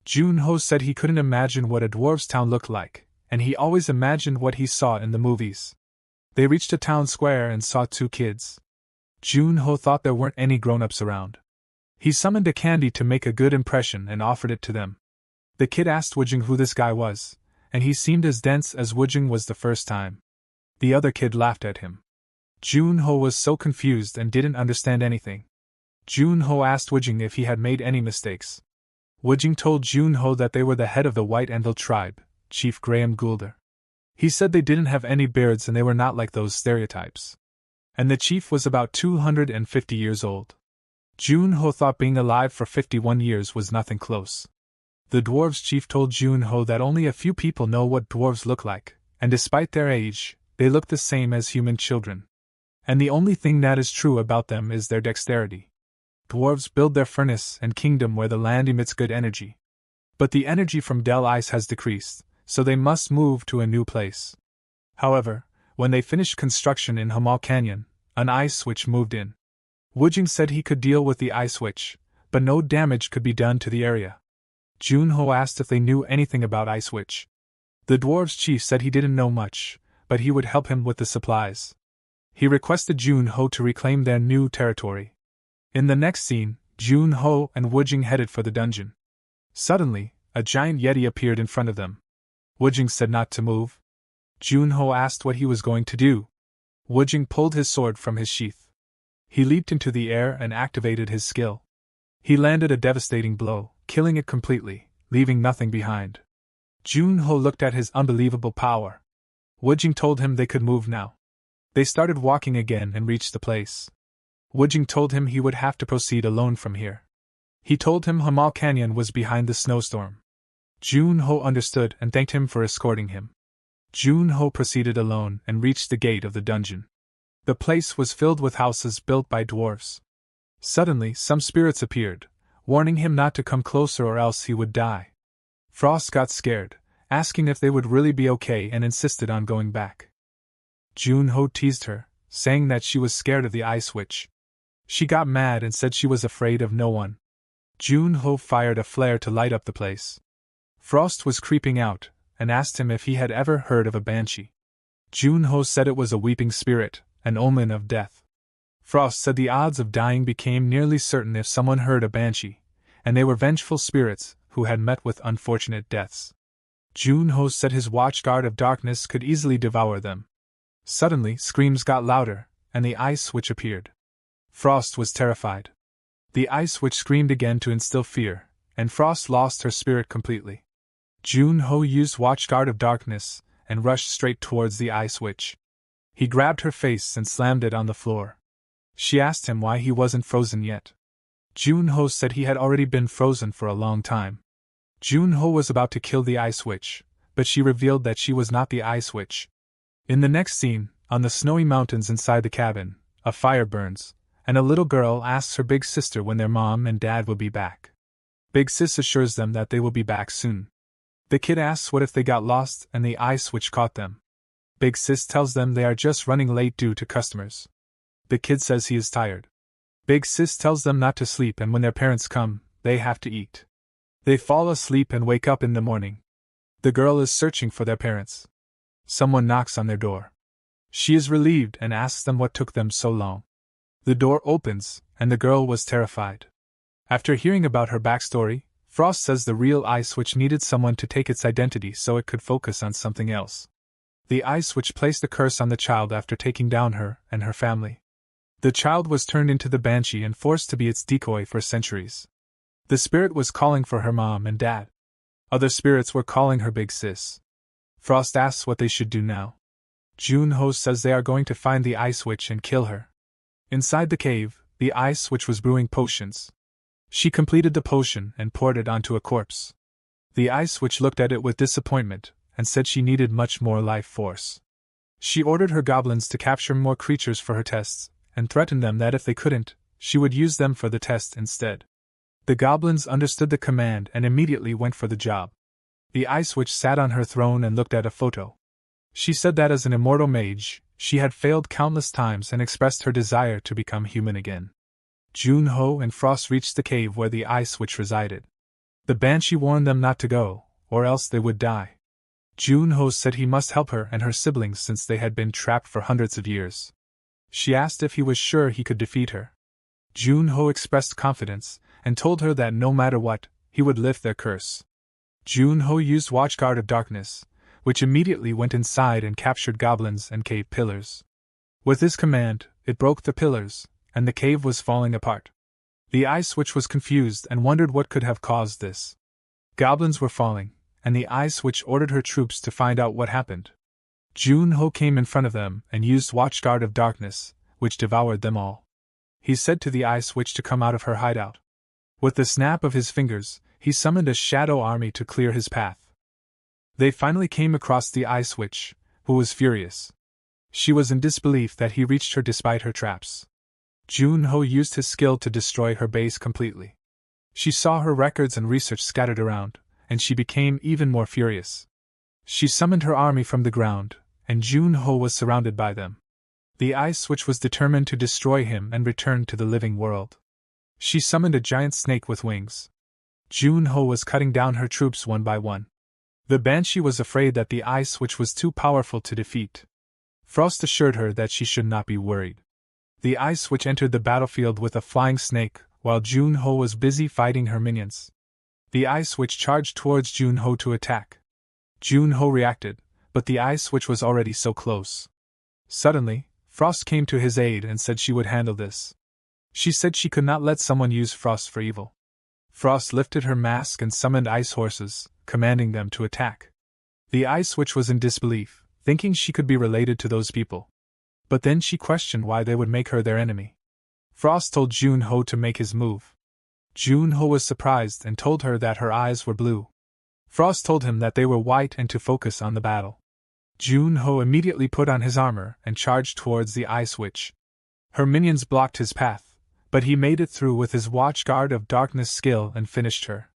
Junho said he couldn't imagine what a dwarves' town looked like, and he always imagined what he saw in the movies. They reached a town square and saw 2 kids. Junho thought there weren't any grown-ups around. He summoned a candy to make a good impression and offered it to them. The kid asked Woojung who this guy was, and he seemed as dense as Woojung was the first time. The other kid laughed at him. Jun-ho was so confused and didn't understand anything. Jun-ho asked Wujing if he had made any mistakes. Wujing told Jun-ho that they were the head of the White Anvil tribe, Chief Graham Goulder. He said they didn't have any beards and they were not like those stereotypes. And the chief was about 250 years old. Jun-ho thought being alive for 51 years was nothing close. The dwarves' chief told Jun-ho that only a few people know what dwarves look like, and despite their age, they look the same as human children. And the only thing that is true about them is their dexterity. Dwarves build their furnace and kingdom where the land emits good energy. But the energy from Del Ice has decreased, so they must move to a new place. However, when they finished construction in Hamal Canyon, an ice witch moved in. Wujing said he could deal with the ice witch, but no damage could be done to the area. Jun-ho asked if they knew anything about Ice Witch. The dwarves' chief said he didn't know much, but he would help him with the supplies. He requested Jun-ho to reclaim their new territory. In the next scene, Jun-ho and Wujing headed for the dungeon. Suddenly, a giant yeti appeared in front of them. Wujing said not to move. Jun-ho asked what he was going to do. Wujing pulled his sword from his sheath. He leaped into the air and activated his skill. He landed a devastating blow, killing it completely, leaving nothing behind. Jun-ho looked at his unbelievable power. Wujing told him they could move now. They started walking again and reached the place. Wujing told him he would have to proceed alone from here. He told him Hamal Canyon was behind the snowstorm. Jun-ho understood and thanked him for escorting him. Jun-ho proceeded alone and reached the gate of the dungeon. The place was filled with houses built by dwarves. Suddenly, some spirits appeared, warning him not to come closer or else he would die. Frost got scared, asking if they would really be okay and insisted on going back. Jun-ho teased her, saying that she was scared of the Ice Witch. She got mad and said she was afraid of no one. Jun-ho fired a flare to light up the place. Frost was creeping out, and asked him if he had ever heard of a banshee. Jun-ho said it was a weeping spirit, an omen of death. Frost said the odds of dying became nearly certain if someone heard a banshee, and they were vengeful spirits who had met with unfortunate deaths. Jun-ho said his watchguard of darkness could easily devour them. Suddenly, screams got louder, and the Ice Witch appeared. Frost was terrified. The Ice Witch screamed again to instill fear, and Frost lost her spirit completely. Jun-ho used watchguard of darkness and rushed straight towards the Ice Witch. He grabbed her face and slammed it on the floor. She asked him why he wasn't frozen yet. Jun-ho said he had already been frozen for a long time. Jun-ho was about to kill the Ice Witch, but she revealed that she was not the Ice Witch. In the next scene, on the snowy mountains inside the cabin, a fire burns, and a little girl asks her big sister when their mom and dad will be back. Big sis assures them that they will be back soon. The kid asks what if they got lost and the Ice Witch caught them. Big sis tells them they are just running late due to customers. The kid says he is tired. Big sis tells them not to sleep and when their parents come, they have to eat. They fall asleep and wake up in the morning. The girl is searching for their parents. Someone knocks on their door. She is relieved and asks them what took them so long. The door opens, and the girl was terrified. After hearing about her backstory, Frost says the real Ice Witch needed someone to take its identity so it could focus on something else. The Ice Witch placed a curse on the child after taking down her and her family. The child was turned into the Banshee and forced to be its decoy for centuries. The spirit was calling for her mom and dad. Other spirits were calling her big sis. Frost asks what they should do now. Jun-ho says they are going to find the Ice Witch and kill her. Inside the cave, the Ice Witch was brewing potions. She completed the potion and poured it onto a corpse. The Ice Witch looked at it with disappointment and said she needed much more life force. She ordered her goblins to capture more creatures for her tests, and threatened them that if they couldn't, she would use them for the test instead. The goblins understood the command and immediately went for the job. The Ice Witch sat on her throne and looked at a photo. She said that as an immortal mage, she had failed countless times and expressed her desire to become human again. Jun-ho and Frost reached the cave where the Ice Witch resided. The Banshee warned them not to go, or else they would die. Jun-ho said he must help her and her siblings since they had been trapped for hundreds of years. She asked if he was sure he could defeat her. Jun-ho expressed confidence, and told her that no matter what, he would lift their curse. Jun-ho used Watchguard of Darkness, which immediately went inside and captured goblins and cave pillars. With his command, it broke the pillars, and the cave was falling apart. The Ice Witch was confused and wondered what could have caused this. Goblins were falling, and the Ice Witch ordered her troops to find out what happened. Junho came in front of them and used Watchguard of Darkness, which devoured them all. He said to the Ice Witch to come out of her hideout. With the snap of his fingers, he summoned a shadow army to clear his path. They finally came across the Ice Witch, who was furious. She was in disbelief that he reached her despite her traps. Junho used his skill to destroy her base completely. She saw her records and research scattered around, and she became even more furious. She summoned her army from the ground, and Junho was surrounded by them. The Ice Witch was determined to destroy him and return to the living world. She summoned a giant snake with wings. Junho was cutting down her troops one by one. The Banshee was afraid that the Ice Witch was too powerful to defeat. Frost assured her that she should not be worried. The Ice Witch entered the battlefield with a flying snake, while Junho was busy fighting her minions. The Ice Witch charged towards Junho to attack. Junho reacted, but the Ice Witch was already so close. Suddenly, Frost came to his aid and said she would handle this. She said she could not let someone use Frost for evil. Frost lifted her mask and summoned ice horses, commanding them to attack. The Ice Witch was in disbelief, thinking she could be related to those people. But then she questioned why they would make her their enemy. Frost told Junho to make his move. Junho was surprised and told her that her eyes were blue. Frost told him that they were white and to focus on the battle. Junho immediately put on his armor and charged towards the Ice Witch. Her minions blocked his path, but he made it through with his Watchguard of Darkness skill and finished her.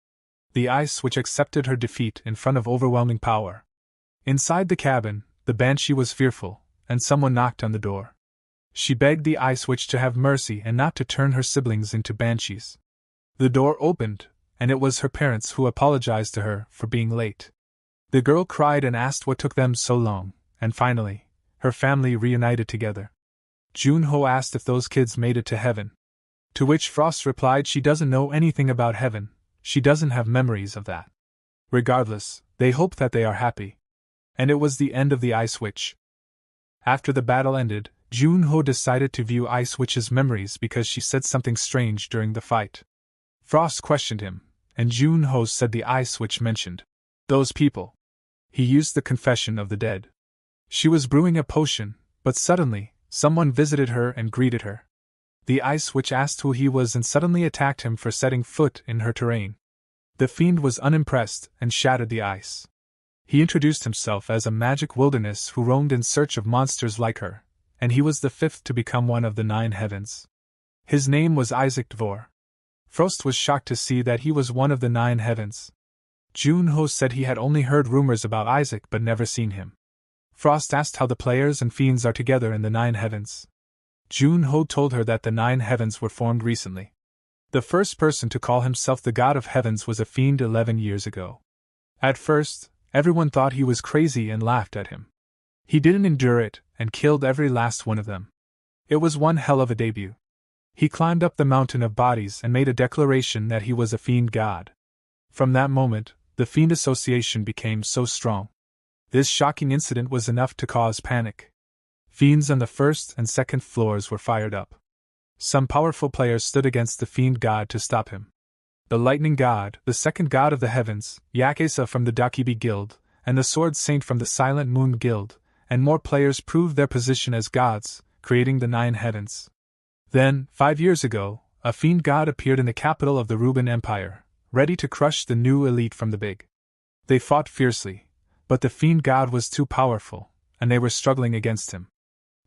The Ice Witch accepted her defeat in front of overwhelming power. Inside the cabin, the Banshee was fearful, and someone knocked on the door. She begged the Ice Witch to have mercy and not to turn her siblings into banshees. The door opened, and it was her parents who apologized to her for being late. The girl cried and asked what took them so long, and finally, her family reunited together. Junho asked if those kids made it to heaven. To which Frost replied she doesn't know anything about heaven, she doesn't have memories of that. Regardless, they hope that they are happy. And it was the end of the Ice Witch. After the battle ended, Junho decided to view Ice Witch's memories because she said something strange during the fight. Frost questioned him, and Junho said the Ice Witch mentioned those people. He used the confession of the dead. She was brewing a potion, but suddenly, someone visited her and greeted her. The Ice Witch asked who he was and suddenly attacked him for setting foot in her terrain. The fiend was unimpressed and shattered the ice. He introduced himself as a magic wilderness who roamed in search of monsters like her, and he was the fifth to become one of the 9 heavens. His name was Isaac Dvor. Frost was shocked to see that he was one of the 9 heavens. Junho said he had only heard rumors about Isaac but never seen him. Frost asked how the players and fiends are together in the 9 heavens. Junho told her that the 9 heavens were formed recently. The first person to call himself the god of heavens was a fiend 11 years ago. At first, everyone thought he was crazy and laughed at him. He didn't endure it and killed every last one of them. It was one hell of a debut. He climbed up the mountain of bodies and made a declaration that he was a fiend god. From that moment, the Fiend Association became so strong. This shocking incident was enough to cause panic. Fiends on the first and second floors were fired up. Some powerful players stood against the Fiend God to stop him. The Lightning God, the second god of the heavens, Yakesa from the Dakibi Guild, and the Sword Saint from the Silent Moon Guild, and more players proved their position as gods, creating the 9 heavens. Then, 5 years ago, a Fiend God appeared in the capital of the Ruben Empire, ready to crush the new elite from the Big. They fought fiercely, but the Fiend God was too powerful, and they were struggling against him.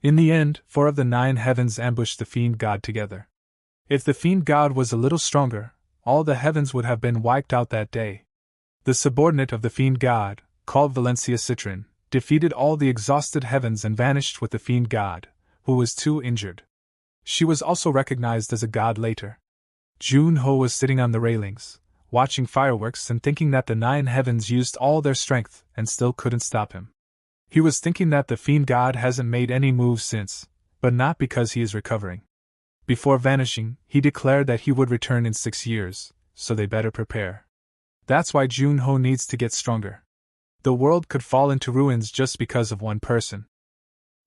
In the end, 4 of the 9 heavens ambushed the Fiend God together. If the Fiend God was a little stronger, all the heavens would have been wiped out that day. The subordinate of the Fiend God, called Valencia Citrin, defeated all the exhausted heavens and vanished with the Fiend God, who was too injured. She was also recognized as a god later. Junho was sitting on the railings, watching fireworks and thinking that the 9 heavens used all their strength and still couldn't stop him. He was thinking that the Fiend God hasn't made any moves since, but not because he is recovering. Before vanishing, he declared that he would return in 6 years, so they better prepare. That's why Junho needs to get stronger. The world could fall into ruins just because of one person.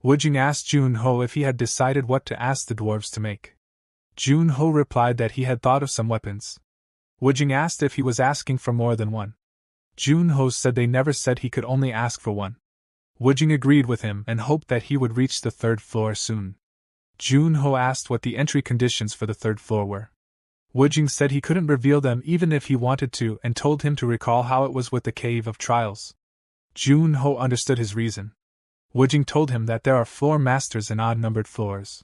Woojing asked Jun-ho if he had decided what to ask the dwarves to make. Jun-ho replied that he had thought of some weapons. Woojing asked if he was asking for more than one. Jun-ho said they never said he could only ask for one. Woojing agreed with him and hoped that he would reach the third floor soon. Jun-ho asked what the entry conditions for the third floor were. Woojing said he couldn't reveal them even if he wanted to and told him to recall how it was with the Cave of Trials. Jun-ho understood his reason. Woojing told him that there are floor masters in odd-numbered floors.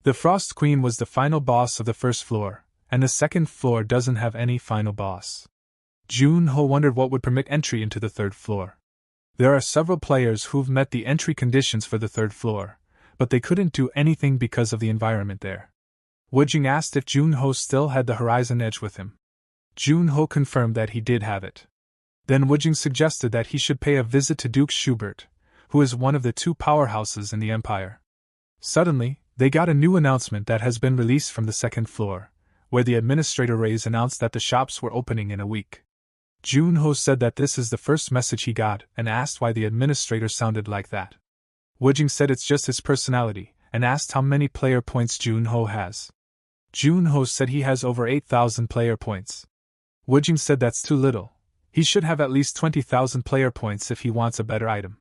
The Frost Queen was the final boss of the first floor, and the second floor doesn't have any final boss. Jun-ho wondered what would permit entry into the third floor. There are several players who've met the entry conditions for the third floor, but they couldn't do anything because of the environment there. Woojing asked if Jun-ho still had the Horizon Edge with him. Jun-ho confirmed that he did have it. Then Woojing suggested that he should pay a visit to Duke Schubert, who is one of the two powerhouses in the Empire. Suddenly, they got a new announcement that has been released from the second floor, where the administrator Reyes announced that the shops were opening in a week. Jun-ho said that this is the first message he got and asked why the administrator sounded like that. Woojing said it's just his personality and asked how many player points Jun-ho has. Jun-ho said he has over 8,000 player points. Woojing said that's too little. He should have at least 20,000 player points if he wants a better item.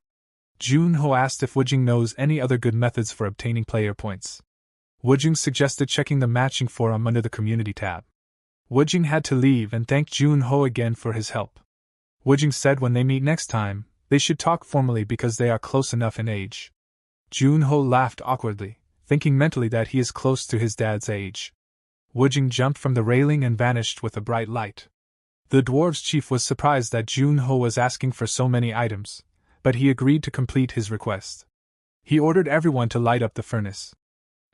Jun-ho asked if Woojing knows any other good methods for obtaining player points. Woojing suggested checking the matching forum under the community tab. Woojing had to leave and thanked Jun-ho again for his help. Woojing said when they meet next time, they should talk formally because they are close enough in age. Jun-ho laughed awkwardly, thinking mentally that he is close to his dad's age. Woojing jumped from the railing and vanished with a bright light. The dwarves' chief was surprised that Jun-ho was asking for so many items, but he agreed to complete his request. He ordered everyone to light up the furnace.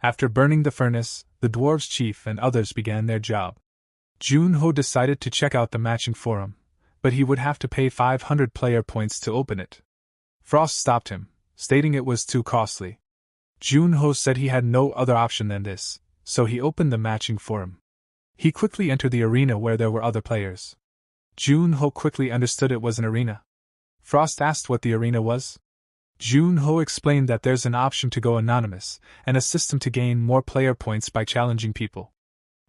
After burning the furnace, the dwarves' chief and others began their job. Jun-ho decided to check out the matching forum, but he would have to pay 500 player points to open it. Frost stopped him, stating it was too costly. Jun-ho said he had no other option than this, so he opened the matching forum. He quickly entered the arena where there were other players. Jun-ho quickly understood it was an arena. Frost asked what the arena was. Jun-ho explained that there's an option to go anonymous, and a system to gain more player points by challenging people.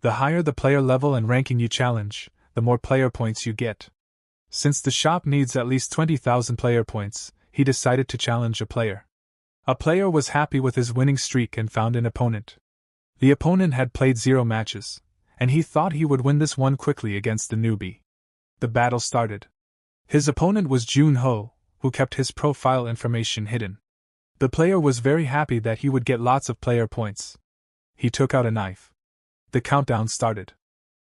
The higher the player level and ranking you challenge, the more player points you get. Since the shop needs at least 20,000 player points, he decided to challenge a player. A player was happy with his winning streak and found an opponent. The opponent had played 0 matches, and he thought he would win this one quickly against the newbie. The battle started. His opponent was Jun-ho, who kept his profile information hidden. The player was very happy that he would get lots of player points. He took out a knife. The countdown started.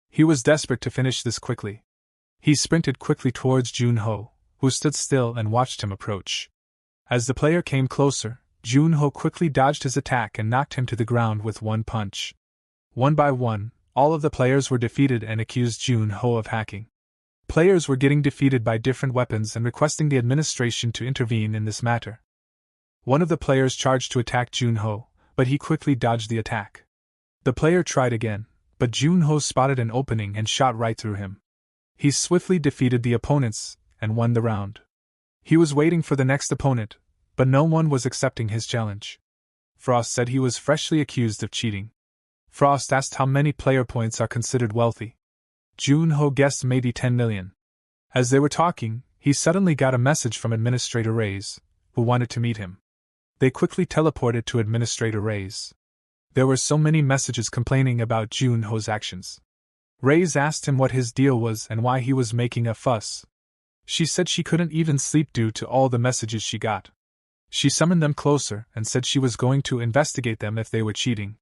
He was desperate to finish this quickly. He sprinted quickly towards Jun-ho, who stood still and watched him approach. As the player came closer, Jun-ho quickly dodged his attack and knocked him to the ground with one punch. One by one, all of the players were defeated and accused Jun-ho of hacking. Players were getting defeated by different weapons and requesting the administration to intervene in this matter. One of the players charged to attack Jun-ho, but he quickly dodged the attack. The player tried again, but Jun-ho spotted an opening and shot right through him. He swiftly defeated the opponents and won the round. He was waiting for the next opponent, but no one was accepting his challenge. Frost said he was freshly accused of cheating. Frost asked how many player points are considered wealthy. Jun-ho guessed maybe 10 million. As they were talking, he suddenly got a message from Administrator Reyes, who wanted to meet him. They quickly teleported to Administrator Reyes. There were so many messages complaining about Jun-ho's actions. Reyes asked him what his deal was and why he was making a fuss. She said she couldn't even sleep due to all the messages she got. She summoned them closer and said she was going to investigate them if they were cheating.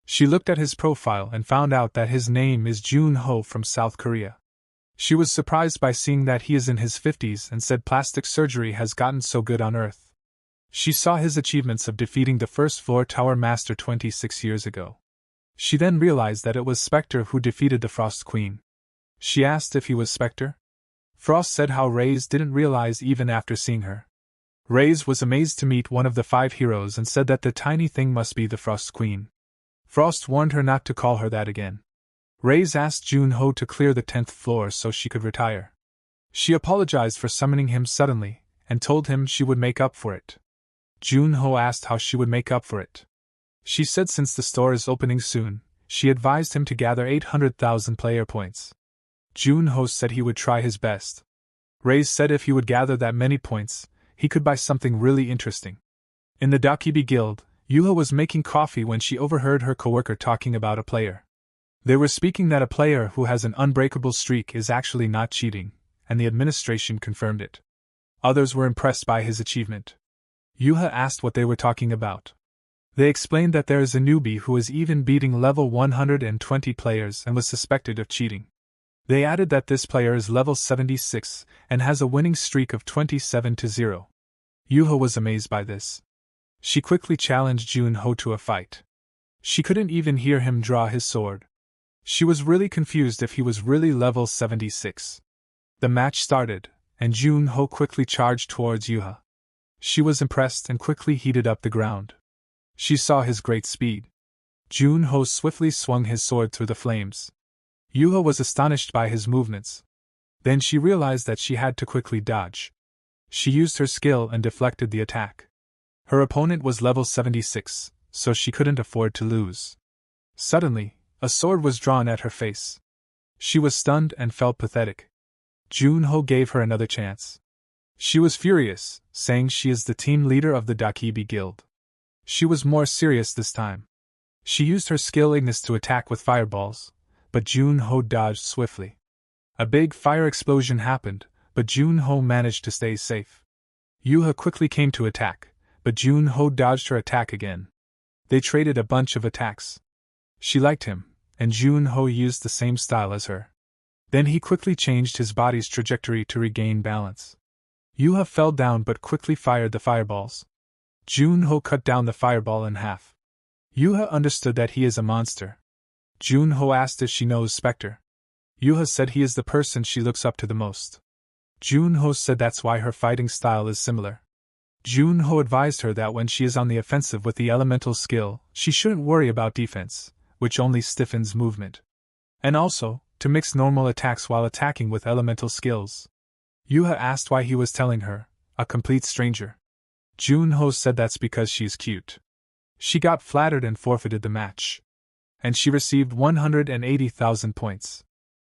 She looked at his profile and found out that his name is Jun-ho from South Korea. She was surprised by seeing that he is in his 50s and said plastic surgery has gotten so good on Earth. She saw his achievements of defeating the first floor tower master 26 years ago. She then realized that it was Spectre who defeated the Frost Queen. She asked if he was Spectre. Frost said how Reyes didn't realize even after seeing her. Reyes was amazed to meet one of the 5 heroes and said that the tiny thing must be the Frost Queen. Frost warned her not to call her that again. Reyes asked Jun-ho to clear the 10th floor so she could retire. She apologized for summoning him suddenly, and told him she would make up for it. Jun-ho asked how she would make up for it. She said since the store is opening soon, she advised him to gather 800,000 player points. Jun-ho said he would try his best. Ray said if he would gather that many points, he could buy something really interesting. In the Dakibi Guild, Yuha was making coffee when she overheard her coworker talking about a player. They were speaking that a player who has an unbreakable streak is actually not cheating, and the administration confirmed it. Others were impressed by his achievement. Yuha asked what they were talking about. They explained that there is a newbie who is even beating level 120 players and was suspected of cheating. They added that this player is level 76 and has a winning streak of 27-0. Yuha was amazed by this. She quickly challenged Jun-ho to a fight. She couldn't even hear him draw his sword. She was really confused if he was really level 76. The match started, and Jun-ho quickly charged towards Yuha. She was impressed and quickly heated up the ground. She saw his great speed. Jun-ho swiftly swung his sword through the flames. Yuha was astonished by his movements. Then she realized that she had to quickly dodge. She used her skill and deflected the attack. Her opponent was level 76, so she couldn't afford to lose. Suddenly, a sword was drawn at her face. She was stunned and felt pathetic. Jun-ho gave her another chance. She was furious, saying she is the team leader of the Dakibi Guild. She was more serious this time. She used her skill Ignis to attack with fireballs, but Jun-ho dodged swiftly. A big fire explosion happened, but Jun-ho managed to stay safe. Yuha quickly came to attack, but Jun-ho dodged her attack again. They traded a bunch of attacks. She liked him, and Jun-ho used the same style as her. Then he quickly changed his body's trajectory to regain balance. Yuha fell down but quickly fired the fireballs. Jun-ho cut down the fireball in half. Yuha understood that he is a monster. Jun-ho asked if she knows Spectre. Yuha said he is the person she looks up to the most. Jun-ho said that's why her fighting style is similar. Jun-ho advised her that when she is on the offensive with the elemental skill, she shouldn't worry about defense, which only stiffens movement. And also, to mix normal attacks while attacking with elemental skills. Yuha asked why he was telling her, a complete stranger. Jun-ho said that's because she's cute. She got flattered and forfeited the match. And she received 180,000 points.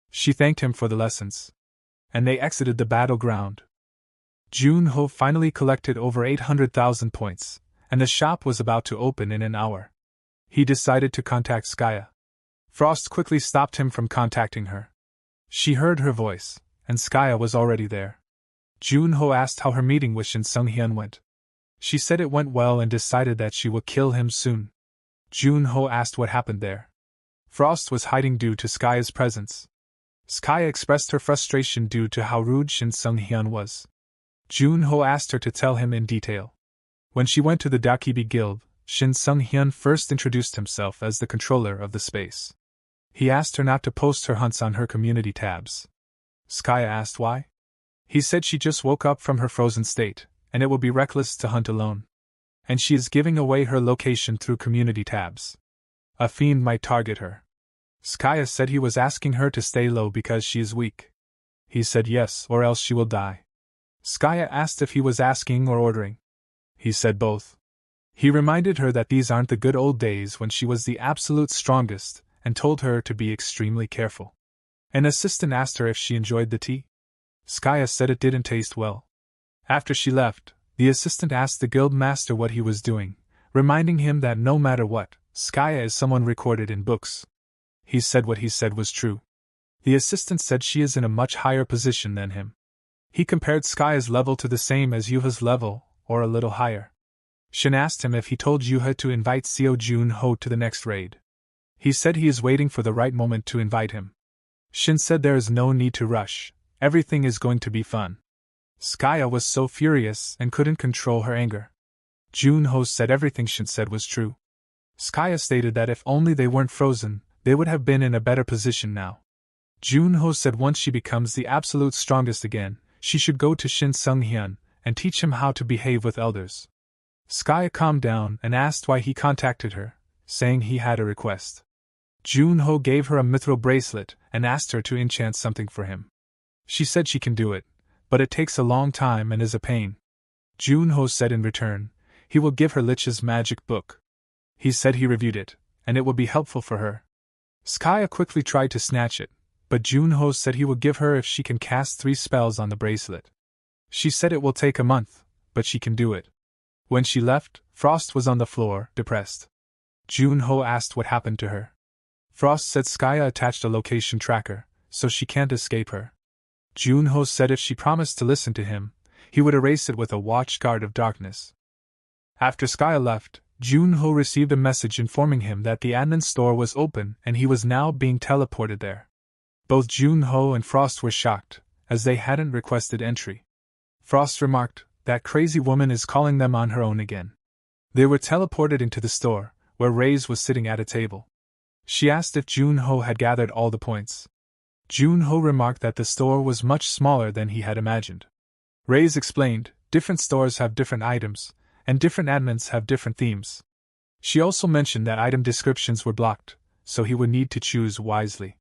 She thanked him for the lessons. And they exited the battleground. Jun-ho finally collected over 800,000 points, and the shop was about to open in an hour. He decided to contact Skaya. Frost quickly stopped him from contacting her. She heard her voice, and Skaya was already there. Jun-ho asked how her meeting with Shin Sung-hyun went. She said it went well and decided that she will kill him soon. Jun-ho asked what happened there. Frost was hiding due to Skaya's presence. Skaya expressed her frustration due to how rude Shin Sung-hyun was. Jun-ho asked her to tell him in detail. When she went to the Dakibi Guild, Shin Sung-hyun first introduced himself as the controller of the space. He asked her not to post her hunts on her community tabs. Skaya asked why. He said she just woke up from her frozen state, and it will be reckless to hunt alone. And she is giving away her location through community tabs. A fiend might target her. Skaya said he was asking her to stay low because she is weak. He said yes, or else she will die. Skaya asked if he was asking or ordering. He said both. He reminded her that these aren't the good old days when she was the absolute strongest, and told her to be extremely careful. An assistant asked her if she enjoyed the tea. Skaya said it didn't taste well. After she left, the assistant asked the guild master what he was doing, reminding him that no matter what, Skaya is someone recorded in books. He said what he said was true. The assistant said she is in a much higher position than him. He compared Skaya's level to the same as Yuha's level, or a little higher. Shin asked him if he told Yuha to invite Seo Jun-ho to the next raid. He said he is waiting for the right moment to invite him. Shin said there is no need to rush, everything is going to be fun. Skaya was so furious and couldn't control her anger. Jun-ho said everything Shin said was true. Skaya stated that if only they weren't frozen, they would have been in a better position now. Jun-ho said once she becomes the absolute strongest again, she should go to Shin Sung-hyun and teach him how to behave with elders. Skaya calmed down and asked why he contacted her, saying he had a request. Jun-ho gave her a mithril bracelet and asked her to enchant something for him. She said she can do it, but it takes a long time and is a pain. Jun-ho said in return, he will give her Lich's magic book. He said he reviewed it, and it will be helpful for her. Skaya quickly tried to snatch it, but Junho said he will give her if she can cast 3 spells on the bracelet. She said it will take a month, but she can do it. When she left, Frost was on the floor, depressed. Junho asked what happened to her. Frost said Skaya attached a location tracker, so she can't escape her. Junho said if she promised to listen to him, he would erase it with a watchguard of darkness. After Skaya left, Junho received a message informing him that the admin store was open and he was now being teleported there. Both Junho and Frost were shocked, as they hadn't requested entry. Frost remarked, "That crazy woman is calling them on her own again." They were teleported into the store, where Reyes was sitting at a table. She asked if Junho had gathered all the points. Junho remarked that the store was much smaller than he had imagined. Reyes explained, different stores have different items, and different admins have different themes. She also mentioned that item descriptions were blocked, so he would need to choose wisely.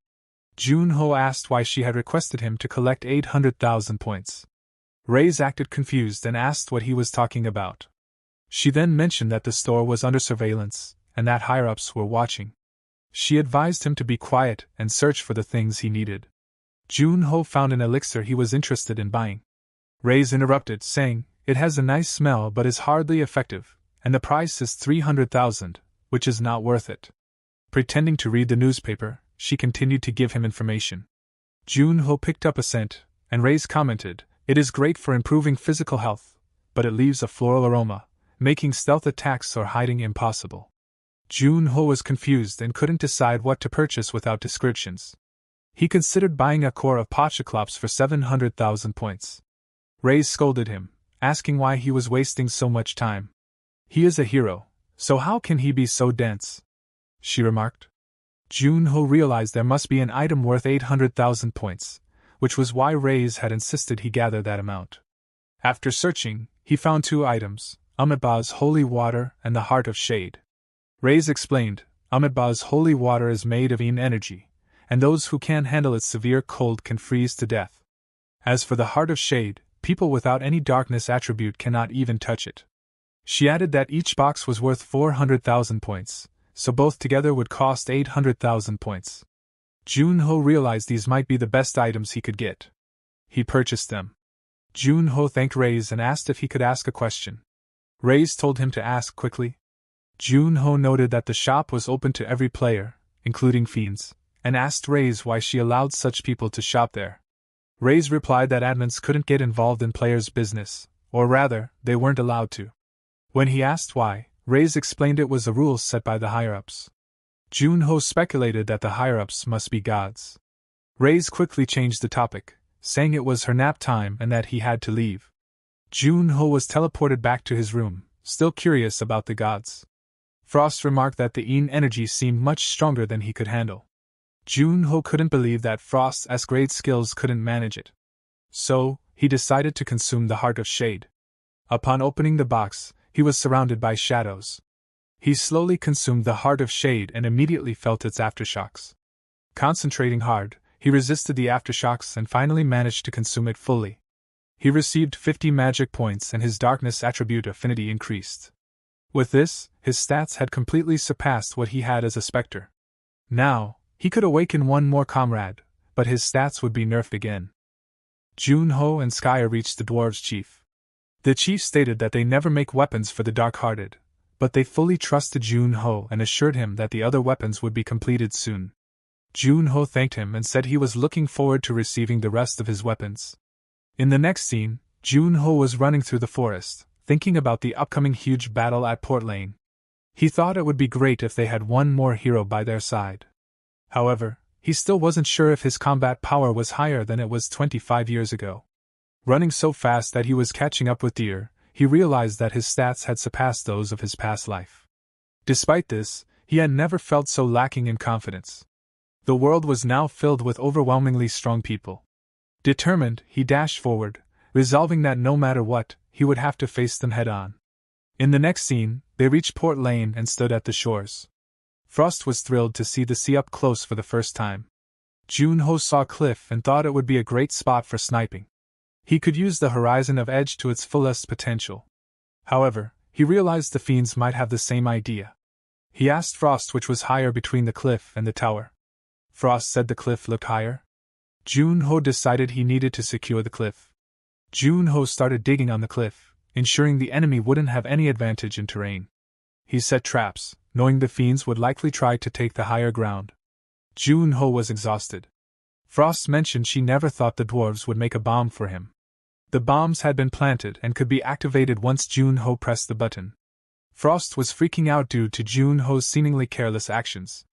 Junho asked why she had requested him to collect 800,000 points. Reyes acted confused and asked what he was talking about. She then mentioned that the store was under surveillance, and that higher-ups were watching. She advised him to be quiet and search for the things he needed. Junho found an elixir he was interested in buying. Reyes interrupted, saying, "It has a nice smell but is hardly effective, and the price is 300,000, which is not worth it." Pretending to read the newspaper, she continued to give him information. Junho picked up a scent, and Reyes commented, "It is great for improving physical health, but it leaves a floral aroma, making stealth attacks or hiding impossible." Junho was confused and couldn't decide what to purchase without descriptions. He considered buying a core of Pachaclops for 700,000 points. Reyes scolded him, asking why he was wasting so much time. "He is a hero, so how can he be so dense?" she remarked. Junho realized there must be an item worth 800,000 points, which was why Reyes had insisted he gather that amount. After searching, he found 2 items, Amitabha's holy water and the heart of shade. Reyes explained, Amitabha's holy water is made of yin energy, and those who can't handle its severe cold can freeze to death. As for the heart of shade, people without any darkness attribute cannot even touch it. She added that each box was worth 400,000 points, so both together would cost 800,000 points. Junho realized these might be the best items he could get. He purchased them. Junho thanked Reyes and asked if he could ask a question. Reyes told him to ask quickly. Junho noted that the shop was open to every player, including fiends, and asked Reyes why she allowed such people to shop there. Reyes replied that admins couldn't get involved in players' business, or rather, they weren't allowed to. When he asked why, Reyes explained it was the rules set by the higher-ups. Junho speculated that the higher-ups must be gods. Reyes quickly changed the topic, saying it was her nap time and that he had to leave. Junho was teleported back to his room, still curious about the gods. Frost remarked that the yin energy seemed much stronger than he could handle. Junho couldn't believe that Frost's great skills couldn't manage it. So, he decided to consume the heart of shade. Upon opening the box, he was surrounded by shadows. He slowly consumed the heart of shade and immediately felt its aftershocks. Concentrating hard, he resisted the aftershocks and finally managed to consume it fully. He received 50 magic points and his darkness attribute affinity increased. With this, his stats had completely surpassed what he had as a specter. Now, he could awaken one more comrade, but his stats would be nerfed again. Junho and Skya reached the dwarves' chief. The chief stated that they never make weapons for the dark-hearted, but they fully trusted Junho and assured him that the other weapons would be completed soon. Junho thanked him and said he was looking forward to receiving the rest of his weapons. In the next scene, Junho was running through the forest, thinking about the upcoming huge battle at Port Lane. He thought it would be great if they had one more hero by their side. However, he still wasn't sure if his combat power was higher than it was 25 years ago. Running so fast that he was catching up with deer, he realized that his stats had surpassed those of his past life. Despite this, he had never felt so lacking in confidence. The world was now filled with overwhelmingly strong people. Determined, he dashed forward, resolving that no matter what, he would have to face them head-on. In the next scene, they reached Port Lane and stood at the shores. Frost was thrilled to see the sea up close for the first time. Junho saw Cliff and thought it would be a great spot for sniping. He could use the horizon of edge to its fullest potential. However, He realized the fiends might have the same idea. He asked Frost which was higher between the cliff and the tower. Frost said the cliff looked higher. Junho decided he needed to secure the cliff. Junho started digging on the cliff, ensuring the enemy wouldn't have any advantage in terrain. He set traps, knowing the fiends would likely try to take the higher ground. Junho was exhausted. Frost mentioned she never thought the dwarves would make a bomb for him. The bombs had been planted and could be activated once Junho pressed the button. Frost was freaking out due to Junho's seemingly careless actions.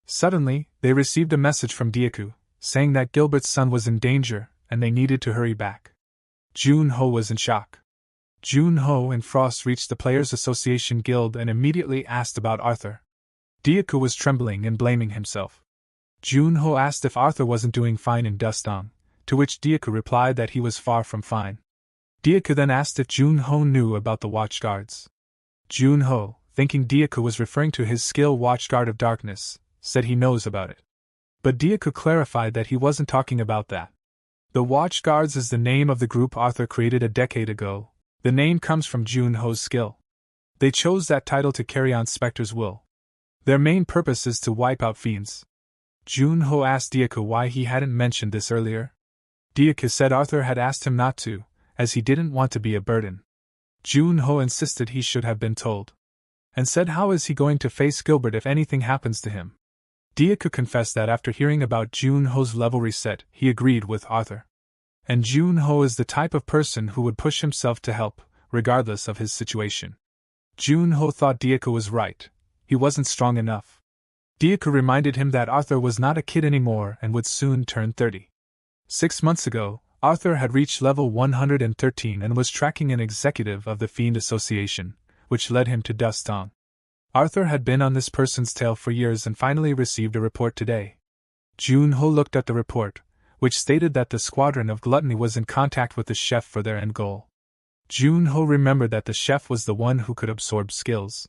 Suddenly, they received a message from Dyaku, saying that Gilbert's son was in danger and they needed to hurry back. Junho was in shock. Junho and Frost reached the Players Association Guild and immediately asked about Arthur. Dyaku was trembling and blaming himself. Junho asked if Arthur wasn't doing fine in Dustong, to which Dyaku replied that he was far from fine. Dyaku then asked if Junho knew about the Watchguards. Junho, thinking Dyaku was referring to his skill Watchguard of Darkness, said he knows about it. But Dyaku clarified that he wasn't talking about that. The Watchguards is the name of the group Arthur created a decade ago. The name comes from Junho's skill. They chose that title to carry on Spectre's will. Their main purpose is to wipe out fiends. Junho asked Dyaku why he hadn't mentioned this earlier. Dyaku said Arthur had asked him not to, as he didn't want to be a burden. Junho insisted he should have been told, and said how is he going to face Gilbert if anything happens to him. Dyaku confessed that after hearing about Junho's level reset, he agreed with Arthur. And Junho is the type of person who would push himself to help, regardless of his situation. Junho thought Dyaku was right. He wasn't strong enough. Dyaku reminded him that Arthur was not a kid anymore and would soon turn 30. 6 months ago, Arthur had reached level 113 and was tracking an executive of the Fiend Association, which led him to Dustong. Arthur had been on this person's tail for years and finally received a report today. Junho looked at the report, which stated that the Squadron of Gluttony was in contact with the chef for their end goal. Junho remembered that the chef was the one who could absorb skills.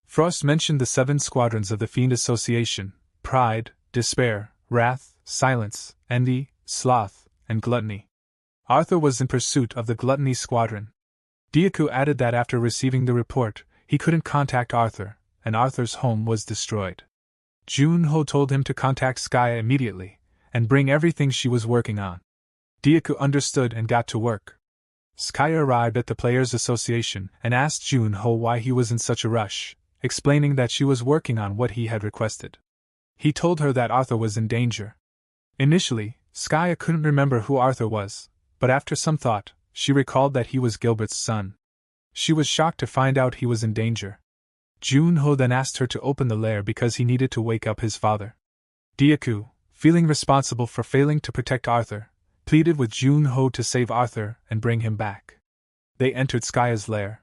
Frost mentioned the 7 squadrons of the Fiend Association: Pride, Despair, Wrath, Silence, Envy, Sloth, and Gluttony. Arthur was in pursuit of the Gluttony Squadron. Dyaku added that after receiving the report, he couldn't contact Arthur, and Arthur's home was destroyed. Junho told him to contact Skaya immediately, and bring everything she was working on. Dyaku understood and got to work. Skaya arrived at the Players Association and asked Junho why he was in such a rush, explaining that she was working on what he had requested. He told her that Arthur was in danger. Initially, Skaya couldn't remember who Arthur was, but after some thought, she recalled that he was Gilbert's son. She was shocked to find out he was in danger. Junho then asked her to open the lair because he needed to wake up his father. Dyaku, feeling responsible for failing to protect Arthur, pleaded with Junho to save Arthur and bring him back. They entered Skaya's lair.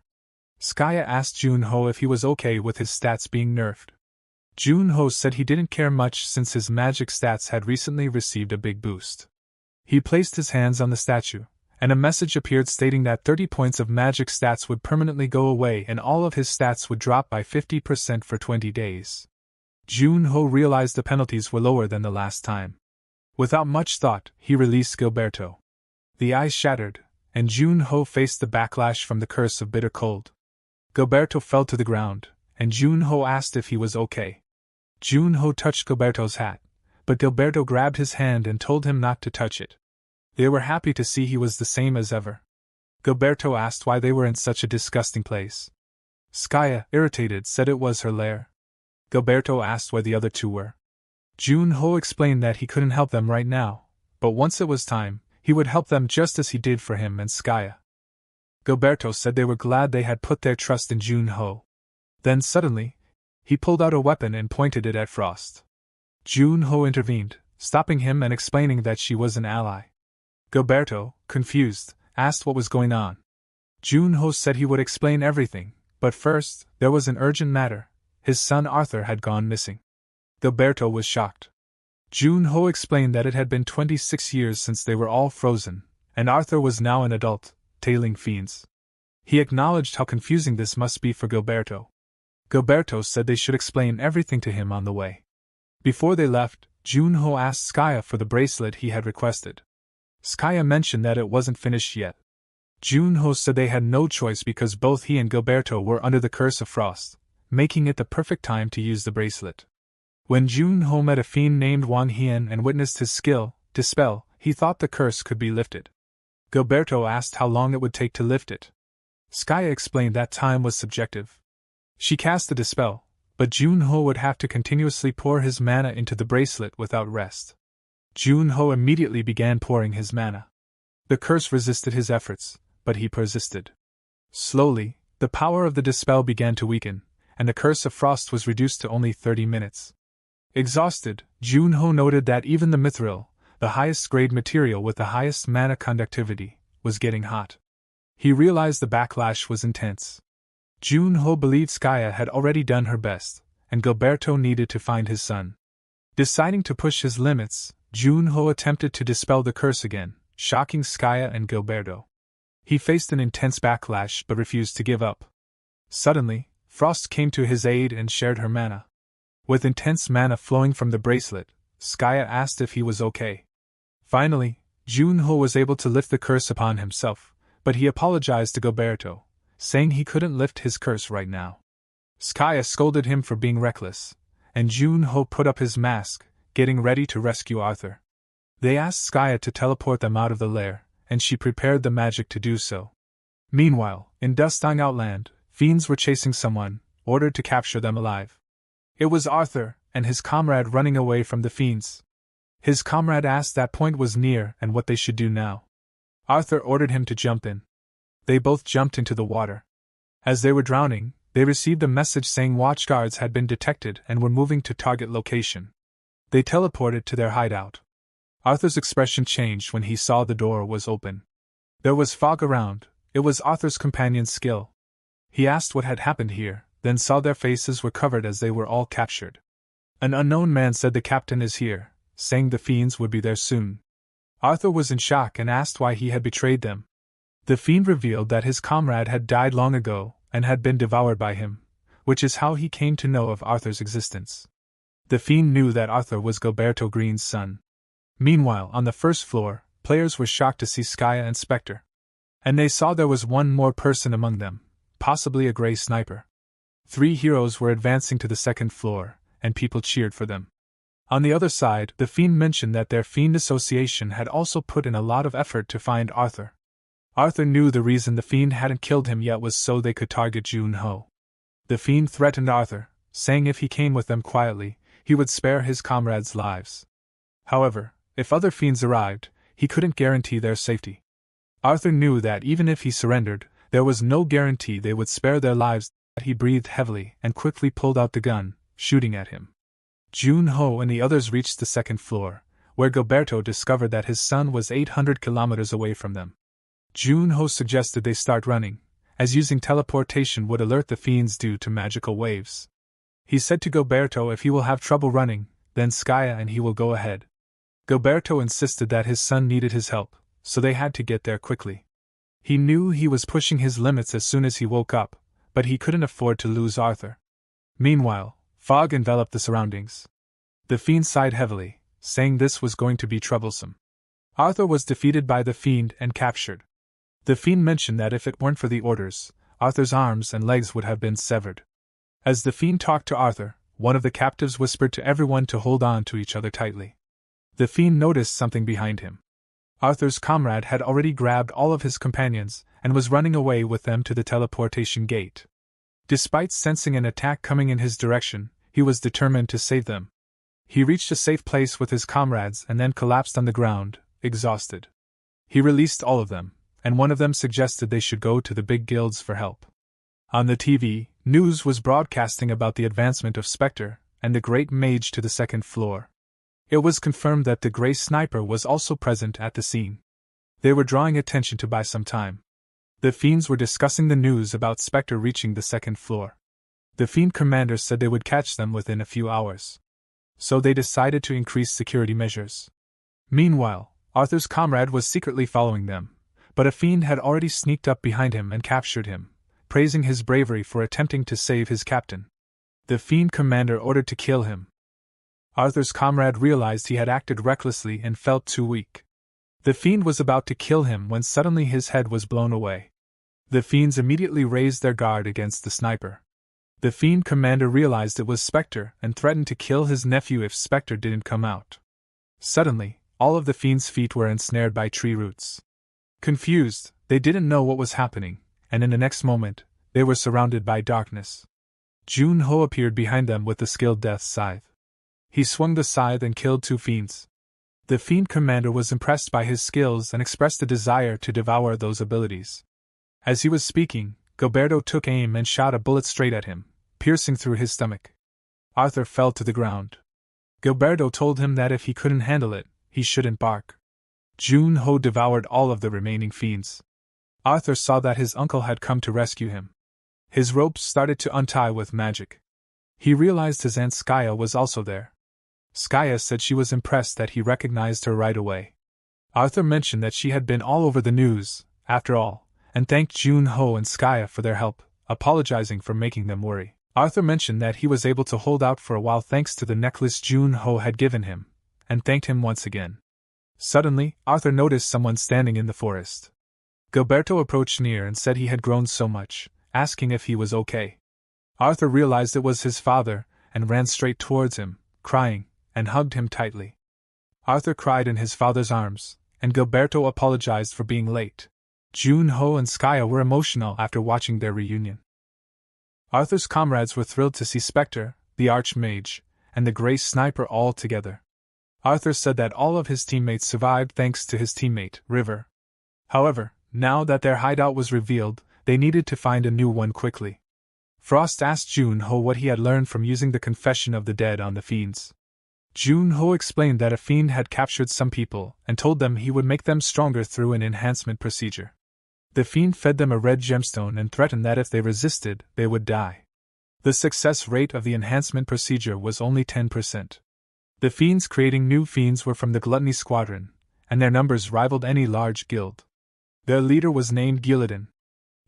Skaya asked Junho if he was okay with his stats being nerfed. Junho said he didn't care much since his magic stats had recently received a big boost. He placed his hands on the statue, and a message appeared stating that 30 points of magic stats would permanently go away and all of his stats would drop by 50% for 20 days. Junho realized the penalties were lower than the last time. Without much thought, he released Gilberto. The ice shattered, and Junho faced the backlash from the curse of bitter cold. Gilberto fell to the ground, and Junho asked if he was okay. Junho touched Gilberto's hat, but Gilberto grabbed his hand and told him not to touch it. They were happy to see he was the same as ever. Gilberto asked why they were in such a disgusting place. Skaya, irritated, said it was her lair. Gilberto asked where the other 2 were. Junho explained that he couldn't help them right now, but once it was time, he would help them just as he did for him and Skaya. Gilberto said they were glad they had put their trust in Junho. Then suddenly, he pulled out a weapon and pointed it at Frost. Junho intervened, stopping him and explaining that she was an ally. Gilberto, confused, asked what was going on. Junho said he would explain everything, but first, there was an urgent matter. His son Arthur had gone missing. Gilberto was shocked. Junho explained that it had been 26 years since they were all frozen, and Arthur was now an adult, tailing fiends. He acknowledged how confusing this must be for Gilberto. Gilberto said they should explain everything to him on the way. Before they left, Junho asked Skaya for the bracelet he had requested. Skaya mentioned that it wasn't finished yet. Junho said they had no choice because both he and Gilberto were under the curse of frost, making it the perfect time to use the bracelet. When Junho met a fiend named Wang Hian and witnessed his skill to spell, he thought the curse could be lifted. Gilberto asked how long it would take to lift it. Skaya explained that time was subjective. She cast the dispel, but Junho would have to continuously pour his mana into the bracelet without rest. Junho immediately began pouring his mana. The curse resisted his efforts, but he persisted. Slowly, the power of the dispel began to weaken, and the curse of frost was reduced to only 30 minutes. Exhausted, Junho noted that even the mithril, the highest grade material with the highest mana conductivity, was getting hot. He realized the backlash was intense. Junho believed Skaya had already done her best, and Gilberto needed to find his son. Deciding to push his limits, Junho attempted to dispel the curse again, shocking Skaya and Gilberto. He faced an intense backlash but refused to give up. Suddenly, Frost came to his aid and shared her mana. With intense mana flowing from the bracelet, Skaya asked if he was okay. Finally, Junho was able to lift the curse upon himself, but he apologized to Gilberto, saying he couldn't lift his curse right now. Skaya scolded him for being reckless, and Junho put up his mask, getting ready to rescue Arthur. They asked Skaya to teleport them out of the lair, and she prepared the magic to do so. Meanwhile, in Dusting Outland, fiends were chasing someone, ordered to capture them alive. It was Arthur and his comrade running away from the fiends. His comrade asked that point was near and what they should do now. Arthur ordered him to jump in. They both jumped into the water. As they were drowning, they received a message saying watchguards had been detected and were moving to target location. They teleported to their hideout. Arthur's expression changed when he saw the door was open. There was fog around. It was Arthur's companion's skill. He asked what had happened here, then saw their faces were covered as they were all captured. An unknown man said the captain is here, saying the fiends would be there soon. Arthur was in shock and asked why he had betrayed them. The fiend revealed that his comrade had died long ago and had been devoured by him, which is how he came to know of Arthur's existence. The fiend knew that Arthur was Gilberto Green's son. Meanwhile, on the first floor, players were shocked to see Skaya and Spectre. And they saw there was one more person among them, possibly a gray sniper. 3 heroes were advancing to the second floor, and people cheered for them. On the other side, the fiend mentioned that their fiend association had also put in a lot of effort to find Arthur. Arthur knew the reason the fiend hadn't killed him yet was so they could target Junho. The fiend threatened Arthur, saying if he came with them quietly, he would spare his comrades' lives. However, if other fiends arrived, he couldn't guarantee their safety. Arthur knew that even if he surrendered, there was no guarantee they would spare their lives. He breathed heavily and quickly pulled out the gun, shooting at him. Junho and the others reached the second floor, where Gilberto discovered that his son was 800 kilometers away from them. Junho suggested they start running, as using teleportation would alert the fiends due to magical waves. He said to Gilberto if he will have trouble running, then Skaya and he will go ahead. Gilberto insisted that his son needed his help, so they had to get there quickly. He knew he was pushing his limits as soon as he woke up, but he couldn't afford to lose Arthur. Meanwhile, fog enveloped the surroundings. The fiend sighed heavily, saying this was going to be troublesome. Arthur was defeated by the fiend and captured. The fiend mentioned that if it weren't for the orders, Arthur's arms and legs would have been severed. As the fiend talked to Arthur, one of the captives whispered to everyone to hold on to each other tightly. The fiend noticed something behind him. Arthur's comrade had already grabbed all of his companions and was running away with them to the teleportation gate. Despite sensing an attack coming in his direction, he was determined to save them. He reached a safe place with his comrades and then collapsed on the ground, exhausted. He released all of them, and one of them suggested they should go to the big guilds for help. On the TV, news was broadcasting about the advancement of Spectre and the Great Mage to the second floor. It was confirmed that the Grey Sniper was also present at the scene. They were drawing attention to buy some time. The fiends were discussing the news about Spectre reaching the second floor. The fiend commander said they would catch them within a few hours. So they decided to increase security measures. Meanwhile, Arthur's comrade was secretly following them, but a fiend had already sneaked up behind him and captured him, praising his bravery for attempting to save his captain. The fiend commander ordered to kill him. Arthur's comrade realized he had acted recklessly and felt too weak. The fiend was about to kill him when suddenly his head was blown away. The fiends immediately raised their guard against the sniper. The fiend commander realized it was Spectre and threatened to kill his nephew if Spectre didn't come out. Suddenly, all of the fiend's feet were ensnared by tree roots. Confused, they didn't know what was happening, and in the next moment, they were surrounded by darkness. Jun-ho appeared behind them with the skilled death scythe. He swung the scythe and killed 2 fiends. The fiend commander was impressed by his skills and expressed a desire to devour those abilities. As he was speaking, Gilberto took aim and shot a bullet straight at him, piercing through his stomach. Arthur fell to the ground. Gilberto told him that if he couldn't handle it, he shouldn't bark. Jun-ho devoured all of the remaining fiends. Arthur saw that his uncle had come to rescue him. His ropes started to untie with magic. He realized his aunt Skaya was also there. Skaya said she was impressed that he recognized her right away. Arthur mentioned that she had been all over the news, after all, and thanked Jun-ho and Skaya for their help, apologizing for making them worry. Arthur mentioned that he was able to hold out for a while thanks to the necklace Jun-ho had given him, and thanked him once again. Suddenly, Arthur noticed someone standing in the forest. Gilberto approached near and said he had grown so much, asking if he was okay. Arthur realized it was his father, and ran straight towards him, crying, and hugged him tightly. Arthur cried in his father's arms, and Gilberto apologized for being late. Jun-ho and Skaya were emotional after watching their reunion. Arthur's comrades were thrilled to see Spectre, the Archmage, and the Grey Sniper all together. Arthur said that all of his teammates survived thanks to his teammate, River. However, now that their hideout was revealed, they needed to find a new one quickly. Frost asked Jun-ho what he had learned from using the Confession of the Dead on the fiends. Jun-ho explained that a fiend had captured some people and told them he would make them stronger through an enhancement procedure. The fiend fed them a red gemstone and threatened that if they resisted, they would die. The success rate of the enhancement procedure was only 10%. The fiends creating new fiends were from the Gluttony Squadron, and their numbers rivaled any large guild. Their leader was named Gillidan.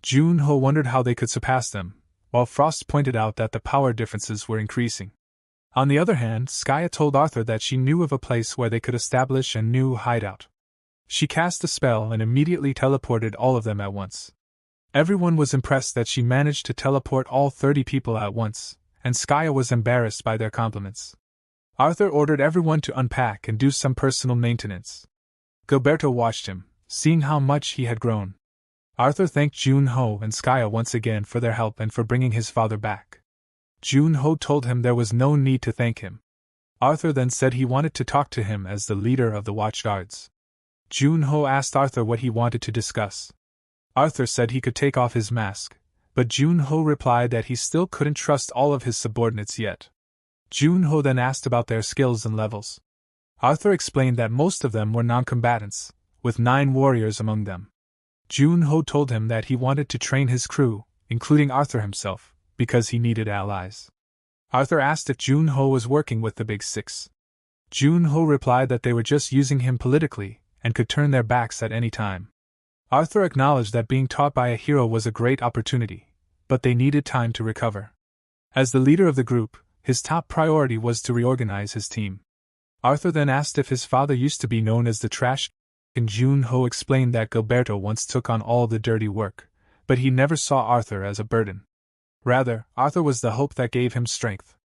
Jun-ho wondered how they could surpass them, while Frost pointed out that the power differences were increasing. On the other hand, Skaya told Arthur that she knew of a place where they could establish a new hideout. She cast a spell and immediately teleported all of them at once. Everyone was impressed that she managed to teleport all 30 people at once, and Skaya was embarrassed by their compliments. Arthur ordered everyone to unpack and do some personal maintenance. Gilberto watched him, seeing how much he had grown. Arthur thanked Jun-ho and Skaya once again for their help and for bringing his father back. Jun-ho told him there was no need to thank him. Arthur then said he wanted to talk to him as the leader of the watchguards. Jun-ho asked Arthur what he wanted to discuss. Arthur said he could take off his mask, but Jun-ho replied that he still couldn't trust all of his subordinates yet. Jun-ho then asked about their skills and levels. Arthur explained that most of them were non-combatants, with 9 warriors among them. Jun-ho told him that he wanted to train his crew, including Arthur himself, because he needed allies. Arthur asked if Jun-ho was working with the Big Six. Jun-ho replied that they were just using him politically, and could turn their backs at any time. Arthur acknowledged that being taught by a hero was a great opportunity, but they needed time to recover. As the leader of the group, his top priority was to reorganize his team. Arthur then asked if his father used to be known as the Trash, and Jun-ho explained that Gilberto once took on all the dirty work, but he never saw Arthur as a burden. Rather, Arthur was the hope that gave him strength.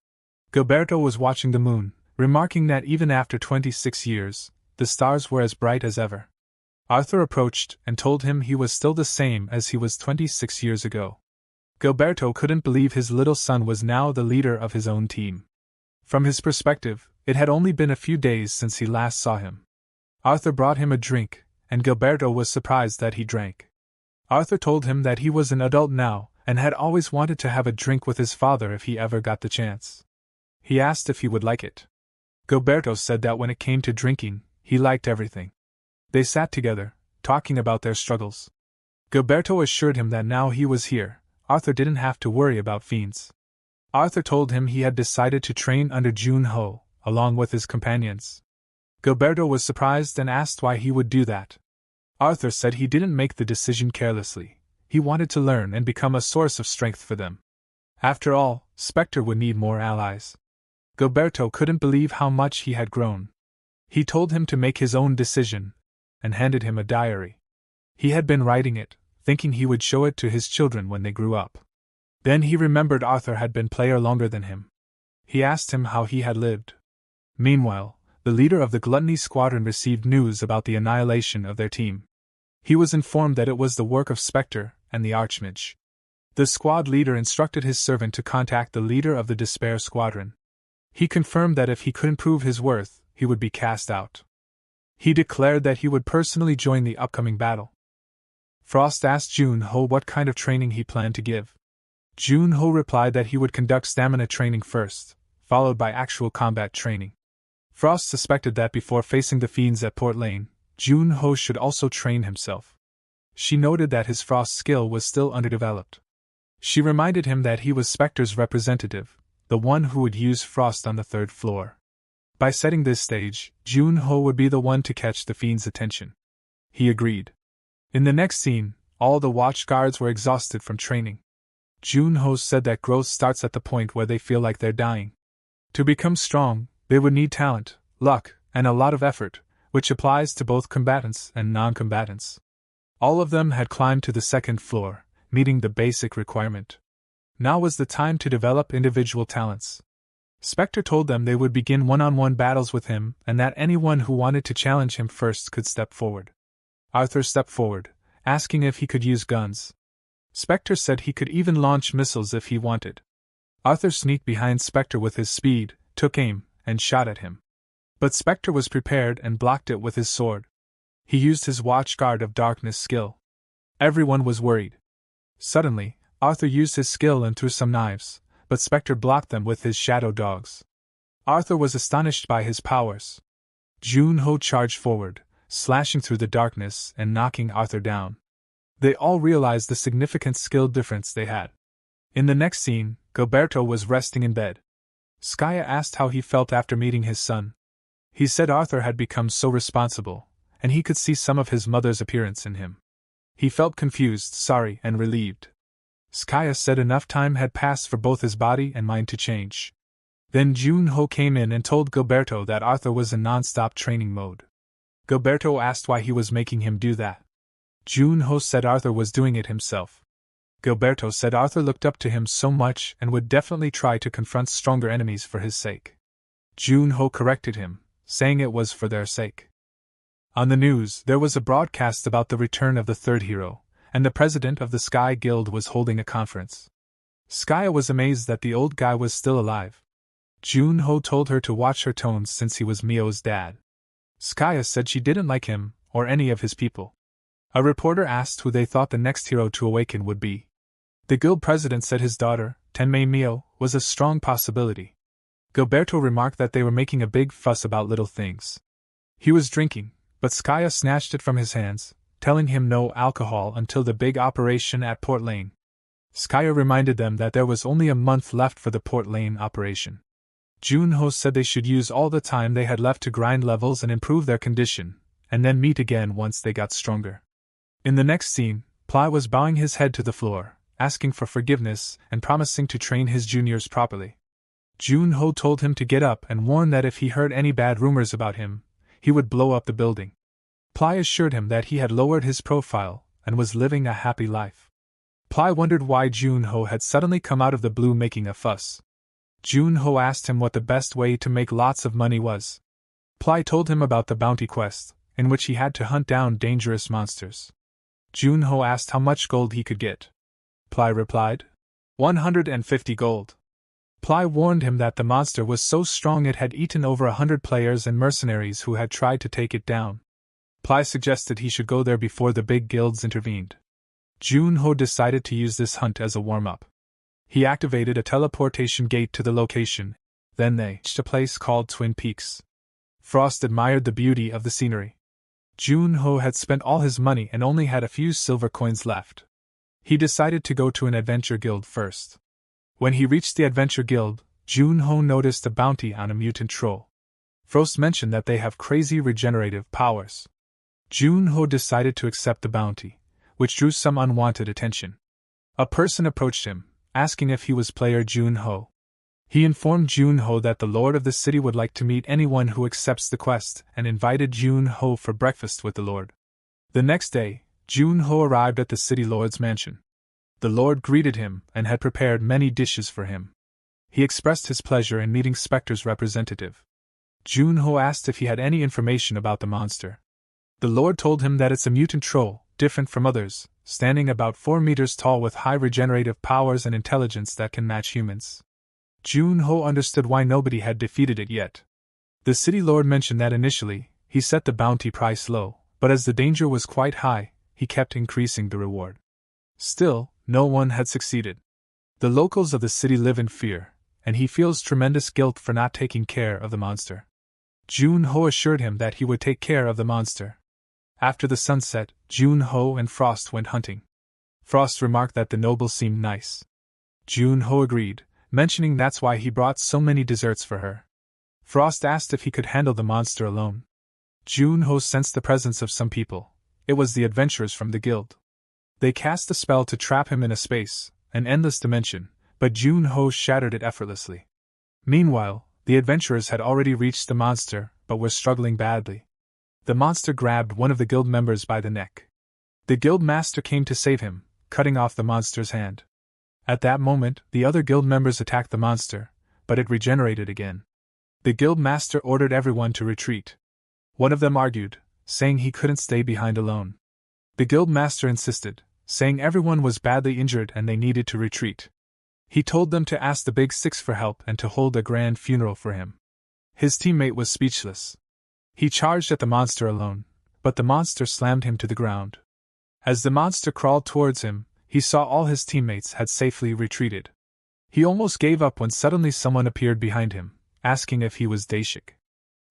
Gilberto was watching the moon, remarking that even after 26 years, the stars were as bright as ever. Arthur approached and told him he was still the same as he was 26 years ago. Gilberto couldn't believe his little son was now the leader of his own team. From his perspective, it had only been a few days since he last saw him. Arthur brought him a drink, and Gilberto was surprised that he drank. Arthur told him that he was an adult now, and had always wanted to have a drink with his father if he ever got the chance. He asked if he would like it. Gilberto said that when it came to drinking, he liked everything. They sat together, talking about their struggles. Gilberto assured him that now he was here, Arthur didn't have to worry about fiends. Arthur told him he had decided to train under Jun-ho, along with his companions. Gilberto was surprised and asked why he would do that. Arthur said he didn't make the decision carelessly. He wanted to learn and become a source of strength for them. After all, Spectre would need more allies. Gilberto couldn't believe how much he had grown. He told him to make his own decision, and handed him a diary. He had been writing it, thinking he would show it to his children when they grew up. Then he remembered Arthur had been player longer than him. He asked him how he had lived. Meanwhile, the leader of the Gluttony Squadron received news about the annihilation of their team. He was informed that it was the work of Spectre and the Archmage. The squad leader instructed his servant to contact the leader of the Despair Squadron. He confirmed that if he couldn't prove his worth, he would be cast out. He declared that he would personally join the upcoming battle. Frost asked Jun-ho what kind of training he planned to give. Jun-ho replied that he would conduct stamina training first, followed by actual combat training. Frost suspected that before facing the fiends at Port Lane, Jun-ho should also train himself. She noted that his Frost skill was still underdeveloped. She reminded him that he was Spectre's representative, the one who would use Frost on the third floor. By setting this stage, Jun-ho would be the one to catch the fiend's attention. He agreed. In the next scene, all the watch guards were exhausted from training. Jun-ho said that growth starts at the point where they feel like they're dying. To become strong, they would need talent, luck, and a lot of effort, which applies to both combatants and non-combatants. All of them had climbed to the second floor, meeting the basic requirement. Now was the time to develop individual talents. Spectre told them they would begin one-on-one battles with him and that anyone who wanted to challenge him first could step forward. Arthur stepped forward, asking if he could use guns. Spectre said he could even launch missiles if he wanted. Arthur sneaked behind Spectre with his speed, took aim, and shot at him. But Spectre was prepared and blocked it with his sword. He used his Watchguard of Darkness skill. Everyone was worried. Suddenly, Arthur used his skill and threw some knives, but Spectre blocked them with his shadow dogs. Arthur was astonished by his powers. Jun-ho charged forward, slashing through the darkness and knocking Arthur down. They all realized the significant skill difference they had. In the next scene, Gilberto was resting in bed. Skaya asked how he felt after meeting his son. He said Arthur had become so responsible, and he could see some of his mother's appearance in him. He felt confused, sorry, and relieved. Skaya said enough time had passed for both his body and mind to change. Then Jun-ho came in and told Gilberto that Arthur was in non-stop training mode. Gilberto asked why he was making him do that. Jun-ho said Arthur was doing it himself. Gilberto said Arthur looked up to him so much and would definitely try to confront stronger enemies for his sake. Jun-ho corrected him, saying it was for their sake. On the news, there was a broadcast about the return of the third hero, and the president of the Sky Guild was holding a conference. Skaya was amazed that the old guy was still alive. Jun-ho told her to watch her tones since he was Mio's dad. Skaya said she didn't like him, or any of his people. A reporter asked who they thought the next hero to awaken would be. The guild president said his daughter, Tenmei Mio, was a strong possibility. Gilberto remarked that they were making a big fuss about little things. He was drinking, but Skaya snatched it from his hands, telling him no alcohol until the big operation at Port Lane. Skaya reminded them that there was only a month left for the Port Lane operation. Jun-ho said they should use all the time they had left to grind levels and improve their condition, and then meet again once they got stronger. In the next scene, Ply was bowing his head to the floor, asking for forgiveness and promising to train his juniors properly. Jun-ho told him to get up and warned that if he heard any bad rumors about him, he would blow up the building. Ply assured him that he had lowered his profile and was living a happy life. Ply wondered why Jun-ho had suddenly come out of the blue making a fuss. Jun-ho asked him what the best way to make lots of money was. Ply told him about the bounty quest, in which he had to hunt down dangerous monsters. Jun-ho asked how much gold he could get. Ply replied, 150 gold. Ply warned him that the monster was so strong it had eaten over 100 players and mercenaries who had tried to take it down. Ply suggested he should go there before the big guilds intervened. Jun-ho decided to use this hunt as a warm-up. He activated a teleportation gate to the location, then they reached a place called Twin Peaks. Frost admired the beauty of the scenery. Jun-ho had spent all his money and only had a few silver coins left. He decided to go to an adventure guild first. When he reached the adventure guild, Jun-ho noticed a bounty on a mutant troll. Frost mentioned that they have crazy regenerative powers. Jun-ho decided to accept the bounty, which drew some unwanted attention. A person approached him, asking if he was player Jun-ho. He informed Jun-ho that the lord of the city would like to meet anyone who accepts the quest and invited Jun-ho for breakfast with the lord. The next day, Jun-ho arrived at the city lord's mansion. The lord greeted him and had prepared many dishes for him. He expressed his pleasure in meeting Spectre's representative. Jun-ho asked if he had any information about the monster. The lord told him that it's a mutant troll, different from others, standing about 4 meters tall with high regenerative powers and intelligence that can match humans. Jun-ho understood why nobody had defeated it yet. The city lord mentioned that initially, he set the bounty price low, but as the danger was quite high, he kept increasing the reward. Still, no one had succeeded. The locals of the city live in fear, and he feels tremendous guilt for not taking care of the monster. Jun-ho assured him that he would take care of the monster. After the sunset, Jun-ho and Frost went hunting. Frost remarked that the noble seemed nice. Jun-ho agreed, mentioning that's why he brought so many desserts for her. Frost asked if he could handle the monster alone. Jun-ho sensed the presence of some people. It was the adventurers from the guild. They cast a spell to trap him in a space, an endless dimension, but Jun-ho shattered it effortlessly. Meanwhile, the adventurers had already reached the monster, but were struggling badly. The monster grabbed one of the guild members by the neck. The guild master came to save him, cutting off the monster's hand. At that moment, the other guild members attacked the monster, but it regenerated again. The guild master ordered everyone to retreat. One of them argued, saying he couldn't stay behind alone. The guild master insisted, saying everyone was badly injured and they needed to retreat. He told them to ask the Big Six for help and to hold a grand funeral for him. His teammate was speechless. He charged at the monster alone, but the monster slammed him to the ground. As the monster crawled towards him, he saw all his teammates had safely retreated. He almost gave up when suddenly someone appeared behind him, asking if he was Daishik.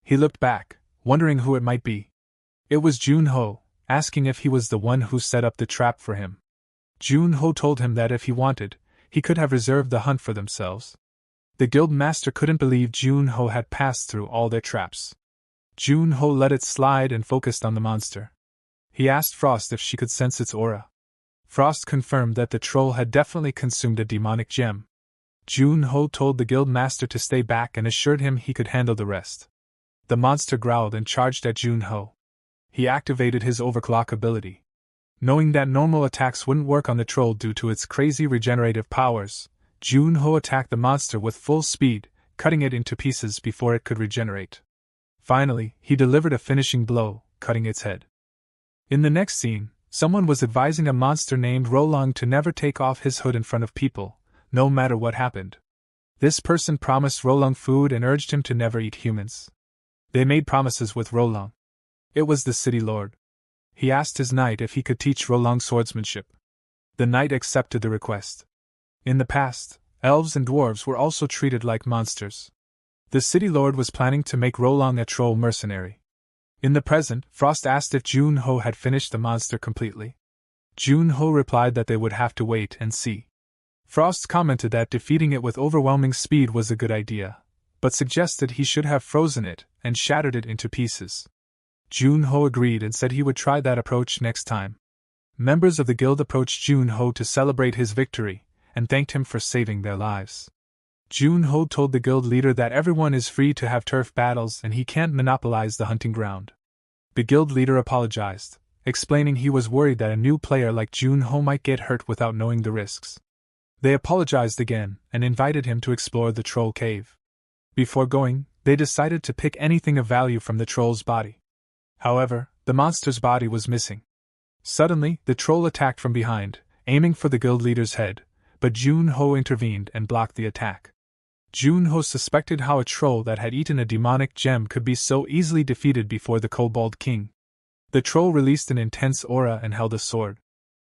He looked back, wondering who it might be. It was Jun-ho, asking if he was the one who set up the trap for him. Jun-ho told him that if he wanted, he could have reserved the hunt for themselves. The guild master couldn't believe Jun-ho had passed through all their traps. Jun-ho let it slide and focused on the monster. He asked Frost if she could sense its aura. Frost confirmed that the troll had definitely consumed a demonic gem. Jun-ho told the guild master to stay back and assured him he could handle the rest. The monster growled and charged at Jun-ho. He activated his overclock ability. Knowing that normal attacks wouldn't work on the troll due to its crazy regenerative powers, Jun-ho attacked the monster with full speed, cutting it into pieces before it could regenerate. Finally, he delivered a finishing blow, cutting its head. In the next scene, someone was advising a monster named Rolong to never take off his hood in front of people, no matter what happened. This person promised Rolong food and urged him to never eat humans. They made promises with Rolong. It was the city lord. He asked his knight if he could teach Rolong swordsmanship. The knight accepted the request. In the past, elves and dwarves were also treated like monsters. The city lord was planning to make Rolong a troll mercenary. In the present, Frost asked if Jun-ho had finished the monster completely. Jun-ho replied that they would have to wait and see. Frost commented that defeating it with overwhelming speed was a good idea, but suggested he should have frozen it and shattered it into pieces. Jun-ho agreed and said he would try that approach next time. Members of the guild approached Jun-ho to celebrate his victory, and thanked him for saving their lives. Jun-ho told the guild leader that everyone is free to have turf battles and he can't monopolize the hunting ground. The guild leader apologized, explaining he was worried that a new player like Jun-ho might get hurt without knowing the risks. They apologized again, and invited him to explore the troll cave. Before going, they decided to pick anything of value from the troll's body. However, the monster's body was missing. Suddenly, the troll attacked from behind, aiming for the guild leader's head, but Jun-ho intervened and blocked the attack. Jun-ho suspected how a troll that had eaten a demonic gem could be so easily defeated before the Kobold King. The troll released an intense aura and held a sword.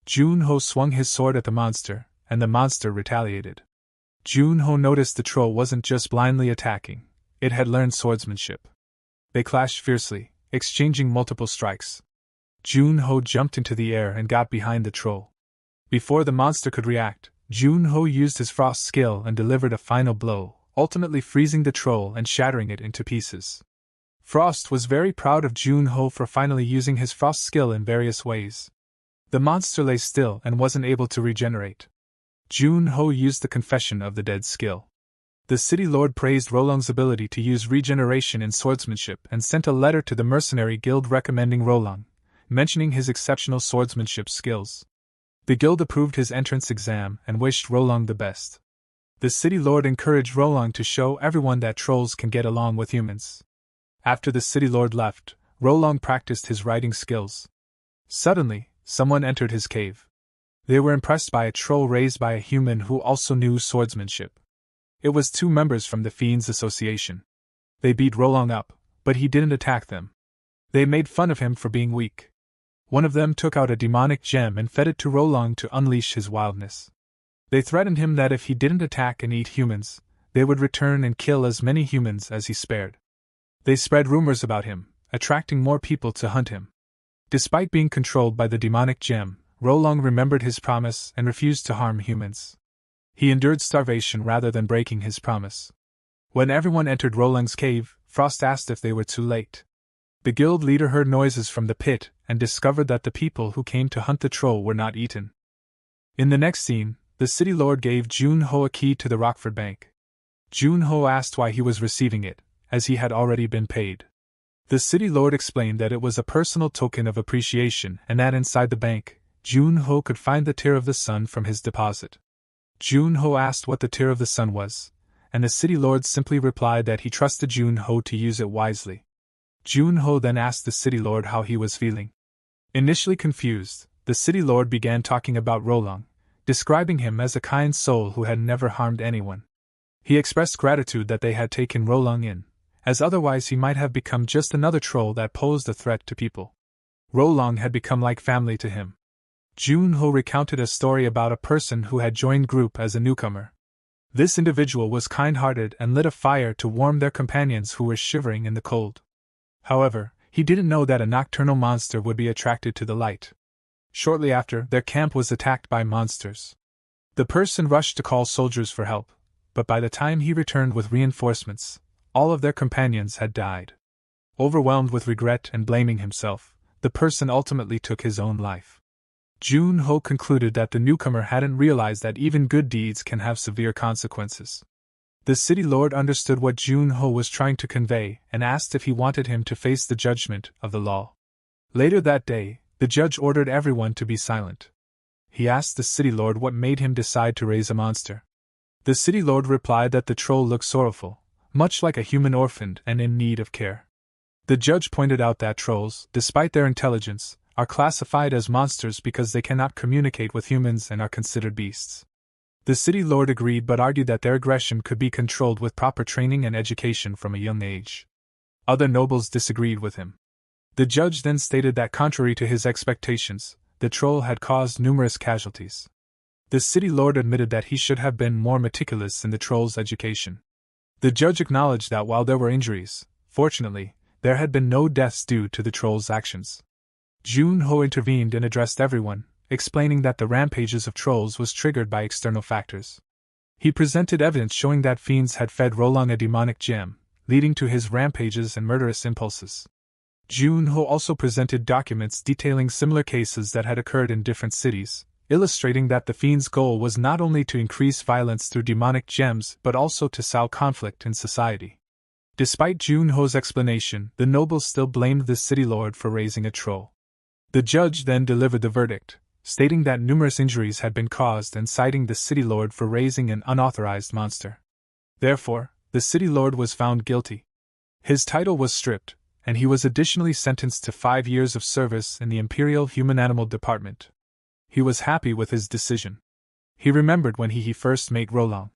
Jun-ho swung his sword at the monster, and the monster retaliated. Jun-ho noticed the troll wasn't just blindly attacking, it had learned swordsmanship. They clashed fiercely, exchanging multiple strikes. Jun-ho jumped into the air and got behind the troll. Before the monster could react, Jun-ho used his frost skill and delivered a final blow, ultimately freezing the troll and shattering it into pieces. Frost was very proud of Jun-ho for finally using his frost skill in various ways. The monster lay still and wasn't able to regenerate. Jun-ho used the confession of the dead skill. The city lord praised Rolong's ability to use regeneration in swordsmanship and sent a letter to the mercenary guild recommending Rolong, mentioning his exceptional swordsmanship skills. The guild approved his entrance exam and wished Rolong the best. The city lord encouraged Rolong to show everyone that trolls can get along with humans. After the city lord left, Rolong practiced his writing skills. Suddenly, someone entered his cave. They were impressed by a troll raised by a human who also knew swordsmanship. It was 2 members from the Fiends Association. They beat Rolong up, but he didn't attack them. They made fun of him for being weak. One of them took out a demonic gem and fed it to Rolong to unleash his wildness. They threatened him that if he didn't attack and eat humans, they would return and kill as many humans as he spared. They spread rumors about him, attracting more people to hunt him. Despite being controlled by the demonic gem, Rolong remembered his promise and refused to harm humans. He endured starvation rather than breaking his promise. When everyone entered Rolong's cave, Frost asked if they were too late. The guild leader heard noises from the pit and discovered that the people who came to hunt the troll were not eaten. In the next scene, the city lord gave Jun-ho a key to the Rockford Bank. Jun-ho asked why he was receiving it, as he had already been paid. The city lord explained that it was a personal token of appreciation and that inside the bank, Jun-ho could find the tear of the sun from his deposit. Jun-ho asked what the tear of the sun was, and the city lord simply replied that he trusted Jun-ho to use it wisely. Jun-ho then asked the city lord how he was feeling. Initially confused, the city lord began talking about Rolong, describing him as a kind soul who had never harmed anyone. He expressed gratitude that they had taken Rolong in, as otherwise he might have become just another troll that posed a threat to people. Rolong had become like family to him. Jun-ho recounted a story about a person who had joined group as a newcomer. This individual was kind-hearted and lit a fire to warm their companions who were shivering in the cold. However, he didn't know that a nocturnal monster would be attracted to the light. Shortly after, their camp was attacked by monsters. The person rushed to call soldiers for help, but by the time he returned with reinforcements, all of their companions had died. Overwhelmed with regret and blaming himself, the person ultimately took his own life. Jun-ho concluded that the newcomer hadn't realized that even good deeds can have severe consequences. The city lord understood what Jun-ho was trying to convey and asked if he wanted him to face the judgment of the law. Later that day, the judge ordered everyone to be silent. He asked the city lord what made him decide to raise a monster. The city lord replied that the troll looked sorrowful, much like a human orphaned and in need of care. The judge pointed out that trolls, despite their intelligence, are classified as monsters because they cannot communicate with humans and are considered beasts. The city lord agreed but argued that their aggression could be controlled with proper training and education from a young age. Other nobles disagreed with him. The judge then stated that contrary to his expectations, the troll had caused numerous casualties. The city lord admitted that he should have been more meticulous in the troll's education. The judge acknowledged that while there were injuries, fortunately, there had been no deaths due to the troll's actions. Jun-ho intervened and addressed everyone, explaining that the rampages of trolls was triggered by external factors. He presented evidence showing that fiends had fed Rolong a demonic gem, leading to his rampages and murderous impulses. Jun-ho also presented documents detailing similar cases that had occurred in different cities, illustrating that the fiend's goal was not only to increase violence through demonic gems but also to sow conflict in society. Despite Jun-ho's explanation, the nobles still blamed the city lord for raising a troll. The judge then delivered the verdict, stating that numerous injuries had been caused and citing the city lord for raising an unauthorized monster. Therefore, the city lord was found guilty. His title was stripped, and he was additionally sentenced to 5 years of service in the Imperial Human-Animal Department. He was happy with his decision. He remembered when he first met Rolong.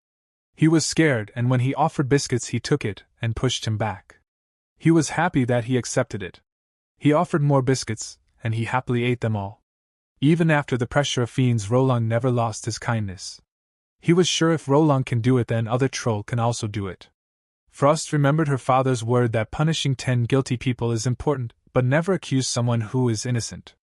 He was scared, and when he offered biscuits he took it and pushed him back. He was happy that he accepted it. He offered more biscuits, and he happily ate them all. Even after the pressure of fiends, Rolong never lost his kindness. He was sure if Rolong can do it, then other troll can also do it. Frost remembered her father's word that punishing 10 guilty people is important, but never accuse someone who is innocent.